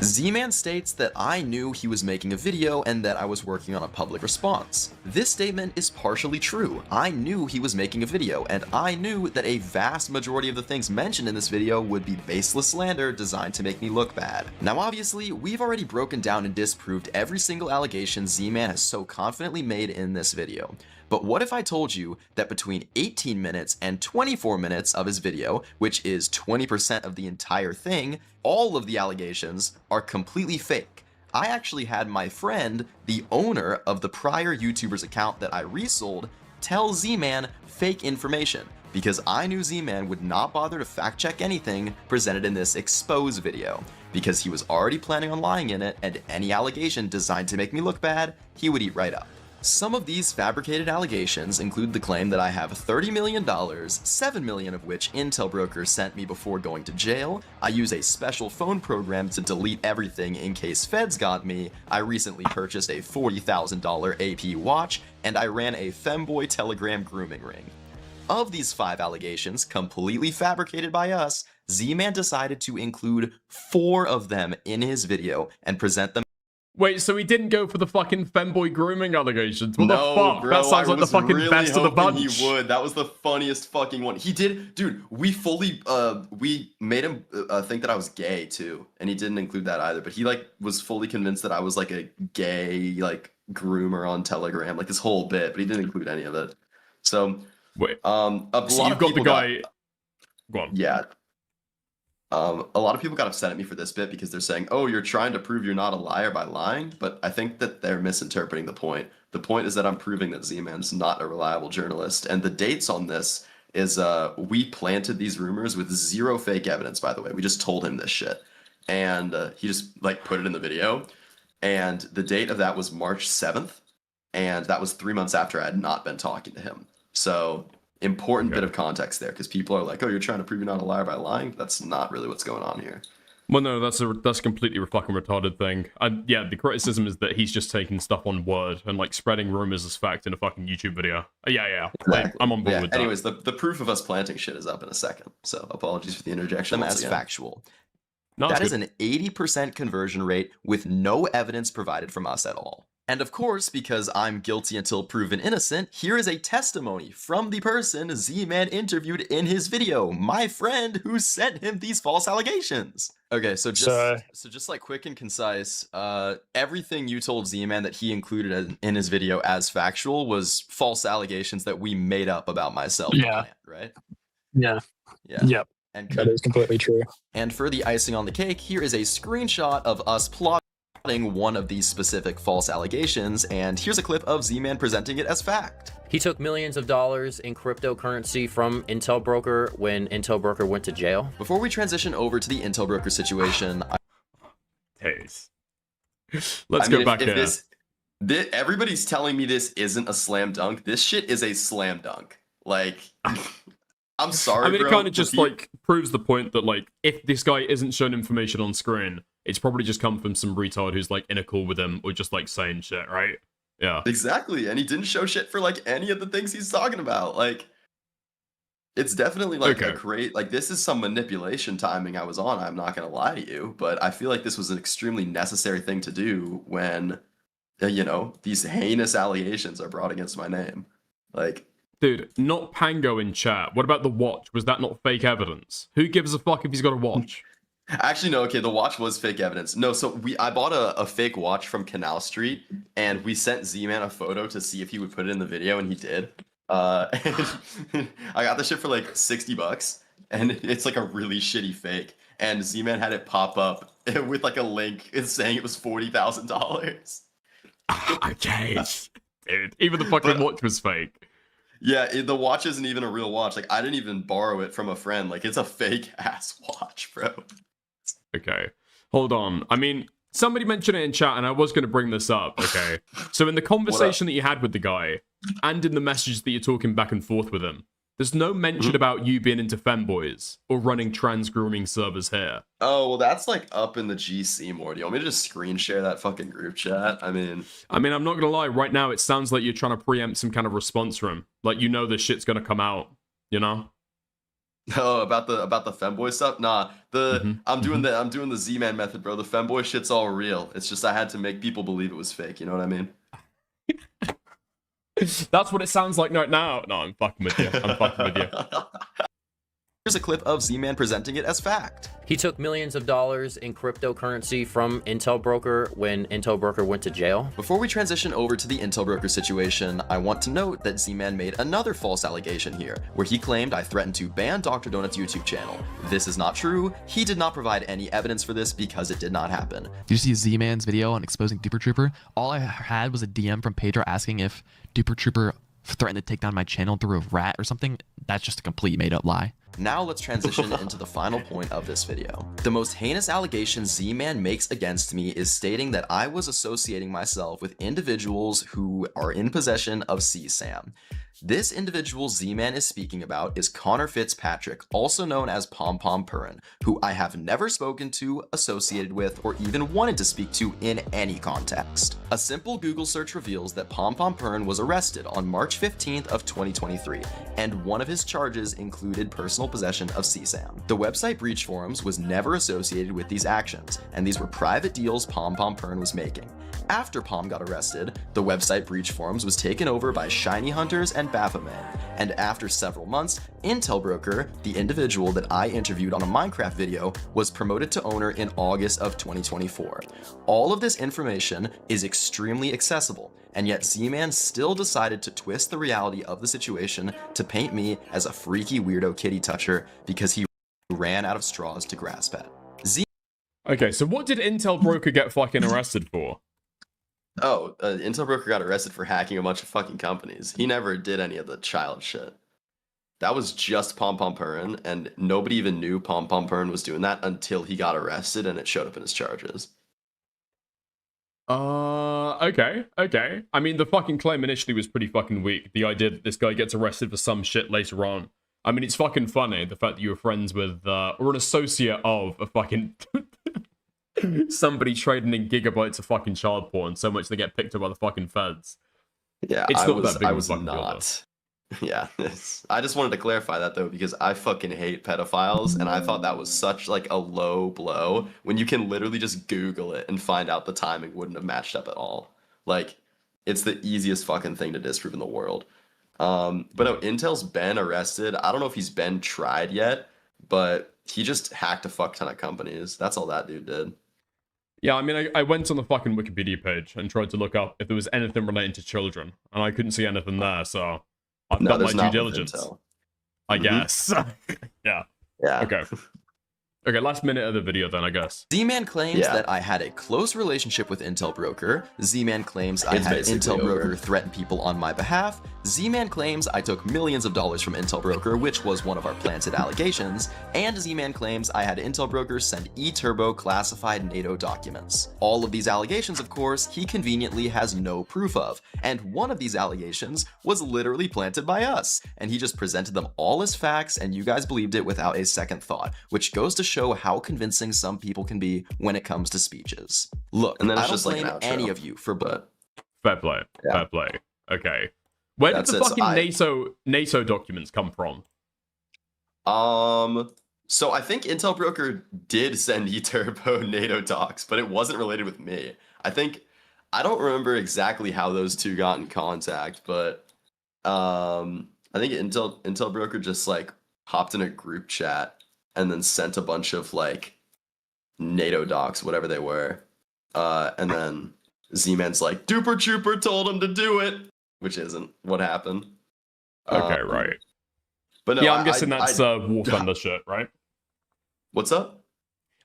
Z-Man states that I knew he was making a video and that I was working on a public response. This statement is partially true. I knew he was making a video, and I knew that a vast majority of the things mentioned in this video would be baseless slander designed to make me look bad. Now obviously, we've already broken down and disproved every single allegation Z-Man has so confidently made in this video. But what if I told you that between 18 minutes and 24 minutes of his video, which is 20% of the entire thing, all of the allegations are completely fake? I actually had my friend, the owner of the prior YouTuber's account that I resold, tell Z-Man fake information, because I knew Z-Man would not bother to fact check anything presented in this expose video, because he was already planning on lying in it, and any allegation designed to make me look bad, he would eat right up. Some of these fabricated allegations include the claim that I have $30 million, $7 million of which Intel brokers sent me before going to jail, I use a special phone program to delete everything in case feds got me, I recently purchased a $40,000 AP watch, and I ran a femboy Telegram grooming ring. of these 5 allegations, completely fabricated by us, Z-Man decided to include 4 of them in his video and present them. Wait, so he didn't go for the fucking femboy grooming allegations? What No, the fuck? bro, That sounds I like the was fucking really best of the hoping bunch. He would. That was the funniest fucking one. He did, dude. We fully, we made him think that I was gay too, and he didn't include that either. But he like was fully convinced that I was like a gay like groomer on Telegram, like this whole bit. But he didn't include any of it. So wait, a so lot you've of got people the guy. Go on. Yeah. A lot of people got upset at me for this bit because they're saying, "Oh, you're trying to prove you're not a liar by lying," but I think that they're misinterpreting the point. The point is that I'm proving that Z-Man's not a reliable journalist, and the dates on this is we planted these rumors with 0 fake evidence. By the way, we just told him this shit, and he just like put it in the video, and the date of that was March 7th, and that was 3 months after I had not been talking to him. So. Important bit of context there, because people are like, "Oh, you're trying to prove you're not a liar by lying." That's not really what's going on here. Well, no, that's a completely fucking retarded thing. And yeah, the criticism is that he's just taking stuff on word and like spreading rumors as fact in a fucking YouTube video. Yeah. Exactly. I'm on board Yeah, with that. anyways, the proof of us planting shit is up in a second. So apologies for the interjection. Them as factual. No, that it's is an 80% conversion rate with no evidence provided from us at all. And of course, because I'm guilty until proven innocent, here is a testimony from the person Z-Man interviewed in his video, my friend who sent him these false allegations. Okay, so just like quick and concise, everything you told Z-Man that he included in his video as factual was false allegations that we made up about myself. Yeah. Right? Yeah. Yeah. Yep. And that is completely true. And for the icing on the cake, here is a screenshot of us plotting one of these specific false allegations, and here's a clip of Z-Man presenting it as fact. He took millions of dollars in cryptocurrency from Intel Broker when Intel Broker went to jail. Before we transition over to the Intel Broker situation, Let's go back here. Everybody's telling me this isn't a slam dunk. This shit is a slam dunk. Like, I'm sorry, I mean, bro, it kind of just like proves the point that like if this guy isn't showing information on screen, it's probably just come from some retard who's like in a call with him or just like saying shit, right? Yeah. Exactly, and he didn't show shit for like any of the things he's talking about. Like, it's definitely like a great, like this is some manipulation timing I was on. I'm not gonna lie to you, but I feel like this was an extremely necessary thing to do when, you know, these heinous allegations are brought against my name. Like, dude, not Pango in chat. What about the watch? Was that not fake evidence? Who gives a fuck if he's got a watch? Actually, no. Okay, the watch was fake evidence. No, so I bought a fake watch from Canal Street, and we sent Z-Man a photo to see if he would put it in the video, and he did. And I got the shit for like $60, and it's like a really shitty fake. And Z-Man had it pop up with like a link saying it was $40,000. Okay, dude, even the fucking watch was fake. Yeah, the watch isn't even a real watch. Like, I didn't even borrow it from a friend. Like, it's a fake ass watch, bro. Okay, hold on. I mean, somebody mentioned it in chat, and I was going to bring this up, okay? So in the conversation that you had with the guy, and in the messages that you're talking back and forth with him, there's no mention about you being into femboys or running trans grooming servers here. Oh, well, that's like up in the GC more. Do you want me to just screen share that fucking group chat? I mean, I'm not going to lie. Right now, it sounds like you're trying to preempt some kind of response from him. Like, you know this shit's going to come out, you know? Oh, about the femboy stuff? Nah, I'm doing the Z-Man method, bro. The femboy shit's all real. It's just I had to make people believe it was fake. You know what I mean? That's what it sounds like right now. No, I'm fucking with you. I'm fucking with you. Here's a clip of Z-Man presenting it as fact. He took millions of dollars in cryptocurrency from Intel Broker when Intel Broker went to jail. Before we transition over to the Intel Broker situation, I want to note that Z-Man made another false allegation here, where he claimed I threatened to ban Dr. Donut's YouTube channel. This is not true. He did not provide any evidence for this because it did not happen. Did you see Z-Man's video on exposing Duper Trooper? All I had was a DM from Pedro asking if Duper Trooper threatened to take down my channel through a rat or something. That's just a complete made-up lie. Now let's transition into the final point of this video. The most heinous allegation Z-Man makes against me is stating that I was associating myself with individuals who are in possession of CSAM. This individual Z-Man is speaking about is Connor Fitzpatrick, also known as Pom Pom Purin, who I have never spoken to, associated with, or even wanted to speak to in any context. A simple Google search reveals that Pom Pom Purin was arrested on March 15th of 2023, and one of his charges included personal possession of CSAM. The website Breach Forums was never associated with these actions, and these were private deals Pom Pom Purin was making. After Pom got arrested, the website Breach Forums was taken over by Shiny Hunters and Baphomet, and after several months, Intel Broker, the individual that I interviewed on a Minecraft video, was promoted to owner in August of 2024. All of this information is extremely accessible, and yet Z-Man still decided to twist the reality of the situation to paint me as a freaky weirdo kitty toucher because he ran out of straws to grasp at. Okay, so what did Intel Broker get fucking arrested for? Oh, Intel Broker got arrested for hacking a bunch of fucking companies. He never did any of the child shit. That was just Pom Pom Purin, and nobody even knew Pom Pom Purin was doing that until he got arrested and it showed up in his charges. Okay. I mean, the fucking claim initially was pretty fucking weak. The idea that this guy gets arrested for some shit later on. I mean, it's fucking funny, the fact that you were friends with, or an associate of a fucking... somebody trading in gigabytes of fucking child porn so much they get picked up by the fucking feds. Yeah, it's not that big I of a was fucking not. Yeah, I just wanted to clarify that though, because I fucking hate pedophiles, and I thought that was such like a low blow when you can literally just Google it and find out the timing wouldn't have matched up at all. Like, it's the easiest fucking thing to disprove in the world. But no, Intel's been arrested. I don't know if he's been tried yet, but he just hacked a fuck ton of companies. That's all that dude did. Yeah, I mean, I went on the fucking Wikipedia page and tried to look up if there was anything relating to children, and I couldn't see anything there, so I've done my due diligence. I guess. Yeah. Yeah. Okay. Okay, last minute of the video then, I guess. Z-Man claims that I had a close relationship with Intel Broker. Z-Man claims I had Intel Broker threaten people on my behalf. Z-Man claims I took millions of dollars from Intel Broker, which was one of our planted allegations. And Z-Man claims I had Intel Broker send eTurbo classified NATO documents. All of these allegations, of course, he conveniently has no proof of. And one of these allegations was literally planted by us. And he just presented them all as facts, and you guys believed it without a second thought, which goes to show how convincing some people can be when it comes to speeches. Look, and then I it's don't just like blame an outro. any of you for Fair play. Yeah. Fair play. Okay. Where did That's the it, so fucking NATO documents come from? So I think Intel Broker did send eTurbo NATO docs, but it wasn't related with me. I don't remember exactly how those two got in contact, but I think Intel Broker just like hopped in a group chat and then sent a bunch of like NATO docs, whatever they were. And then Z-Man's like, Duper Trooper told him to do it, which isn't what happened. Okay, right. But no, yeah, I'm guessing that's War Thunder shit, right? What's up?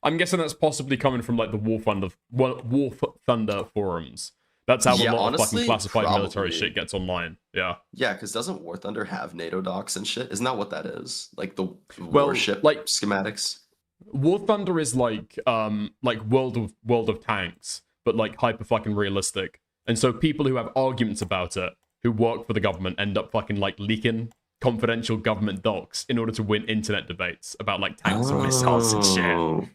I'm guessing that's possibly coming from like the War Thunder forums. That's how a lot of fucking classified military shit gets online. Yeah. Yeah, because doesn't War Thunder have NATO docs and shit? Isn't that what that is? Like the warship like schematics? War Thunder is like World of Tanks, but like hyper fucking realistic. And so people who have arguments about it, who work for the government, end up fucking like leaking confidential government docs in order to win internet debates about like tanks and missiles and shit.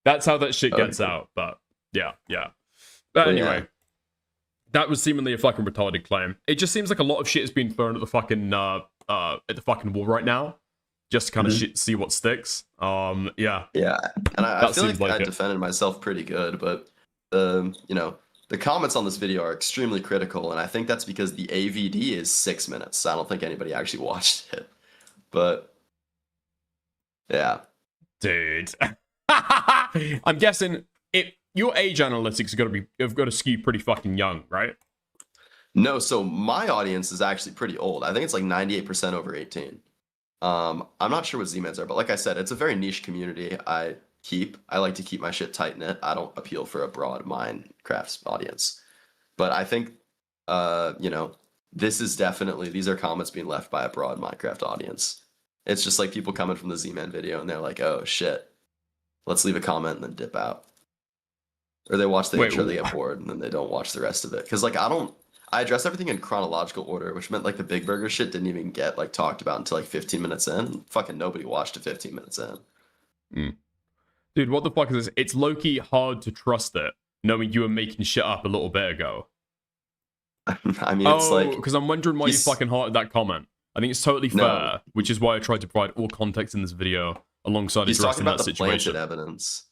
That's how that shit gets out. But yeah. But anyway. That was seemingly a fucking retarded claim. It just seems like a lot of shit is being thrown at the fucking wall right now, just to kind of see what sticks. Yeah. Yeah, and I feel like I defended myself pretty good, but the comments on this video are extremely critical, and I think that's because the AVD is 6 minutes. So I don't think anybody actually watched it, but yeah, dude. I'm guessing your age analytics have got to skew pretty fucking young, right? No, so my audience is actually pretty old. I think it's like 98% over 18. I'm not sure what Z-Mans are, but like I said, it's a very niche community. I like to keep my shit tight knit. I don't appeal for a broad Minecraft audience. But I think, these are comments being left by a broad Minecraft audience. It's just like people coming from the Z-Man video and they're like, oh shit, let's leave a comment and then dip out. Or they watch the intro, they get bored, and then they don't watch the rest of it. Because like I address everything in chronological order, which meant like the Big Burger shit didn't even get like talked about until like 15 minutes in. Fucking nobody watched it 15 minutes in. Dude, what the fuck is this? It's low-key hard to trust it, knowing you were making shit up a little bit ago. I mean, it's like... because I'm wondering why you fucking hearted that comment. I think it's totally fair, which is why I tried to provide all context in this video alongside He's addressing talking about that the situation. planted evidence.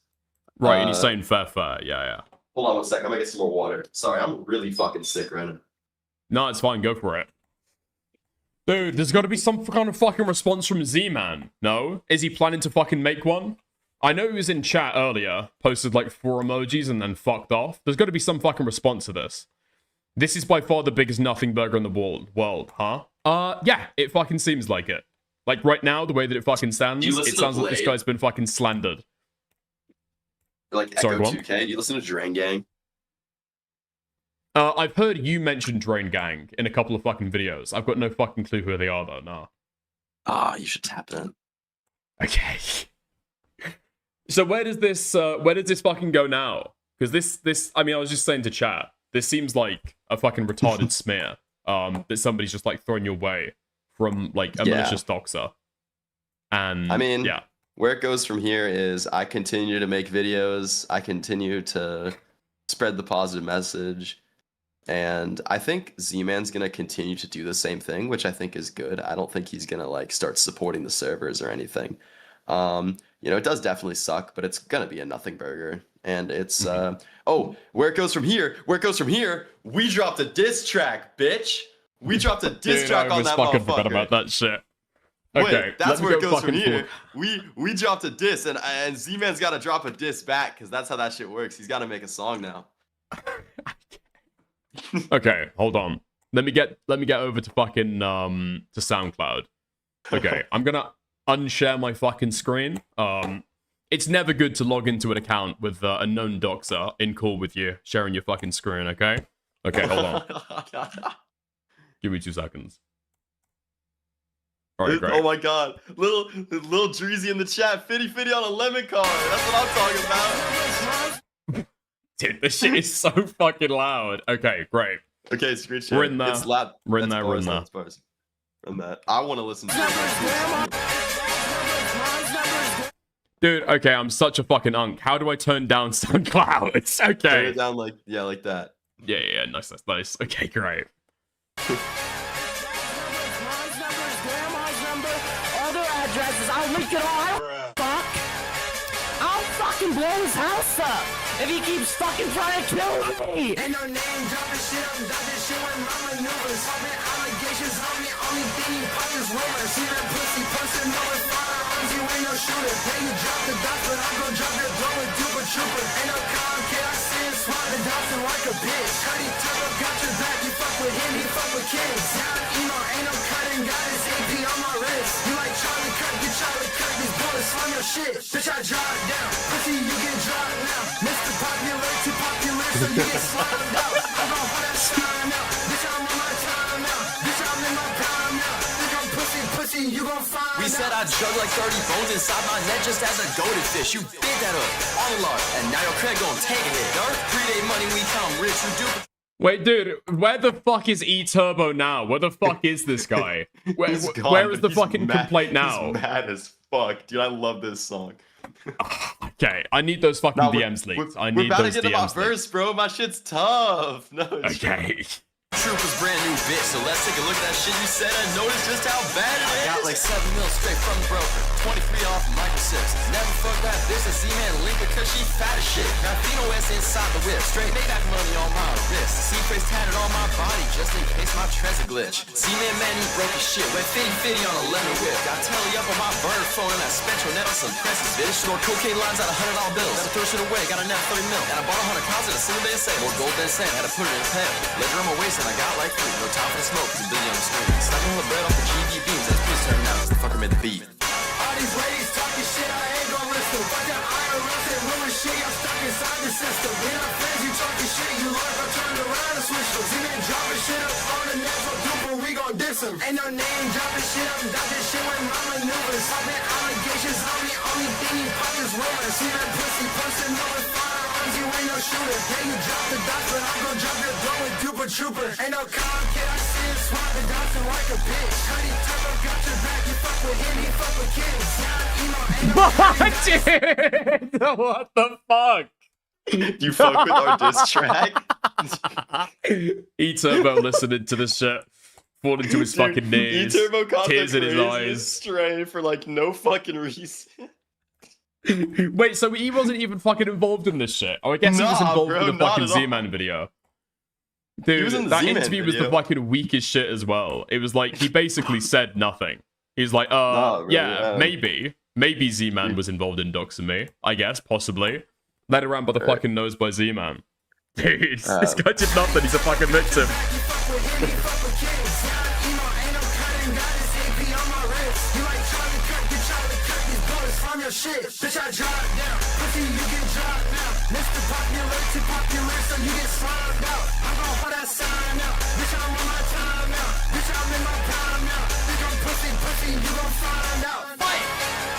Right, and he's saying fair, yeah. Hold on one sec, I'm gonna get some more water. Sorry, I'm really fucking sick right now. No, it's fine, go for it. Dude, there's gotta be some kind of fucking response from Z-Man, no? Is he planning to fucking make one? I know he was in chat earlier, posted like 4 emojis and then fucked off. There's gotta be some fucking response to this. This is by far the biggest nothing burger in the world, huh? Yeah, it fucking seems like it. Like right now, the way that it fucking stands, it sounds like this guy's been fucking slandered. Like Echo 2K, you listen to Drain Gang? I've heard you mention Drain Gang in a couple of fucking videos. I've got no fucking clue who they are though, nah. You should tap in. Okay. So where does this fucking go now? Because this, I mean, I was just saying to chat, this seems like a fucking retarded smear that somebody's just like throwing your way from like a malicious doxer. And I mean, yeah. Where it goes from here is I continue to make videos, I continue to spread the positive message, and I think Z-Man's gonna continue to do the same thing, which I think is good. I don't think he's gonna like start supporting the servers or anything. You know, it does definitely suck, but it's gonna be a nothing burger. And it's where it goes from here, we dropped a diss track, bitch. We dropped a diss track on that motherfucker. Forgot about that shit. Okay, wait, that's where it goes from here. We dropped a diss, and Z-Man's got to drop a diss back, because that's how that shit works. He's got to make a song now. Okay, hold on. Let me get over to fucking to SoundCloud. Okay, I'm gonna unshare my fucking screen. It's never good to log into an account with a known doxer in call with you, sharing your fucking screen. Okay. Okay, hold on. Give me 2 seconds. All right, great. Oh my god, little Dreezy in the chat, fitty on a lemon card. That's what I'm talking about. Dude, this shit is so fucking loud. Okay, great. Okay, screen share. We're in there. It's loud. We're in That's there. bars, We're in there. that's bars. From that, I want to listen to it. Dude, okay, I'm such a fucking unk. How do I turn down SoundCloud? It's okay. Turn it down like that. Yeah, nice. Okay, great. Other addresses, I'll link it all. Fuck. I'll fucking blow his house up if he keeps fucking trying to kill me. Ain't no name dropping shit, I'm dodging shit with my maneuvers. Hopping allegations on me, only thing you pop is rumors. See that pussy person, no it's firearms, you ain't no shooter. Hey, you drop the dots, but I'm gon' drop your throw with Duper Trooper. Ain't no calm kid, I see him swat the Dawson like a bitch. Cuddy Turbo got your back, you fuck with him, he fuck with kids. Now emo, ain't no cutting, got his AP on my wrist. You like Charlie Cut, get Charlie Cut, these bullets slam your shit. Bitch, I drop it down, pussy, you get dropped now. Mr. Popular, too popular, so you get slammed out. I'm gon' hold that shine out. Bitch, I'm in my time now. Bitch, I'm in my prime now. Think I'm pussy, you gon' find We said I drug like 30 bones inside my net just as a goated fish. You big that up, all large, and now your credit gon' take it. Dirt, 3-day money, we count rich, you do. Wait, dude, where the fuck is E-Turbo now? Where the fuck is this guy? Where is the fucking complaint now? He's mad as fuck. Dude, I love this song. Okay, I need those fucking DMs leaked. I need We're about those to get to my DMs leaked. verse, bro. My shit's tough. No, it's Okay. Troopers brand new bitch, so let's take a look at that shit you said and notice just how bad it is. Got like 7 mil straight from the broker, 23 off Michael 6. Never fuck that bitch, a Z-Man linker cause she fat as shit. Got Fino S inside the whip, straight Maybach money on my wrist. C-face tatted on my body just in case my trends a glitch. Z-Man man, you broke his shit, went 50 on a lemon whip. Got telly up on my bird phone and that Spectral net on some presses, bitch. Snore cocaine lines out of $100 bills. Gotta throw shit away, got a net 30 mil. And I bought 100 pounds in a single day sale. More gold than sand, had to put it in a pail. Ledger on my waist and I got like 3. No time for the smoke, cause a billion on the screen. Stacking all the bread off the GD beams, that's please turn out, cause the fucker made the beat. all these ladies talking shit, I ain't gon' listen. Fuck that IRS and rumor shit, I'm stuck inside the system. We not friends, you talking shit, you learn, I turned around and switched them. See them dropping shit up on the net, so duper, we gon' diss them. Ain't no name dropping shit, I'm dodging shit with my maneuvers. Dude, what the fuck? You fuck with our diss track? E-Turbo listening to this shit, falling to his fucking knees, E-Turbo caught tears the in his craziest eyes. stray for like no fucking reason. Wait, so he wasn't even fucking involved in this shit? Oh, I guess he was Nah, involved bro, in the not fucking at all. Z-Man video. He Dude, was in the that Z-Man interview was the video. fucking weakest shit as well. It was like, he basically said nothing. He's like, Nah, really, yeah, maybe Z-Man was involved in doxing me. I guess, possibly. Led around by the fucking nose by Z-Man. Dude, this guy did nothing. He's a fucking victim.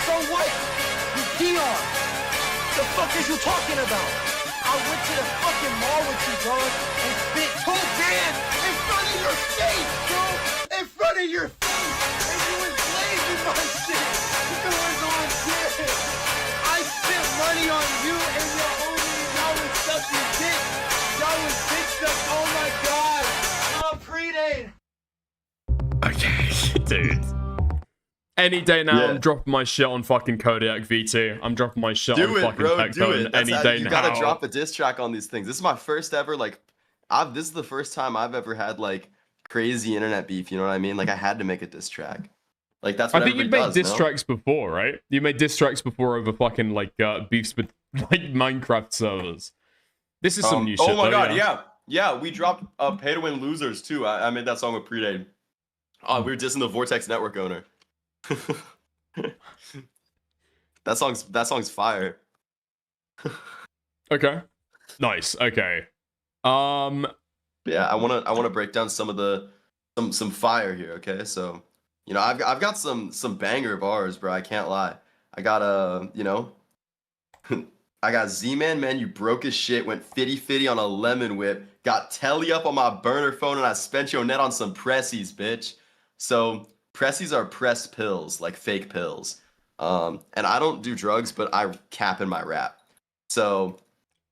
So what? Dion, the fuck is you talking about? I went to the fucking mall with you, dog, and spent 2 grand in front of your face, bro! In front of your face! And you was blazing my shit! It was on shit! I spent money on you and your homies, y'all was sucking dick! Y'all was dick stuck, oh my god! Pre-date! Okay, dude. Any day now, Yeah. I'm dropping my shit on fucking Kodiak VT. I'm dropping my shit Do on it, fucking bro. Do Tectone it. That's any how day you now. gotta drop a diss track on these things. This is my first ever like. This is the first time I've ever had like crazy internet beef. You know what I mean? Like I had to make a diss track. Like that's I what think you've everybody made does, diss no? tracks before, right? You made diss tracks before over fucking like beefs with like Minecraft servers. This is some new shit. Oh my though, god, yeah. We dropped Pay to Win Losers too. I made that song with Predate. Oh, we were dissing the Vortex Network owner. that song's fire. Okay. Nice. Okay. Yeah, I wanna break down some of the some fire here. Okay, so you know I've got some banger bars, bro. I can't lie. I got I got Z-Man, man, you broke his shit, went fitty on a lemon whip, got Telly up on my burner phone, and I spent your net on some pressies, bitch. So pressies are pressed pills, like fake pills. And I don't do drugs, but I cap in my rap. So,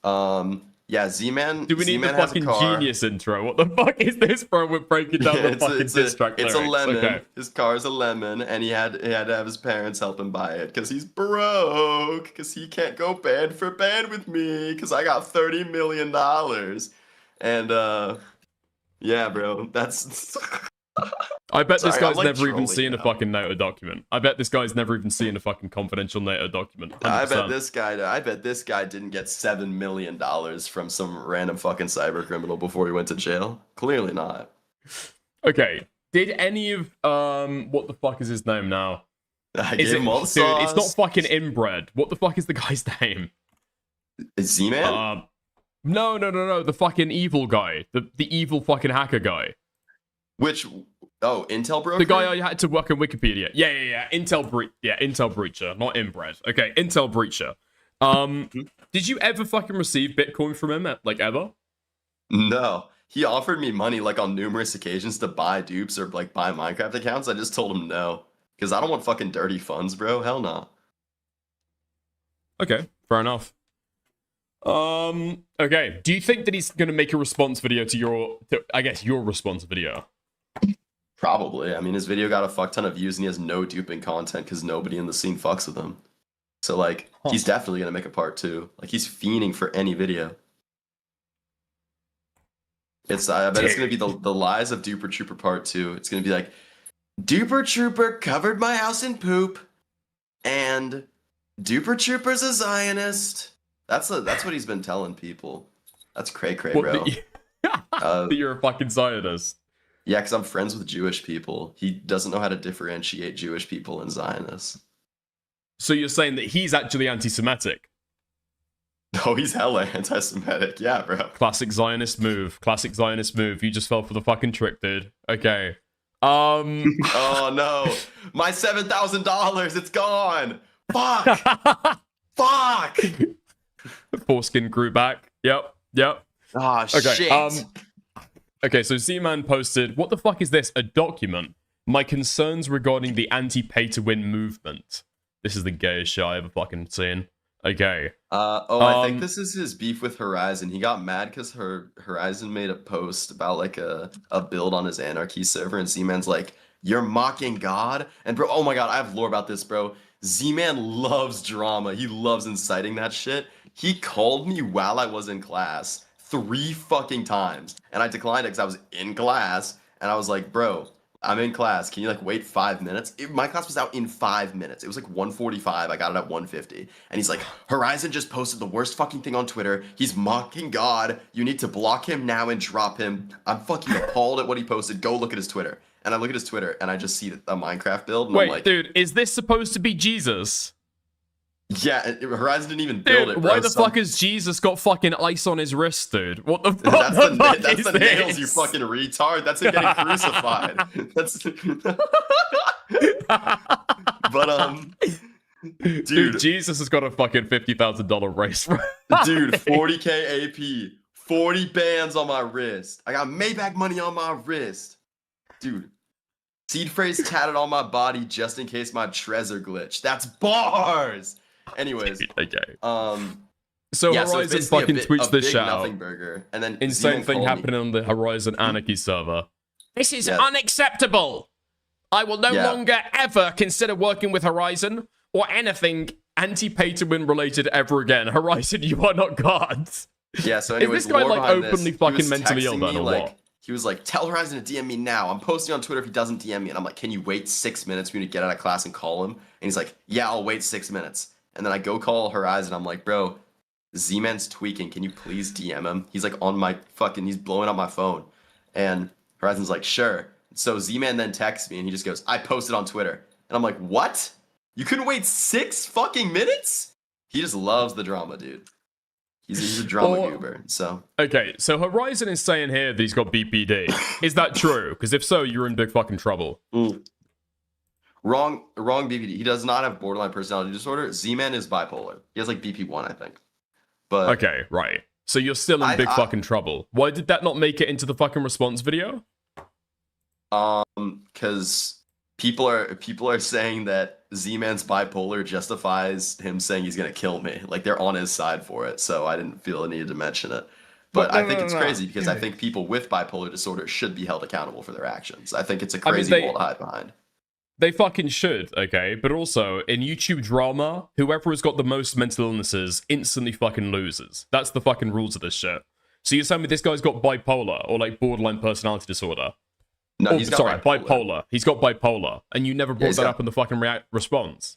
yeah, Z-Man. Do we need Z-Man the has a fucking car. genius intro? What the fuck is this, bro? We're breaking down the fucking diss track It's a lyrics. lemon. Okay. His car's a lemon, and he had to have his parents help him buy it because he's broke. Because he can't go band for band with me. Because I got $30 million. And yeah, bro, that's. I bet this Sorry, guy's I'm, like, never even trolling seen a now. fucking NATO document. I bet this guy's never even seen a fucking confidential NATO document. 100%. I bet this guy didn't get $7 million from some random fucking cyber criminal before he went to jail. Clearly not. Okay. Did any of what the fuck is his name now? I Is gave him all the dude, it's not sauce. fucking Inbred. What the fuck is the guy's name? Z-Man? No. The fucking evil guy. The evil fucking hacker guy. Which Intel broker? The guy I had to work on Wikipedia. Yeah. Intel Breacher, not Inbred. Okay, Intel Breacher. Did you ever fucking receive Bitcoin from him, like ever? No. He offered me money like on numerous occasions to buy dupes or like buy Minecraft accounts. I just told him no. Because I don't want fucking dirty funds, bro. Hell no. Okay, fair enough. Okay. Do you think that he's gonna make a response video to your response video? Probably. I mean, his video got a fuck ton of views and he has no duping content because nobody in the scene fucks with him. So, like, he's definitely going to make a part 2. Like, he's fiending for any video. I bet it's going to be the lies of Duper Trooper part 2. It's going to be like, Duper Trooper covered my house in poop and Duper Trooper's a Zionist. That's what he's been telling people. That's cray-cray, bro. That you're a fucking Zionist. Yeah, because I'm friends with Jewish people. He doesn't know how to differentiate Jewish people and Zionists. So you're saying that he's actually anti-Semitic? Oh, he's hella anti-Semitic. Yeah, bro. Classic Zionist move. You just fell for the fucking trick, dude. Okay. Oh no, my $7,000, it's gone. Fuck. Fuck. Foreskin grew back. Yep. Ah, Okay. shit. Okay, so Z-Man posted, what the fuck is this? A document. My concerns regarding the anti-pay-to-win movement. This is the gayest shit I ever fucking seen. Okay. I think this is his beef with Horizon. He got mad because Horizon made a post about like a build on his Anarchy server, and Z-Man's like, "You're mocking God." And bro, oh my god, I have lore about this, bro. Z-Man loves drama. He loves inciting that shit. He called me while I was in class 3 fucking times, and I declined it because I was in class, and I was like, "Bro, I'm in class. Can you like wait 5 minutes?" My class was out in 5 minutes. It was like 1:45. I got it at 1:50. And he's like, "Horizon just posted the worst fucking thing on Twitter. He's mocking God. You need to block him now and drop him." I'm fucking appalled at what he posted. Go look at his Twitter. And I look at his Twitter and I just see a Minecraft build. And Wait, I'm like, dude, is this supposed to be Jesus? yeah, Horizon didn't even build it, bro. Why the fuck has Jesus got fucking ice on his wrist, dude? What the fuck? That's the nails, you fucking retard. That's him getting crucified. That's but dude, Jesus has got a fucking $50,000 race. Dude, 40k AP, 40 bands on my wrist. I got Maybach money on my wrist. Dude, seed phrase tatted on my body just in case my Trezor glitch. That's bars. Anyways, okay. So Horizon fucking tweets this shout out. Nothing burger, and then Insane thing happening on the Horizon Anarchy server. This is unacceptable. I will no longer ever consider working with Horizon or anything anti-pay-to-win related ever again. Horizon, you are not gods. Yeah. So anyways, is this guy lore like behind openly this, fucking mentally ill then, or what? He was like, "Tell Horizon to DM me now. I'm posting on Twitter if he doesn't DM me." And I'm like, "Can you wait 6 minutes for me to get out of class and call him?" And he's like, "Yeah, I'll wait 6 minutes." And then I go call Horizon. I'm like, "Bro, Z-Man's tweaking. Can you please DM him?" He's like on my fucking, he's blowing up my phone. And Horizon's like, "Sure." So Z-Man then texts me and he just goes, "I posted on Twitter." And I'm like, "What? You couldn't wait 6 fucking minutes?" He just loves the drama, dude. He's a drama goober, so. Okay, so Horizon is saying here that he's got BPD. Is that true? Because if so, you're in big fucking trouble. Wrong BPD. He does not have borderline personality disorder. Z-Man is bipolar. He has like BP1, I think. But okay, right. So you're still in big fucking trouble. Why did that not make it into the fucking response video? Because people are saying that Z-Man's bipolar justifies him saying he's gonna kill me. Like they're on his side for it. So I didn't feel the need to mention it. But I think it's crazy because I think people with bipolar disorder should be held accountable for their actions. I think it's a crazy wall to hide behind. They fucking should, okay? But also, in YouTube drama, whoever has got the most mental illnesses instantly fucking loses. That's the fucking rules of this shit. So you're telling me this guy's got bipolar, or like borderline personality disorder? No, he's got bipolar. He's got bipolar. And you never brought that up in the fucking response?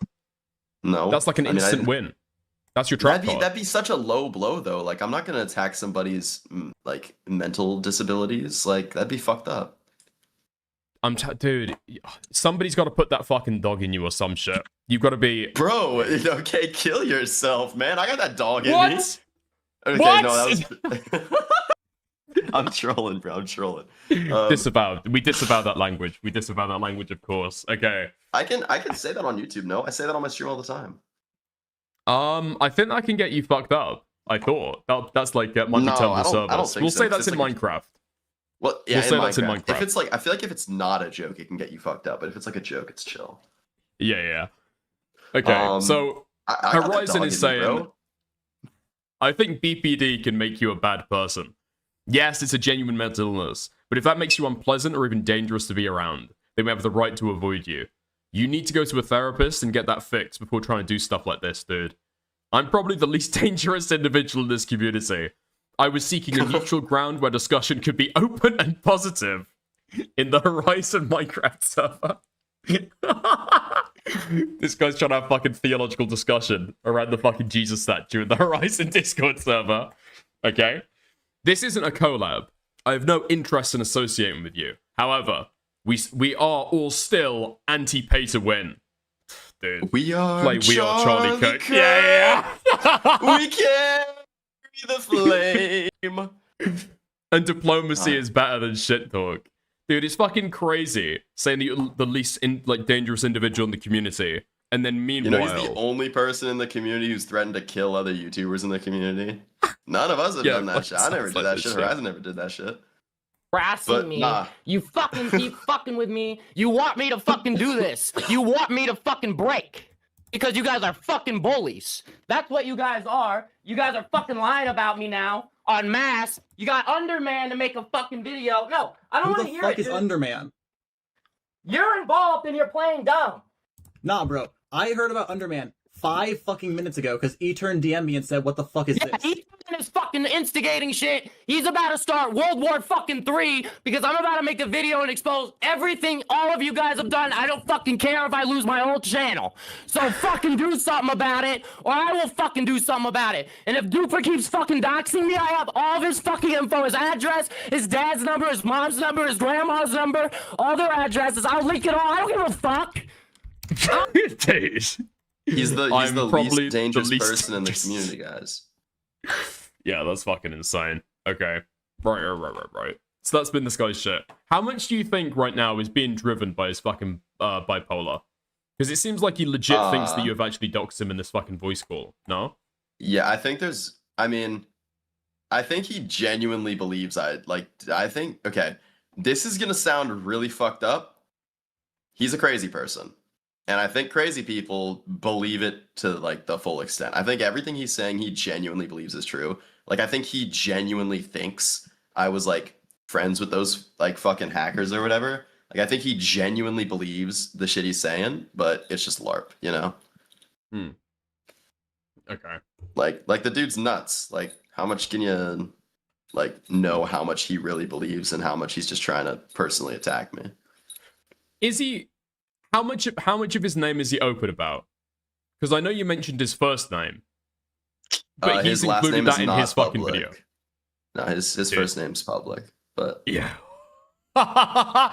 No. That's like an instant win. That's your trap card. That'd be such a low blow, though. Like, I'm not gonna attack somebody's, like, mental disabilities. Like, that'd be fucked up. Dude, somebody's got to put that fucking dog in you or some shit. You've got to be... Bro, okay, kill yourself, man. I got that dog in me. What? Okay, what? No, that was... I'm trolling, bro. I'm trolling. Disavowed. We disavow that language. We disavow that language, of course. Okay. I can say that on YouTube, no? I say that on my stream all the time. I think that can get you fucked up. I thought. That's like monkey terminal service. I don't think we'll so, say that's in like Minecraft. Well, yeah, we'll say that's in Minecraft. If it's like, I feel like if it's not a joke, it can get you fucked up. But if it's like a joke, it's chill. Yeah. Okay, so Horizon is saying, I think BPD can make you a bad person. Yes, it's a genuine mental illness, but if that makes you unpleasant or even dangerous to be around, they may have the right to avoid you. You need to go to a therapist and get that fixed before trying to do stuff like this, dude. I'm probably the least dangerous individual in this community. I was seeking a neutral ground where discussion could be open and positive in the Horizon Minecraft server. This guy's trying to have fucking theological discussion around the fucking Jesus statue in the Horizon Discord server. Okay? This isn't a collab. I have no interest in associating with you. However, we are all still anti-pay to win. Dude. We are Charlie Cook. Yeah. We carry the flame. And diplomacy is better than shit talk. Dude, it's fucking crazy saying that you're the least dangerous individual in the community, and then You meanwhile, know, he's the only person in the community who's threatened to kill other YouTubers in the community. None of us have done that shit. I never did that shit. Horizon never did that shit. Harassing But me. nah. You fucking keep fucking with me. You want me to fucking do this. You want me to fucking break. Because you guys are fucking bullies. That's what you guys are. You guys are fucking lying about me now. En masse. You got Underman to make a fucking video. No, I don't want to hear it. Who the fuck is Underman? You're involved and you're playing dumb. Nah, bro. I heard about Underman 5 fucking minutes ago because E-Turn DM'd me and said, what the fuck is this? E-Turn is fucking instigating shit. He's about to start World War fucking 3 because I'm about to make a video and expose everything all of you guys have done. I don't fucking care if I lose my whole channel. So fucking do something about it or I will fucking do something about it. And if Duper keeps fucking doxing me, I have all of his fucking info, his address, his dad's number, his mom's number, his grandma's number, all their addresses. I'll leak it all. I don't give a fuck. He's the probably least dangerous the least person in the community, guys. Yeah, that's fucking insane. Okay. Right. So that's been this guy's shit. How much do you think right now is being driven by his fucking bipolar? Because it seems like he legit thinks that you have actually doxed him in this fucking voice call. No? Yeah, I think there's. I mean, I think he genuinely believes I think. Okay, this is gonna sound really fucked up. He's a crazy person. And I think crazy people believe it to like the full extent. I think everything he's saying he genuinely believes is true. Like I think he genuinely thinks I was like friends with those like fucking hackers or whatever. Like I think he genuinely believes the shit he's saying, but it's just LARP, you know? Okay. Like the dude's nuts. Like how much can you like know how much he really believes and how much he's just trying to personally attack me? Is he how much of his name is he open about? Because I know you mentioned his first name. But he's his last included name is that in not his fucking public. video. No, his first name's public, but yeah.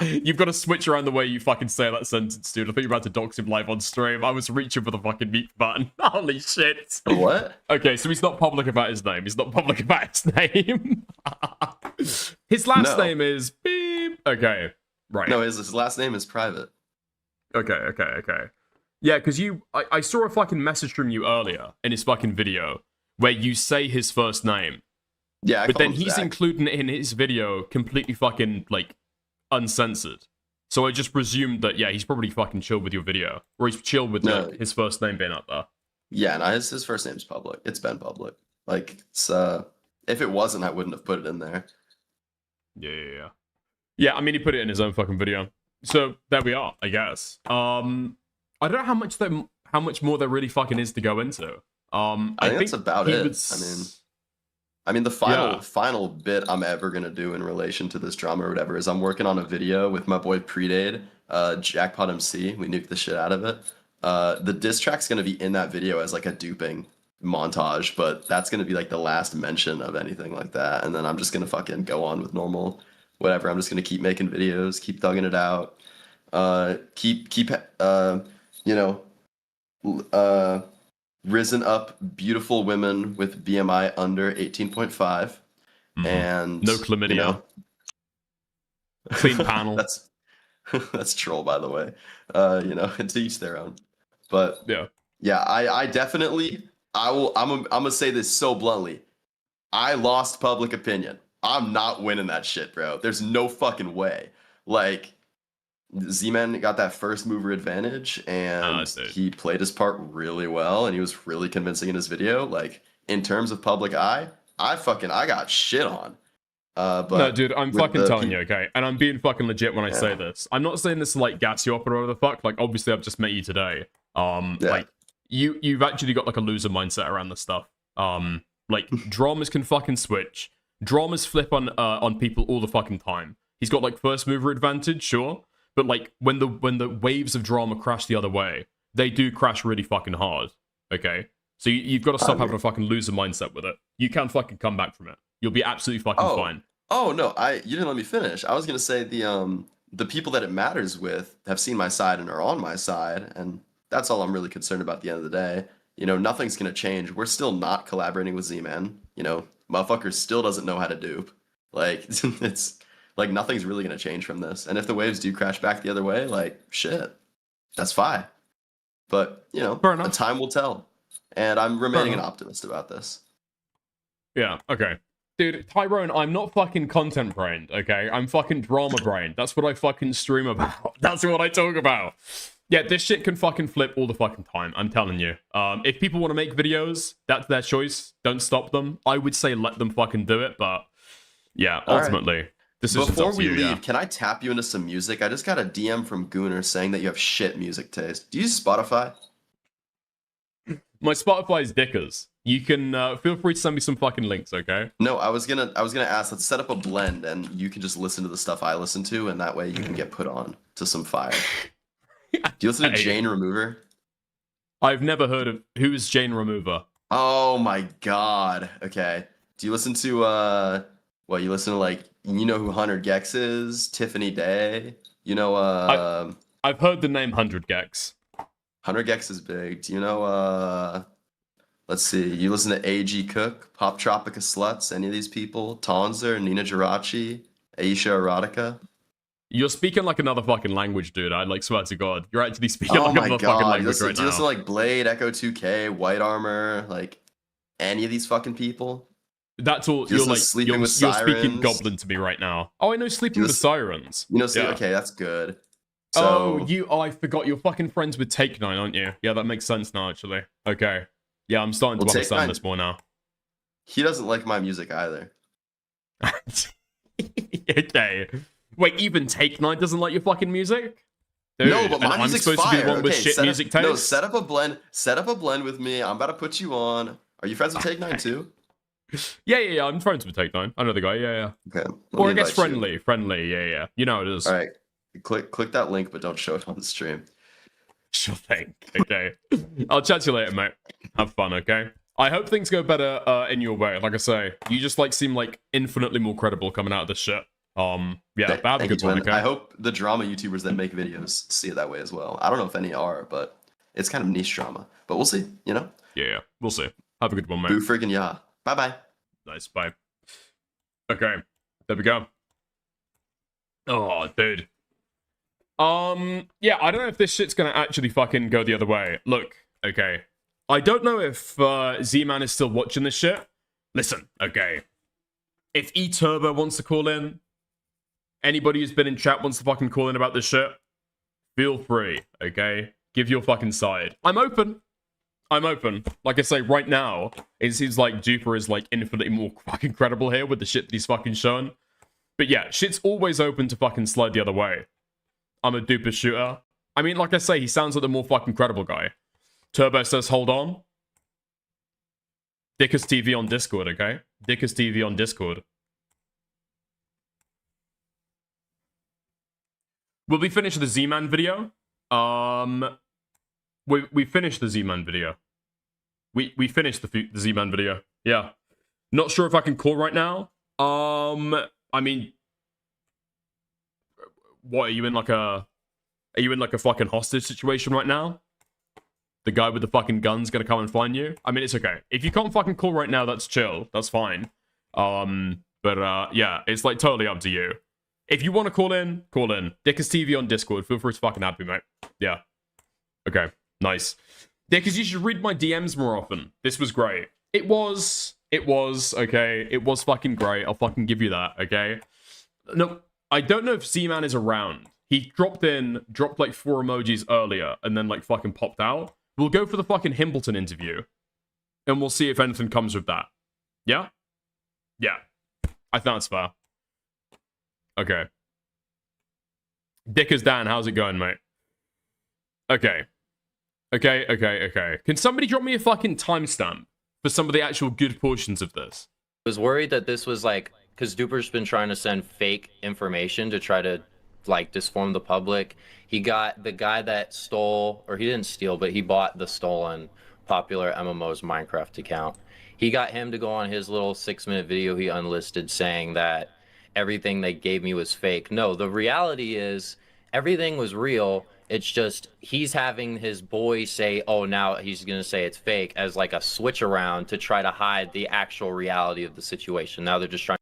You've got to switch around the way you fucking say that sentence, dude. I thought you were about to dox him live on stream. I was reaching for the fucking mute button. Holy shit. What? Okay, so he's not public about his name. He's not public about his name. His last name is beep. Okay, right. No, his last name is private. Okay. Yeah, because I saw a fucking message from you earlier in his fucking video where you say his first name. Yeah, but then he's including it in his video completely fucking, like, uncensored. So I just presumed that, yeah, he's probably fucking chilled with your video. Or he's chilled with like, his first name being up there. Yeah, no, his first name's public. It's been public. Like, it's, if it wasn't, I wouldn't have put it in there. Yeah. Yeah, I mean, he put it in his own fucking video. So there we are, I guess. I don't know how much more there really fucking is to go into. I think that's about it. I mean, the final bit I'm ever gonna do in relation to this drama or whatever is I'm working on a video with my boy Predade, Jackpot MC. We nuked the shit out of it. The diss track's gonna be in that video as like a duping montage, but that's gonna be like the last mention of anything like that. And then I'm just gonna fucking go on with normal whatever. I'm just gonna keep making videos, keep thugging it out, risen up beautiful women with BMI under 18.5 and no chlamydia. Clean panel. That's troll, by the way. To each their own. But yeah, I definitely I'm gonna say this so bluntly. I lost public opinion. I'm not winning that shit, bro. There's no fucking way. Like, Z-Man got that first mover advantage, and he played his part really well, and he was really convincing in his video. Like, in terms of public eye, I got shit on. But no, dude, I'm fucking telling you, okay? And I'm being fucking legit when I say this. I'm not saying this to, like, gas you up or whatever the fuck. Like, obviously, I've just met you today. Like, you've actually got, like, a loser mindset around this stuff. Like, dramas can fucking switch. Dramas flip on people all the fucking time. He's got, like, first mover advantage, sure. But, like, when the waves of drama crash the other way, they do crash really fucking hard, okay? So you've got to stop having a fucking loser mindset with it. You can fucking come back from it. You'll be absolutely fucking fine. Oh, no, you didn't let me finish. I was going to say the people that it matters with have seen my side and are on my side, and that's all I'm really concerned about at the end of the day. You know, nothing's going to change. We're still not collaborating with Z-Man. You know, motherfucker still doesn't know how to dupe. Like, it's... like nothing's really gonna change from this. And if the waves do crash back the other way, like shit, that's fine. But you know, the time will tell. And I'm remaining an optimist about this. Yeah, okay. Dude, Tyrone, I'm not fucking content brained, okay? I'm fucking drama brained. That's what I fucking stream about. That's what I talk about. Yeah, this shit can fucking flip all the fucking time, I'm telling you. If people want to make videos, that's their choice. Don't stop them. I would say let them fucking do it, but yeah, ultimately, decision's Before up to we you, leave, yeah. can I tap you into some music? I just got a DM from Gooner saying that you have shit music taste. Do you use Spotify? My Spotify is Dickers. You can feel free to send me some fucking links, okay? No, I was gonna ask. Let's set up a blend, and you can just listen to the stuff I listen to, and that way you can get put on to some fire. Do you listen to Jane Remover? I've never heard of who's Jane Remover. Oh my god. Okay. Do you listen to well, you listen to like you know who 100 Gex is? Tiffany Day. You know I've heard the name 100 Gex. 100 Gex is big. Do you know let's see. You listen to AG Cook, Pop Tropica Sluts, any of these people? Tonzer, Nina Geraci, Aisha Erotica. You're speaking like another fucking language, dude. I like swear to God. You're actually speaking like another fucking language right Do you listen to now. like Blade, Echo 2K, White Armor, like any of these fucking people? That's all. Do you You're listen like to Sleeping you're with speaking Sirens? Goblin to me right now. Oh, I know Sleeping with Sirens. You know, Yeah. okay, that's good. Oh, So I forgot. You're fucking friends with Take 9, aren't you? Yeah, that makes sense now, actually. Okay. Yeah, I'm starting to Well, Take understand 9 this more now. he doesn't like my music either. Okay. Wait, even Take 9 doesn't like your fucking music? Dude, No, but my and music's I'm supposed fire. to be the one with Okay, shit music taste? No, set up a blend. Set up a blend with me. I'm about to put you on. Are you friends with Take 9 too? Yeah, I'm friends with Take 9. I know the guy, yeah. Okay. Or I guess friendly, yeah. You know how it is. All right. Click that link, but don't show it on the stream. Sure thing. Okay. I'll chat to you later, mate. Have fun, okay? I hope things go better in your way. Like I say, you just like seem like infinitely more credible coming out of this shit. Yeah, but have a Thank good you, one, twin. okay? I hope the drama YouTubers that make videos see it that way as well. I don't know if any are, but it's kind of niche drama. But we'll see, you know? Yeah, we'll see. Have a good one, mate. Boo friggin' yeah. Bye-bye. Nice, bye. Okay, there we go. Oh, dude. Yeah, I don't know if this shit's gonna actually fucking go the other way. Look, okay. I don't know if Z-Man is still watching this shit. Listen, okay. If E-Turbo wants to call in, anybody who's been in chat wants to fucking call in about this shit, feel free, okay? Give your fucking side. I'm open. Like I say, right now, it seems like Duper is like infinitely more fucking credible here with the shit that he's fucking shown. But yeah, shit's always open to fucking slide the other way. I'm a duper shooter. I mean, like I say, he sounds like the more fucking credible guy. Turbo says, hold on. Dickers TV on Discord, okay? Dickers TV on Discord. Will we finish the Z-Man video? We finished the Z-Man video. We finished the Z-Man video. Yeah. Not sure if I can call right now. I mean, what, are you in like a fucking hostage situation right now? The guy with the fucking gun's gonna come and find you? I mean, it's okay. If you can't fucking call right now, that's chill. That's fine. Yeah, it's like totally up to you. If you want to call in, call in. Dickers TV on Discord. Feel free to fucking add me, mate. Yeah. Okay. Nice. Dickers, you should read my DMs more often. This was great. It was, okay? It was fucking great. I'll fucking give you that, okay? No, I don't know if Z-Man is around. He dropped like 4 emojis earlier and then like fucking popped out. We'll go for the fucking Himbleton interview. And we'll see if anything comes with that. Yeah? Yeah. I think that's fair. Okay. Dickers Dan, how's it going, mate? Okay. Okay. Can somebody drop me a fucking timestamp for some of the actual good portions of this? I was worried that this was like, because Duper's been trying to send fake information to try to like disform the public. He got the guy that stole, or he didn't steal, but he bought the stolen popular MMO's Minecraft account. He got him to go on his little 6-minute video he unlisted saying that everything they gave me was fake. No, the reality is everything was real. It's just he's having his boy say, oh, now he's going to say it's fake as like a switch around to try to hide the actual reality of the situation. Now they're just trying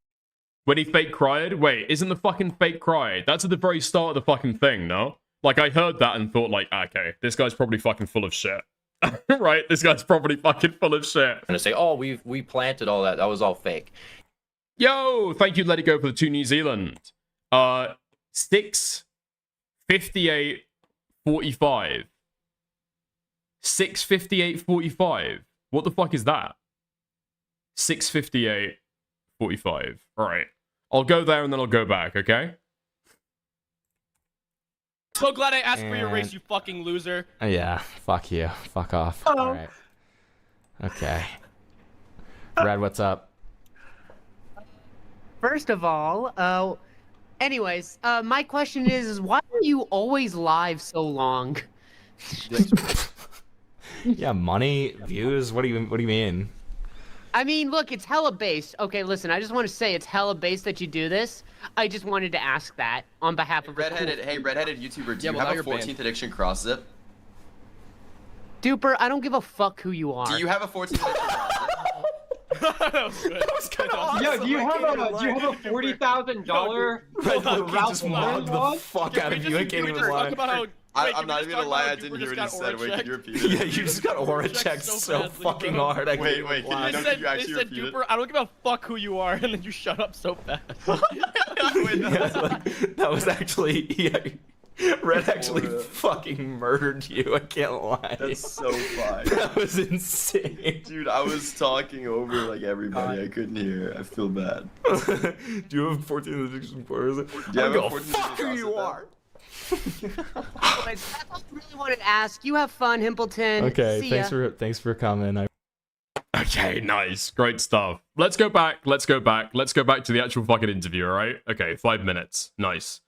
When he fake cried? Wait, isn't the fucking fake cry? That's at the very start of the fucking thing, no? Like, I heard that and thought, like, okay, this guy's probably fucking full of shit. Right? This guy's probably fucking full of shit. And to say, oh, we planted all that. That was all fake. Yo, thank you, Let It Go, for the 2 New Zealand. 6:58:45. 6:58:45. What the fuck is that? 6:58:45. All right. I'll go there and then I'll go back, okay? So glad I asked for your race, you fucking loser. Yeah, fuck you. Fuck off. Oh. All right. Okay. Brad, what's up? First of all, anyways, my question is why are you always live so long? Yeah, money, views. What do you mean? I mean, look, it's hella based. Okay, listen, I just want to say it's hella based that you do this. I just wanted to ask that on behalf of Redheaded YouTuber, do you have a 14th edition cross zip? Duper, I don't give a fuck who you are. Do you have a 14th edition cross zip? That was kind of awesome. Yo, do you have a $40,000 just mocked the fuck out of you. I can't even lie. I'm not even gonna lie, I didn't hear what he said. Wait, can you repeat it? Yeah, you just got aura checked so fucking hard. I Wait, can't can you They actually said, repeat it? Duper, I don't give a fuck who you are, and then you shut up so fast. that was actually Red actually fucking murdered you. I can't lie. That's so fine. That was insane. Dude, I was talking over like everybody. I couldn't hear. I feel bad. Do you have 14 addiction players? Yeah, I I go, have a 14 fuck who you are. Anyways, that's all I really wanted to ask. You have fun, Himpleton. Okay, See thanks for coming. Okay, nice. Great stuff. Let's go back to the actual fucking interview, alright? Okay, 5 minutes. Nice.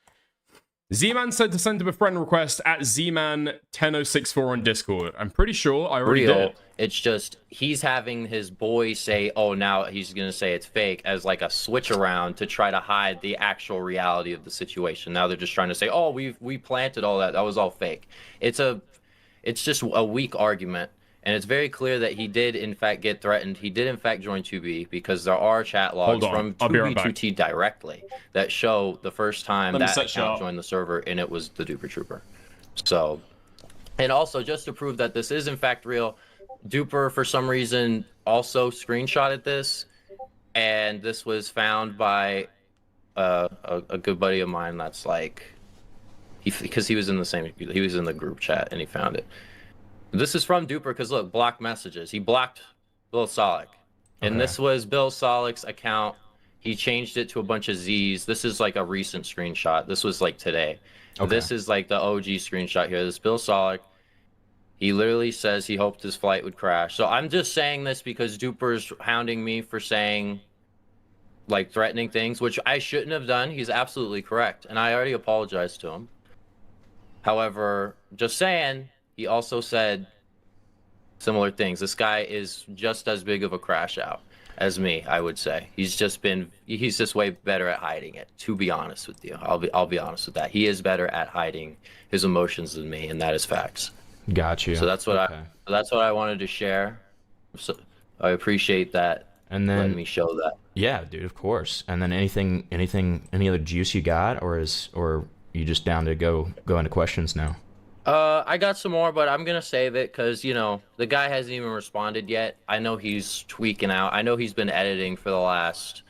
Z-Man said to send him a friend request at Z-Man10064 on Discord. I'm pretty sure I already did. It's just he's having his boy say, oh, now he's gonna say it's fake as like a switch around to try to hide the actual reality of the situation. Now they're just trying to say, oh, we planted all that. That was all fake. It's just a weak argument. And it's very clear that he did, in fact, get threatened. He did, in fact, join 2B because there are chat logs from 2B2T directly that show the first time that account joined the server, and it was the Duper Trooper. So, and also, just to prove that this is, in fact, real, Duper, for some reason, also screenshotted this, and this was found by a good buddy of mine that's like, because he was in the group chat, and he found it. This is from Duper because look, blocked messages. He blocked Bill Solik. And this was Bill Solik's account. He changed it to a bunch of Z's. This is like a recent screenshot. This was like today. This is like the OG screenshot here. This is Bill Solik. He literally says he hoped his flight would crash. So I'm just saying this because Duper's hounding me for saying like threatening things, which I shouldn't have done. He's absolutely correct. And I already apologized to him. However, just saying, he also said similar things. This guy is just as big of a crash out as me, I would say. He's just way better at hiding it, to be honest with you. I'll be honest with that. He is better at hiding his emotions than me, and that is facts. Got you. So that's what I wanted to share. So I appreciate that. And then letting me show that. Yeah, dude, of course. And then any other juice you got, or you just down to go into questions now? I got some more, but I'm gonna save it because, you know, the guy hasn't even responded yet. I know he's tweaking out. I know he's been editing for the last...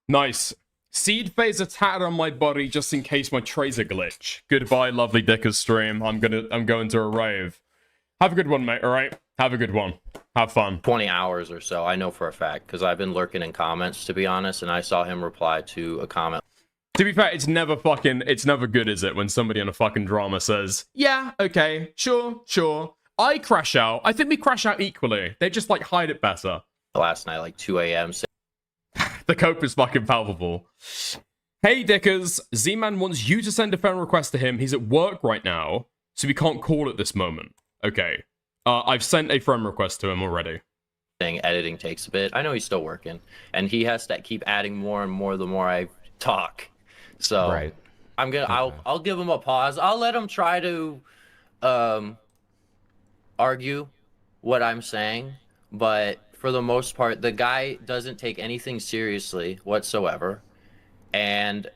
Nice. Seed phase a tat on my body just in case my tracer glitch. Goodbye, lovely Dickers stream. I'm going to a rave. Have a good one, mate, alright? Have a good one. Have fun. 20 hours or so, I know for a fact, because I've been lurking in comments, to be honest, and I saw him reply to a comment. To be fair, it's never good, is it, when somebody in a fucking drama says, yeah, okay, sure. I crash out. I think we crash out equally. They just, like, hide it better. Last night, like 2 a.m. The cope is fucking palpable. Hey, Dickers. Z-Man wants you to send a friend request to him. He's at work right now, so we can't call at this moment. Okay. I've sent a friend request to him already. Editing takes a bit. I know he's still working, and he has to keep adding more and more the more I talk. So right. I'll give him a pause. I'll let him try to argue what I'm saying, but for the most part, the guy doesn't take anything seriously whatsoever. And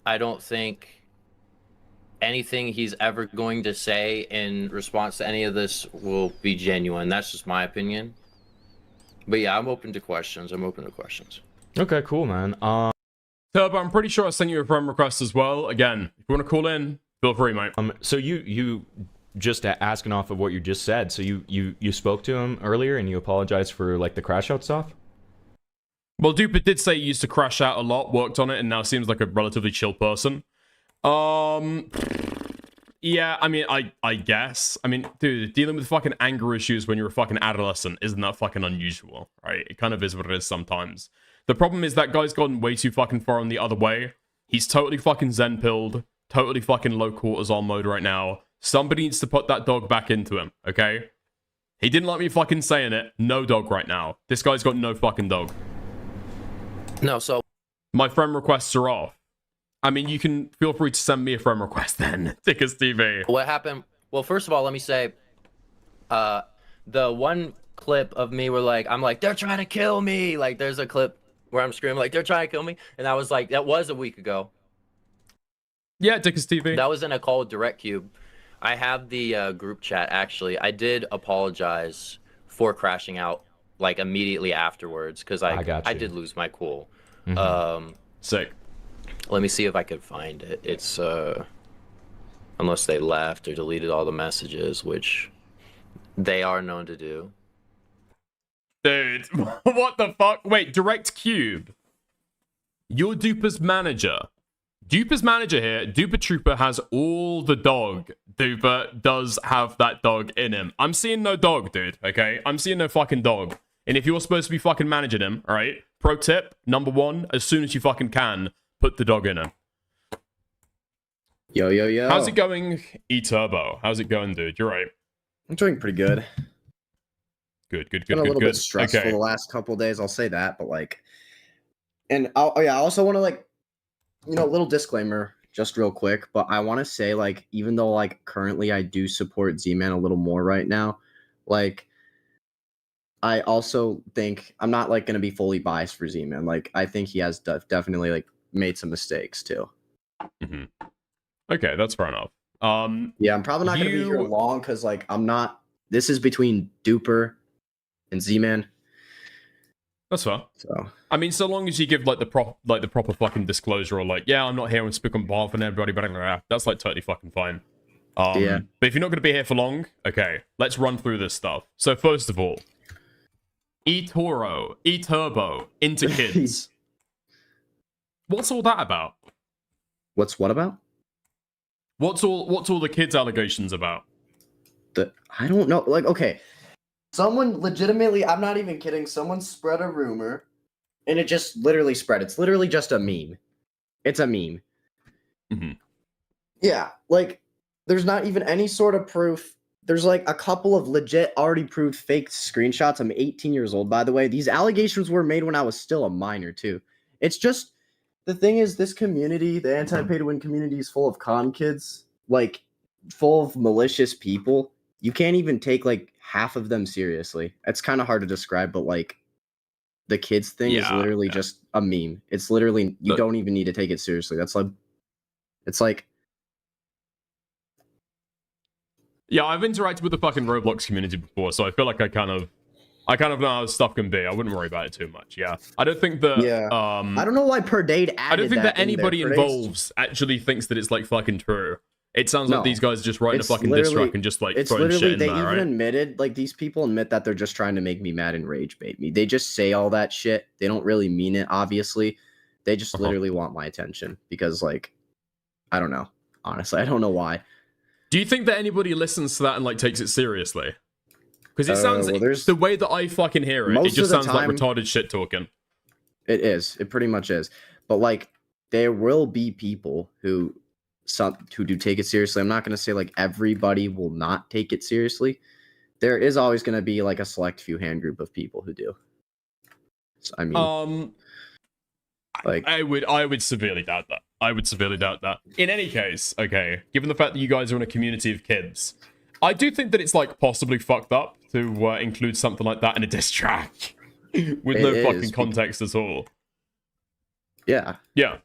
I don't think anything he's ever going to say in response to any of this will be genuine. That's just my opinion. But yeah, I'm open to questions. Okay, cool, man. Turbo, I'm pretty sure I sent you a friend request as well. Again, if you want to call in, feel free, mate. So you just asking off of what you just said. So you spoke to him earlier and you apologized for like the crash out stuff? Well, Duper did say he used to crash out a lot, worked on it, and now seems like a relatively chill person. Yeah, I mean, I guess. I mean, dude, dealing with fucking anger issues when you're a fucking adolescent isn't that fucking unusual, right? It kind of is what it is sometimes. The problem is that guy's gone way too fucking far on the other way. He's totally fucking zen-pilled, totally fucking low cortisol mode right now. Somebody needs to put that dog back into him, okay? He didn't like me fucking saying it. No dog right now. This guy's got no fucking dog. No, so... My friend requests are off. I mean, you can feel free to send me a friend request then, Tickers TV. What happened? Well, first of all, let me say, the one clip of me where I'm like, they're trying to kill me. Like, there's a clip where I'm screaming like, they're trying to kill me. And that was a week ago. Yeah, Tickers TV. That was in a call with Direct Cube. I have the group chat, actually. I did apologize for crashing out, like, immediately afterwards, because I did lose my cool. Sick. Let me see if I could find it. It's, unless they left or deleted all the messages, which they are known to do. Dude, what the fuck? Wait, Direct Cube. You're Duper's manager. Duper's manager here, Duper Trooper, has all the dog. Duper does have that dog in him. I'm seeing no dog, dude, okay? I'm seeing no fucking dog. And if you're supposed to be fucking managing him, alright? Pro tip, number one, as soon as you fucking can, put the dog in him. Yo, yo, yo. How's it going, E-Turbo? How's it going, dude? You're right. I'm doing pretty good. Good. It's been a little bit stressful the last couple of days, I'll say that, but and I also want to a little disclaimer, just real quick, but I want to say even though currently I do support Z-Man a little more right now, I also think I'm not going to be fully biased for Z-Man. I think he has definitely made some mistakes too. Okay, that's fair enough. Yeah, I'm probably not going to be here long because I'm not. This is between Duper and Z-Man. That's fair. So I mean, so long as you give the proper fucking disclosure, or yeah, I'm not here and speak on behalf of everybody, but that's totally fucking fine. Yeah. But if you're not going to be here for long, okay, let's run through this stuff. So first of all, E-Turbo into kids. What's all that about? What's what about? What's all the kids allegations about? I don't know. Okay. Someone legitimately, I'm not even kidding, someone spread a rumor and it just literally spread. It's literally just a meme. It's a meme. Yeah, there's not even any sort of proof. There's a couple of legit already proved fake screenshots. I'm 18 years old, by the way. These allegations were made when I was still a minor too. It's just, the thing is, this community, the anti-pay-to-win community, is full of con kids, full of malicious people. You can't even take half of them seriously. It's kind of hard to describe, but the kids thing is literally just a meme. It's literally, you don't even need to take it seriously. That's it's yeah, I've interacted with the fucking Roblox community before, so I feel like I kind of know how stuff can be. I wouldn't worry about it too much. Yeah, I don't think that. Yeah. I don't know why Perdade added I don't think that anybody in involved actually thinks that it's fucking true. It sounds like these guys are just writing a fucking diss track and just it's throwing literally, shit in they there, even right? admitted, these people admit that they're just trying to make me mad and rage bait me. They just say all that shit. They don't really mean it, obviously. They just literally want my attention because I don't know. Honestly, I don't know why. Do you think that anybody listens to that and takes it seriously? Because it sounds the way that I fucking hear it, it just sounds like retarded shit talking. It is. It pretty much is. But there will be people who do take it seriously. I'm not going to say everybody will not take it seriously. There is always going to be a select few hand group of people who do. So, I mean, I would severely doubt that. I would severely doubt that. In any case, okay, given the fact that you guys are in a community of kids, I do think that it's possibly fucked up to include something like that in a diss track. with It no is, fucking context at all. Yeah. Yeah.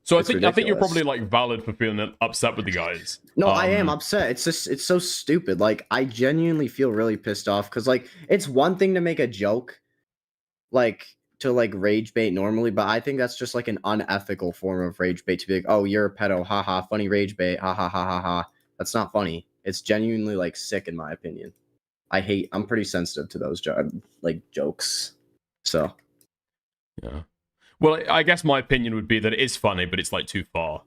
So It's I think you're ridiculous. probably like valid for feeling upset with the guys. No, I am upset. It's just it's so stupid. Like I genuinely feel really pissed off because like it's one thing to make a joke, like to like rage bait normally, but I think that's just like an unethical form of rage bait to be like, oh, you're a pedo, haha, funny rage bait, ha ha ha ha ha. That's not funny. It's genuinely like sick in my opinion. I'm pretty sensitive to those like jokes. So yeah. Well, I guess my opinion would be that it is funny, but it's like too far.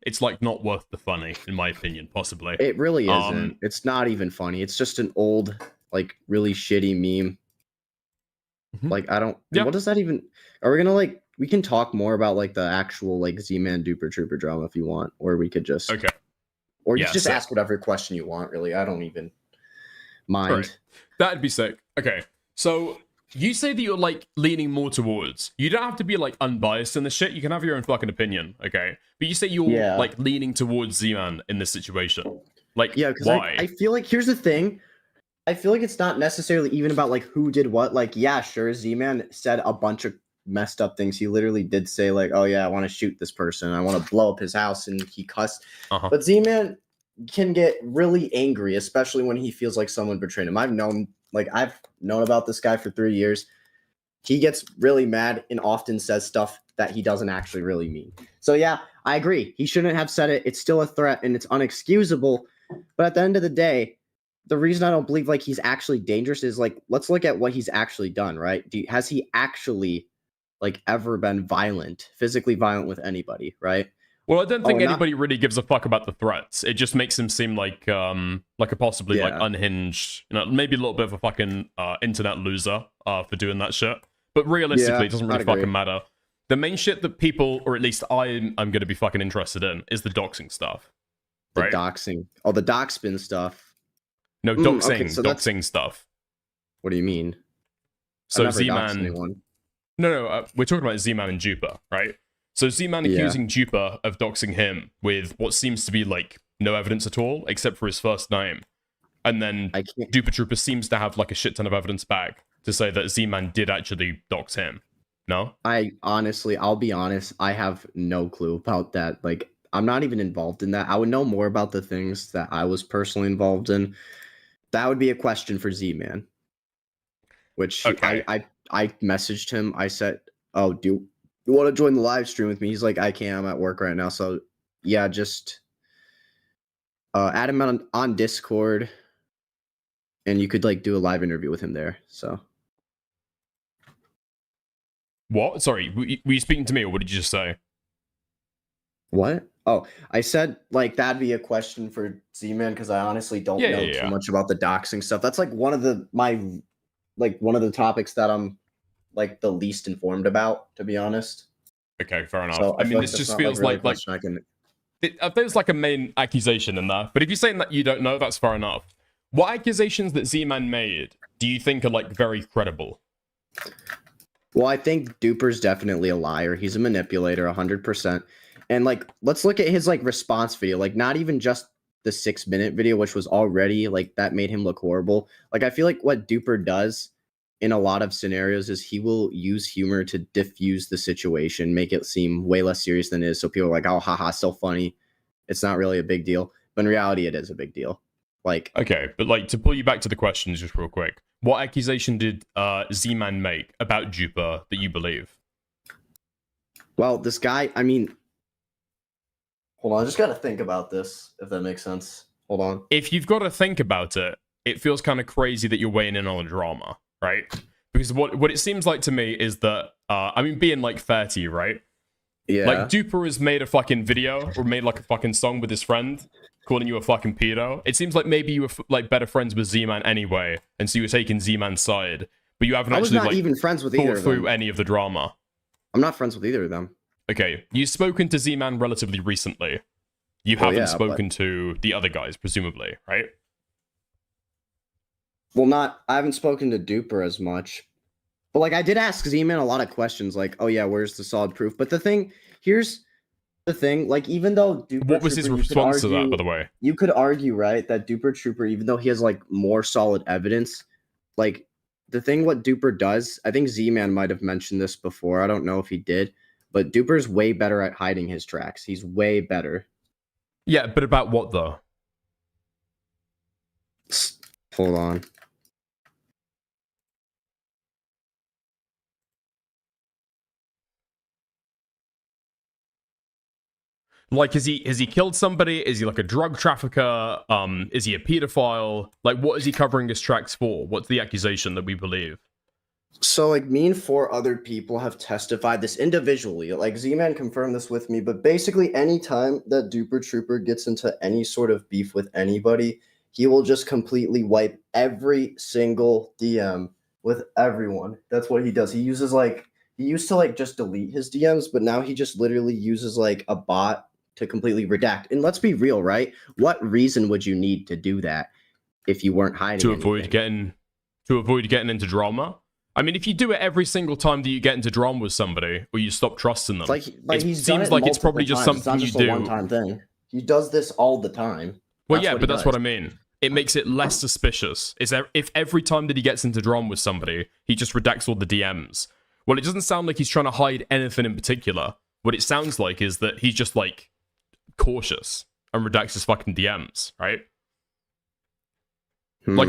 It's like not worth the funny, in my opinion, possibly. it really isn't. It's not even funny. It's just an old, like really shitty meme. Like I don't. Yeah. What does that even? Are we gonna like? We can talk more about like the actual like Z-Man Duper Trooper drama if you want, or we could just Okay. Or you Yeah, can just sick. ask whatever question you want. Really, I don't even mind. Right. That'd be sick. Okay. So you say that you're like leaning more towards. You don't have to be like unbiased in this shit. You can have your own fucking opinion, okay? But you say you're Yeah. like leaning towards Z-Man in this situation. Like, Yeah, because why? I feel like here's the thing. I feel like it's not necessarily even about like who did what. Like, yeah, sure, Z-Man said a bunch of messed up things. He literally did say like, "Oh yeah, I want to shoot this person. I want to blow up his house," and he cussed. But Z-Man can get really angry, especially when he feels like someone betrayed him. I've known about this guy for 3 years. He gets really mad and often says stuff that he doesn't actually really mean. So yeah, I agree. He shouldn't have said it. It's still a threat and it's unexcusable. But at the end of the day, the reason I don't believe like he's actually dangerous is like, let's look at what he's actually done, right? Has he actually like ever been physically violent with anybody, right? Well, I don't think anybody really gives a fuck about the threats. It just makes him seem like a possibly like unhinged, maybe a little bit of a fucking internet loser for doing that shit. But realistically, it doesn't really fucking matter. The main shit that people, or at least I'm going to be fucking interested in, is the doxing stuff. Right? The doxing. Oh, the doxspin stuff. No, doxing. Okay, so doxing stuff. What do you mean? So I've never doxed Z-Man. anyone. No, we're talking about Z-Man and Juper, right? So Z-Man accusing Juper of doxing him with what seems to be like no evidence at all, except for his first name. And then Duper Trooper seems to have like a shit ton of evidence back to say that Z-Man did actually dox him. No? I'll be honest, I have no clue about that. Like, I'm not even involved in that. I would know more about the things that I was personally involved in. That would be a question for Z-Man. Which I messaged him. I said, "Oh, do you want to join the live stream with me?" He's like, "I can't. I'm at work right now." So yeah, just add him on Discord, and you could like do a live interview with him there. So what? Sorry, were you speaking to me, or what did you just say? What? Oh, I said like that'd be a question for Z-Man because I honestly don't know too much about the doxing stuff. That's like one of the topics that I'm like the least informed about, to be honest. Okay, fair enough. So I mean, this just feels like there's like a main accusation in there. But if you're saying that you don't know, that's fair enough. What accusations that Z-Man made do you think are like very credible? Well, I think Duper's definitely a liar. He's a manipulator, 100%. And like, let's look at his like response video. Like, not even just the 6-minute video, which was already like that made him look horrible. Like, I feel like what Duper does in a lot of scenarios is he will use humor to diffuse the situation, make it seem way less serious than it is. So people are like, "Oh, haha, so funny. It's not really a big deal." But in reality, it is a big deal. Like, okay, but like to pull you back to the questions just real quick, what accusation did Z-Man make about Juper that you believe? Well, this guy, I mean, hold on, I just got to think about this, if that makes sense. Hold on. If you've got to think about it, it feels kind of crazy that you're weighing in on the drama, right? Because what it seems like to me is that, I mean, being like 30, right? Yeah. Like, Duper has made a fucking video or made like a fucking song with his friend calling you a fucking pedo. It seems like maybe you were like better friends with Z-Man anyway, and so you were taking Z-Man's side, but you haven't I was actually not like even friends with thought either of through them. any of the drama. I'm not friends with either of them. Okay, you've spoken to Z-Man relatively recently. You Well, haven't yeah, spoken to the other guys, presumably, right? Well, I haven't spoken to Duper as much. But like I did ask Z-Man a lot of questions like, "Oh yeah, where's the solid proof?" But here's the thing, like even though Duper What was his Trooper, response to that, by the way? You could argue, right, that Duper Trooper, even though he has like more solid evidence, like the thing what Duper does, I think Z-Man might have mentioned this before. I don't know if he did, but Duper's way better at hiding his tracks. He's way better. Yeah, but about what though? Hold on. Like, has he killed somebody? Is he like a drug trafficker? Is he a pedophile? Like, what is he covering his tracks for? What's the accusation that we believe? So, like, me and 4 other people have testified this individually. Like, Z-Man confirmed this with me, but basically any time that Duper Trooper gets into any sort of beef with anybody, he will just completely wipe every single DM with everyone. That's what he does. He uses, like, he used to, like, just delete his DMs, but now he just literally uses, like, a bot to completely redact. And let's be real, right? What reason would you need to do that if you weren't hiding To anything? avoid getting into drama? I mean, if you do it every single time that you get into drama with somebody, or you stop trusting them, Like it he's done seems it like it's probably multiple just times. It's not something you just do. a one-time thing. He does this all the time. Well, That's yeah, what but he that's what does. I mean. It makes it less suspicious. If every time that he gets into drama with somebody, he just redacts all the DMs. Well, it doesn't sound like he's trying to hide anything in particular. What it sounds like is that he's just, like, cautious and redacts his fucking DMs, right? Like,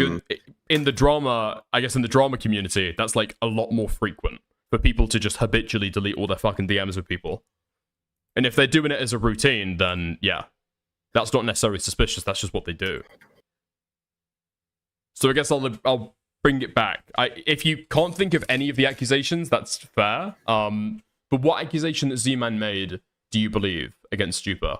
in the drama, I guess in the drama community, that's, like, a lot more frequent for people to just habitually delete all their fucking DMs with people. And if they're doing it as a routine, then, yeah, that's not necessarily suspicious, that's just what they do. So I guess I'll bring it back. If you can't think of any of the accusations, that's fair. But what accusation that Z-Man made do you believe against Duper?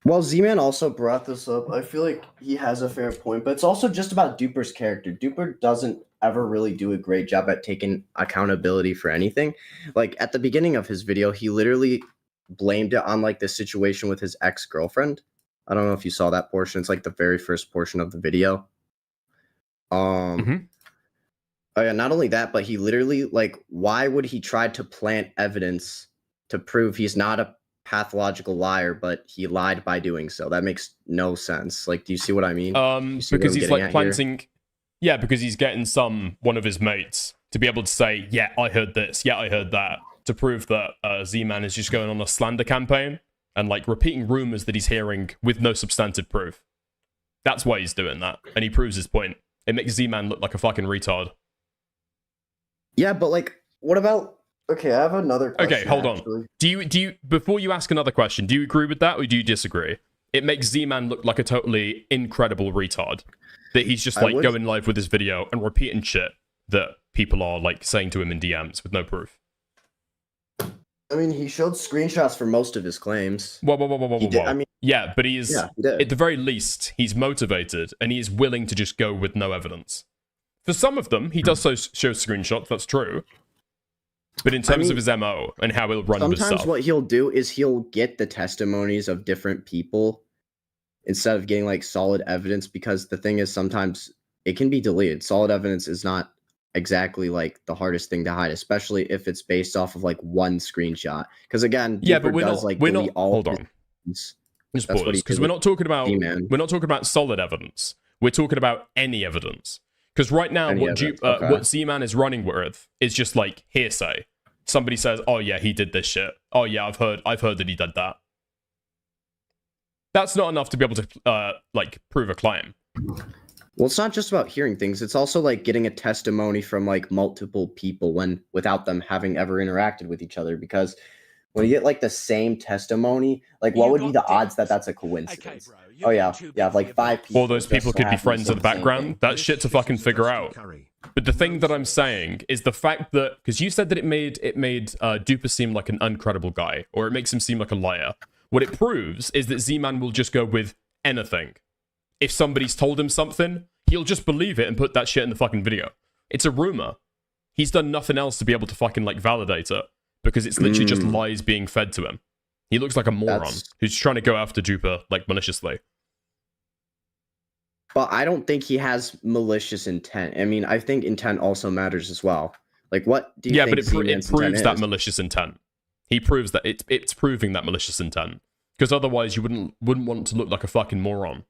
Well, Z-Man also brought this up. I feel like he has a fair point, but it's also just about Duper's character. Duper doesn't ever really do a great job at taking accountability for anything. Like, at the beginning of his video, he literally blamed it on, like, the situation with his ex-girlfriend. I don't know if you saw that portion. It's, like, the very first portion of the video. Oh, yeah, not only that, but he literally, like, why would he try to plant evidence to prove he's not a pathological liar, but he lied by doing so? That makes no sense. Like, do you see what I mean? Because he's like planting. Yeah, because he's getting one of his mates to be able to say, yeah, I heard this, yeah, I heard that, to prove that Z-Man is just going on a slander campaign and, like, repeating rumors that he's hearing with no substantive proof. That's why he's doing that, and he proves his point. It makes Z-Man look like a fucking retard. Yeah, but, like, what about... Okay, I have another question. Okay, hold on. Do you before you ask another question, do you agree with that or do you disagree? It makes Z-Man look like a totally incredible retard. That he's just, like, going live with his video and repeating shit that people are, like, saying to him in DMs with no proof. I mean, he showed screenshots for most of his claims. Whoa. I mean, yeah, but he is, he did. at the very least, he's motivated and he is willing to just go with no evidence. For some of them, he does show screenshots, that's true. But in terms of his MO and how he'll run his stuff. Sometimes what he'll do is he'll get the testimonies of different people instead of getting, like, solid evidence, because the thing is sometimes it can be deleted. Solid evidence is not exactly, like, the hardest thing to hide, especially if it's based off of, like, one screenshot. Because again, yeah, but we're not hold on. Just pause, because we're not talking about solid evidence. We're talking about any evidence. Because right now, what Z-Man is running with is just, like, hearsay. Somebody says, "Oh yeah, he did this shit. Oh yeah, I've heard that he did that." That's not enough to be able to like, prove a claim. Well, it's not just about hearing things. It's also, like, getting a testimony from, like, multiple people without them having ever interacted with each other. Because when you get, like, the same testimony, like, what would be the odds that that's a coincidence? Oh yeah, like 5 people. All those people could be friends in the background. That's shit to fucking figure out. But the thing that I'm saying is the fact that, because you said that it made Duper seem like an uncredible guy, or it makes him seem like a liar. What it proves is that Z-Man will just go with anything. If somebody's told him something, he'll just believe it and put that shit in the fucking video. It's a rumor. He's done nothing else to be able to fucking, like, validate it, because it's literally just lies being fed to him. He looks like a moron who's trying to go after Duper, like, maliciously. But I don't think he has malicious intent. I mean, I think intent also matters as well. Like, what do you think? Yeah, but it proves that malicious intent. He proves that it's proving that malicious intent. Because otherwise, you wouldn't want to look like a fucking moron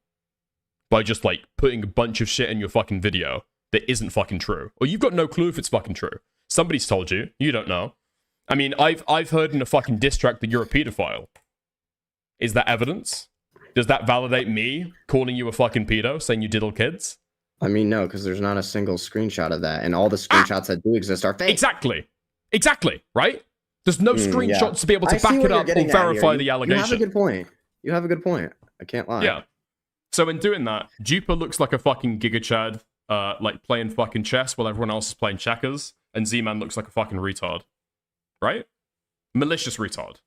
by just, like, putting a bunch of shit in your fucking video that isn't fucking true. Or you've got no clue if it's fucking true. Somebody's told you. You don't know. I mean, I've heard in a fucking diss track that you're a pedophile. Is that evidence? Does that validate me calling you a fucking pedo, saying you diddle kids? I mean, no, because there's not a single screenshot of that, and all the screenshots that do exist are fake. Exactly, right? There's no screenshots to be able to back it up or verify the allegation. You have a good point. You have a good point. I can't lie. Yeah. So in doing that, Duper looks like a fucking Giga Chad, like playing fucking chess while everyone else is playing checkers, and Z-Man looks like a fucking retard. Right? Malicious retard.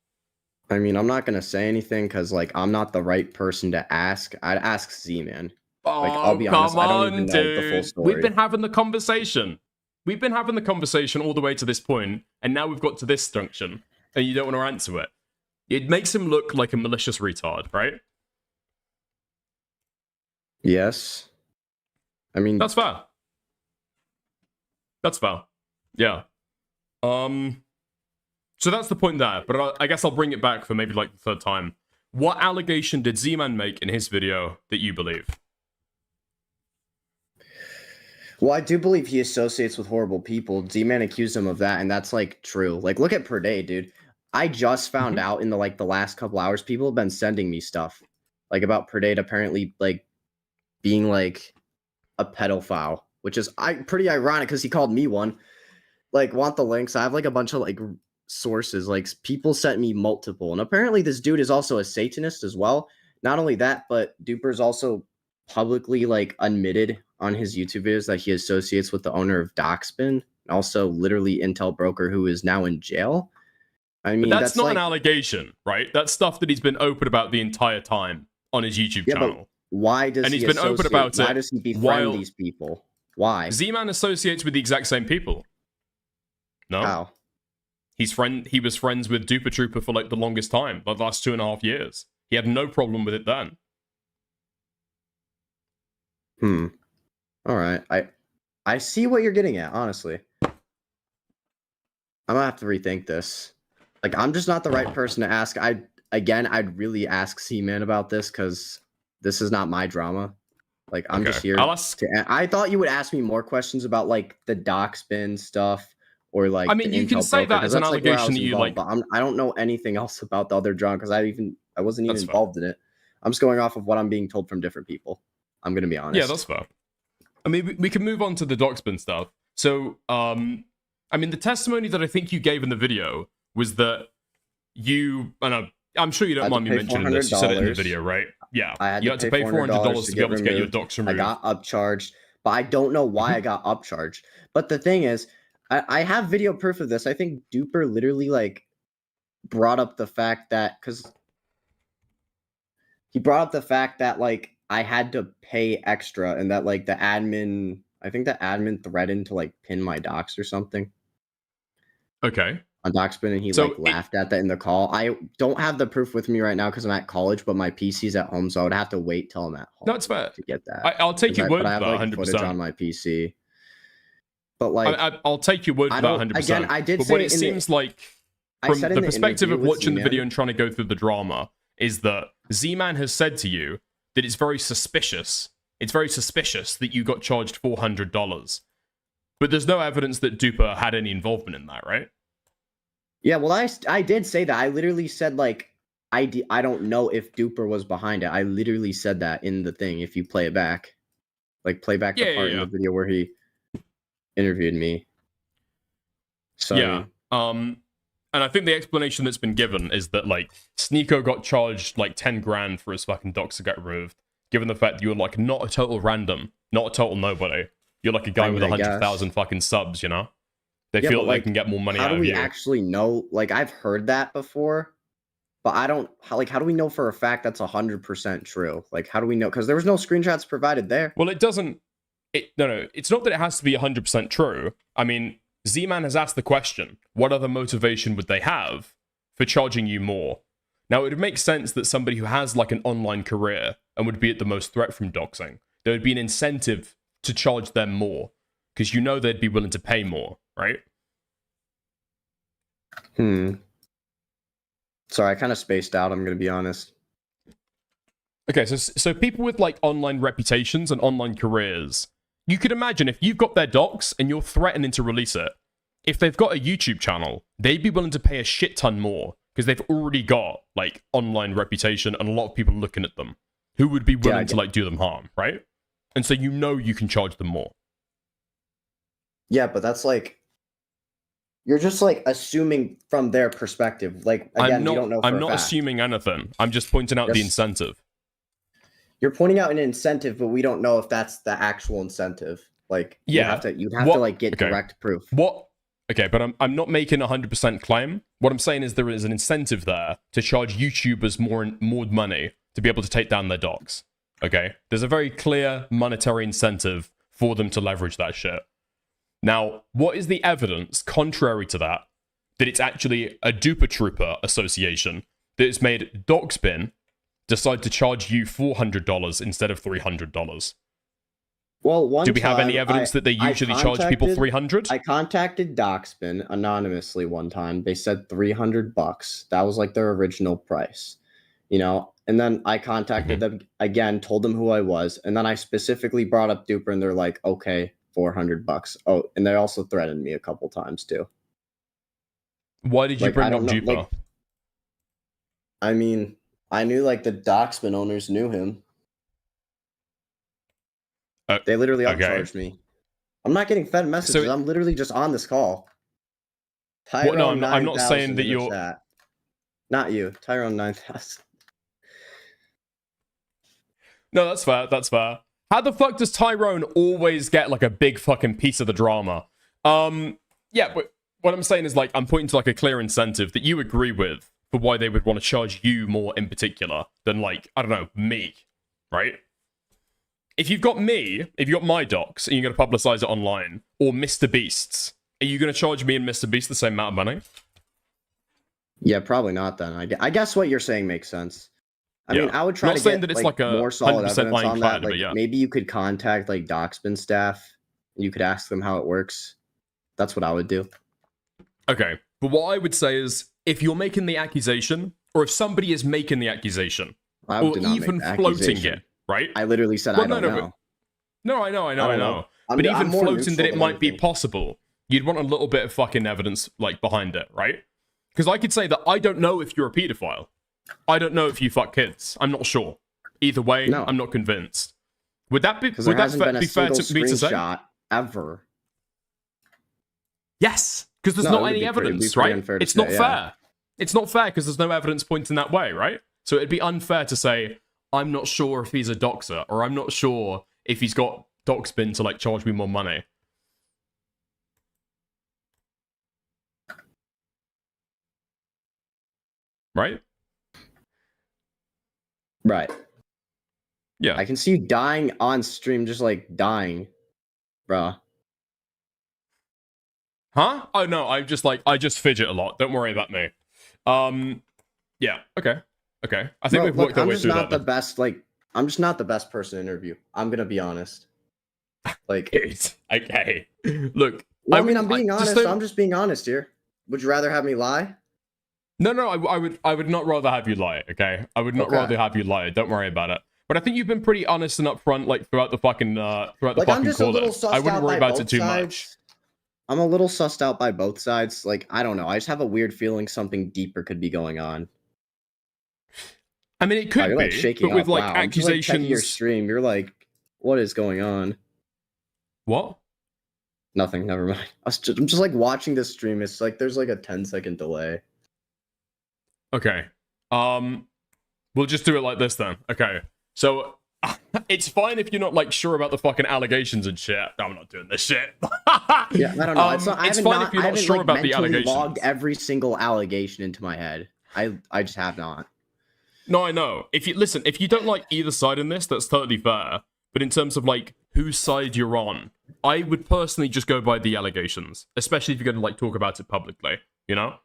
I mean, I'm not gonna say anything because, like, I'm not the right person to ask. I'd ask Z-Man. Like, I'll be honest, I don't even know the full story. We've been having the conversation. We've been having the conversation all the way to this point, and now we've got to this junction, and you don't want to answer it. It makes him look like a malicious retard, right? Yes. I mean... That's fair. That's fair. Yeah. So that's the point there, but I guess I'll bring it back for maybe like the third time. What allegation did Z-Man make in his video that you believe? Well, I do believe he associates with horrible people. Z-Man accused him of that, and that's, like, true. Like, look at Per Day, dude. I just found out in the last couple hours, people have been sending me stuff, like, about Per Day apparently, like, being, like, a pedophile, which is pretty ironic because he called me one. Like, want the links? I have, like, a bunch of, like, sources. Like, people sent me multiple, and apparently this dude is also a Satanist as well. Not only that, but Duper's also publicly, like, admitted on his YouTube videos that he associates with the owner of Doxbin, and also literally Intel broker who is now in jail. I mean, but that's not an allegation, right? That's stuff that he's been open about the entire time on his YouTube channel. Why does he's been open about it? Why does he befriend these people? Why? Z-Man associates with the exact same people. No. How? He was friends with Duper Trooper for like the longest time, like the last 2.5 years. He had no problem with it then. All right. I see what you're getting at, honestly. I'm gonna have to rethink this. Like, I'm just not the right person to ask. I'd really ask Z-Man about this because this is not my drama. Like, I'm just here. I thought you would ask me more questions about, like, the Doxbin stuff or, like, I mean, you can say that as an allegation that you like. But I don't know anything else about the other drama because I wasn't even involved in it. I'm just going off of what I'm being told from different people. I'm gonna be honest. Yeah, that's fair. I mean, we can move on to the Doxbin stuff. So, I mean, the testimony that I think you gave in the video was that you, and I'm sure you don't mind me mentioning this. You said it in the video, right? Yeah. You had to pay $400 to be able to get your docs removed. I got upcharged, but I don't know why I got upcharged. But the thing is, I have video proof of this. I think Duper literally, like, brought up the fact that, because he brought up the fact that, like, I had to pay extra and that, like, the admin, I think the admin threatened to, like, pin my docs or something. Okay. On Doxbin, and he laughed at that in the call. I don't have the proof with me right now because I'm at college, but my PC's at home, so I would have to wait till I'm at home. No, it's fair to get that. I'll take your word for that. I have 100%. footage on my PC. But, like, I'll take your word for that 100%. Again, I did but say what it seems like, from the perspective of watching the video and trying to go through the drama, is that Z-Man has said to you that it's very suspicious. It's very suspicious that you got charged $400. But there's no evidence that Duper had any involvement in that, right? Yeah, well, I did say that. I literally said, like, I don't know if Duper was behind it. I literally said that in the thing, if you play it back. Like, play back the part in the video where he interviewed me. So, yeah. And I think the explanation that's been given is that, like, Sneeko got charged, like, 10 grand for his fucking docs to get removed, given the fact that you're, like, not a total random, not a total nobody. You're, like, a guy with 100,000 fucking subs, you know? They feel like they can get more money out of you. How do we actually know? Like, I've heard that before, but I don't, how do we know for a fact that's 100% true? Like, how do we know? Because there was no screenshots provided there. Well, it doesn't, no, it's not that it has to be 100% true. I mean, Z-Man has asked the question, what other motivation would they have for charging you more? Now, it would make sense that somebody who has, like, an online career and would be at the most threat from doxing, there would be an incentive to charge them more, because you know they'd be willing to pay more, right? Sorry, I kind of spaced out, I'm going to be honest. Okay, so people with, like, online reputations and online careers You could imagine if you've got their docs and you're threatening to release it, if they've got a YouTube channel, they'd be willing to pay a shit ton more because they've already got like online reputation and a lot of people looking at them who would be willing to like do them harm, right? And so you know you can charge them more. Yeah, but that's like you're just like assuming from their perspective. Like again, you don't know. I'm not assuming anything. I'm just pointing out the incentive. You're pointing out an incentive, but we don't know if that's the actual incentive. Like Yeah, you'd have to like get direct proof. Okay, but I'm not making a 100% claim. What I'm saying is there is an incentive there to charge YouTubers more money to be able to take down their docs. Okay? There's a very clear monetary incentive for them to leverage that shit. Now, what is the evidence, contrary to that it's actually a Duper Trooper association that has made Doxbin decide to charge you $400 instead of $300? Well, do we have any evidence that they usually charge people $300? I contacted Doxbin anonymously one time. They said $300. That was like their original price, you know. And then I contacted them again, told them who I was, and then I specifically brought up Duper, and they're like, "Okay, $400." Oh, and they also threatened me a couple times too. Why did you bring up Duper? I mean, I knew like the Doxbin owners knew him. They literally upcharged me. I'm not getting fed messages. I'm literally just on this call. Tyrone, no, I'm not saying that you're... Chat. Not you. Tyrone 9000. No, that's fair. That's fair. How the fuck does Tyrone always get like a big fucking piece of the drama? Yeah, but what I'm saying is like, I'm pointing to like a clear incentive that you agree with for why they would want to charge you more in particular than like, I don't know, me, right? If you've got me, if you've got my docs, and you're going to publicize it online, or Mr. Beast's, are you going to charge me and Mr. Beast the same amount of money? Yeah, probably not then. I guess what you're saying makes sense. I mean, I would try to saying get that it's like a more solid evidence on that. But Like, maybe you could contact like Doxbin staff, and you could ask them how it works. That's what I would do. Okay, but what I would say is, if you're making the accusation, or if somebody is making the accusation, or even floating it, right? I literally said I don't know. No, I know. But even floating that it might be possible, you'd want a little bit of fucking evidence like behind it, right? Because I could say that I don't know if you're a pedophile. I don't know if you fuck kids. I'm not sure. Either way, I'm not convinced. Would that be fair to me to say? Ever. Yes, because there's not any evidence, right? It's not fair. It's not fair because there's no evidence pointing that way, right? So it'd be unfair to say, I'm not sure if he's a doxer, or I'm not sure if he's got Doxbin to like charge me more money. Right? Right. Yeah. I can see you dying on stream, just like dying, bruh. Huh? Oh no, I just fidget a lot. Don't worry about me. Yeah. Okay. I think we've worked our way through that. I'm just not the best person to interview. I'm gonna be honest. Like, okay. Look, well, I mean, I'm being honest. I'm just being honest here. Would you rather have me lie? No, I would not rather have you lie. Okay, I would not rather have you lie. Don't worry about it. But I think you've been pretty honest and upfront, like throughout the fucking call. I wouldn't worry about it too much. I'm a little sussed out by both sides. Like, I don't know. I just have a weird feeling something deeper could be going on. I mean, it could be, but with like accusations. I'm just, like, your stream, you're like, what is going on? What? Nothing. Never mind. I'm just like watching this stream. It's like there's like a 10-second delay. Okay. We'll just do it like this then. Okay. So it's fine if you're not like sure about the fucking allegations and shit. No, I'm not doing this shit. Yeah, I don't know. It's fine if you're not sure about the allegations. Logged every single allegation into my head. I just have not. No, I know. If you don't like either side in this, that's totally fair. But in terms of like whose side you're on, I would personally just go by the allegations, especially if you're going to like talk about it publicly. You know,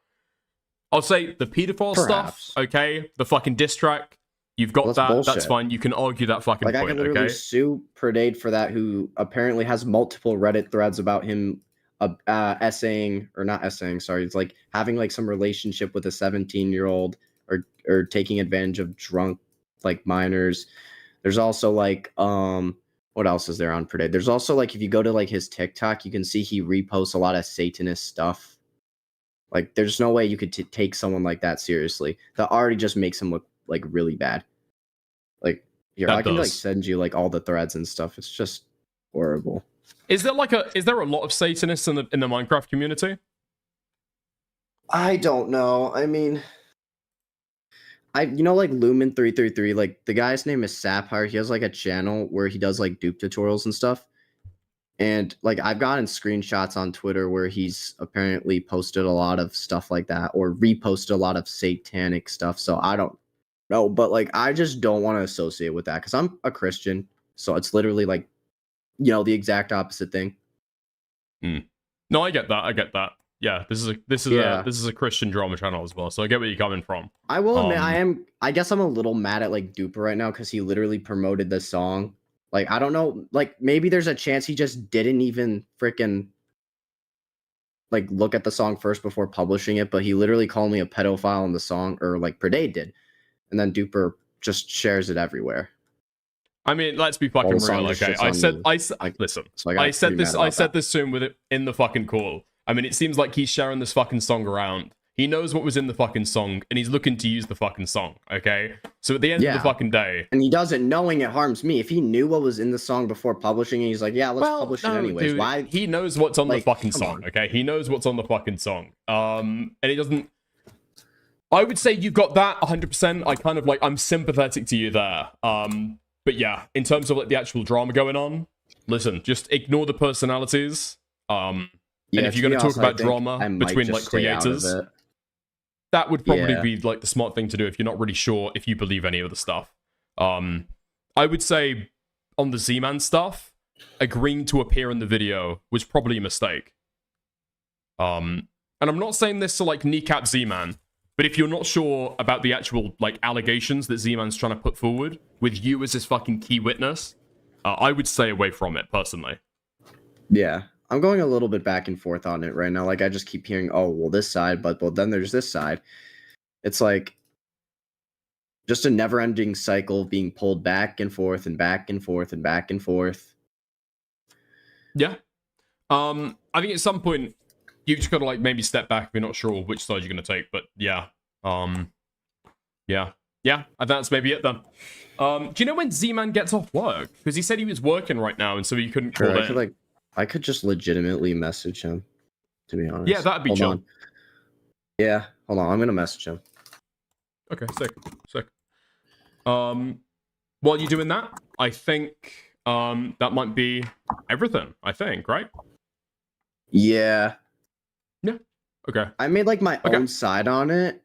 I'll say the pedophile stuff. Okay, the fucking diss track. You've got that. Bullshit. That's fine. You can argue that fucking like, point. I can literally sue Perdade for that, who apparently has multiple Reddit threads about him essaying, or not essaying, sorry. It's like having like some relationship with a 17-year-old or taking advantage of drunk like minors. There's also like what else is there on per day? There's also like if you go to like his TikTok, you can see he reposts a lot of Satanist stuff. Like there's no way you could take someone like that seriously. That already just makes him look like really bad. Like here, I can like send you like all the threads and stuff. It's just horrible. Is there a lot of Satanists in the Minecraft community? I don't know. I mean, you know, like Lumen333, like the guy's name is Sapphire. He has like a channel where he does like dupe tutorials and stuff. And like I've gotten screenshots on Twitter where he's apparently posted a lot of stuff like that or reposted a lot of satanic stuff. So I don't know, but like I just don't want to associate with that because I'm a Christian. So it's literally like, you know, the exact opposite thing. No, I get that. Yeah, this is a Christian drama channel as well, so I get where you're coming from. I will admit, I guess I'm a little mad at like Duper right now because he literally promoted the song. Like, I don't know, like maybe there's a chance he just didn't even freaking like look at the song first before publishing it, but he literally called me a pedophile in the song, or like Predate did, and then Duper just shares it everywhere. I mean, let's be fucking real, okay? I said this to him with it in the fucking call. I mean, it seems like he's sharing this fucking song around. He knows what was in the fucking song, and he's looking to use the fucking song, okay? So at the end of the fucking day... And he does it knowing it harms me. If he knew what was in the song before publishing it, he's like, yeah, let's publish it anyways. Dude, why? He knows what's on the fucking song, okay? He knows what's on the fucking song. And he doesn't... I would say you got that 100%. I kind of like... I'm sympathetic to you there. But yeah, in terms of like the actual drama going on, listen, just ignore the personalities. And if you're going to talk about drama between like creators, that would probably be like the smart thing to do if you're not really sure if you believe any of the stuff. I would say on the Z-Man stuff, agreeing to appear in the video was probably a mistake. And I'm not saying this to like kneecap Z-Man, but if you're not sure about the actual like allegations that Z-Man's trying to put forward with you as his fucking key witness, I would stay away from it personally. Yeah, I'm going a little bit back and forth on it right now. Like I just keep hearing, oh, well, this side, but well, then there's this side. It's like just a never-ending cycle of being pulled back and forth and back and forth and back and forth. Yeah. I think at some point you've just got to like maybe step back if you're not sure which side you're going to take. But yeah. Yeah, I think that's maybe it then. Do you know when Z-Man gets off work? Because he said he was working right now, and so he couldn't call in. I could just legitimately message him, to be honest. Yeah, that'd be chill. Yeah, hold on. I'm going to message him. Okay, sick. While you're doing that, I think that might be everything, I think, right? Yeah. Yeah. Okay. I made like my own side on it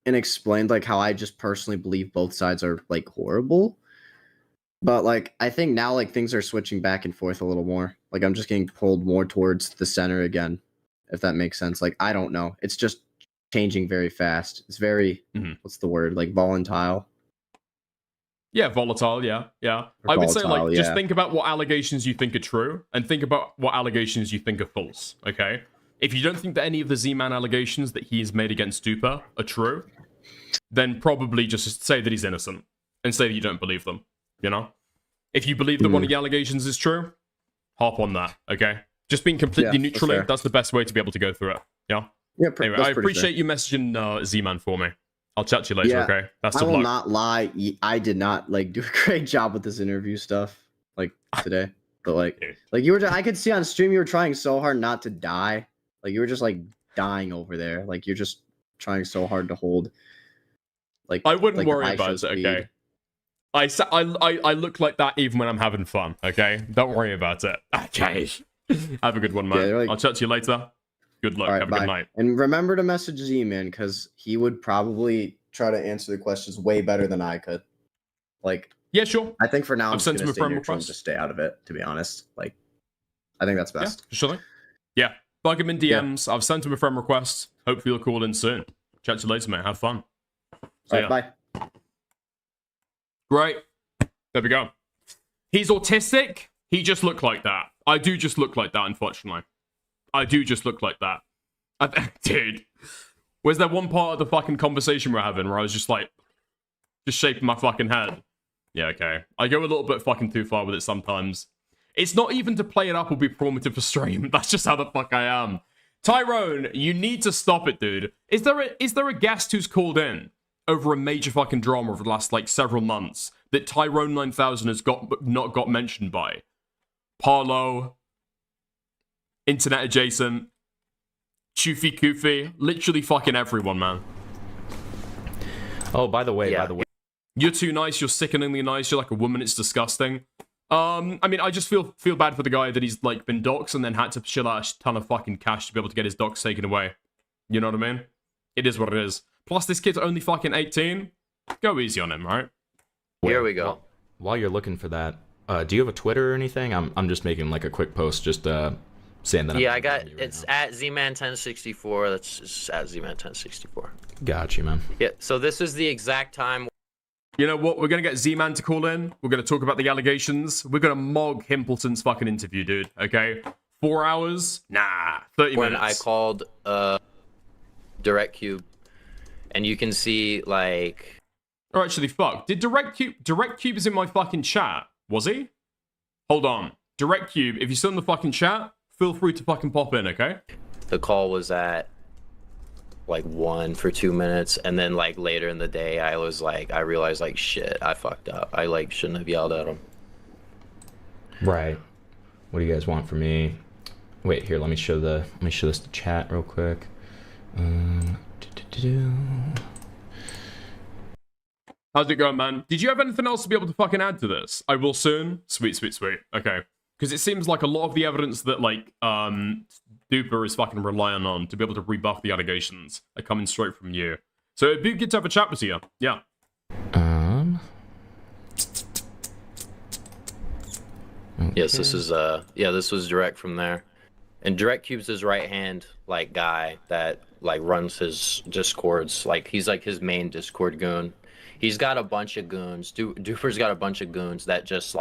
and explained like how I just personally believe both sides are like horrible. But like I think now like things are switching back and forth a little more. Like I'm just getting pulled more towards the center again, if that makes sense. Like I don't know. It's just changing very fast. It's very what's the word? Like volatile. Yeah, volatile, yeah. I would say like just think about what allegations you think are true and think about what allegations you think are false, okay? If you don't think that any of the Z-Man allegations that he's made against Duper are true, then probably just say that he's innocent and say that you don't believe them, you know? If you believe that one of the allegations is true, hop on that, okay? Just being completely neutral, that's the best way to be able to go through it, yeah? Yeah, anyway, I appreciate you messaging Z-Man for me. I'll chat to you later, okay? Best of luck. I will not lie, I did not like do a great job with this interview stuff like today. But like you were, I could see on stream you were trying so hard not to die. Like you were just like dying over there. Like you're just trying so hard to hold. Like I wouldn't worry about it, okay? I look like that even when I'm having fun, okay? Don't worry about it. Okay. Have a good one, man. I'll chat to you later. Good luck. Have a good night. And remember to message Z-Man because he would probably try to answer the questions way better than I could. Like, yeah, sure. I think for now I'm sent just him a friend request. Just stay out of it, to be honest. Like, I think that's best. Yeah, sure. Yeah, bug him in DMs. I've sent him a friend request. Hopefully he'll call in soon. Chat to you later, mate. Have fun. All right, bye. Great. There we go. He's autistic. He just looked like that. I do just look like that, unfortunately. I do just look like that. Dude, was there one part of the fucking conversation we're having where I was just like, just shaking my fucking head? Yeah, okay. I go a little bit fucking too far with it sometimes. It's not even to play it up or be performative for stream. That's just how the fuck I am. Tyrone, you need to stop it, dude. Is there a guest who's called in over a major fucking drama over the last, like, several months that Tyrone 9000 has not got mentioned by? Parlo, Internet Adjacent, Choofy Koofy, literally fucking everyone, man. Oh, by the way, You're too nice, you're sickeningly nice, you're like a woman, it's disgusting. I mean, I just feel bad for the guy that he's, like, been doxxed and then had to chill out a ton of fucking cash to be able to get his docs taken away. You know what I mean? It is what it is. Plus, this kid's only fucking 18. Go easy on him, right? Here we go. While you're looking for that, do you have a Twitter or anything? I'm just making, like, a quick post just saying that. Yeah, I got it's at Zman1064. That's just at Zman1064. Got you, man. Yeah, so this is the exact time. You know what? We're going to get Z-Man to call in. We're going to talk about the allegations. We're going to mog Himpleton's fucking interview, dude. Okay? 4 hours? Nah. 30 when minutes. I called DirectCube, and you can see, like... Oh, actually, fuck. Did DirectCube is in my fucking chat? Was he? Hold on. DirectCube, if you're still in the fucking chat, feel free to fucking pop in, okay? The call was at, like, 1 for 2 minutes, and then, like, later in the day, I realized, like, shit, I fucked up. I, like, shouldn't have yelled at him. Right. What do you guys want from me? Wait, here, let me show this to chat real quick. How's it going, man? Did you have anything else to be able to fucking add to this? I will soon. Sweet, sweet, sweet. Okay. Because it seems like a lot of the evidence that, like, Duper is fucking relying on to be able to rebuff the allegations are coming straight from you. So it'd be good to have a chat with you. Yeah. Yes, this is this was direct from there. And DirectCube's his right hand like guy that like runs his discords. Like he's like his main Discord goon. He's got a bunch of goons. Duper's got a bunch of goons that just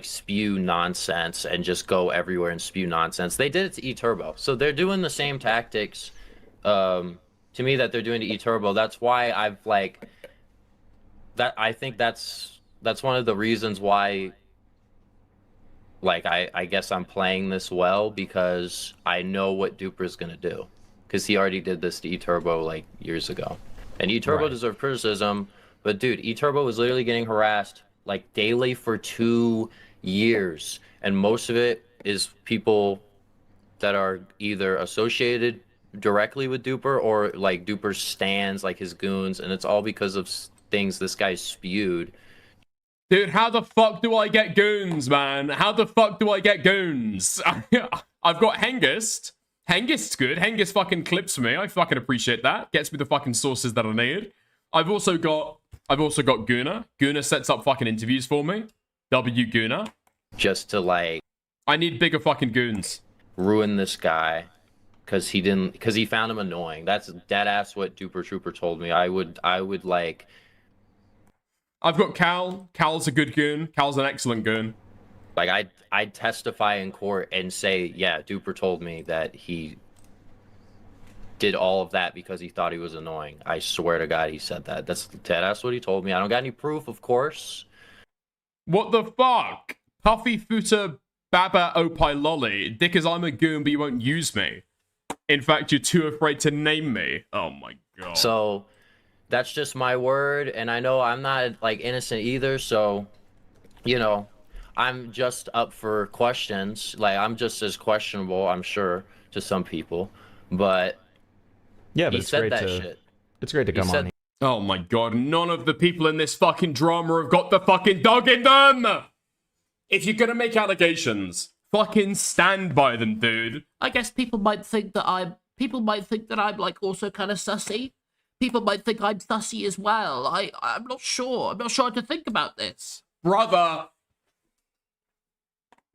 spew nonsense and just go everywhere and spew nonsense. They did it to E-Turbo. So they're doing the same tactics to me that they're doing to E-Turbo. That's why I've like that I think that's one of the reasons why like I guess I'm playing this well, because I know what Duper's gonna do. Because he already did this to E-Turbo like years ago. And E-Turbo deserved criticism, but dude, E-Turbo was literally getting harassed like daily for 2 years, and most of it is people that are either associated directly with Duper or like Duper stands, like his goons, and it's all because of things this guy spewed. Dude, how the fuck do I get goons, man? How the fuck do I get goons? I've got Hengist. Hengist's good. Hengist fucking clips me. I fucking appreciate that. Gets me the fucking sources that I need. I've also got Guna. Guna sets up fucking interviews for me. W Guna. Just to like... I need bigger fucking goons. Ruin this guy. Because he found him annoying. That's dead ass what Duper Trooper told me. I would like... I've got Cal. Cal's a good goon. Cal's an excellent goon. Like, I'd testify in court and say, yeah, Duper told me that he did all of that because he thought he was annoying. I swear to God he said that. That's what he told me. I don't got any proof, of course. What the fuck? Puffy Futa Baba Opie Lolly. Dick is I'm a goon, but you won't use me. In fact, you're too afraid to name me. Oh my god. So, that's just my word, and I know I'm not, like, innocent either, so, you know, I'm just up for questions. Like, I'm just as questionable, I'm sure, to some people, but yeah, but he it's said great that to, shit. It's great to come on. Oh my god, none of the people in this fucking drama have got the fucking dog in them! If you're gonna make allegations, fucking stand by them, dude. I guess people might think that I'm like also kind of sussy. People might think I'm sussy as well. I'm not sure. I'm not sure how to think about this. Brother,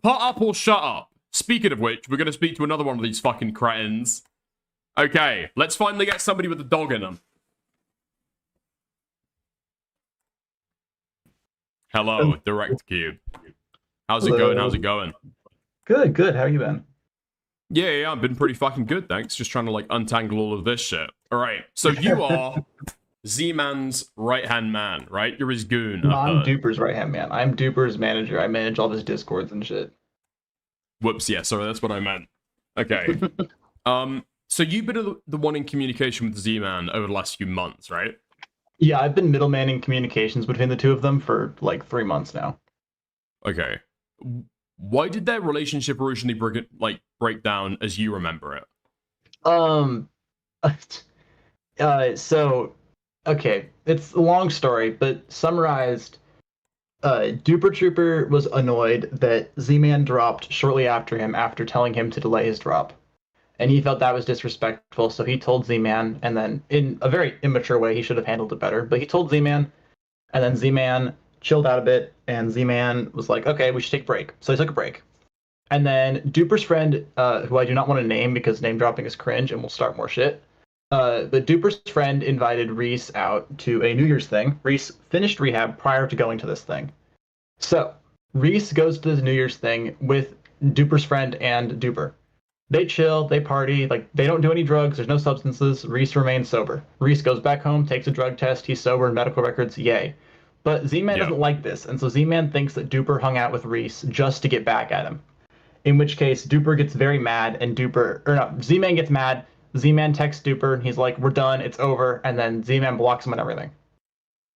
put up or shut up. Speaking of which, we're gonna speak to another one of these fucking cretins. Okay, let's finally get somebody with a dog in them. Hello, DirectCube. How's it going? How's it going? Good, good. How you been? Yeah, I've been pretty fucking good, thanks. Just trying to, like, untangle all of this shit. All right, so you are Z-Man's right-hand man, right? You're his goon. No, I've I'm heard. Duper's right hand man. I'm Duper's manager. I manage all of his discords and shit. Whoops, yeah, sorry, that's what I meant. Okay. So you've been the one in communication with Z-Man over the last few months, right? Yeah, I've been middlemaning communications between the two of them for like 3 months now. Okay. Why did their relationship originally break down as you remember it? So, okay, it's a long story, but summarized, Duper Trooper was annoyed that Z-Man dropped shortly after him after telling him to delay his drop. And he felt that was disrespectful, so he told Z-Man, and then in a very immature way, he should have handled it better, but he told Z-Man, and then Z-Man chilled out a bit, and Z-Man was like, okay, we should take a break. So he took a break. And then Duper's friend, who I do not want to name because name dropping is cringe and will start more shit, but Duper's friend invited Reese out to a New Year's thing. Reese finished rehab prior to going to this thing. So Reese goes to this New Year's thing with Duper's friend and Duper. They chill, they party, like they don't do any drugs, there's no substances. Reese remains sober. Reese goes back home, takes a drug test, he's sober, medical records, yay. But Z-Man doesn't like this, and so Z-Man thinks that Duper hung out with Reese just to get back at him. In which case, Duper gets very mad, and Z-Man gets mad, Z-Man texts Duper, and he's like, we're done, it's over, and then Z-Man blocks him and everything.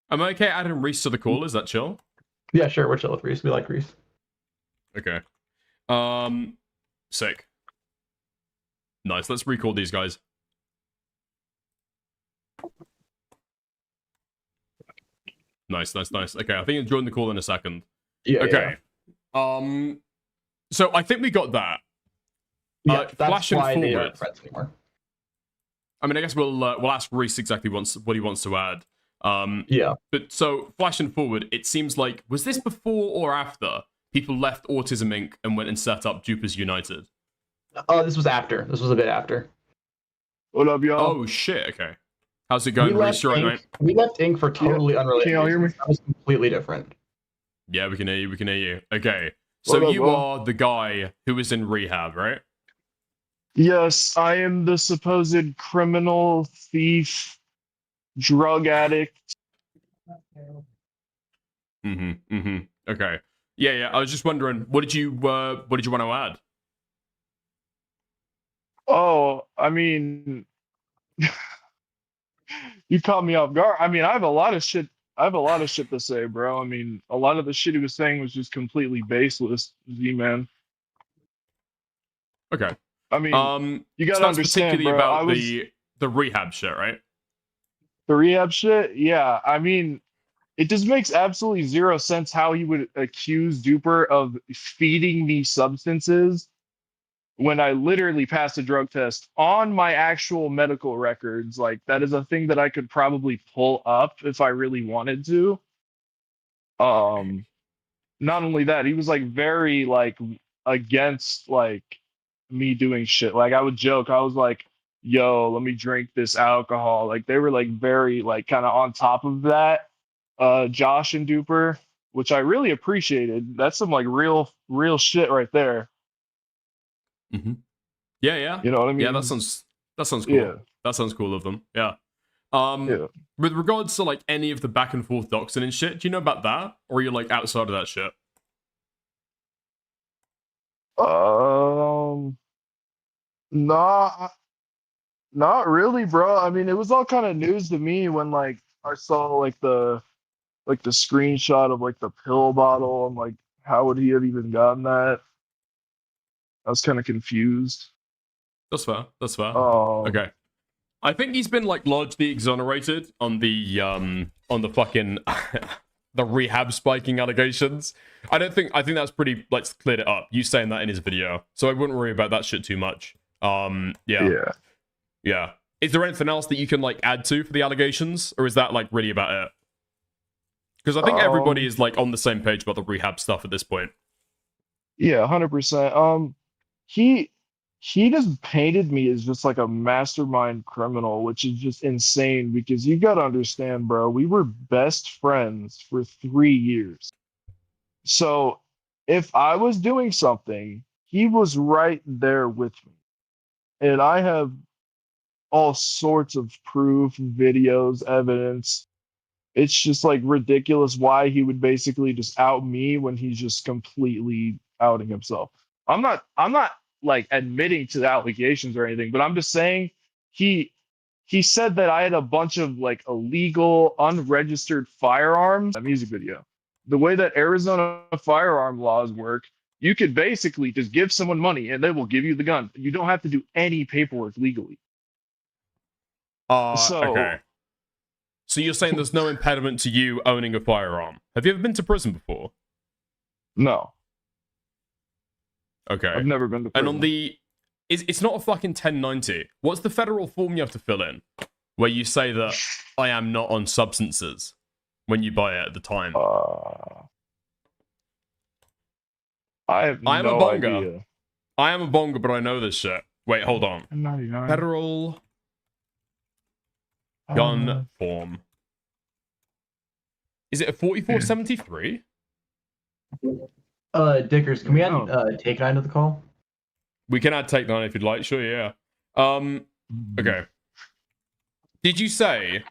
Am I okay adding Reese to the call? Is that chill? Yeah, sure, we're chill with Reese, we like Reese. Okay. Sick. Nice, let's recall these guys. Nice. Okay, I think you'll join the call in a second. Yeah. Okay. Yeah. So I think we got that. Yeah, that's flashing why forward. they aren't friends anymore. I mean, I guess we'll ask Reese exactly what he wants to add. Yeah. But so flashing forward, it seems like was this before or after people left Autism Inc. and went and set up Dupers United? Oh, this was after. This was a bit after. What up, y'all? Oh shit. Okay. How's it going, Reese? You right, mate? We left Inc. for totally unrelated. Can y'all hear me? That was completely different. Yeah, we can hear you. Okay. So What up, you bro? are the guy who was in rehab, right? Yes, I am the supposed criminal, thief, drug addict. Okay. Yeah. I was just wondering, what did you want to add? Oh, I mean, you caught me off guard. I mean, I have a lot of shit to say, bro. I mean, a lot of the shit he was saying was just completely baseless, Z-Man. Okay. I mean, you gotta understand, particularly bro. about the rehab shit, right? The rehab shit, yeah. I mean, it just makes absolutely zero sense how he would accuse Duper of feeding me substances when I literally passed a drug test on my actual medical records. Like, that is a thing that I could probably pull up if I really wanted to. Not only that, he was like very like against like me doing shit. Like, I would joke, I was like, yo, let me drink this alcohol. Like, they were like very like kind of on top of that. Josh and Duper, which I really appreciated. That's some like real shit right there. Yeah. You know what I mean? Yeah, that sounds cool. Yeah. That sounds cool of them. Yeah. With regards to like any of the back and forth doxing and shit, do you know about that, or are you like outside of that shit? Not really, bro. I mean, it was all kind of news to me when like I saw like the screenshot of like the pill bottle. I'm like, how would he have even gotten that? I was kind of confused. That's fair. Okay. I think he's been like largely exonerated on the fucking the rehab spiking allegations. I think that's pretty like cleared it up. You saying that in his video, so I wouldn't worry about that shit too much. Yeah. Is there anything else that you can like add to for the allegations, or is that like really about it? Because I think everybody is like on the same page about the rehab stuff at this point. Yeah, 100%. He just painted me as just like a mastermind criminal, which is just insane because you got to understand, bro, we were best friends for 3 years. So if I was doing something, he was right there with me. And I have all sorts of proof, videos, evidence. It's just like ridiculous why he would basically just out me when he's just completely outing himself. I'm not like admitting to the allegations or anything, but I'm just saying he said that I had a bunch of like illegal, unregistered firearms. A music video. The way that Arizona firearm laws work, you could basically just give someone money and they will give you the gun. You don't have to do any paperwork legally. Okay. So you're saying there's no impediment to you owning a firearm? Have you ever been to prison before? No. Okay. I've never been to prison. And on the... It's not a fucking 1090. What's the federal form you have to fill in? Where you say that I am not on substances when you buy it at the time. I am a no bonga. idea. I am a bonga, but I know this shit. Wait, hold on. 99. Federal gun form. Is it a 4473? Dickers, can we add Take 9 to the call? We can add Take 9 if you'd like. Sure, yeah. Okay. Did you say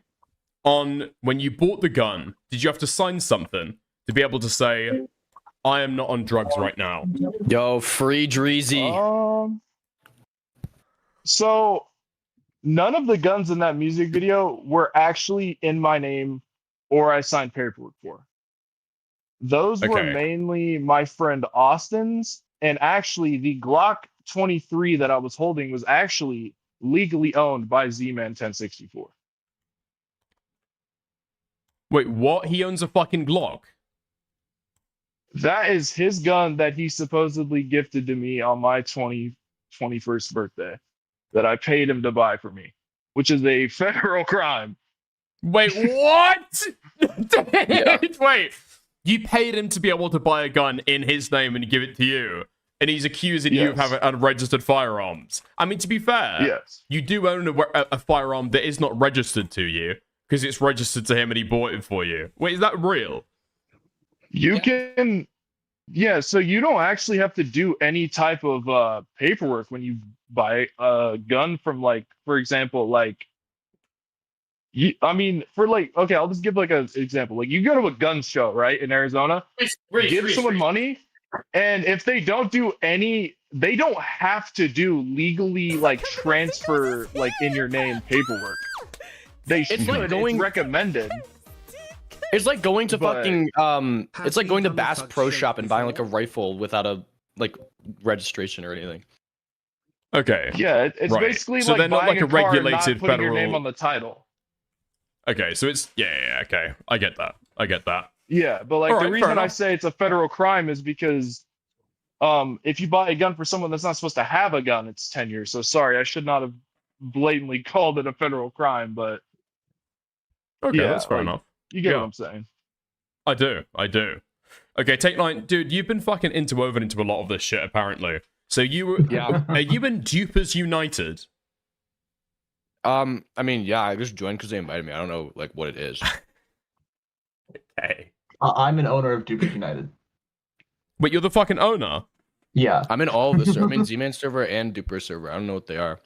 on when you bought the gun, did you have to sign something to be able to say, I am not on drugs right now? Yo, free Dreezy. So none of the guns in that music video were actually in my name or I signed paperwork for. Those were mainly my friend Austin's, and actually the Glock 23 that I was holding was actually legally owned by Z-Man 1064. Wait, what? He owns a fucking Glock? That is his gun that he supposedly gifted to me on my 21st birthday that I paid him to buy for me, which is a federal crime. Wait, what? Yeah. Wait, you paid him to be able to buy a gun in his name and give it to you, and he's accusing you of having unregistered firearms. I mean, to be fair, you do own a firearm that is not registered to you because it's registered to him and he bought it for you. Wait, is that real? You can, so you don't actually have to do any type of paperwork when you buy a gun from, like, for example, like, I'll just give like an example. Like, you go to a gun show, right, in Arizona, give someone money, and if they don't do they don't have to do legally, like, transfer, like, in your name paperwork. They should. It's recommended. It's like going to fucking it's like going to Bass Pro Shop and buying like a rifle without a like registration or anything. Okay. Yeah, it's basically so like they're not buying like a car and regulated not putting federal your name on the title. Okay, so it's okay. I get that. Yeah, but like the reason I say it's a federal crime is because if you buy a gun for someone that's not supposed to have a gun, it's 10 years. So sorry, I should not have blatantly called it a federal crime, but okay, that's fair enough. You get what I'm saying. I do. Okay, Take 9, dude, you've been fucking interwoven into a lot of this shit, apparently. So are you in Dupers United? I mean, yeah, I just joined because they invited me. I don't know, like, what it is. Okay. I'm an owner of Dupers United. But you're the fucking owner? Yeah. I'm in all of this. I'm in Z-Man server and Duper server. I don't know what they are.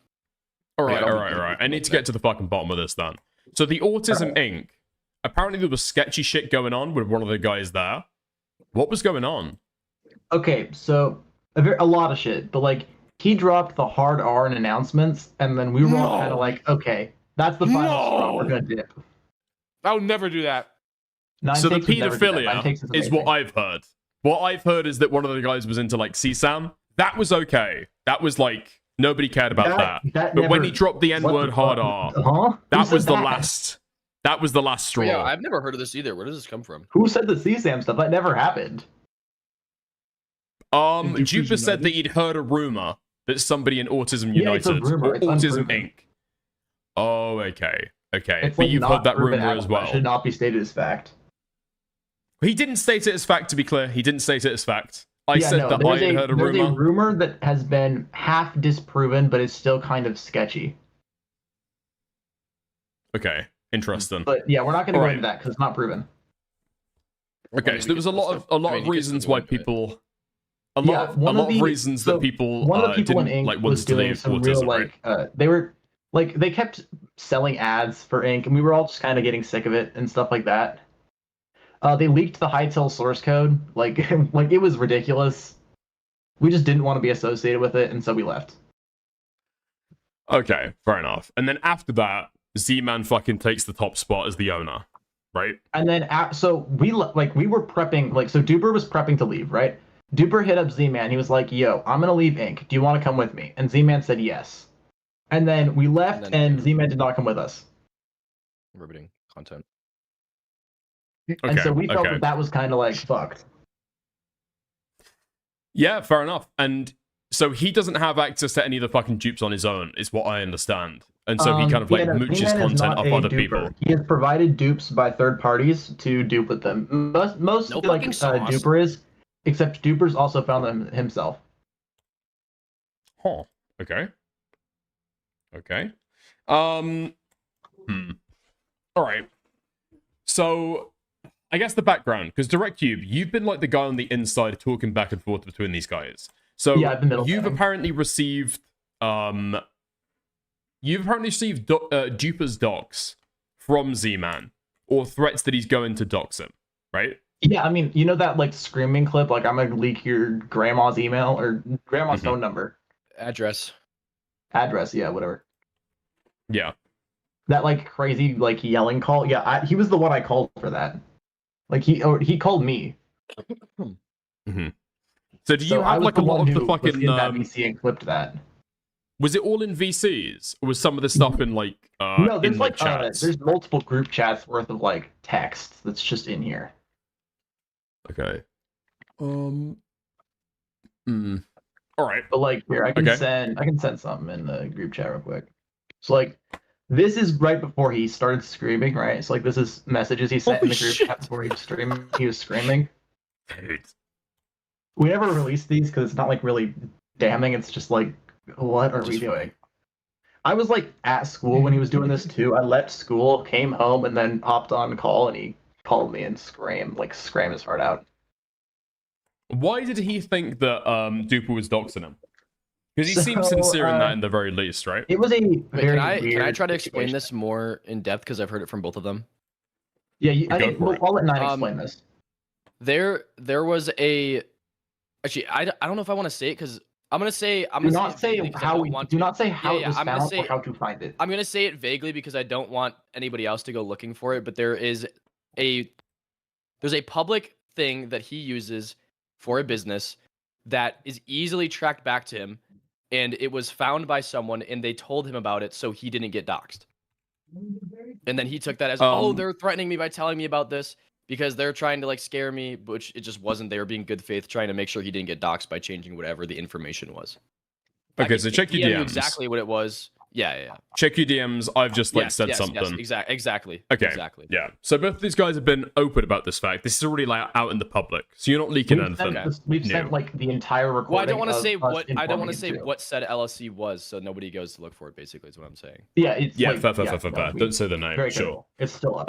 All right. I need to get to the fucking bottom of this then. So the Autism Inc. Apparently there was sketchy shit going on with one of the guys there. What was going on? Okay, so a lot of shit, but like he dropped the hard R in announcements, and then we were all kind of like, okay, that's the final straw. We're gonna dip. I would never do that. So the pedophilia is what I've heard. What I've heard is that one of the guys was into like CSAM. That was okay. That was like nobody cared about that. But when he dropped the N-word hard R, that was the last. That was the last straw. Yeah, I've never heard of this either. Where does this come from? Who said the CSAM stuff? That never happened. Jupiter said that he'd heard a rumor that somebody in Autism United or Autism Inc. Oh, okay. It's but like you've heard that rumor as well. It should not be stated as fact. He didn't state it as fact, to be clear. He didn't state it as fact. I said that I had heard a rumor. There's a rumor that has been half disproven, but it's still kind of sketchy. Okay, interesting. But yeah, we're not going to go into that because it's not proven. Okay, so there was a lot of reasons why people, a lot of reasons that people one of the people didn't in Ink like was wanted to doing leave some autism, real right? they were Like they kept selling ads for ink, and we were all just kind of getting sick of it and stuff like that. They leaked the Hytale source code, like like it was ridiculous. We just didn't want to be associated with it, and so we left. Okay, fair enough. And then after that, Z-Man fucking takes the top spot as the owner, right? And then so we were prepping, like, so Duper was prepping to leave, right? Duper hit up Z-Man. He was like, "Yo, I'm gonna leave Inc. Do you want to come with me?" And Z-Man said yes. And then we left, and Z-Man did not come with us. Riveting content. And so we felt that was kind of like fucked. Yeah, fair enough. And so he doesn't have access to any of the fucking dupes on his own, is what I understand. And so he kind of like mooches Z-Man is content not off a other duper. people. He has provided dupes by third parties to dupe with them. Most No like fucking sauce. Duper is, except Duper's also found them himself. Huh. Okay. Okay. All right. So I guess the background, because DirectCube, you've been like the guy on the inside talking back and forth between these guys. So Yeah, I've been you've apparently received Duper's docs from Z-Man, or threats that he's going to dox him, right? Yeah, I mean, you know that like screaming clip, like I'm gonna leak your grandma's email or grandma's phone number, address, yeah, whatever. Yeah. That like crazy like yelling call. Yeah, he was the one I called for that. Like he called me. Mm-hmm. So do you So I have was like the a lot one of the who was fucking in that VC and clipped that? Was it all in VCs, or was some of the stuff in like No, there's in like chats? there's multiple group chats worth of like text that's just in here. Okay. All right. But like here, I can send something in the group chat real quick. So like this is right before he started screaming, right? So like this is messages he sent in the group chat before he was screaming. Dude. We never released these because it's not like really damning. It's just like, what are we doing? I was like at school when he was doing this too. I left school, came home, and then hopped on call, and he called me and screamed his heart out. Why did he think that Duper was doxing him? Because he seems sincere in that, in the very least, right? It was a very can I weird try to explain situation. this more in depth because I've heard it from both of them? Yeah, I'll let Nine explain this. There was a. Actually, I don't know if I want to say it because I'm gonna say Do not say how it was found or how to find it. I'm gonna say it vaguely because I don't want anybody else to go looking for it. But there's a public thing that he uses for a business that is easily tracked back to him, and it was found by someone, and they told him about it, so he didn't get doxxed. And then he took that as, oh, they're threatening me by telling me about this because they're trying to like scare me, which it just wasn't. They were being good faith, trying to make sure he didn't get doxxed by changing whatever the information was. Okay, so check your DMs. Exactly what it was. Yeah. Check your DMs. I've just said something. Exactly. Okay. Exactly. Yeah. So both of these guys have been open about this fact. This is already like out in the public, so you're not leaking anything. We've sent like the entire recording. Well, I don't want to say what what said LLC was, so nobody goes to look for it. Basically, is what I'm saying. Yeah. It's fair. Don't say the name. Very Sure. careful. It's still up.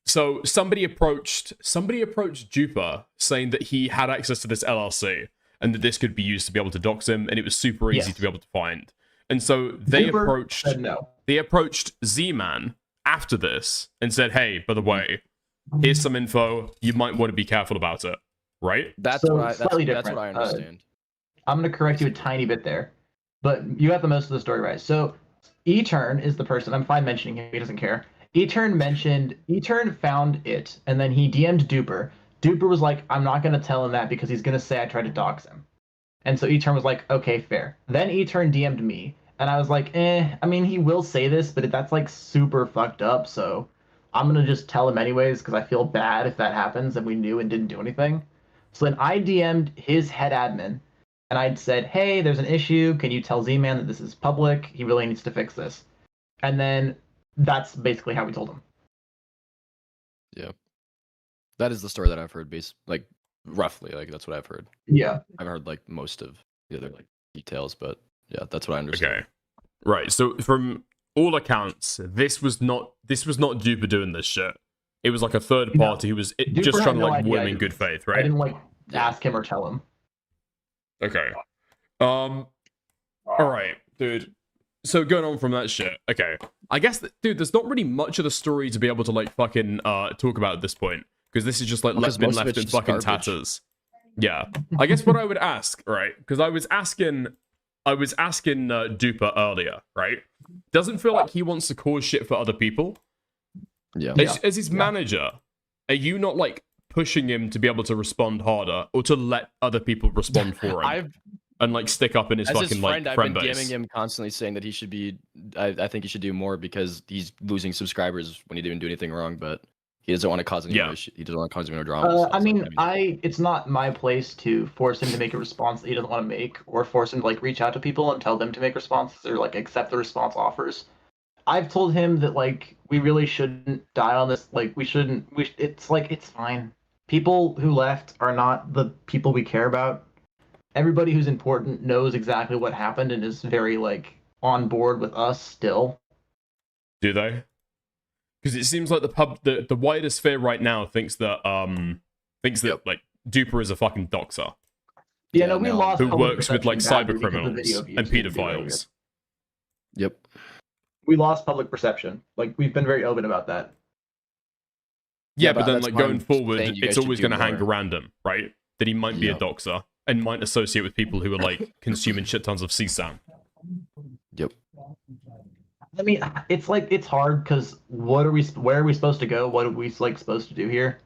So somebody approached Jupa saying that he had access to this LLC and that this could be used to be able to dox him, and it was super easy to be able to find. And so they approached Z-Man after this and said, "Hey, by the way, here's some info. You might want to be careful about it." Right? That's what I understand. I'm going to correct you a tiny bit there, but you got the most of the story right. So E-Turn is the person. I'm fine mentioning him. He doesn't care. E-Turn found it, and then he DM'd Duper. Duper was like, I'm not going to tell him that because he's going to say I tried to dox him. And so E-Turn was like, okay, fair. Then E-Turn DM'd me, and I was like, I mean, he will say this, but that's like super fucked up, so I'm going to just tell him anyways because I feel bad if that happens and we knew and didn't do anything. So then I DM'd his head admin, and I'd said, hey, there's an issue. Can you tell Z-Man that this is public? He really needs to fix this. And then that's basically how we told him. Yeah. That is the story that I've heard, like roughly, like that's what I've heard. Yeah. I've heard like most of the other like details, but yeah, that's what I understand. Okay. Right. So from all accounts, this was not Duper doing this shit. It was like a third party who was just trying to like woo him in good faith, right? I didn't like ask him or tell him. Okay. All right, dude. So going on from that shit, okay. I guess, dude, there's not really much of the story to be able to, like, fucking talk about at this point. Because this is just, like, been left in fucking tatters. Yeah. I guess what I would ask, right? Because I was asking Duper earlier, right? Doesn't feel like he wants to cause shit for other people. Yeah. As his manager, are you not, like, pushing him to be able to respond harder or to let other people respond for him? And, like, stick up in his fucking, friend, like, I've friend been base. DMing him constantly saying that he should be, I think he should do more because he's losing subscribers when he didn't do anything wrong, but he doesn't want to cause any more issue. He doesn't want to cause any more drama. I mean, it's not my place to force him to make a response that he doesn't want to make, or force him to like reach out to people and tell them to make responses or like accept the response offers. I've told him that like we really shouldn't die on this. Like it's fine. People who left are not the people we care about. Everybody who's important knows exactly what happened and is very like on board with us still. Do they? Because it seems like the wider sphere right now thinks that like Duper is a fucking doxer. Yeah, no, we lost. Who public works with like perception cyber badly because the criminals video views and didn't do very pedophiles. Yep. We lost public perception. Like we've been very open about that. Yeah, but then that's like why going I'm forward, saying you it's guys should always do going to hang more. around him, right? That he might be a doxer and might associate with people who are like consuming shit tons of CSAM. Yep. I mean, it's hard because where are we supposed to go? What are we like supposed to do here?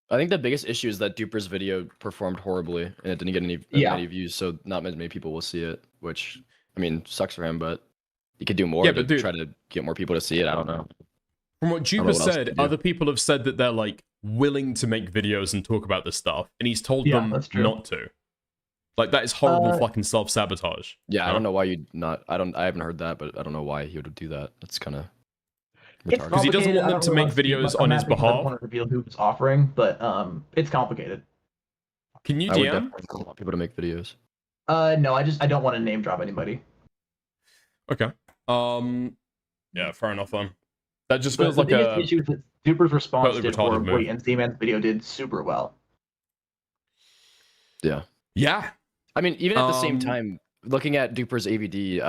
I think the biggest issue is that Duper's video performed horribly and it didn't get any many views, so not many people will see it. Which, I mean, sucks for him, but he could do more Yeah, to but dude, try to get more people to see it. I don't know. From what I don't know Duper what else to said, do. other people have said that they're like willing to make videos and talk about this stuff, and he's told Yeah, them that's true. not to. Like that is horrible fucking self-sabotage. Yeah, I Huh? don't know why you'd not. I haven't heard that, but I don't know why he would do that. That's kind of It's retarded. Because he doesn't complicated. want I them don't to really make wanna speak videos much on that his because I don't behalf. want to reveal who it's offering, but it's complicated. Can you I would DM? definitely want people to make videos. No, I don't want to name drop anybody. Okay. Yeah, fair enough then. That just But feels the like biggest a issue is that Duper's response totally did retarded horribly, move. and Z-Man's video did super well. Yeah. Yeah. I mean, even at the same Um, time, looking at Duper's AVD,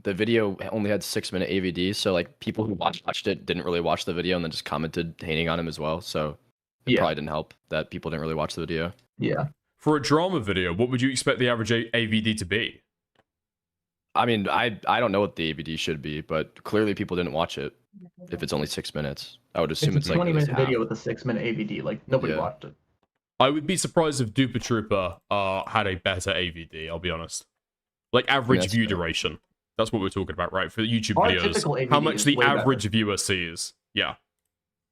the video only had 6-minute AVD, so like people who watched it didn't really watch the video and then just commented hating on him as well. So it probably didn't help that people didn't really watch the video. Yeah. For a drama video, what would you expect the average AVD to be? I mean, I don't know what the AVD should be, but clearly people didn't watch it. If it's only 6 minutes, I would assume It's it's a like at least 20-minute half. video with a 6-minute AVD. Like nobody Yeah. watched it. I would be surprised if Duper Trooper had a better AVD, I'll be honest. Like average that's view fair. duration. That's what we're talking about, right? For YouTube Our videos. typical How AVD much is the way better. average viewer sees. Yeah.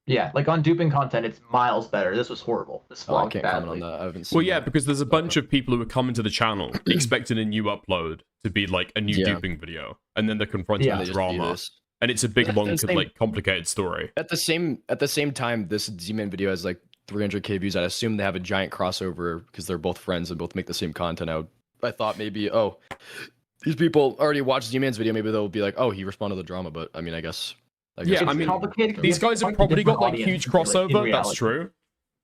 Yeah, like on duping content, it's miles better. This was horrible. This Oh, I flopped can't badly. comment on that. I haven't seen Well, yeah, that. because there's a bunch of people who are coming to the channel expecting a new upload to be like a new Yeah. duping video, and then they're confronted Yeah. with They just do drama, this. and it's a big, At long, the same- like complicated story. At the same time, this Z-Man video has like 300k views. I assume they have a giant crossover because they're both friends and both make the same content. I thought maybe, oh, these people already watched Z-Man's video. Maybe they'll be like, oh, he responded to the drama. But I mean, I guess Yeah, I It's mean, complicated 'cause these you have guys to have find probably got different like huge audiences, like, in crossover. That's reality. true.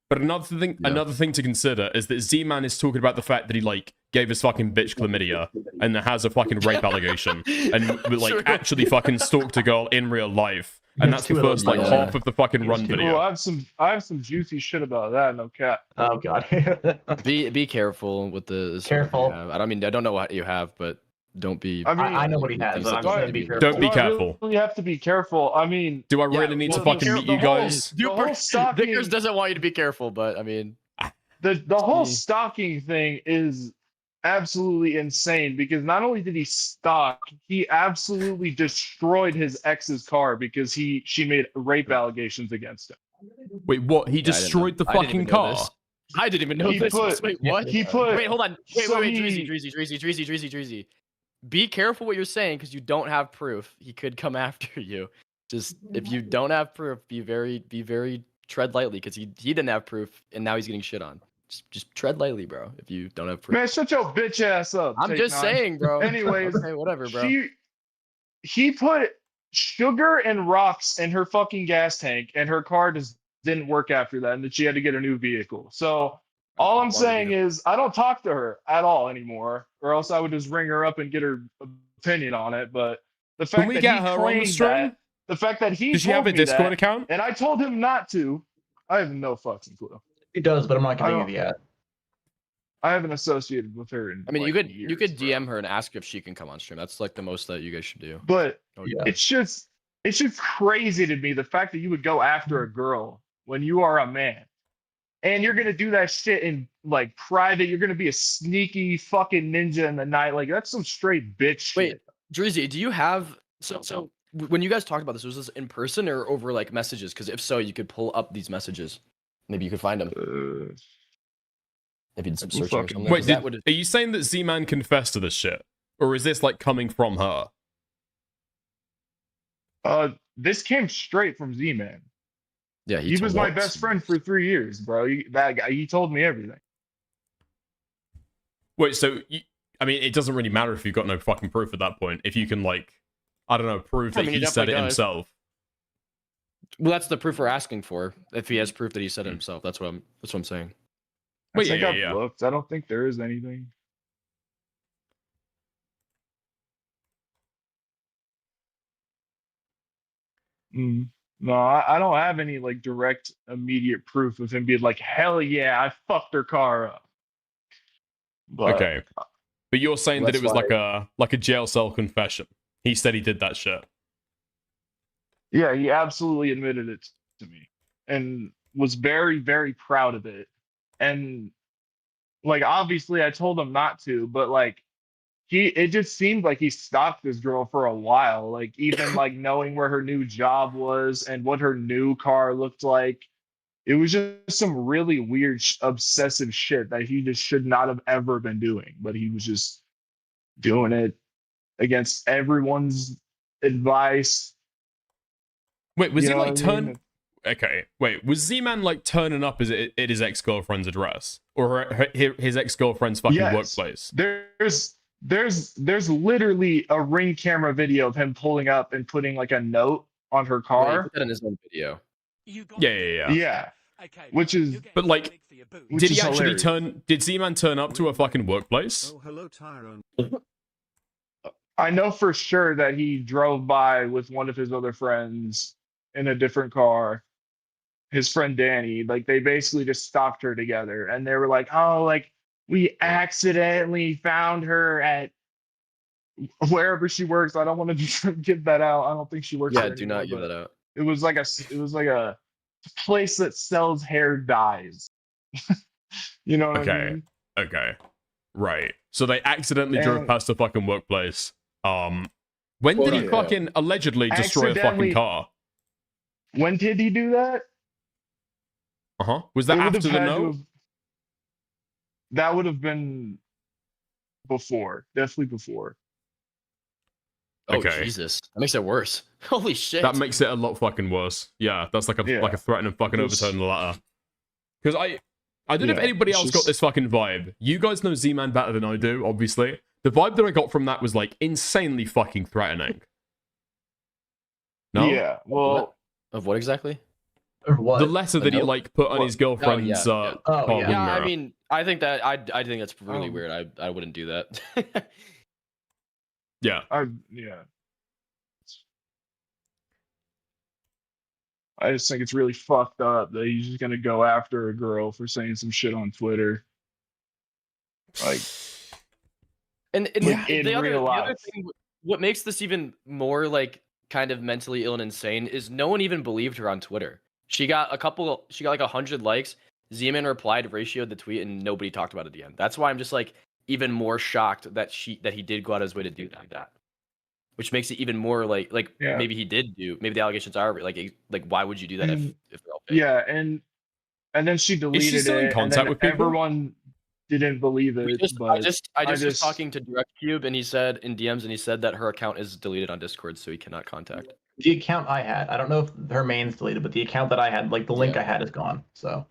But another thing to consider is that Z-Man is talking about the fact that he like gave his fucking bitch chlamydia and has a fucking rape allegation and like True. actually fucking stalked a girl in real life. And Yes, that's the two of those first like videos. half of the fucking run two. Oh, video. I have some juicy shit about that. No cap. Oh god. be careful with the Careful. I don't know what you have, but don't be. I mean, I know what he has, things but that I'm don't saying need to be be- careful. Don't be Do I careful. really have to be careful. I mean, Do I Yeah, really need to well, fucking the meet you whole- guys? the whole stalking, Vickers doesn't want you to be careful, but I mean, the whole stalking thing is absolutely insane because not only did he stalk, he absolutely destroyed his ex's car because she made rape allegations against him. Wait, what? He I didn't know- destroyed the I didn't fucking even know car? this. I didn't even know He this. put- Wait, what? He put. Wait, hold on. Wait, so wait, he- Drizzy. Be careful what you're saying because you don't have proof. He could come after you. Just if you don't have proof, be very tread lightly because he didn't have proof and now he's getting shit on. Just tread lightly, bro. If you don't have proof. Man, shut your bitch ass up. I'm Take just Nine. saying, bro. Anyways, okay, whatever, bro. He put sugar and rocks in her fucking gas tank, and her car just didn't work after that, and that she had to get a new vehicle. So all I'm saying is I don't talk to her at all anymore, or else I would just ring her up and get her opinion on it. But The fact Can we that get he her on the claimed stream? that, the fact that he Does she have told a me Discord that, account? and I told him not to, I have no fucking clue. He does, but I'm not I gonna don't- give you that. I haven't associated with her in I mean, like, you could years, DM her and ask if she can come on stream. That's like the most that you guys should do. But yeah. it's just crazy to me the fact that you would go after a girl when you are a man. And you're gonna do that shit in like private. You're gonna be a sneaky fucking ninja in the night. Like that's some straight bitch shit. Wait, Drizzy, do you have so when you guys talked about this, was this in person or over like messages? Because if so, you could pull up these messages. Maybe you could find them. If you did some searching or something. Wait, are you saying that Z-Man confessed to this shit? Or is this like coming from her? This came straight from Z-Man. Yeah, he was my best friend for 3 years, bro. That guy, he told me everything. Wait, so I mean, it doesn't really matter if you've got no fucking proof at that point. If you can, like, I don't know, prove that he said it himself. Well, that's the proof we're asking for. If he has proof that he said it himself, that's what I'm saying. I think I've looked. I don't think there is anything. No, I don't have any like direct, immediate proof of him being like, "Hell yeah, I fucked her car up." But, Okay, but you're saying that it was like a jail cell confession. He said he did that shit. Yeah, he absolutely admitted it to me, and was very, very proud of it. And like, obviously, I told him not to, but like, it just seemed like he stalked this girl for a while. Like, even like knowing where her new job was and what her new car looked like. It was just some really weird, obsessive shit that he just should not have ever been doing. But he was just doing it against everyone's advice. Wait, was You he know like what I mean? Okay, wait, was Z-Man like turning up at his ex-girlfriend's address? Or his ex-girlfriend's fucking Yes. workplace? There's literally a Ring camera video of him pulling up and putting like a note on her Yeah, he car. put that in his own video. Yeah. Yeah. Which is, But like, which did he is actually hilarious. did Z-Man turn up to a fucking workplace? Hello, Tyrone. I know for sure that he drove by with one of his other friends in a different car. His friend Danny, like they basically just stalked her together, and they were like, "Oh, like we accidentally found her at wherever she works." I don't want to give that out. I don't think she works. Yeah, there do anymore, not give but that out. It was like a place that sells hair dyes. You know what I mean? Okay. Right. So they accidentally drove And- past the fucking workplace. When did he Yeah. fucking allegedly destroy a fucking Accidentally- car? When did he do that? Uh-huh. Was that It would after have the had to note? have- That would have been before. Definitely before. Oh Okay. Jesus, that makes it worse. Holy shit. That makes it a lot fucking worse. Yeah, that's like a threatening fucking It's- overturn the latter. Because I don't know if Yeah, anybody it's else got just- this fucking vibe. You guys know Z-Man better than I do, obviously. The vibe that I got from that was like insanely fucking threatening. No? Yeah. Well, Of what exactly? Or what? The letter that he note? like put on his girlfriend's car Oh, yeah. window. Yeah, I mean, I think that I think that's really Um, weird. I wouldn't do that. Yeah. yeah. I just think it's really fucked up that he's just gonna go after a girl for saying some shit on Twitter. Like, And Like, in the other real life. thing, what makes this even more like kind of mentally ill and insane is no one even believed her on Twitter. She got like 100 likes. Z-Man replied, ratioed the tweet, and nobody talked about it again. That's why I'm just like even more shocked that he did go out of his way to do that. Which makes it even more like Yeah. maybe he did maybe the allegations are like why would you do that And- if they're all fake? yeah, and then she deleted still in it, and contact then with people? everyone didn't believe it. I just was just talking to DirectCube and he said in DMs and he said that her account is deleted on Discord, so he cannot contact. The account I had, I don't know if her main's deleted, but the account that I had, like the link I had, is gone. So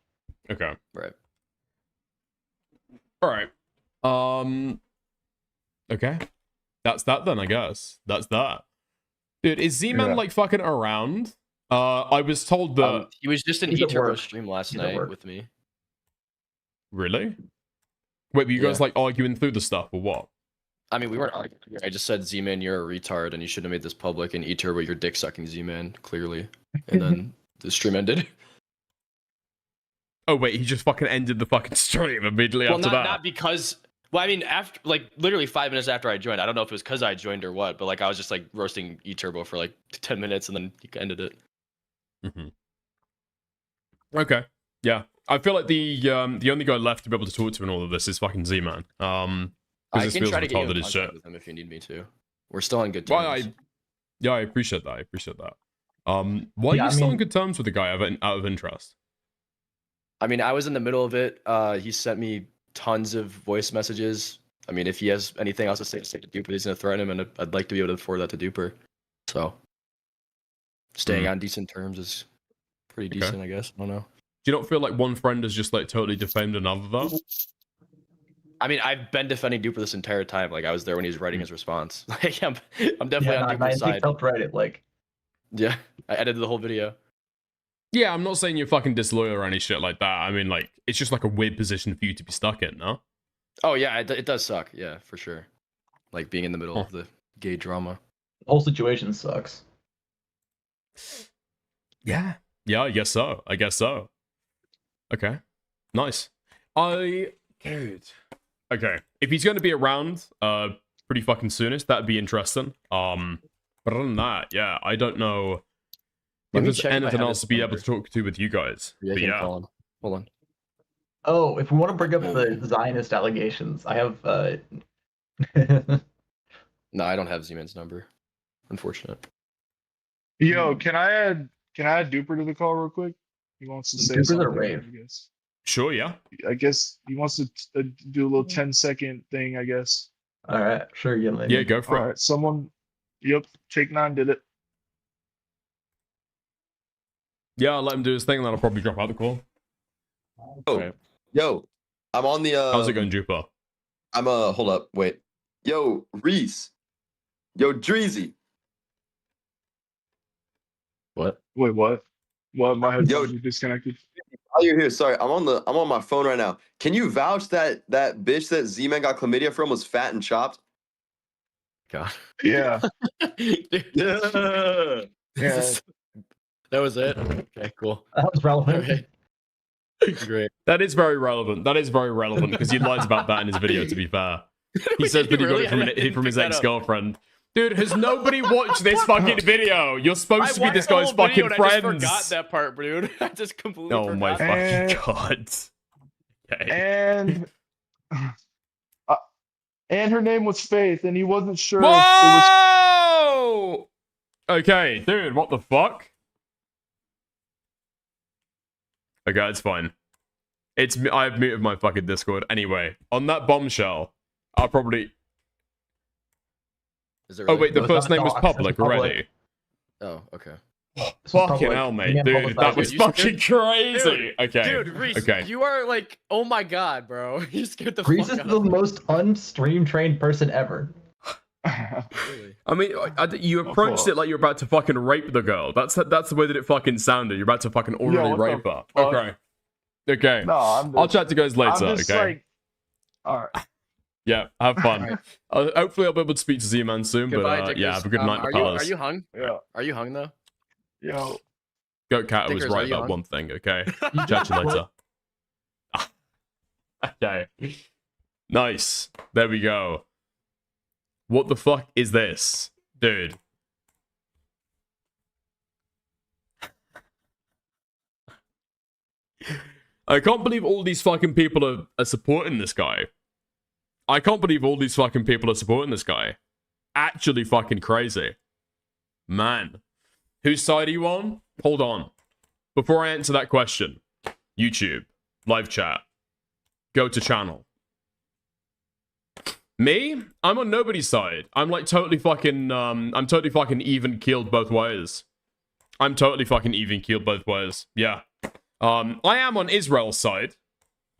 Okay. Right. All right. Okay. That's that then, I guess. That's that. Dude, is Z-Man Yeah. like fucking around? I was told that. He was just in He's at eTurbo work. stream last He's at night work. with me. Really? Wait, were you guys Yeah. like arguing through the stuff or what? I mean, we weren't arguing. I just said, Z-Man, you're a retard, and you shouldn't have made this public, and E-Turbo, you're dick-sucking Z-Man, clearly. And then the stream ended. Oh, wait, he just fucking ended the fucking stream immediately after that. Not because... Well, I mean, after, like, literally 5 minutes after I joined. I don't know if it was because I joined or what, but, like, I was just, like, roasting E-Turbo for, like, 10 minutes, and then he ended it. Okay. Yeah. I feel like the only guy left to be able to talk to in all of this is fucking Z-Man. I this can feels try to get you in retarded as shit. contact with him if you need me to. We're still on good terms. Well, I appreciate that. I appreciate that. Why are you still on good terms with the guy out of interest? I mean, I was in the middle of it. He sent me tons of voice messages. I mean, if he has anything else to say to Duper, he's going to threaten him, and I'd like to be able to forward that to Duper. So, staying on decent terms is pretty decent, I guess. I don't know. Do you not feel like one friend has just like totally defamed another though? I mean, I've been defending Duper this entire time. Like, I was there when he was writing his response. Like, I'm definitely on Duper's side. Helped write it, like. Yeah, I edited the whole video. Yeah, I'm not saying you're fucking disloyal or any shit like that. I mean, like, it's just like a weird position for you to be stuck in, no? Oh, yeah, it does suck. Yeah, for sure. Like, being in the middle of the gay drama. The whole situation sucks. Yeah. Yeah, I guess so. I guess so. Okay. Nice. Dude. Okay. If he's going to be around pretty fucking soonish, that'd be interesting. But other than that, yeah, I don't know if there's anything else to be able to talk to with you guys. But yeah. Hold on. Oh, if we want to bring up the Zionist allegations, I have. No, I don't have Z-Man's number. Unfortunate. Yo, can I add Duper to the call real quick? He wants to say Duper's something. a rave. I guess. Sure, yeah. I guess he wants to do a little 10-second thing. I guess. All right, sure, yeah, go for it. All right, someone. Yep, Take 9 did it. Yeah, I'll let him do his thing, and then I'll probably drop out the call. Oh, right. Yo, I'm on the. How's it going, Jupa? I'm hold up, wait. Yo, Reese. Yo, Dreezy. What? Wait, what? What? My headphones are disconnected. Oh, you're here. Sorry, I'm on my phone right now. Can you vouch that bitch that Z-Man got chlamydia from was fat and chopped? God. Yeah. Yeah. Yeah. That was it. Okay, cool. That was relevant. Okay. Great. That is very relevant. That is very relevant because he lies about that in his video, to be fair. He says that he got it from his ex-girlfriend. Dude, has nobody watched this fucking video? You're supposed to be this guy's fucking friends. I just forgot that part, dude. I just completely Oh forgot. my fucking god. Okay. And her name was Faith, and he wasn't sure Whoa! if it was... Okay, dude, what the fuck? Okay, it's fine. I've muted my fucking Discord. Anyway, on that bombshell, I'll probably... Is it Oh really? wait, the first name was public already. Oh, okay. Fucking hell, mate, dude, that was fucking crazy. Dude, okay, dude, Reese, okay. you are like, oh my god, bro. You scared the Reese fuck is out the of me. most unstream trained person ever. I mean, you approached it like you're about to fucking rape the girl. That's the way that it fucking sounded. You're about to fucking orally rape her. Okay. Okay. No, I'll chat to you guys later, I'm just okay? like... All right. Yeah, have fun. Hopefully I'll be able to speak to Z-Man soon, Goodbye, but Dickers. yeah, have a good night, fellas. Are you hung? Yeah. Are you hung though? Yo. Goat Cat was Dickers, are right you about hung? one thing, okay? Chat to you later. Okay. Nice. There we go. What the fuck is this? Dude. I can't believe all these fucking people are supporting this guy. I can't believe all these fucking people are supporting this guy. Actually fucking crazy. Man. Whose side are you on? Hold on. Before I answer that question, YouTube, live chat, go to channel. Me? I'm on nobody's side. I'm like totally fucking, I'm totally fucking even keeled both ways. I'm totally fucking even keeled both ways. Yeah. I am on Israel's side.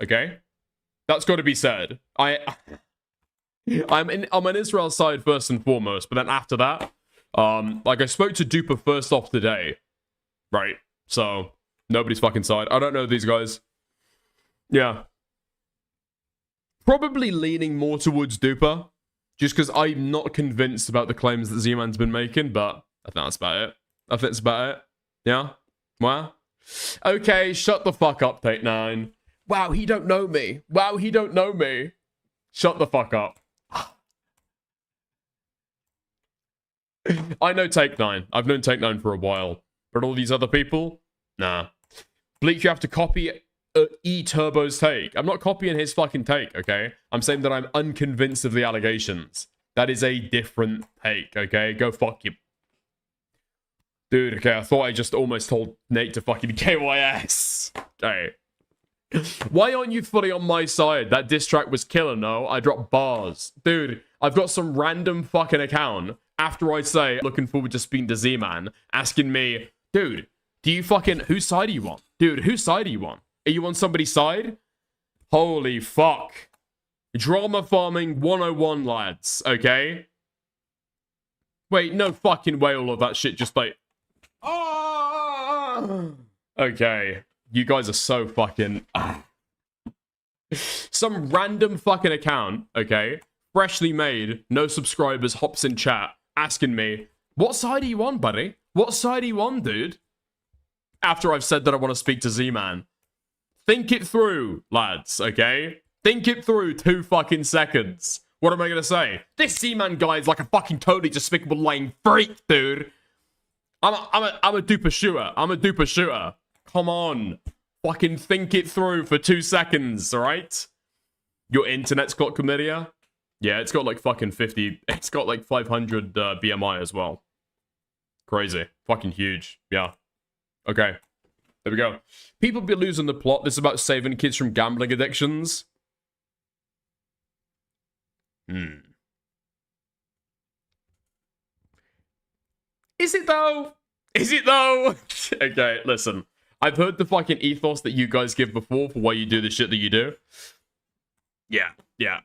Okay? That's got to be said. I'm on Israel's side first and foremost, but then after that, like I spoke to Duper first off today. Right? So, nobody's fucking side. I don't know these guys. Yeah. Probably leaning more towards Duper. Just because I'm not convinced about the claims that Z-Man's been making, but I think that's about it. I think that's about it. Yeah? Well? Okay, shut the fuck up, Take 9. Wow, he don't know me. Wow, he don't know me. Shut the fuck up. I know Take 9. I've known Take 9 for a while. But all these other people? Nah. Bleach, you have to copy E-Turbo's take. I'm not copying his fucking take, okay? I'm saying that I'm unconvinced of the allegations. That is a different take, okay? Go fuck you. Dude, okay, I thought I just almost told Nate to fucking KYS. Okay. Why aren't you fully on my side? That diss track was killer, no? I dropped bars. Dude, I've got some random fucking account after I say, looking forward to speaking to Z-Man, asking me, dude, do you fucking, whose side are you on? Dude, whose side are you on? Are you on somebody's side? Holy fuck. Drama farming 101, lads, okay? Wait, no fucking way all of that shit just like... Okay. You guys are so fucking... Some random fucking account, okay? Freshly made, no subscribers, hops in chat, asking me, what side are you on, buddy? What side are you on, dude? After I've said that I want to speak to Z-Man. Think it through, lads, okay? Think it through 2 fucking seconds. What am I gonna say? This Z-Man guy is like a fucking totally despicable lying freak, dude. I'm a duper shooter. I'm a duper shooter. Come on. Fucking think it through for 2 seconds, alright? Your internet's got chlamydia? Yeah, it's got like fucking 50... It's got like 500 BMI as well. Crazy. Fucking huge. Yeah. Okay. There we go. People be losing the plot. This is about saving kids from gambling addictions. Is it though? Is it though? Okay, listen. I've heard the fucking ethos that you guys give before for why you do the shit that you do. Yeah.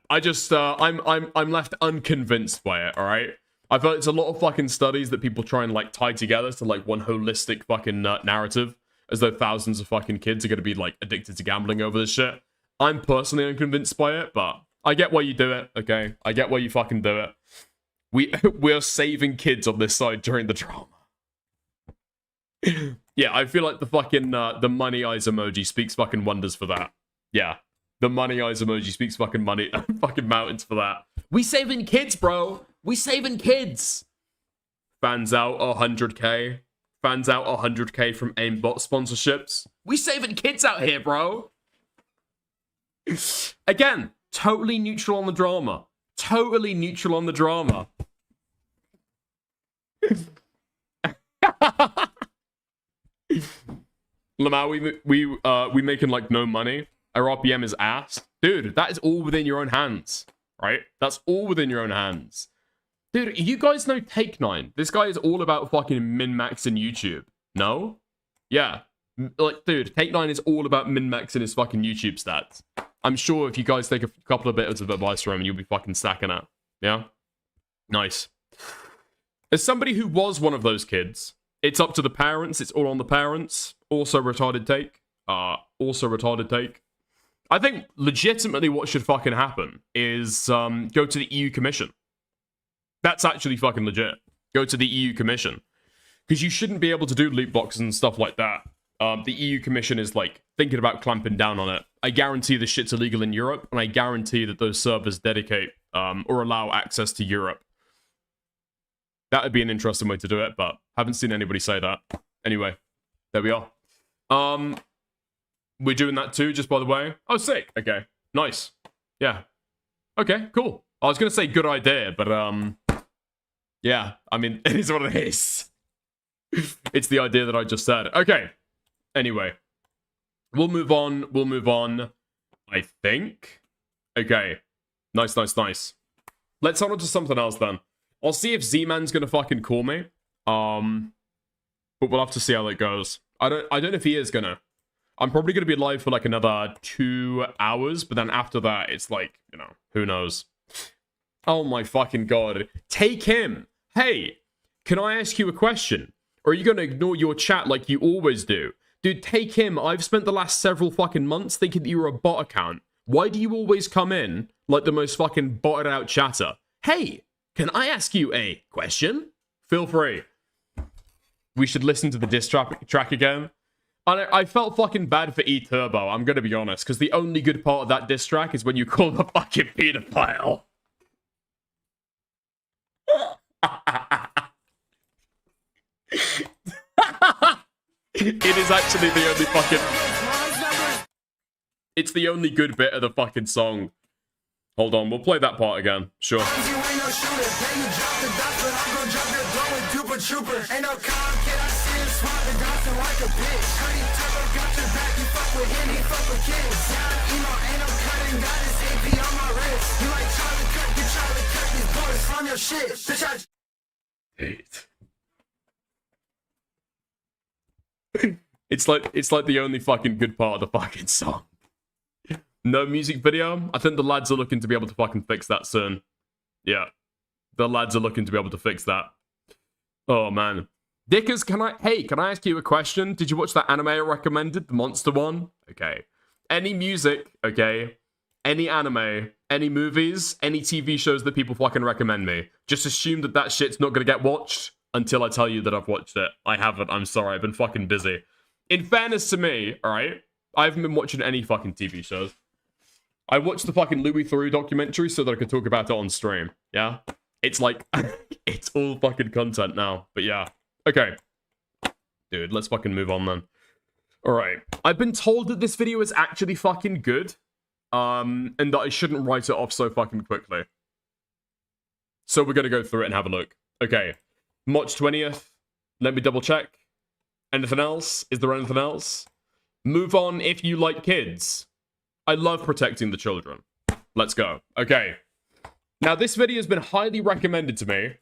I just, I'm left unconvinced by it, alright? I've heard it's a lot of fucking studies that people try and, like, tie together to, like, one holistic fucking narrative, as though thousands of fucking kids are gonna be, like, addicted to gambling over this shit. I'm personally unconvinced by it, but I get why you do it, okay? I get why you fucking do it. We're saving kids on this side during the drama. Yeah, I feel like the fucking, the money eyes emoji speaks fucking wonders for that. Yeah. The money eyes emoji speaks fucking fucking mountains for that. We saving kids, bro. We saving kids. Fans out 100k. Fans out 100k from aimbot sponsorships. We saving kids out here, bro. Again, totally neutral on the drama. Totally neutral on the drama. Lamau, we making like no money. Our RPM is ass. Dude, that is all within your own hands, right? That's all within your own hands. Dude, you guys know Take 9. This guy is all about fucking min-maxing YouTube. No? Yeah. Like, dude, Take 9 is all about min-maxing his fucking YouTube stats. I'm sure if you guys take a couple of bits of advice from him, you'll be fucking stacking it. Yeah? Nice. As somebody who was one of those kids, it's up to the parents. It's all on the parents. Also retarded take. Also retarded take. I think legitimately what should fucking happen is go to the EU Commission. That's actually fucking legit. Go to the EU Commission. Because you shouldn't be able to do loot boxes and stuff like that. The EU Commission is like thinking about clamping down on it. I guarantee this shit's illegal in Europe, and I guarantee that those servers dedicate or allow access to Europe. That would be an interesting way to do it, but haven't seen anybody say that. Anyway, there we are. We're doing that too, just by the way. Oh, sick. Okay, nice. Yeah. Okay, cool. I was gonna say good idea, but yeah. I mean, it is what it is. It's the idea that I just said. Okay. Anyway, we'll move on. We'll move on. I think. Okay. Nice, nice, nice. Let's on to something else then. I'll see if Z-Man's gonna fucking call me. But we'll have to see how it goes. I don't know if he is gonna. I'm probably gonna be live for like another 2 hours, but then after that, it's like, you know, who knows? Oh my fucking god. Take him. Hey, can I ask you a question? Or are you gonna ignore your chat like you always do? Dude, take him. I've spent the last several fucking months thinking that you were a bot account. Why do you always come in like the most fucking botted out chatter? Hey, can I ask you a question? Feel free. We should listen to the diss track again. I felt fucking bad for E-Turbo, I'm gonna be honest, because the only good part of that diss track is when you call the fucking pedophile. It is actually the only fucking... It's the only good bit of the fucking song. Hold on, we'll play that part again. Sure. It's like the only fucking good part of the fucking song. No music video. I think the lads are looking to be able to fucking fix that soon. Yeah. The lads are looking to be able to fix that. Oh, man. Dickers, can I ask you a question? Did you watch that anime I recommended? The monster one? Okay. Any music, okay? Any anime, any movies, any TV shows that people fucking recommend me. Just assume that that shit's not gonna get watched until I tell you that I've watched it. I haven't. I'm sorry. I've been fucking busy. In fairness to me, alright? I haven't been watching any fucking TV shows. I watched the fucking Louis Theroux documentary so that I could talk about it on stream. Yeah? It's like, it's all fucking content now. But yeah. Okay. Dude, let's fucking move on then. Alright. I've been told that this video is actually fucking good. And that I shouldn't write it off so fucking quickly. So we're gonna go through it and have a look. Okay. March 20th. Let me double check. Anything else? Is there anything else? Move on if you like kids. I love protecting the children. Let's go. Okay. Now, this video has been highly recommended to me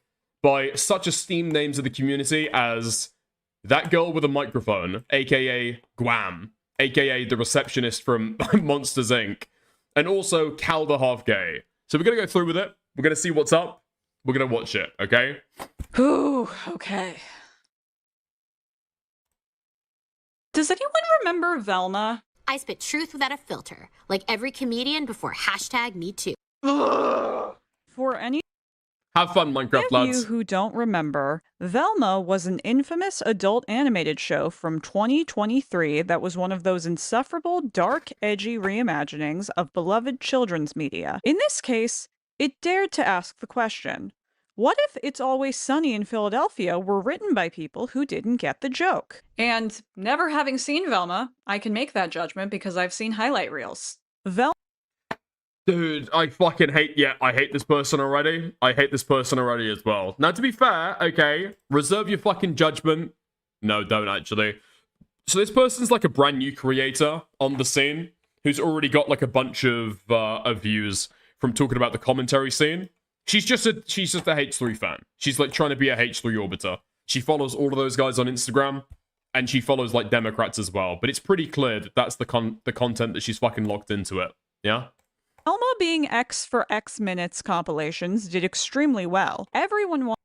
by such esteemed names of the community as that girl with a microphone, aka Guam, aka the receptionist from Monsters Inc., and also Cal the Half Gay. So we're going to go through with it. We're going to see what's up. We're going to watch it, okay? Ooh, okay. Does anyone remember Velma? I spit truth without a filter, like every comedian before #MeToo. For any Have fun, Minecraft of lads. you who don't remember, Velma was an infamous adult animated show from 2023 that was one of those insufferable, dark, edgy reimaginings of beloved children's media. In this case, it dared to ask the question, what if It's Always Sunny in Philadelphia were written by people who didn't get the joke? And never having seen Velma, I can make that judgment because I've seen highlight reels. Dude, I fucking hate, I hate this person already. I hate this person already as well. Now, to be fair, okay, reserve your fucking judgment. No, don't actually. So this person's like a brand new creator on the scene who's already got like a bunch of views from talking about the commentary scene. She's just a H3 fan. She's like trying to be a H3 orbiter. She follows all of those guys on Instagram, and she follows like Democrats as well. But it's pretty clear that that's the content that she's fucking locked into it. Yeah? Velma being X for X minutes compilations did extremely well. Everyone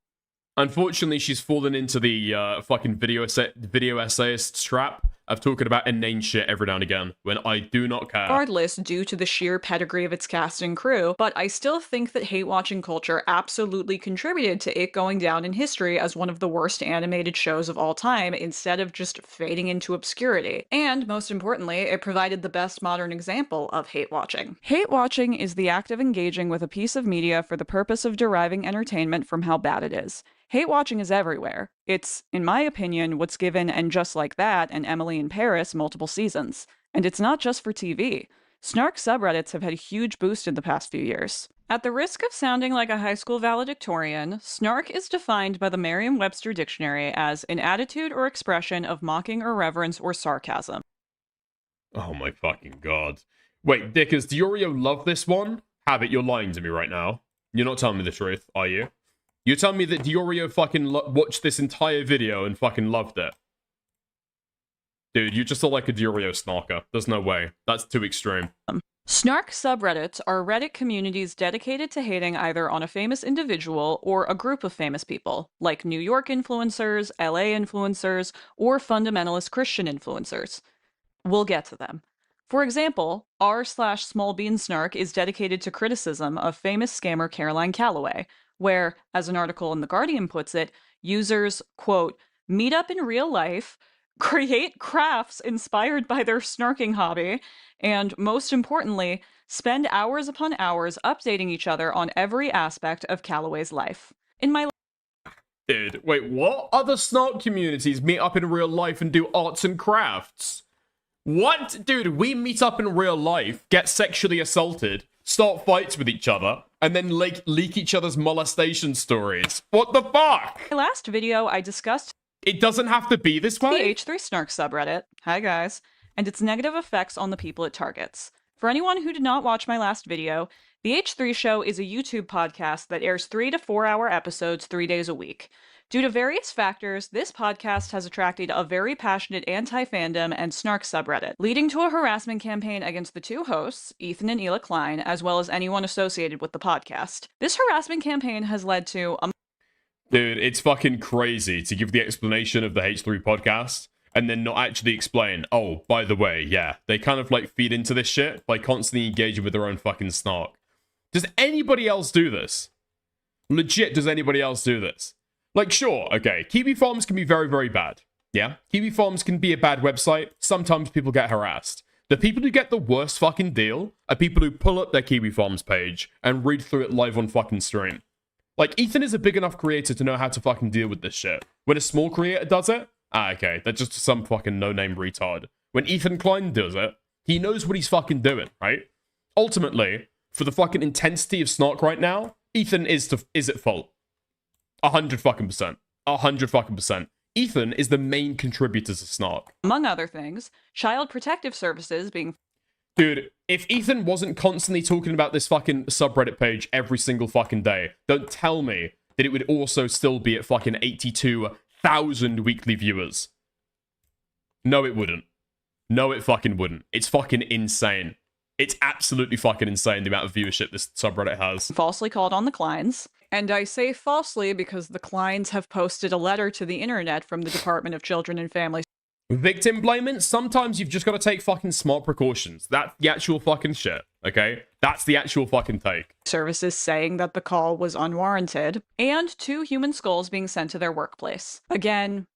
Unfortunately, she's fallen into the fucking video essayist trap of talking about inane shit every now and again, when I do not care. regardless due to the sheer pedigree of its cast and crew, but I still think that hate-watching culture absolutely contributed to it going down in history as one of the worst animated shows of all time instead of just fading into obscurity. And, most importantly, it provided the best modern example of hate-watching. Hate-watching is the act of engaging with a piece of media for the purpose of deriving entertainment from how bad it is. Hate-watching is everywhere. It's, in my opinion, what's given And Just Like That and Emily in Paris multiple seasons. And it's not just for TV. Snark subreddits have had a huge boost in the past few years. At the risk of sounding like a high school valedictorian, snark is defined by the Merriam-Webster dictionary as an attitude or expression of mocking irreverence or sarcasm. Oh my fucking god. Wait, Dickers, do Yorio love this one? Habit, you're lying to me right now. You're not telling me the truth, are you? You're telling me that Diorio fucking watched this entire video and fucking loved it. Dude, you just are like a Diorio snarker. There's no way. That's too extreme. Snark subreddits are Reddit communities dedicated to hating either on a famous individual or a group of famous people, like New York influencers, LA influencers, or fundamentalist Christian influencers. We'll get to them. For example, r/smallbeansnark is dedicated to criticism of famous scammer Caroline Calloway, where, as an article in The Guardian puts it, users, quote, meet up in real life, create crafts inspired by their snarking hobby, and most importantly, spend hours upon hours updating each other on every aspect of Calloway's life. In my Dude, wait, what? Other snark communities meet up in real life and do arts and crafts? What? Dude, we meet up in real life, get sexually assaulted, start fights with each other, and then leak each other's molestation stories. What the fuck? My last video, I discussed it doesn't have to be this way? The H3 Snark subreddit, hi guys, and its negative effects on the people it targets. For anyone who did not watch my last video, The H3 Show is a YouTube podcast that airs 3 to 4 hour episodes 3 days a week. Due to various factors, this podcast has attracted a very passionate anti-fandom and snark subreddit, leading to a harassment campaign against the two hosts, Ethan and Ela Klein, as well as anyone associated with the podcast. This harassment campaign has led to a Dude, it's fucking crazy to give the explanation of the H3 podcast and then not actually explain, oh, by the way, yeah, they kind of like feed into this shit by constantly engaging with their own fucking snark. Does anybody else do this? Legit, does anybody else do this? Like, sure, okay, Kiwi Farms can be very, very bad. Yeah, Kiwi Farms can be a bad website. Sometimes people get harassed. The people who get the worst fucking deal are people who pull up their Kiwi Farms page and read through it live on fucking stream. Like, Ethan is a big enough creator to know how to fucking deal with this shit. When a small creator does it, okay, that's just some fucking no-name retard. When Ethan Klein does it, he knows what he's fucking doing, right? Ultimately, for the fucking intensity of snark right now, Ethan is at fault. 100 fucking percent. 100 fucking percent. Ethan is the main contributor to snark. Among other things, Child Protective Services being... Dude, if Ethan wasn't constantly talking about this fucking subreddit page every single fucking day, don't tell me that it would also still be at fucking 82,000 weekly viewers. No, it wouldn't. No, it fucking wouldn't. It's fucking insane. It's absolutely fucking insane the amount of viewership this subreddit has. Falsely called on the Kleins. And I say falsely because the Kleins have posted a letter to the internet from the Department of Children and Family Victim blaming? Sometimes you've just got to take fucking smart precautions. That's the actual fucking shit, okay? That's the actual fucking take. Services saying that the call was unwarranted, and 2 human skulls being sent to their workplace. Again,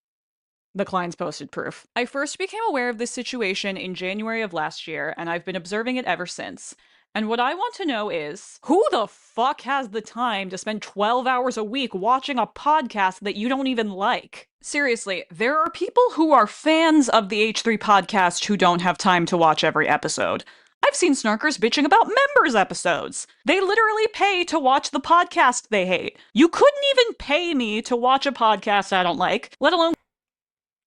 the Kleins posted proof. I first became aware of this situation in January of last year, and I've been observing it ever since. And what I want to know is, who the fuck has the time to spend 12 hours a week watching a podcast that you don't even like? Seriously, there are people who are fans of the H3 podcast who don't have time to watch every episode. I've seen snarkers bitching about members episodes. They literally pay to watch the podcast they hate. You couldn't even pay me to watch a podcast I don't like, let alone...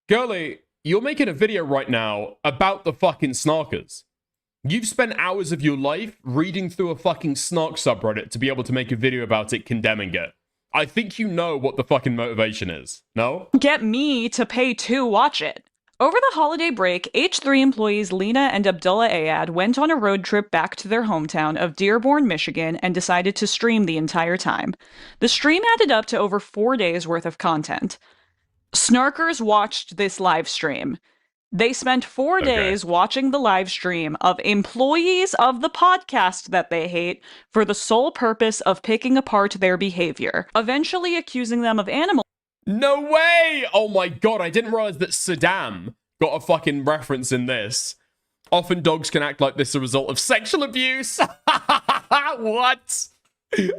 Girly, you're making a video right now about the fucking snarkers. You've spent hours of your life reading through a fucking snark subreddit to be able to make a video about it condemning it. I think you know what the fucking motivation is, no? Get me to pay to watch it. Over the holiday break, H3 employees Lena and Abdullah Ayad went on a road trip back to their hometown of Dearborn, Michigan, and decided to stream the entire time. The stream added up to over 4 days worth of content. Snarkers watched this live stream. They spent 4 days watching the live stream of employees of the podcast that they hate for the sole purpose of picking apart their behavior, eventually accusing them of animal. No way! Oh my god, I didn't realize that Saddam got a fucking reference in this. Often dogs can act like this as a result of sexual abuse. What?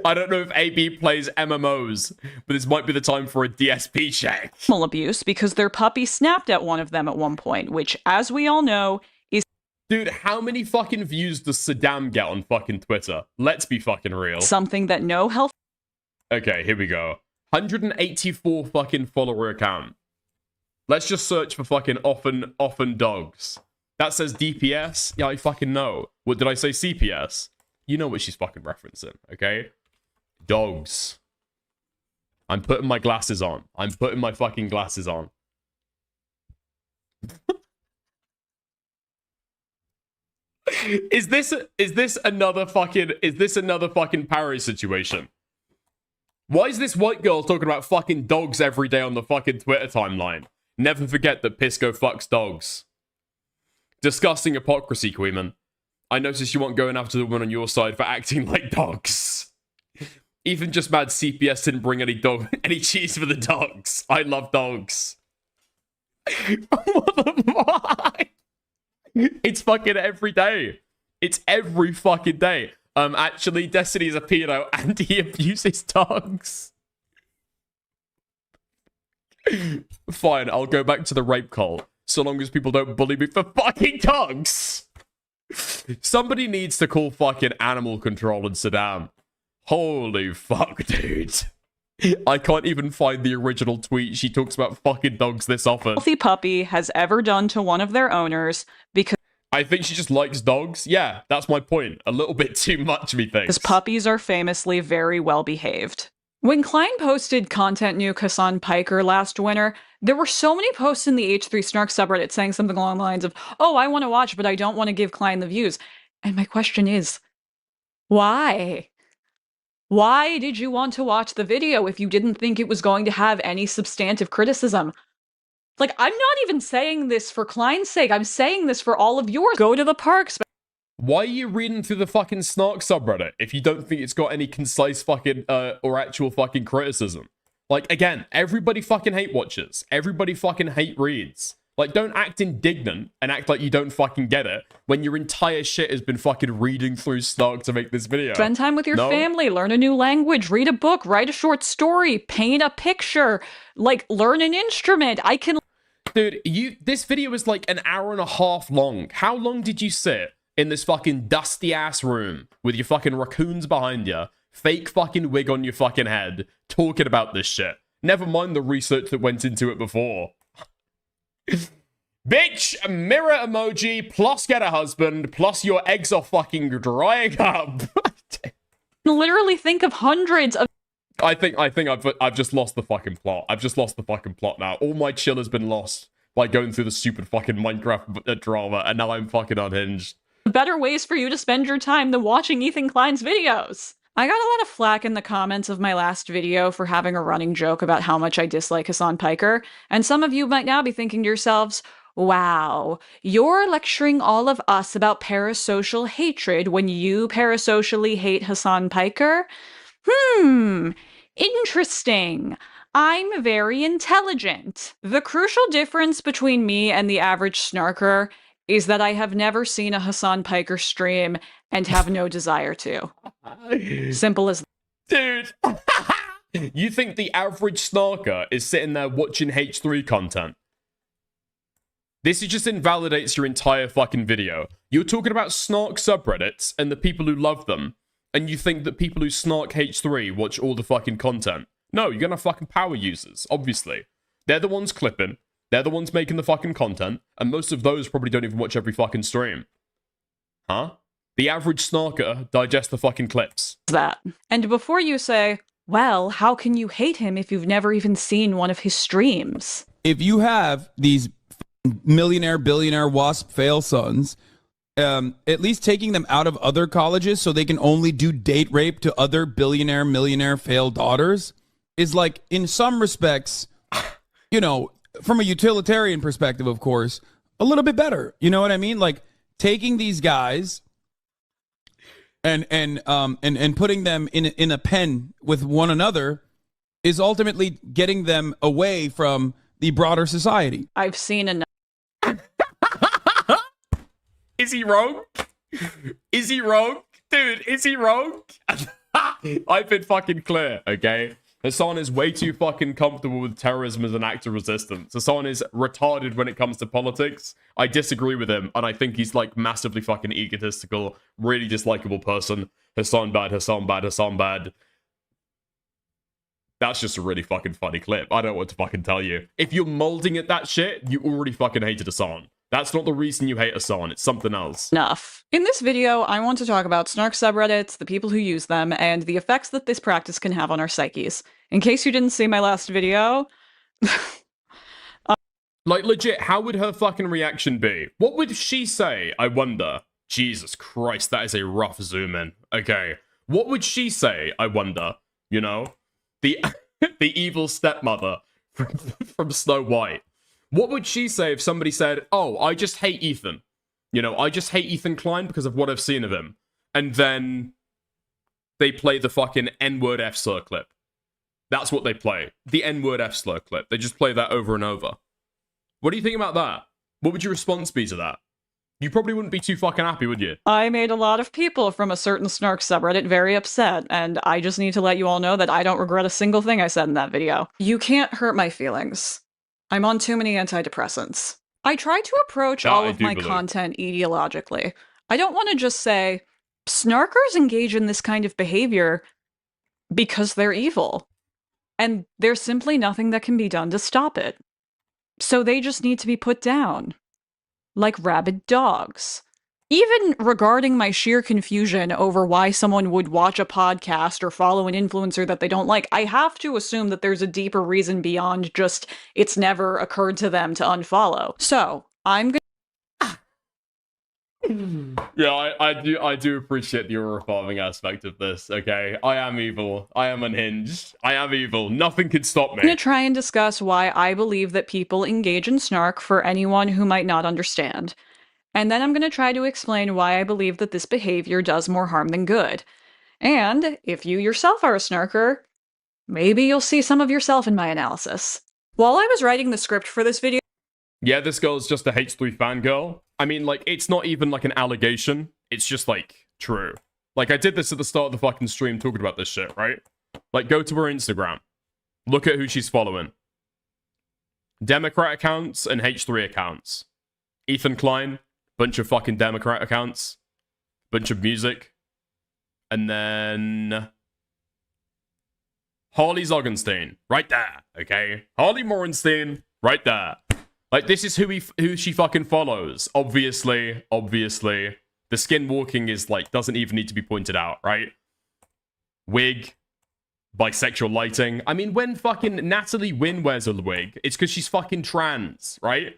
I don't know if AB plays MMOs, but this might be the time for a DSP check. Animal abuse because their puppy snapped at one of them at one point, which, as we all know, is... Dude, how many fucking views does Saddam get on fucking Twitter? Let's be fucking real. Something that no health... Okay, here we go. 184 fucking follower account. Let's just search for fucking often dogs. That says DPS? Yeah, I fucking know. What did I say, CPS? You know what she's fucking referencing, okay? Dogs. I'm putting my glasses on. I'm putting my fucking glasses on. Is this another fucking parry situation? Why is this white girl talking about fucking dogs every day on the fucking Twitter timeline? Never forget that Pisco fucks dogs. Disgusting hypocrisy, Queeman. I noticed you weren't going after the woman on your side for acting like dogs. Ethan just mad CPS didn't bring any cheese for the dogs. I love dogs. What the fuck? It's fucking every day. It's every fucking day. Actually, Destiny's a pedo and he abuses dogs. Fine, I'll go back to the rape cult. So long as people don't bully me for fucking dogs. Somebody needs to call fucking animal control in Saddam. Holy fuck, dude. I can't even find the original tweet. She talks about fucking dogs this often. Healthy puppy has ever done to one of their owners because I think she just likes dogs. Yeah, that's my point. A little bit too much, methinks. puppies are famously very well behaved. When Klein posted content nuke Hassan Piker last winter, there were so many posts in the H3 Snark subreddit saying something along the lines of, oh, I want to watch, but I don't want to give Klein the views. And my question is, why? Why did you want to watch the video if you didn't think it was going to have any substantive criticism? Like, I'm not even saying this for Klein's sake. I'm saying this for all of yours. Go to the parks. Why are you reading through the fucking Snark subreddit if you don't think it's got any concise fucking, or actual fucking criticism? Like, again, everybody fucking hate watches. Everybody fucking hate reads. Like, don't act indignant and act like you don't fucking get it when your entire shit has been fucking reading through Snark to make this video. Spend time with your family, learn a new language, read a book, write a short story, paint a picture, like, learn an instrument. I can... Dude, this video is like an hour and a half long. How long did you sit in this fucking dusty ass room with your fucking raccoons behind you, fake fucking wig on your fucking head, talking about this shit? Never mind the research that went into it before. Bitch, mirror emoji, plus get a husband, plus your eggs are fucking drying up. literally think of hundreds of... I think I've just lost the fucking plot. I've just lost the fucking plot now. All my chill has been lost by going through the stupid fucking Minecraft drama, and now I'm fucking unhinged. better ways for you to spend your time than watching Ethan Klein's videos. I got a lot of flack in the comments of my last video for having a running joke about how much I dislike Hassan Piker, and some of you might now be thinking to yourselves, wow, you're lecturing all of us about parasocial hatred when you parasocially hate Hassan Piker? Interesting. I'm very intelligent. The crucial difference between me and the average snarker is that I have never seen a Hassan Piker stream and have no desire to. Simple as... Dude! You think the average snarker is sitting there watching H3 content? This just invalidates your entire fucking video. You're talking about snark subreddits and the people who love them, and you think that people who snark H3 watch all the fucking content. No, you're gonna have fucking power users, obviously. They're the ones clipping, they're the ones making the fucking content, and most of those probably don't even watch every fucking stream. Huh? The average snarker digests the fucking clips. That. And before you say, well, how can you hate him if you've never even seen one of his streams? If you have these millionaire, billionaire, WASP fail sons, at least taking them out of other colleges so they can only do date rape to other billionaire, millionaire fail daughters is like, in some respects, you know, from a utilitarian perspective, of course, a little bit better. You know what I mean? Like taking these guys and putting them in a pen with one another is ultimately getting them away from the broader society. I've seen enough. Is he wrong? Is he wrong? Dude, is he wrong? I've been fucking clear, okay? Hassan is way too fucking comfortable with terrorism as an act of resistance. Hassan is retarded when it comes to politics. I disagree with him, and I think he's like massively fucking egotistical, really dislikable person. Hassan bad, Hassan bad, Hassan bad. That's just a really fucking funny clip. I don't know what to fucking tell you. If you're molding at that shit, you already fucking hated Hassan. That's not the reason you hate Hassan, it's something else. Enough. In this video, I want to talk about snark subreddits, the people who use them, and the effects that this practice can have on our psyches. In case you didn't see my last video... Like, legit, how would her fucking reaction be? What would she say, I wonder? Jesus Christ, that is a rough zoom in. Okay. What would she say, I wonder? You know? The evil stepmother from Snow White. What would she say if somebody said, oh, I just hate Ethan? You know, I just hate Ethan Klein because of what I've seen of him. And then they play the fucking N-word F-slur clip. That's what they play. The N-word F-slur clip. They just play that over and over. What do you think about that? What would your response be to that? You probably wouldn't be too fucking happy, would you? I made a lot of people from a certain Snark subreddit very upset, and I just need to let you all know that I don't regret a single thing I said in that video. You can't hurt my feelings. I'm on too many antidepressants. I try to approach all of my content ideologically. I don't want to just say, Snarkers engage in this kind of behavior because they're evil. And there's simply nothing that can be done to stop it. So they just need to be put down. Like rabid dogs. Even regarding my sheer confusion over why someone would watch a podcast or follow an influencer that they don't like, I have to assume that there's a deeper reason beyond just it's never occurred to them to unfollow. So, I'm gonna Yeah, I do appreciate the aura-farming aspect of this, okay? I am evil. I am unhinged. I am evil. Nothing can stop me. I'm going to try and discuss why I believe that people engage in snark for anyone who might not understand. And then I'm going to try to explain why I believe that this behavior does more harm than good. And if you yourself are a snarker, maybe you'll see some of yourself in my analysis. While I was writing the script for this video... Yeah, this girl's just a H3 fangirl. I mean, like, it's not even, like, an allegation. It's just, like, true. Like, I did this at the start of the fucking stream talking about this shit, right? Like, go to her Instagram. Look at who she's following. Democrat accounts and H3 accounts. Ethan Klein, bunch of fucking Democrat accounts. Bunch of music. And then... Harley Zoggenstein, right there, okay? Harley Morenstein, right there. Like, this is who she fucking follows. Obviously. The skin walking is, like, doesn't even need to be pointed out, right? Wig. Bisexual lighting. I mean, when fucking Natalie Wynn wears a wig, it's because she's fucking trans, right?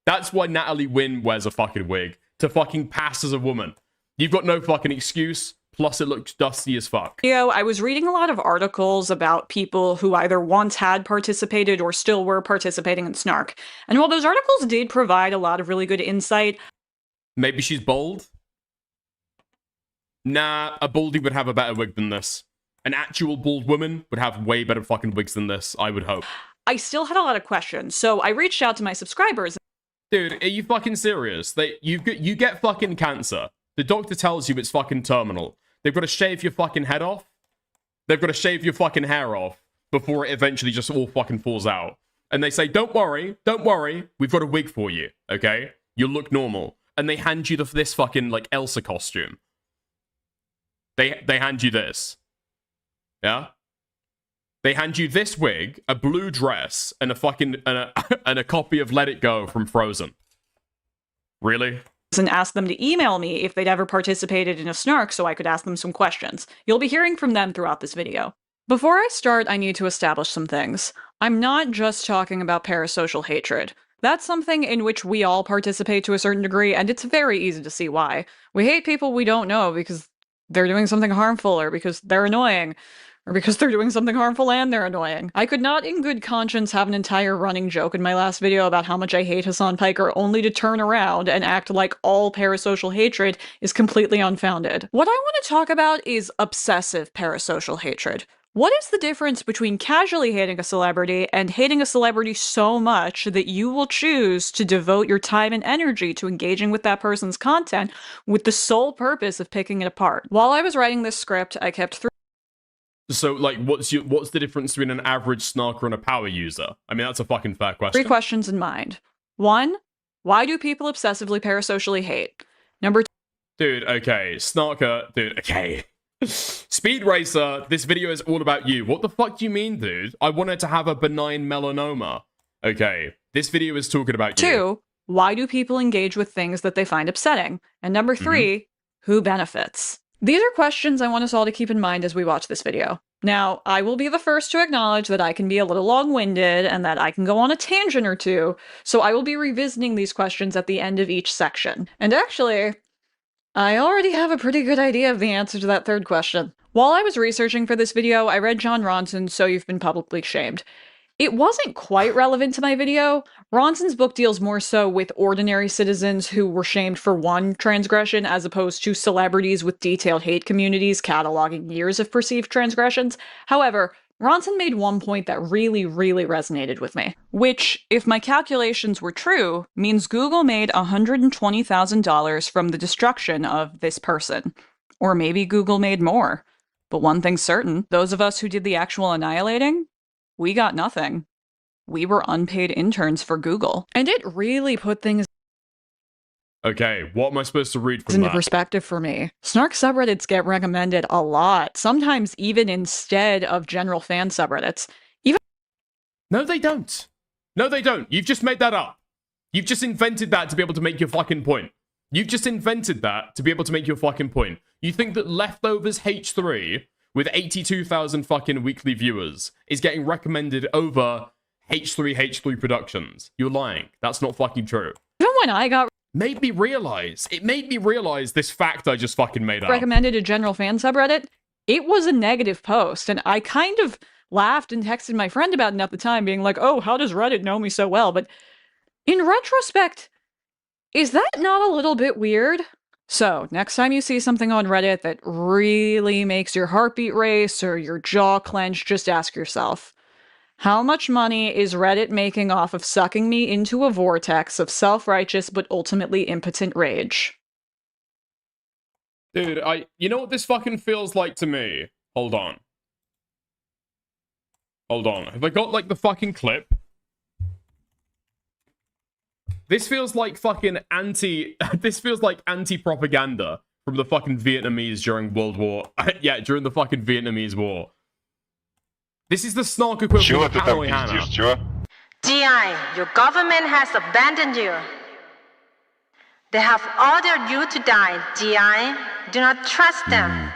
That's why Natalie Wynn wears a fucking wig. To fucking pass as a woman. You've got no fucking excuse. Plus, it looks dusty as fuck. I was reading a lot of articles about people who either once had participated or still were participating in snark. And while those articles did provide a lot of really good insight... Maybe she's bald? Nah, a baldie would have a better wig than this. An actual bald woman would have way better fucking wigs than this, I would hope. I still had a lot of questions, so I reached out to my subscribers. Dude, are you fucking serious? You get fucking cancer. The doctor tells you it's fucking terminal. They've got to shave your fucking head off. They've got to shave your fucking hair off before it eventually just all fucking falls out. And they say, don't worry, we've got a wig for you, okay? You'll look normal. And they hand you this fucking, like, Elsa costume. They hand you this. Yeah? They hand you this wig, a blue dress, and a fucking, and a copy of Let It Go from Frozen. Really? And asked them to email me if they'd ever participated in a snark so I could ask them some questions. You'll be hearing from them throughout this video. Before I start, I need to establish some things. I'm not just talking about parasocial hatred. That's something in which we all participate to a certain degree, and it's very easy to see why. We hate people we don't know because they're doing something harmful, or because they're annoying, or because they're doing something harmful and they're annoying. I could not in good conscience have an entire running joke in my last video about how much I hate Hassan Piker only to turn around and act like all parasocial hatred is completely unfounded. What I want to talk about is obsessive parasocial hatred. What is the difference between casually hating a celebrity and hating a celebrity so much that you will choose to devote your time and energy to engaging with that person's content with the sole purpose of picking it apart? While I was writing this script, I kept So, like, what's the difference between an average snarker and a power user? I mean, that's a fucking fair question. 3 questions in mind. 1, why do people obsessively parasocially hate? Number 2... Dude, okay. Snarker, dude, okay. Speed Racer, this video is all about you. What the fuck do you mean, dude? I wanted to have a benign melanoma. Okay, this video is talking about you. 2, why do people engage with things that they find upsetting? And number 3, who benefits? These are questions I want us all to keep in mind as we watch this video. Now, I will be the first to acknowledge that I can be a little long-winded and that I can go on a tangent or two, so I will be revisiting these questions at the end of each section. And actually, I already have a pretty good idea of the answer to that 3rd question. While I was researching for this video, I read Jon Ronson's So You've Been Publicly Shamed. It wasn't quite relevant to my video. Ronson's book deals more so with ordinary citizens who were shamed for one transgression as opposed to celebrities with detailed hate communities cataloging years of perceived transgressions. However, Ronson made one point that really, really resonated with me, which, if my calculations were true, means Google made $120,000 from the destruction of this person. Or maybe Google made more. But one thing's certain, those of us who did the actual annihilating, we got nothing. We were unpaid interns for Google. And it really put things Okay, what am I supposed to read from into that? perspective for me. Snark subreddits get recommended a lot, sometimes even instead of general fan subreddits. No, they don't. No, they don't. You've just made that up. You've just invented that to be able to make your fucking point. You've just invented that to be able to make your fucking point. You think that Leftovers H3 with 82,000 fucking weekly viewers is getting recommended over H3 Productions. You're lying. That's not fucking true. Even when I got It made me realize this fact I just fucking made up. recommended a general fan subreddit, it was a negative post, and I kind of laughed and texted my friend about it at the time, being like, oh, how does Reddit know me so well? But in retrospect, is that not a little bit weird? So, next time you see something on Reddit that really makes your heartbeat race or your jaw clench, just ask yourself, how much money is Reddit making off of sucking me into a vortex of self-righteous but ultimately impotent rage? Dude, you know what this fucking feels like to me? Hold on. Hold on. Have I got, like, the fucking clip? This feels like fucking this feels like anti-propaganda from the fucking Vietnamese during World War... yeah, during the fucking Vietnamese War. This is the snark equivalent of Hanoi Hannah. GI, your government has abandoned you. They have ordered you to die, GI. Do not trust them.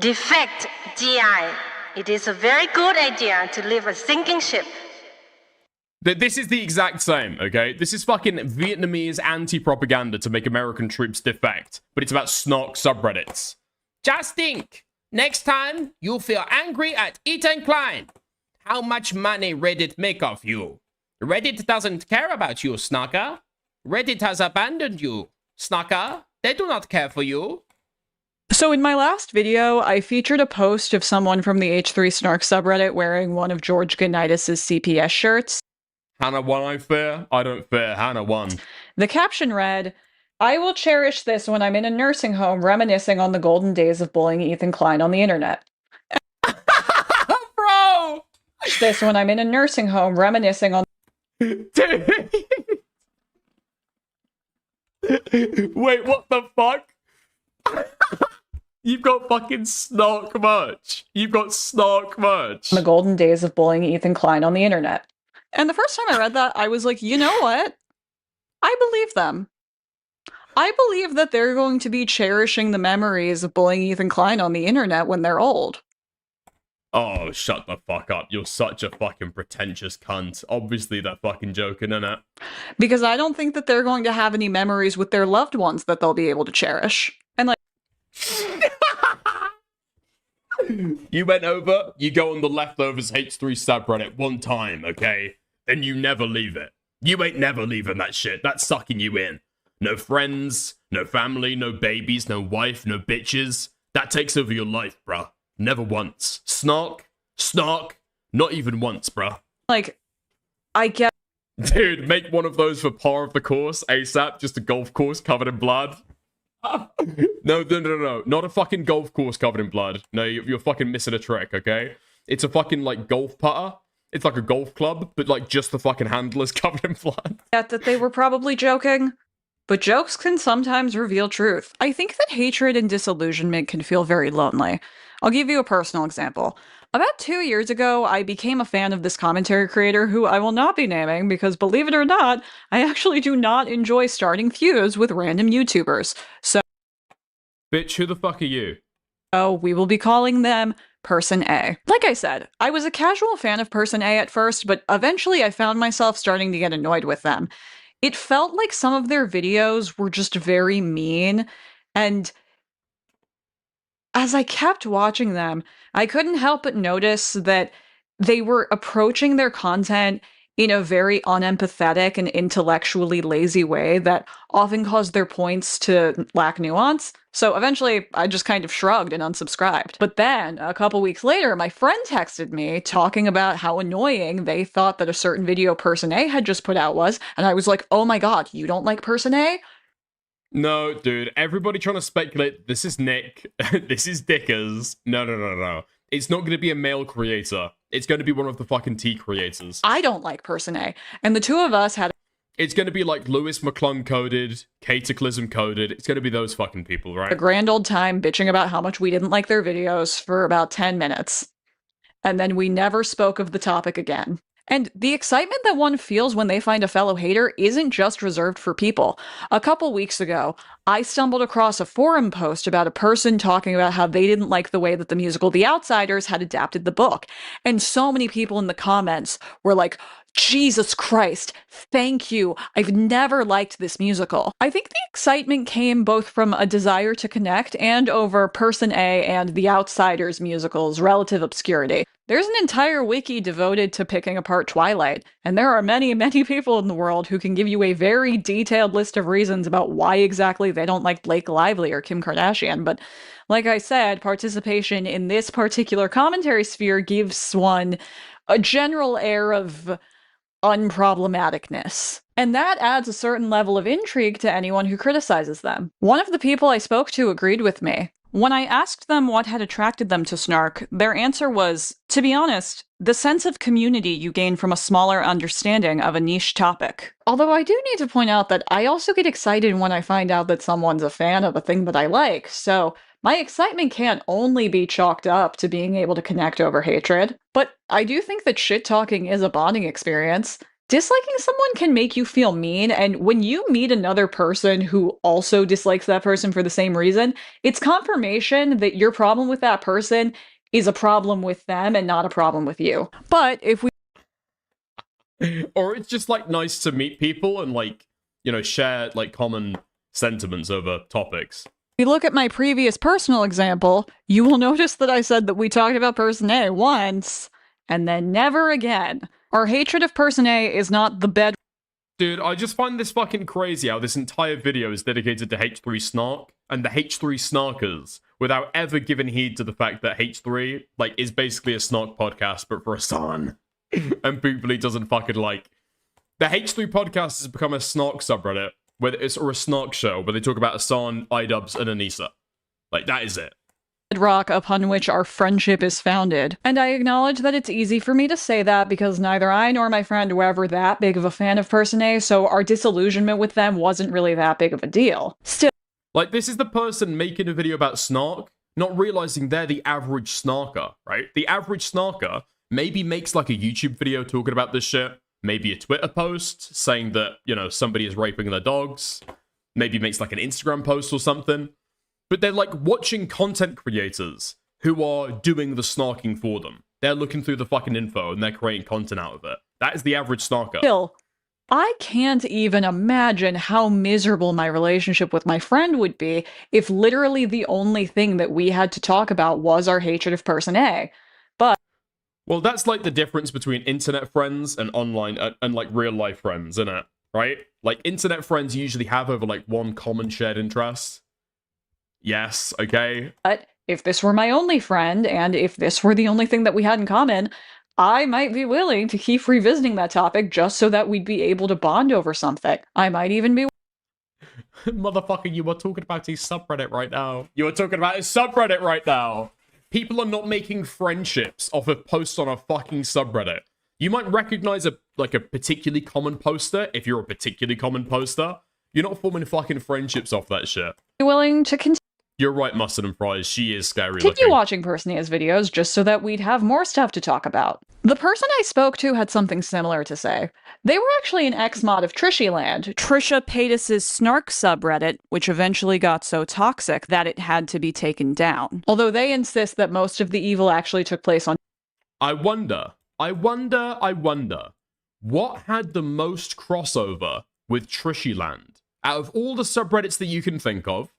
Defect, GI. It is a very good idea to leave a sinking ship. This is the exact same, okay? This is fucking Vietnamese anti-propaganda to make American troops defect. But it's about snark subreddits. Just think, next time you'll feel angry at Ethan Klein. How much money Reddit make of you? Reddit doesn't care about you, Snarker. Reddit has abandoned you, Snarker. They do not care for you. So in my last video, I featured a post of someone from the H3 Snark subreddit wearing one of George Goodnightis' CPS shirts. Hannah won, I fear. I don't fear. Hannah won. The caption read, I will cherish this when I'm in a nursing home reminiscing on the golden days of bullying Ethan Klein on the internet. Bro! This when I'm in a nursing home reminiscing on... Dude. Wait, what the fuck? You've got fucking snark merch. You've got snark merch. The golden days of bullying Ethan Klein on the internet. And the first time I read that, I was like, you know what? I believe them. I believe that they're going to be cherishing the memories of bullying Ethan Klein on the internet when they're old. Oh, shut the fuck up. You're such a fucking pretentious cunt. Obviously they're fucking joking, innit? Because I don't think that they're going to have any memories with their loved ones that they'll be able to cherish. And like... You went over, you go on the Leftovers H3 subreddit one time, okay? Then you never leave it. You ain't never leaving that shit. That's sucking you in. No friends, no family, no babies, no wife, no bitches. That takes over your life, bruh. Never once. Snark, not even once, bruh. Like, I get... Dude, make one of those for par of the course, ASAP. Just a golf course covered in blood. No. Not a fucking golf course covered in blood. No, you're fucking missing a trick, okay? It's a fucking, like, golf putter. It's like a golf club, but, like, just the fucking handle is covered in blood. That they were probably joking. But jokes can sometimes reveal truth. I think that hatred and disillusionment can feel very lonely. I'll give you a personal example. About 2 years ago, I became a fan of this commentary creator who I will not be naming because, believe it or not, I actually do not enjoy starting feuds with random YouTubers. So, Bitch, who the fuck are you? We will be calling them Person A. Like I said, I was a casual fan of Person A at first, but eventually I found myself starting to get annoyed with them. It felt like some of their videos were just very mean, and as I kept watching them, I couldn't help but notice that they were approaching their content in a very unempathetic and intellectually lazy way that often caused their points to lack nuance. So eventually, I just kind of shrugged and unsubscribed. But then, a couple weeks later, my friend texted me talking about how annoying they thought that a certain video Person A had just put out was, and I was like, oh my god, you don't like Person A? No, dude, everybody trying to speculate, this is Nick, this is Dickers. No. It's not going to be a male creator. It's going to be one of the fucking T creators. I don't like Person A. And the two of us had... It's going to be like Lewis McClung coded, Cataclysm coded. It's going to be those fucking people, right? a grand old time bitching about how much we didn't like their videos for about 10 minutes. And then we never spoke of the topic again. And the excitement that one feels when they find a fellow hater isn't just reserved for people. A couple weeks ago, I stumbled across a forum post about a person talking about how they didn't like the way that the musical The Outsiders had adapted the book. And so many people in the comments were like, Jesus Christ, thank you. I've never liked this musical. I think the excitement came both from a desire to connect and over Person A and The Outsiders musical's relative obscurity. There's an entire wiki devoted to picking apart Twilight, and there are many, many people in the world who can give you a very detailed list of reasons about why exactly they don't like Blake Lively or Kim Kardashian, but like I said, participation in this particular commentary sphere gives one a general air of unproblematicness. And that adds a certain level of intrigue to anyone who criticizes them. One of the people I spoke to agreed with me. When I asked them what had attracted them to Snark, their answer was, to be honest, the sense of community you gain from a smaller understanding of a niche topic. Although I do need to point out that I also get excited when I find out that someone's a fan of a thing that I like, so my excitement can't only be chalked up to being able to connect over hatred. But I do think that shit-talking is a bonding experience. Disliking someone can make you feel mean, and when you meet another person who also dislikes that person for the same reason, it's confirmation that your problem with that person is a problem with them and not a problem with you. But if we... Or it's just, like, nice to meet people and, like, you know, share, like, common sentiments over topics. If you look at my previous personal example, you will notice that I said that we talked about Person A once, and then never again. Our hatred of Person A is not the bed. Dude, I just find this fucking crazy how this entire video is dedicated to H3 Snark and the H3 Snarkers, without ever giving heed to the fact that H3, like, is basically a Snark podcast, but for a son. And Poopily doesn't fucking like. The H3 podcast has become a Snark subreddit, or a Snark show, where they talk about Asan, iDubbbz, and Anissa. Like, that is it. Rock upon which our friendship is founded. And I acknowledge that it's easy for me to say that because neither I nor my friend were ever that big of a fan of Person A, so our disillusionment with them wasn't really that big of a deal. Still, like, this is the person making a video about Snark, not realizing they're the average Snarker, right? The average Snarker maybe makes, like, a YouTube video talking about this shit, maybe a Twitter post saying that, you know, somebody is raping their dogs, maybe makes, like, an Instagram post or something. But they're, like, watching content creators who are doing the snarking for them. They're looking through the fucking info and they're creating content out of it. That is the average snarker. Still, I can't even imagine how miserable my relationship with my friend would be if literally the only thing that we had to talk about was our hatred of Person A. But... well, that's, like, the difference between internet friends and online, and, like, real-life friends, isn't it? Right? Like, internet friends usually have over, like, one common shared interest. Yes, okay. But if this were my only friend, and if this were the only thing that we had in common, I might be willing to keep revisiting that topic just so that we'd be able to bond over something. I might even be... Motherfucker, you are talking about his subreddit right now. You are talking about his subreddit right now. People are not making friendships off of posts on a fucking subreddit. You might recognize a particularly common poster if you're a particularly common poster. You're not forming fucking friendships off that shit. willing to continue... You're right, Mustard and Fries. She is scary continue looking. watching Person A's videos just so that we'd have more stuff to talk about. The person I spoke to had something similar to say. They were actually an ex-mod of Trishyland, Trisha Paytas's Snark subreddit, which eventually got so toxic that it had to be taken down. Although they insist that most of the evil actually took place on... I wonder, what had the most crossover with Trishyland? Out of all the subreddits that you can think of,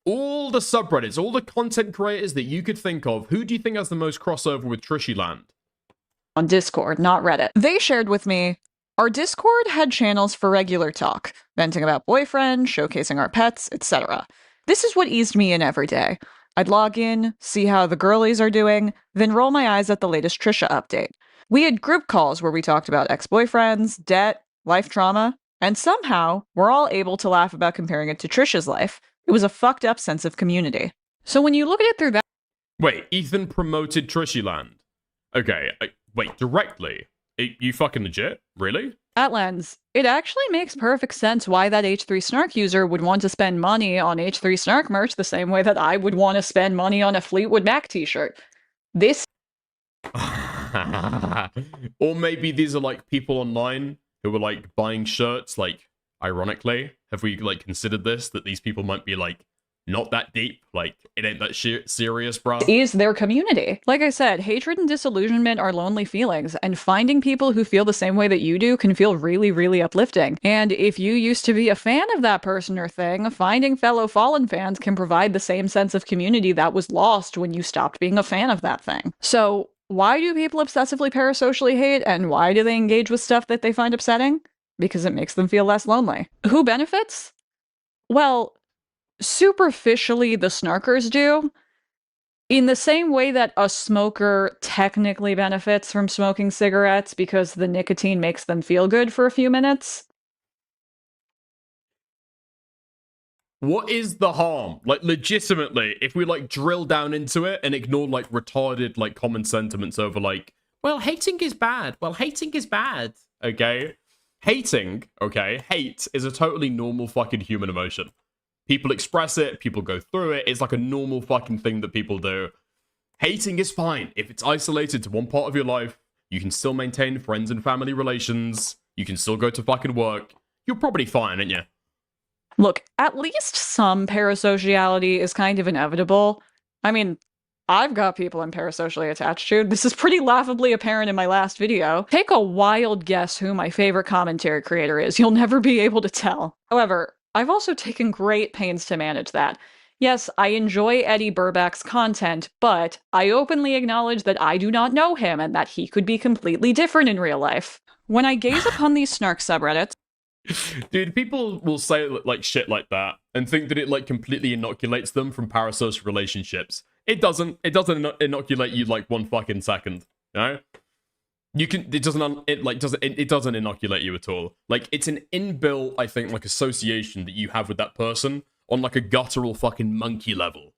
all the subreddits, all the content creators that you could think of, who do you think has the most crossover with Trishy Land? On Discord, not Reddit. They shared with me, our Discord had channels for regular talk, venting about boyfriends, showcasing our pets, etc. This is what eased me in every day. I'd log in, see how the girlies are doing, then roll my eyes at the latest Trisha update. We had group calls where we talked about ex-boyfriends, debt, life trauma, and somehow we're all able to laugh about comparing it to Trisha's life. It was a fucked up sense of community. So when you look at it through that— Wait, Ethan promoted Trishy Land. Okay, wait, directly? You fucking legit? Really? that lens, it actually makes perfect sense why that H3 Snark user would want to spend money on H3 Snark merch the same way that I would want to spend money on a Fleetwood Mac t-shirt. This or maybe these are like people online who are like buying shirts, like, ironically. Have we like considered this, that these people might be like not that deep, like it ain't that serious, bro? is their community. Like I said, hatred and disillusionment are lonely feelings, and finding people who feel the same way that you do can feel really, really uplifting. And if you used to be a fan of that person or thing, finding fellow Fallen fans can provide the same sense of community that was lost when you stopped being a fan of that thing. So why do people obsessively parasocially hate, and why do they engage with stuff that they find upsetting? Because it makes them feel less lonely. Who benefits? Well, superficially, the snarkers do. In the same way that a smoker technically benefits from smoking cigarettes because the nicotine makes them feel good for a few minutes. What is the harm? Like, legitimately, if we, like, drill down into it and ignore, like, retarded, like, common sentiments over, like, well, hating is bad. Well, hating is bad. Okay? Hating, okay? Hate is a totally normal fucking human emotion. People express it, people go through it, it's like a normal fucking thing that people do. Hating is fine. If it's isolated to one part of your life, you can still maintain friends and family relations, you can still go to fucking work, you're probably fine, aren't you? Look, at least some parasociality is kind of inevitable. I mean, I've got people I'm parasocially attached to. This is pretty laughably apparent in my last video. Take a wild guess who my favorite commentary creator is. You'll never be able to tell. However, I've also taken great pains to manage that. Yes, I enjoy Eddie Burbach's content, but I openly acknowledge that I do not know him and that he could be completely different in real life. When I gaze upon these snark subreddits— Dude, people will say like shit like that and think that it like completely inoculates them from parasocial relationships. It doesn't. It doesn't inoculate you like 1 fucking second. You know? You can. It doesn't inoculate you at all. Like, it's an inbuilt, I think, like association that you have with that person on like a guttural fucking monkey level.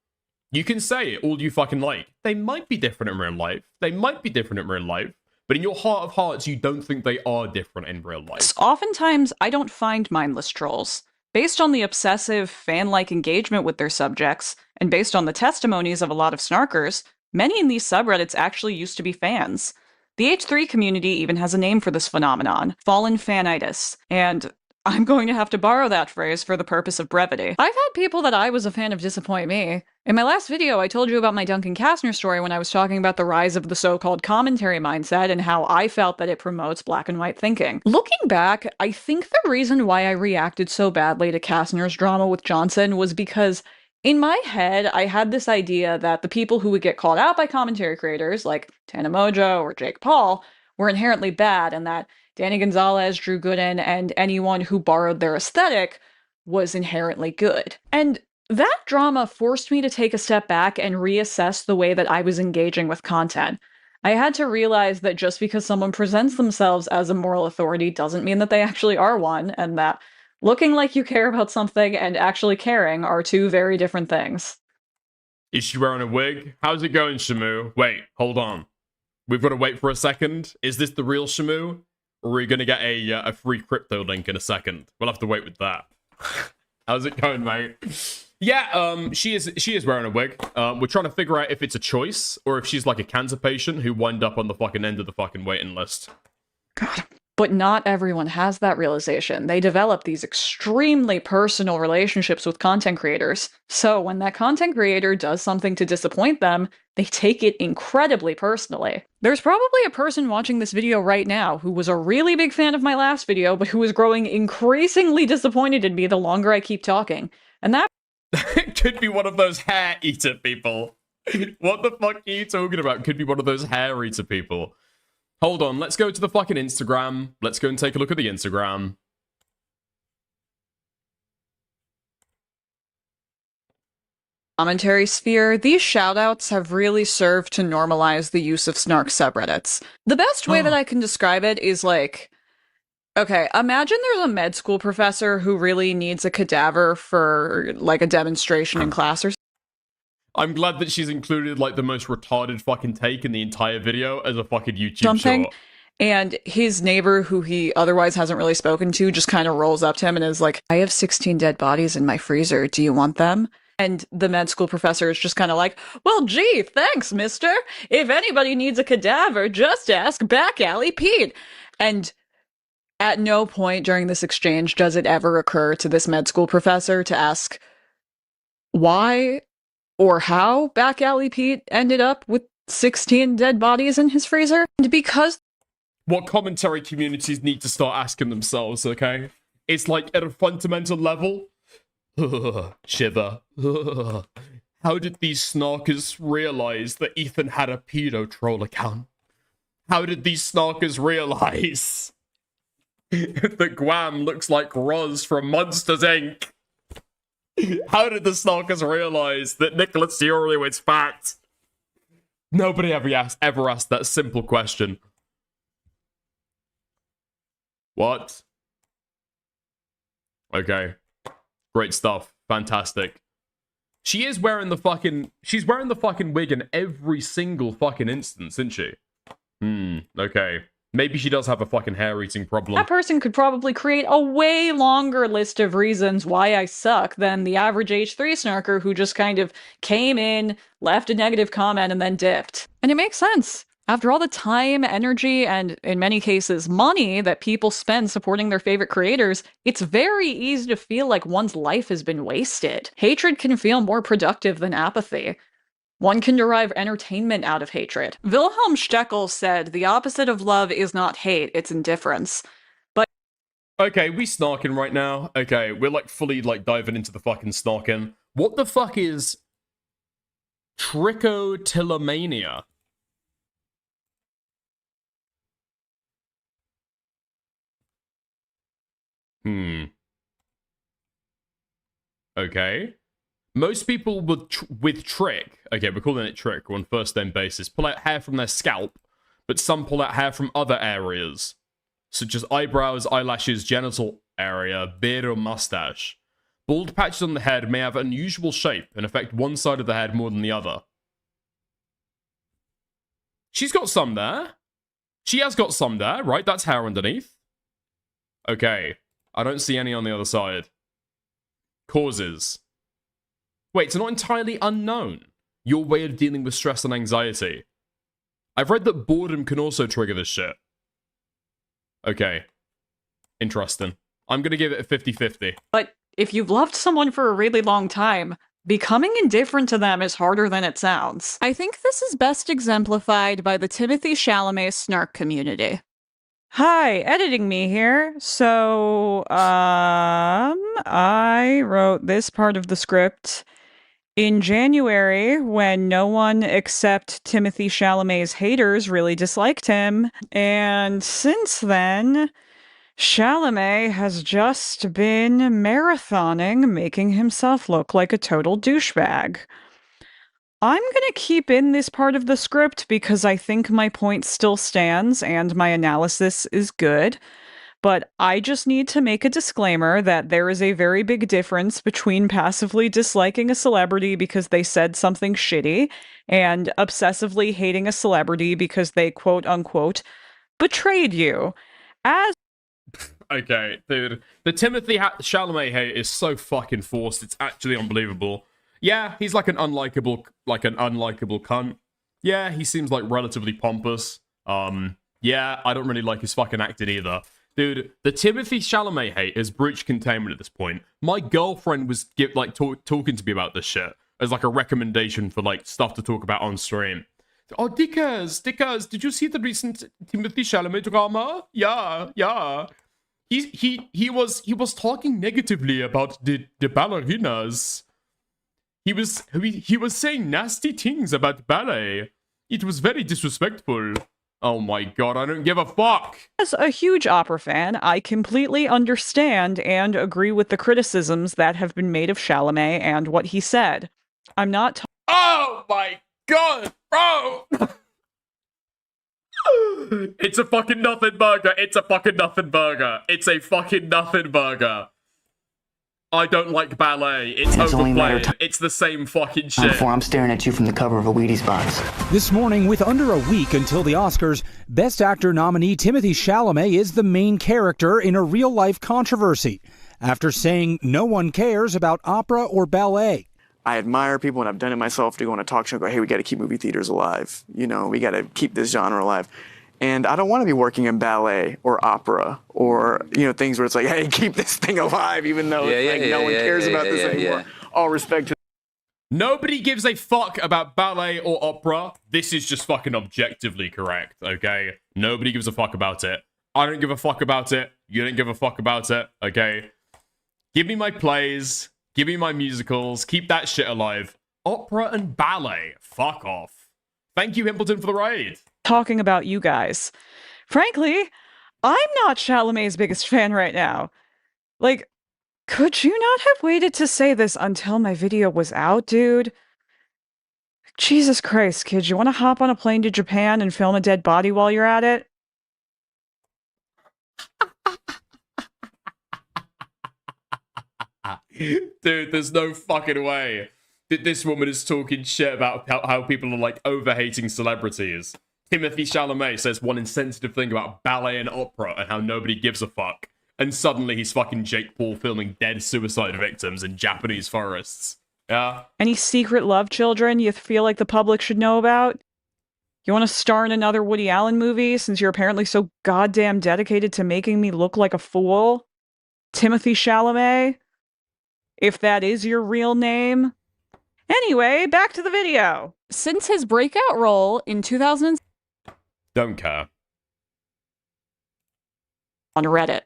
You can say it all you fucking like. They might be different in real life. They might be different in real life. But in your heart of hearts, you don't think they are different in real life. Oftentimes, I don't find mindless trolls. Based on the obsessive, fan-like engagement with their subjects, and based on the testimonies of a lot of snarkers, many in these subreddits actually used to be fans. The H3 community even has a name for this phenomenon, fallen fanitis, and I'm going to have to borrow that phrase for the purpose of brevity. I've had people that I was a fan of disappoint me. In my last video, I told you about my Duncan Kastner story when I was talking about the rise of the so-called commentary mindset and how I felt that it promotes black and white thinking. Looking back, I think the reason why I reacted so badly to Kastner's drama with Johnson was because in my head, I had this idea that the people who would get called out by commentary creators, like Tana Mojo or Jake Paul, were inherently bad, and that Danny Gonzalez, Drew Gooden, and anyone who borrowed their aesthetic was inherently good. And that drama forced me to take a step back and reassess the way that I was engaging with content. I had to realize that just because someone presents themselves as a moral authority doesn't mean that they actually are one, and that looking like you care about something and actually caring are two very different things. Is she wearing a wig? How's it going, Shamu? Wait, hold on. We've got to wait for a second. Is this the real Shamu? Or are we going to get a free crypto link in a second? We'll have to wait with that. How's it going, mate? Yeah, she is wearing a wig. We're trying to figure out if it's a choice or if she's like a cancer patient who wind up on the fucking end of the fucking waiting list. God. But not everyone has that realization. They develop these extremely personal relationships with content creators. So when that content creator does something to disappoint them, they take it incredibly personally. There's probably a person watching this video right now who was a really big fan of my last video, but who is growing increasingly disappointed in me the longer I keep talking. And that Could be one of those hair eater people. What the fuck are you talking about? Could be one of those hair eater people. Hold on, let's go to the fucking Instagram. Let's go and take a look at the Instagram. Commentary sphere, these shoutouts have really served to normalize the use of snark subreddits. The best way that I can describe it is like, okay, imagine there's a med school professor who really needs a cadaver for like a demonstration in class or I'm glad that she's included like the most retarded fucking take in the entire video as a fucking YouTube something. short. And his neighbor, who he otherwise hasn't really spoken to, just kind of rolls up to him and is like, I have 16 dead bodies in my freezer. Do you want them? And the med school professor is just kind of like, well, gee, thanks, mister. If anybody needs a cadaver, just ask Back Alley Pete. And at no point during this exchange does it ever occur to this med school professor to ask why or how Back Alley Pete ended up with 16 dead bodies in his freezer. And because what commentary communities need to start asking themselves, okay? It's like at a fundamental level, shiver. How did these snarkers realize that Ethan had a pedo troll account? How did these snarkers realize that Guam looks like Roz from Monsters, Inc.? How did the snarkers realize that Nicholas Furio is fat? Nobody ever asked that simple question. What? Okay. Great stuff. Fantastic. She's wearing the fucking wig in every single fucking instance, isn't she? Okay. Maybe she does have a fucking hair-eating problem. that person could probably create a way longer list of reasons why I suck than the average H3 snarker who just kind of came in, left a negative comment, and then dipped. And it makes sense. After all the time, energy, and in many cases, money that people spend supporting their favorite creators, it's very easy to feel like one's life has been wasted. Hatred can feel more productive than apathy. One can derive entertainment out of hatred. Wilhelm Steckel said, the opposite of love is not hate, it's indifference. But okay, we snarking right now. Okay, we're like fully like diving into the fucking snarking. What the fuck is trichotillomania? Okay. Most people with trick, okay, we're calling it trick on first name basis, pull out hair from their scalp, but some pull out hair from other areas, such as eyebrows, eyelashes, genital area, beard, or mustache. Bald patches on the head may have unusual shape and affect one side of the head more than the other. She's got some there. She has got some there, right? That's hair underneath. Okay. I don't see any on the other side. Causes. Wait, it's not entirely unknown. Your way of dealing with stress and anxiety. I've read that boredom can also trigger this shit. Okay. Interesting. I'm gonna give it a 50-50. But if you've loved someone for a really long time, becoming indifferent to them is harder than it sounds. I think this is best exemplified by the Timothy Chalamet snark community. Hi, editing me here. So, I wrote this part of the script in January when no one except Timothy Chalamet's haters really disliked him. And since then, Chalamet has just been marathoning, making himself look like a total douchebag. I'm gonna keep in this part of the script because I think my point still stands and my analysis is good, but I just need to make a disclaimer that there is a very big difference between passively disliking a celebrity because they said something shitty and obsessively hating a celebrity because they quote-unquote betrayed you. As Okay, dude. The Timothy Chalamet hate is so fucking forced, it's actually unbelievable. Yeah, he's like an unlikable cunt. Yeah, he seems like relatively pompous. Yeah, I don't really like his fucking acting either. Dude, the Timothy Chalamet hate has breached containment at this point. My girlfriend was talking to me about this shit as like a recommendation for like stuff to talk about on stream. Oh, Dickers, did you see the recent Timothy Chalamet drama? Yeah. He was talking negatively about the ballerinas. He was saying nasty things about ballet. It was very disrespectful. Oh my god, I don't give a fuck. As a huge opera fan, I completely understand and agree with the criticisms that have been made of Chalamet and what he said. I'm not Oh my god, bro! It's a fucking nothing burger. It's a fucking nothing burger. It's a fucking nothing burger. I don't like ballet. It's only a matter of overplayed. It's the same fucking shit. Before I'm staring at you from the cover of a Wheaties box. This morning, with under a week until the Oscars, Best Actor nominee Timothée Chalamet is the main character in a real-life controversy after saying no one cares about opera or ballet. I admire people, and I've done it myself, to go on a talk show and go, hey, we got to keep movie theaters alive. You know, we got to keep this genre alive. And I don't want to be working in ballet or opera or, you know, things where it's like, hey, keep this thing alive, even though no one cares about this anymore. All respect to... Nobody gives a fuck about ballet or opera. This is just fucking objectively correct, okay? Nobody gives a fuck about it. I don't give a fuck about it. You don't give a fuck about it, okay? Give me my plays. Give me my musicals. Keep that shit alive. Opera and ballet. Fuck off. Thank you, Himpleton, for the raid. talking about you guys. Frankly, I'm not Chalamet's biggest fan right now. Like, could you not have waited to say this until my video was out, dude? Jesus Christ, kid, you want to hop on a plane to Japan and film a dead body while you're at it? Dude, there's no fucking way that this woman is talking shit about how people are, like, over-hating celebrities. Timothée Chalamet says one insensitive thing about ballet and opera and how nobody gives a fuck. And suddenly he's fucking Jake Paul filming dead suicide victims in Japanese forests. Yeah? Any secret love children you feel like the public should know about? You want to star in another Woody Allen movie since you're apparently so goddamn dedicated to making me look like a fool? Timothée Chalamet? If that is your real name? Anyway, back to the video. Since his breakout role in 2000 Don't care. on Reddit.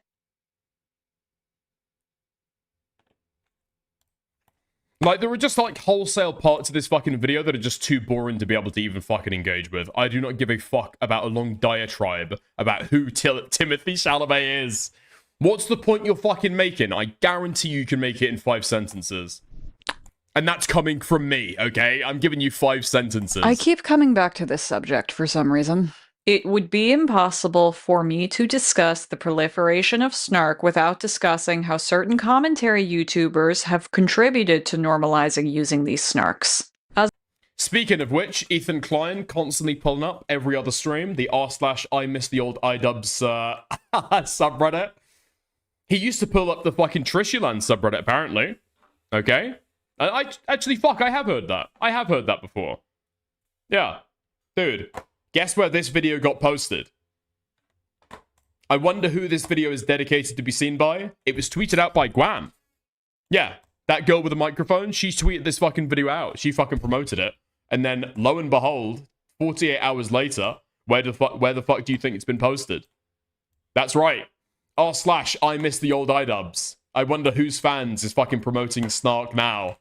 Like, there are just, like, wholesale parts of this fucking video that are just too boring to be able to even fucking engage with. I do not give a fuck about a long diatribe about who Timothée Chalamet is. What's the point you're fucking making? I guarantee you can make it in 5 sentences. And that's coming from me, okay? I'm giving you 5 sentences. I keep coming back to this subject for some reason. It would be impossible for me to discuss the proliferation of snark without discussing how certain commentary YouTubers have contributed to normalizing using these snarks. Speaking of which, Ethan Klein constantly pulling up every other stream, the r/I miss the old iDubbbz subreddit. He used to pull up the fucking Trishyland subreddit, apparently. Okay? I have heard that. I have heard that before. Yeah. Dude. Guess where this video got posted? I wonder who this video is dedicated to be seen by. It was tweeted out by Guam. Yeah, that girl with the microphone, she tweeted this fucking video out. She fucking promoted it. And then, lo and behold, 48 hours later, where the fuck do you think it's been posted? That's right. r/I miss the old iDubbbz. I wonder whose fans is fucking promoting Snark now.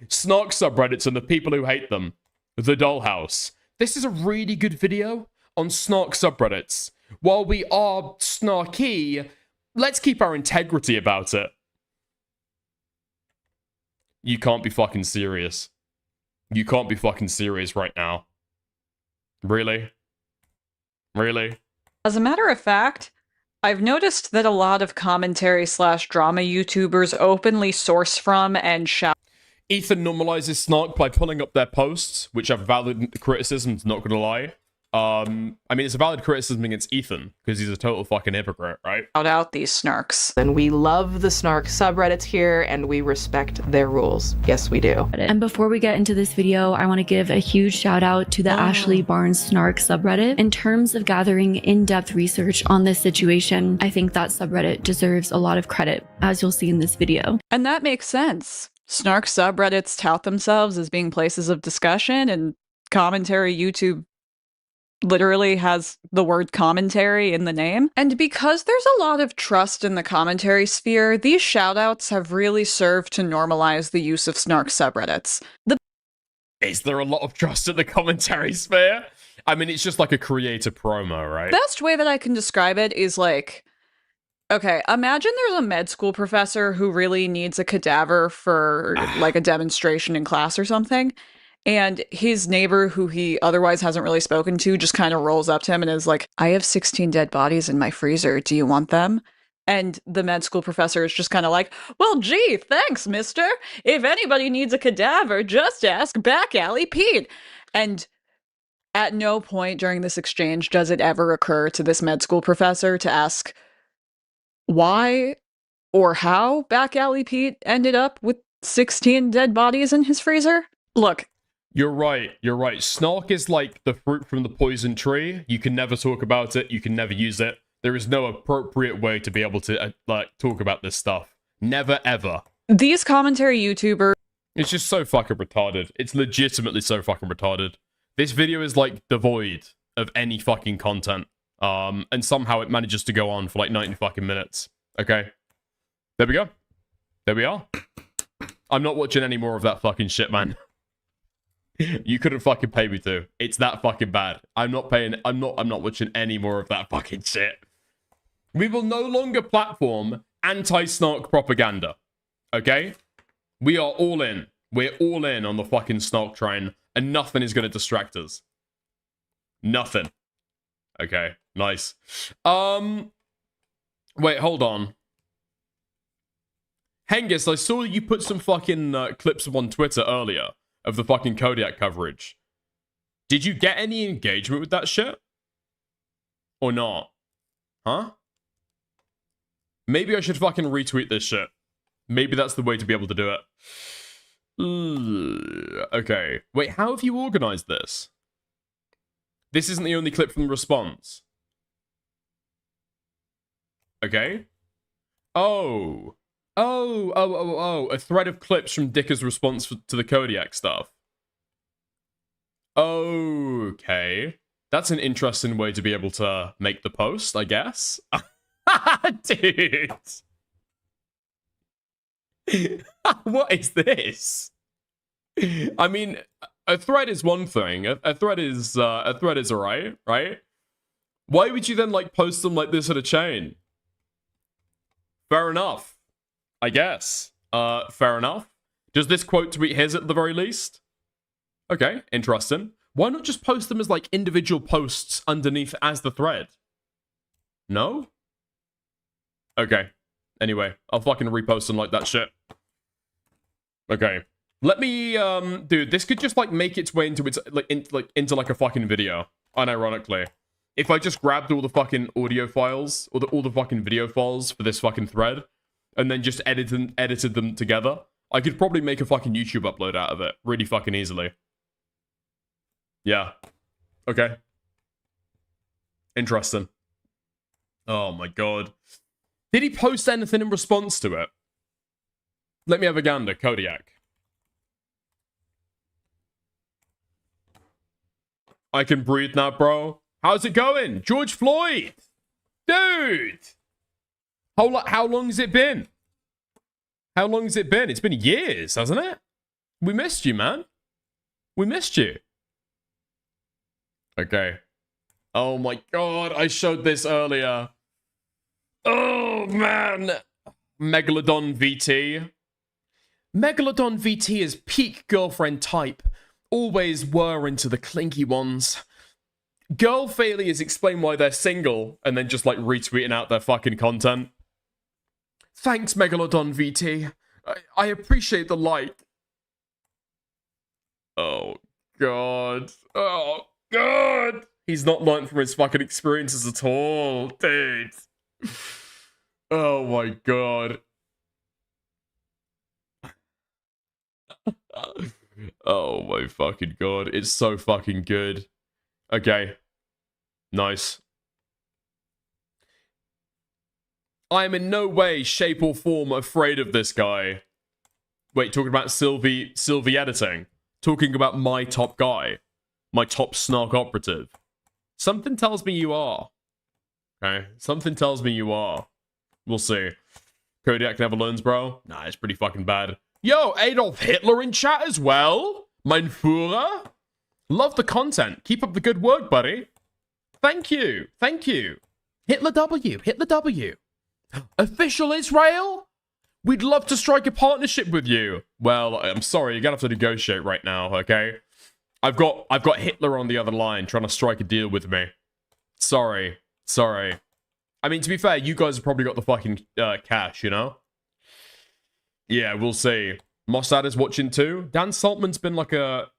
Snark subreddits and the people who hate them. The Dollhouse. This is a really good video on Snark subreddits. While we are snarky, let's keep our integrity about it. You can't be fucking serious. You can't be fucking serious right now. Really? Really? As a matter of fact, I've noticed that a lot of commentary/drama YouTubers openly source from and shout. Ethan normalizes snark by pulling up their posts, which have valid criticisms, not gonna lie. I mean, it's a valid criticism against Ethan, because he's a total fucking hypocrite, right? Out these snarks. And we love the snark subreddits here, and we respect their rules. Yes, we do. And before we get into this video, I want to give a huge shout out to the Ashley Barnes snark subreddit. In terms of gathering in-depth research on this situation, I think that subreddit deserves a lot of credit, as you'll see in this video. And that makes sense. Snark subreddits tout themselves as being places of discussion, and commentary YouTube literally has the word commentary in the name. And because there's a lot of trust in the commentary sphere, these shoutouts have really served to normalize the use of snark subreddits. Is there a lot of trust in the commentary sphere? I mean, it's just like a creator promo, right? Best way that I can describe it is like, okay, imagine there's a med school professor who really needs a cadaver for like a demonstration in class or something. And his neighbor, who he otherwise hasn't really spoken to, just kind of rolls up to him and is like, I have 16 dead bodies in my freezer. Do you want them? And the med school professor is just kind of like, well, gee, thanks, mister. If anybody needs a cadaver, just ask Back Alley Pete. And at no point during this exchange does it ever occur to this med school professor to ask why or how Back Alley Pete ended up with 16 dead bodies in his freezer. Look, you're right. You're right. Snark is like the fruit from the poison tree. You can never talk about it. You can never use it. There is no appropriate way to be able to like talk about this stuff. Never ever. These commentary YouTubers. It's just so fucking retarded. It's legitimately so fucking retarded. This video is like devoid of any fucking content. And somehow it manages to go on for like 90 fucking minutes. Okay. There we go. There we are. I'm not watching any more of that fucking shit, man. You couldn't fucking pay me to. It's that fucking bad. I'm not watching any more of that fucking shit. We will no longer platform anti-snark propaganda. Okay? We are all in. We're all in on the fucking snark train, and nothing is gonna distract us. Nothing. Okay, nice. Wait, hold on. Hengist, I saw you put some fucking clips up on Twitter earlier of the fucking Kodiak coverage. Did you get any engagement with that shit? Or not? Huh? Maybe I should fucking retweet this shit. Maybe that's the way to be able to do it. Okay. Wait, how have you organized this? This isn't the only clip from the response. Okay. Oh. A thread of clips from Dicker's response to the Kodiak stuff. Okay. That's an interesting way to be able to make the post, I guess. Dude. What is this? I mean, a thread is one thing. A thread is alright, right? Why would you then like post them like this in a chain? Fair enough. I guess. Fair enough. Does this quote tweet his at the very least? Okay, interesting. Why not just post them as like individual posts underneath as the thread? No? Okay. Anyway, I'll fucking repost them like that shit. Okay. Let me, dude, this could just like make its way into its into like a fucking video. Unironically. If I just grabbed all the fucking audio files or all the fucking video files for this fucking thread and then just edited them together, I could probably make a fucking YouTube upload out of it really fucking easily. Yeah. Okay. Interesting. Oh my god. Did he post anything in response to it? Let me have a gander, Kodiak. I can breathe now, bro. How's it going? George Floyd! Dude! How long has it been? How long has it been? It's been years, hasn't it? We missed you, man. We missed you. Okay. Oh my god, I showed this earlier. Oh, man. Megalodon VT. Megalodon VT is peak girlfriend type. Always were into the clinky ones. Girl failures explain why they're single, and then just like retweeting out their fucking content. Thanks, Megalodon VT. I appreciate the like. Oh, God. Oh, God. He's not learned from his fucking experiences at all, dude. Oh, my God. Oh, my fucking God. It's so fucking good. Okay. Nice. I am in no way, shape, or form afraid of this guy. Wait, talking about Sylvie editing. Talking about my top guy. My top snark operative. Something tells me you are. Okay? Something tells me you are. We'll see. Kodiak never learns, bro. Nah, it's pretty fucking bad. Yo, Adolf Hitler in chat as well? Mein Führer? Love the content. Keep up the good work, buddy. Thank you. Thank you. Hitler W. Hitler W. Official Israel? We'd love to strike a partnership with you. Well, I'm sorry. You're going to have to negotiate right now, okay? I've got Hitler on the other line trying to strike a deal with me. Sorry. Sorry. I mean, to be fair, you guys have probably got the fucking cash, you know? Yeah, we'll see. Mossad is watching too. Dan Saltman's been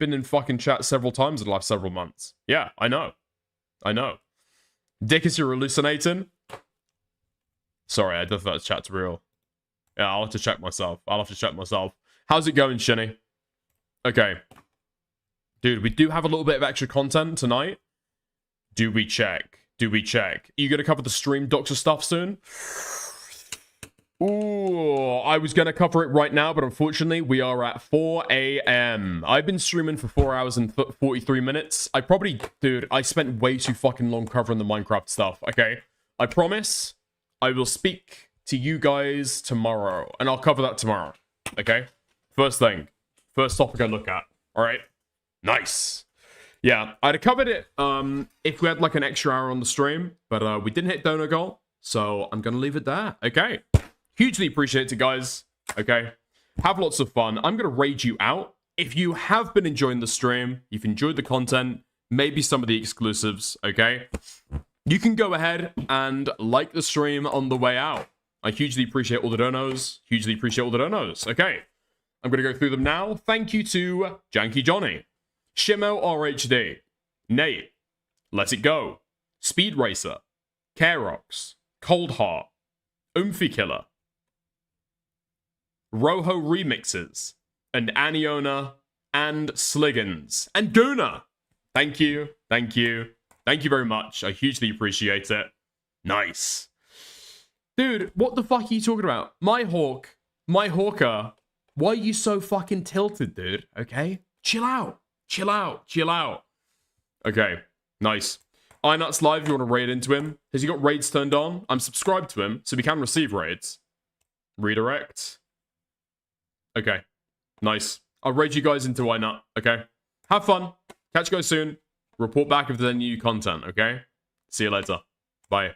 in fucking chat several times in the last several months. Yeah, I know. I know. Dick, is you hallucinating? Sorry, I don't think that chat's real. Yeah, I'll have to check myself. How's it going, Shinny? Okay. Dude, we do have a little bit of extra content tonight. Do we check? Are you going to cover the stream Doctor stuff soon? Ooh, I was going to cover it right now, but unfortunately, we are at 4 a.m. I've been streaming for 4 hours and 43 minutes. Dude, I spent way too fucking long covering the Minecraft stuff, okay? I promise I will speak to you guys tomorrow, and I'll cover that tomorrow, okay? First topic I look at, all right? Nice. Yeah, I'd have covered it if we had like an extra hour on the stream, but we didn't hit donor goal, so I'm going to leave it there, okay? Hugely appreciate it, guys, okay? Have lots of fun. I'm going to raid you out. If you have been enjoying the stream, you've enjoyed the content, maybe some of the exclusives, okay? You can go ahead and like the stream on the way out. I hugely appreciate all the donos. Okay, I'm going to go through them now. Thank you to Janky Johnny, Shimo RHD, Nate, Let It Go, Speed Racer, Carox, Cold Heart, Oomphy Killer, Roho Remixes, and Aniona, and Sliggins, and Duna. Thank you very much. I hugely appreciate it. Nice. Dude, what the fuck are you talking about? My Hawker, why are you so fucking tilted, dude? Okay? Chill out. Okay, nice. iNuts Live, you want to raid into him? Has he got raids turned on? I'm subscribed to him, so we can receive raids. Redirect. Okay, nice. I'll raid you guys into iNut, okay? Have fun. Catch you guys soon. Report back if there's any new content, okay? See you later. Bye.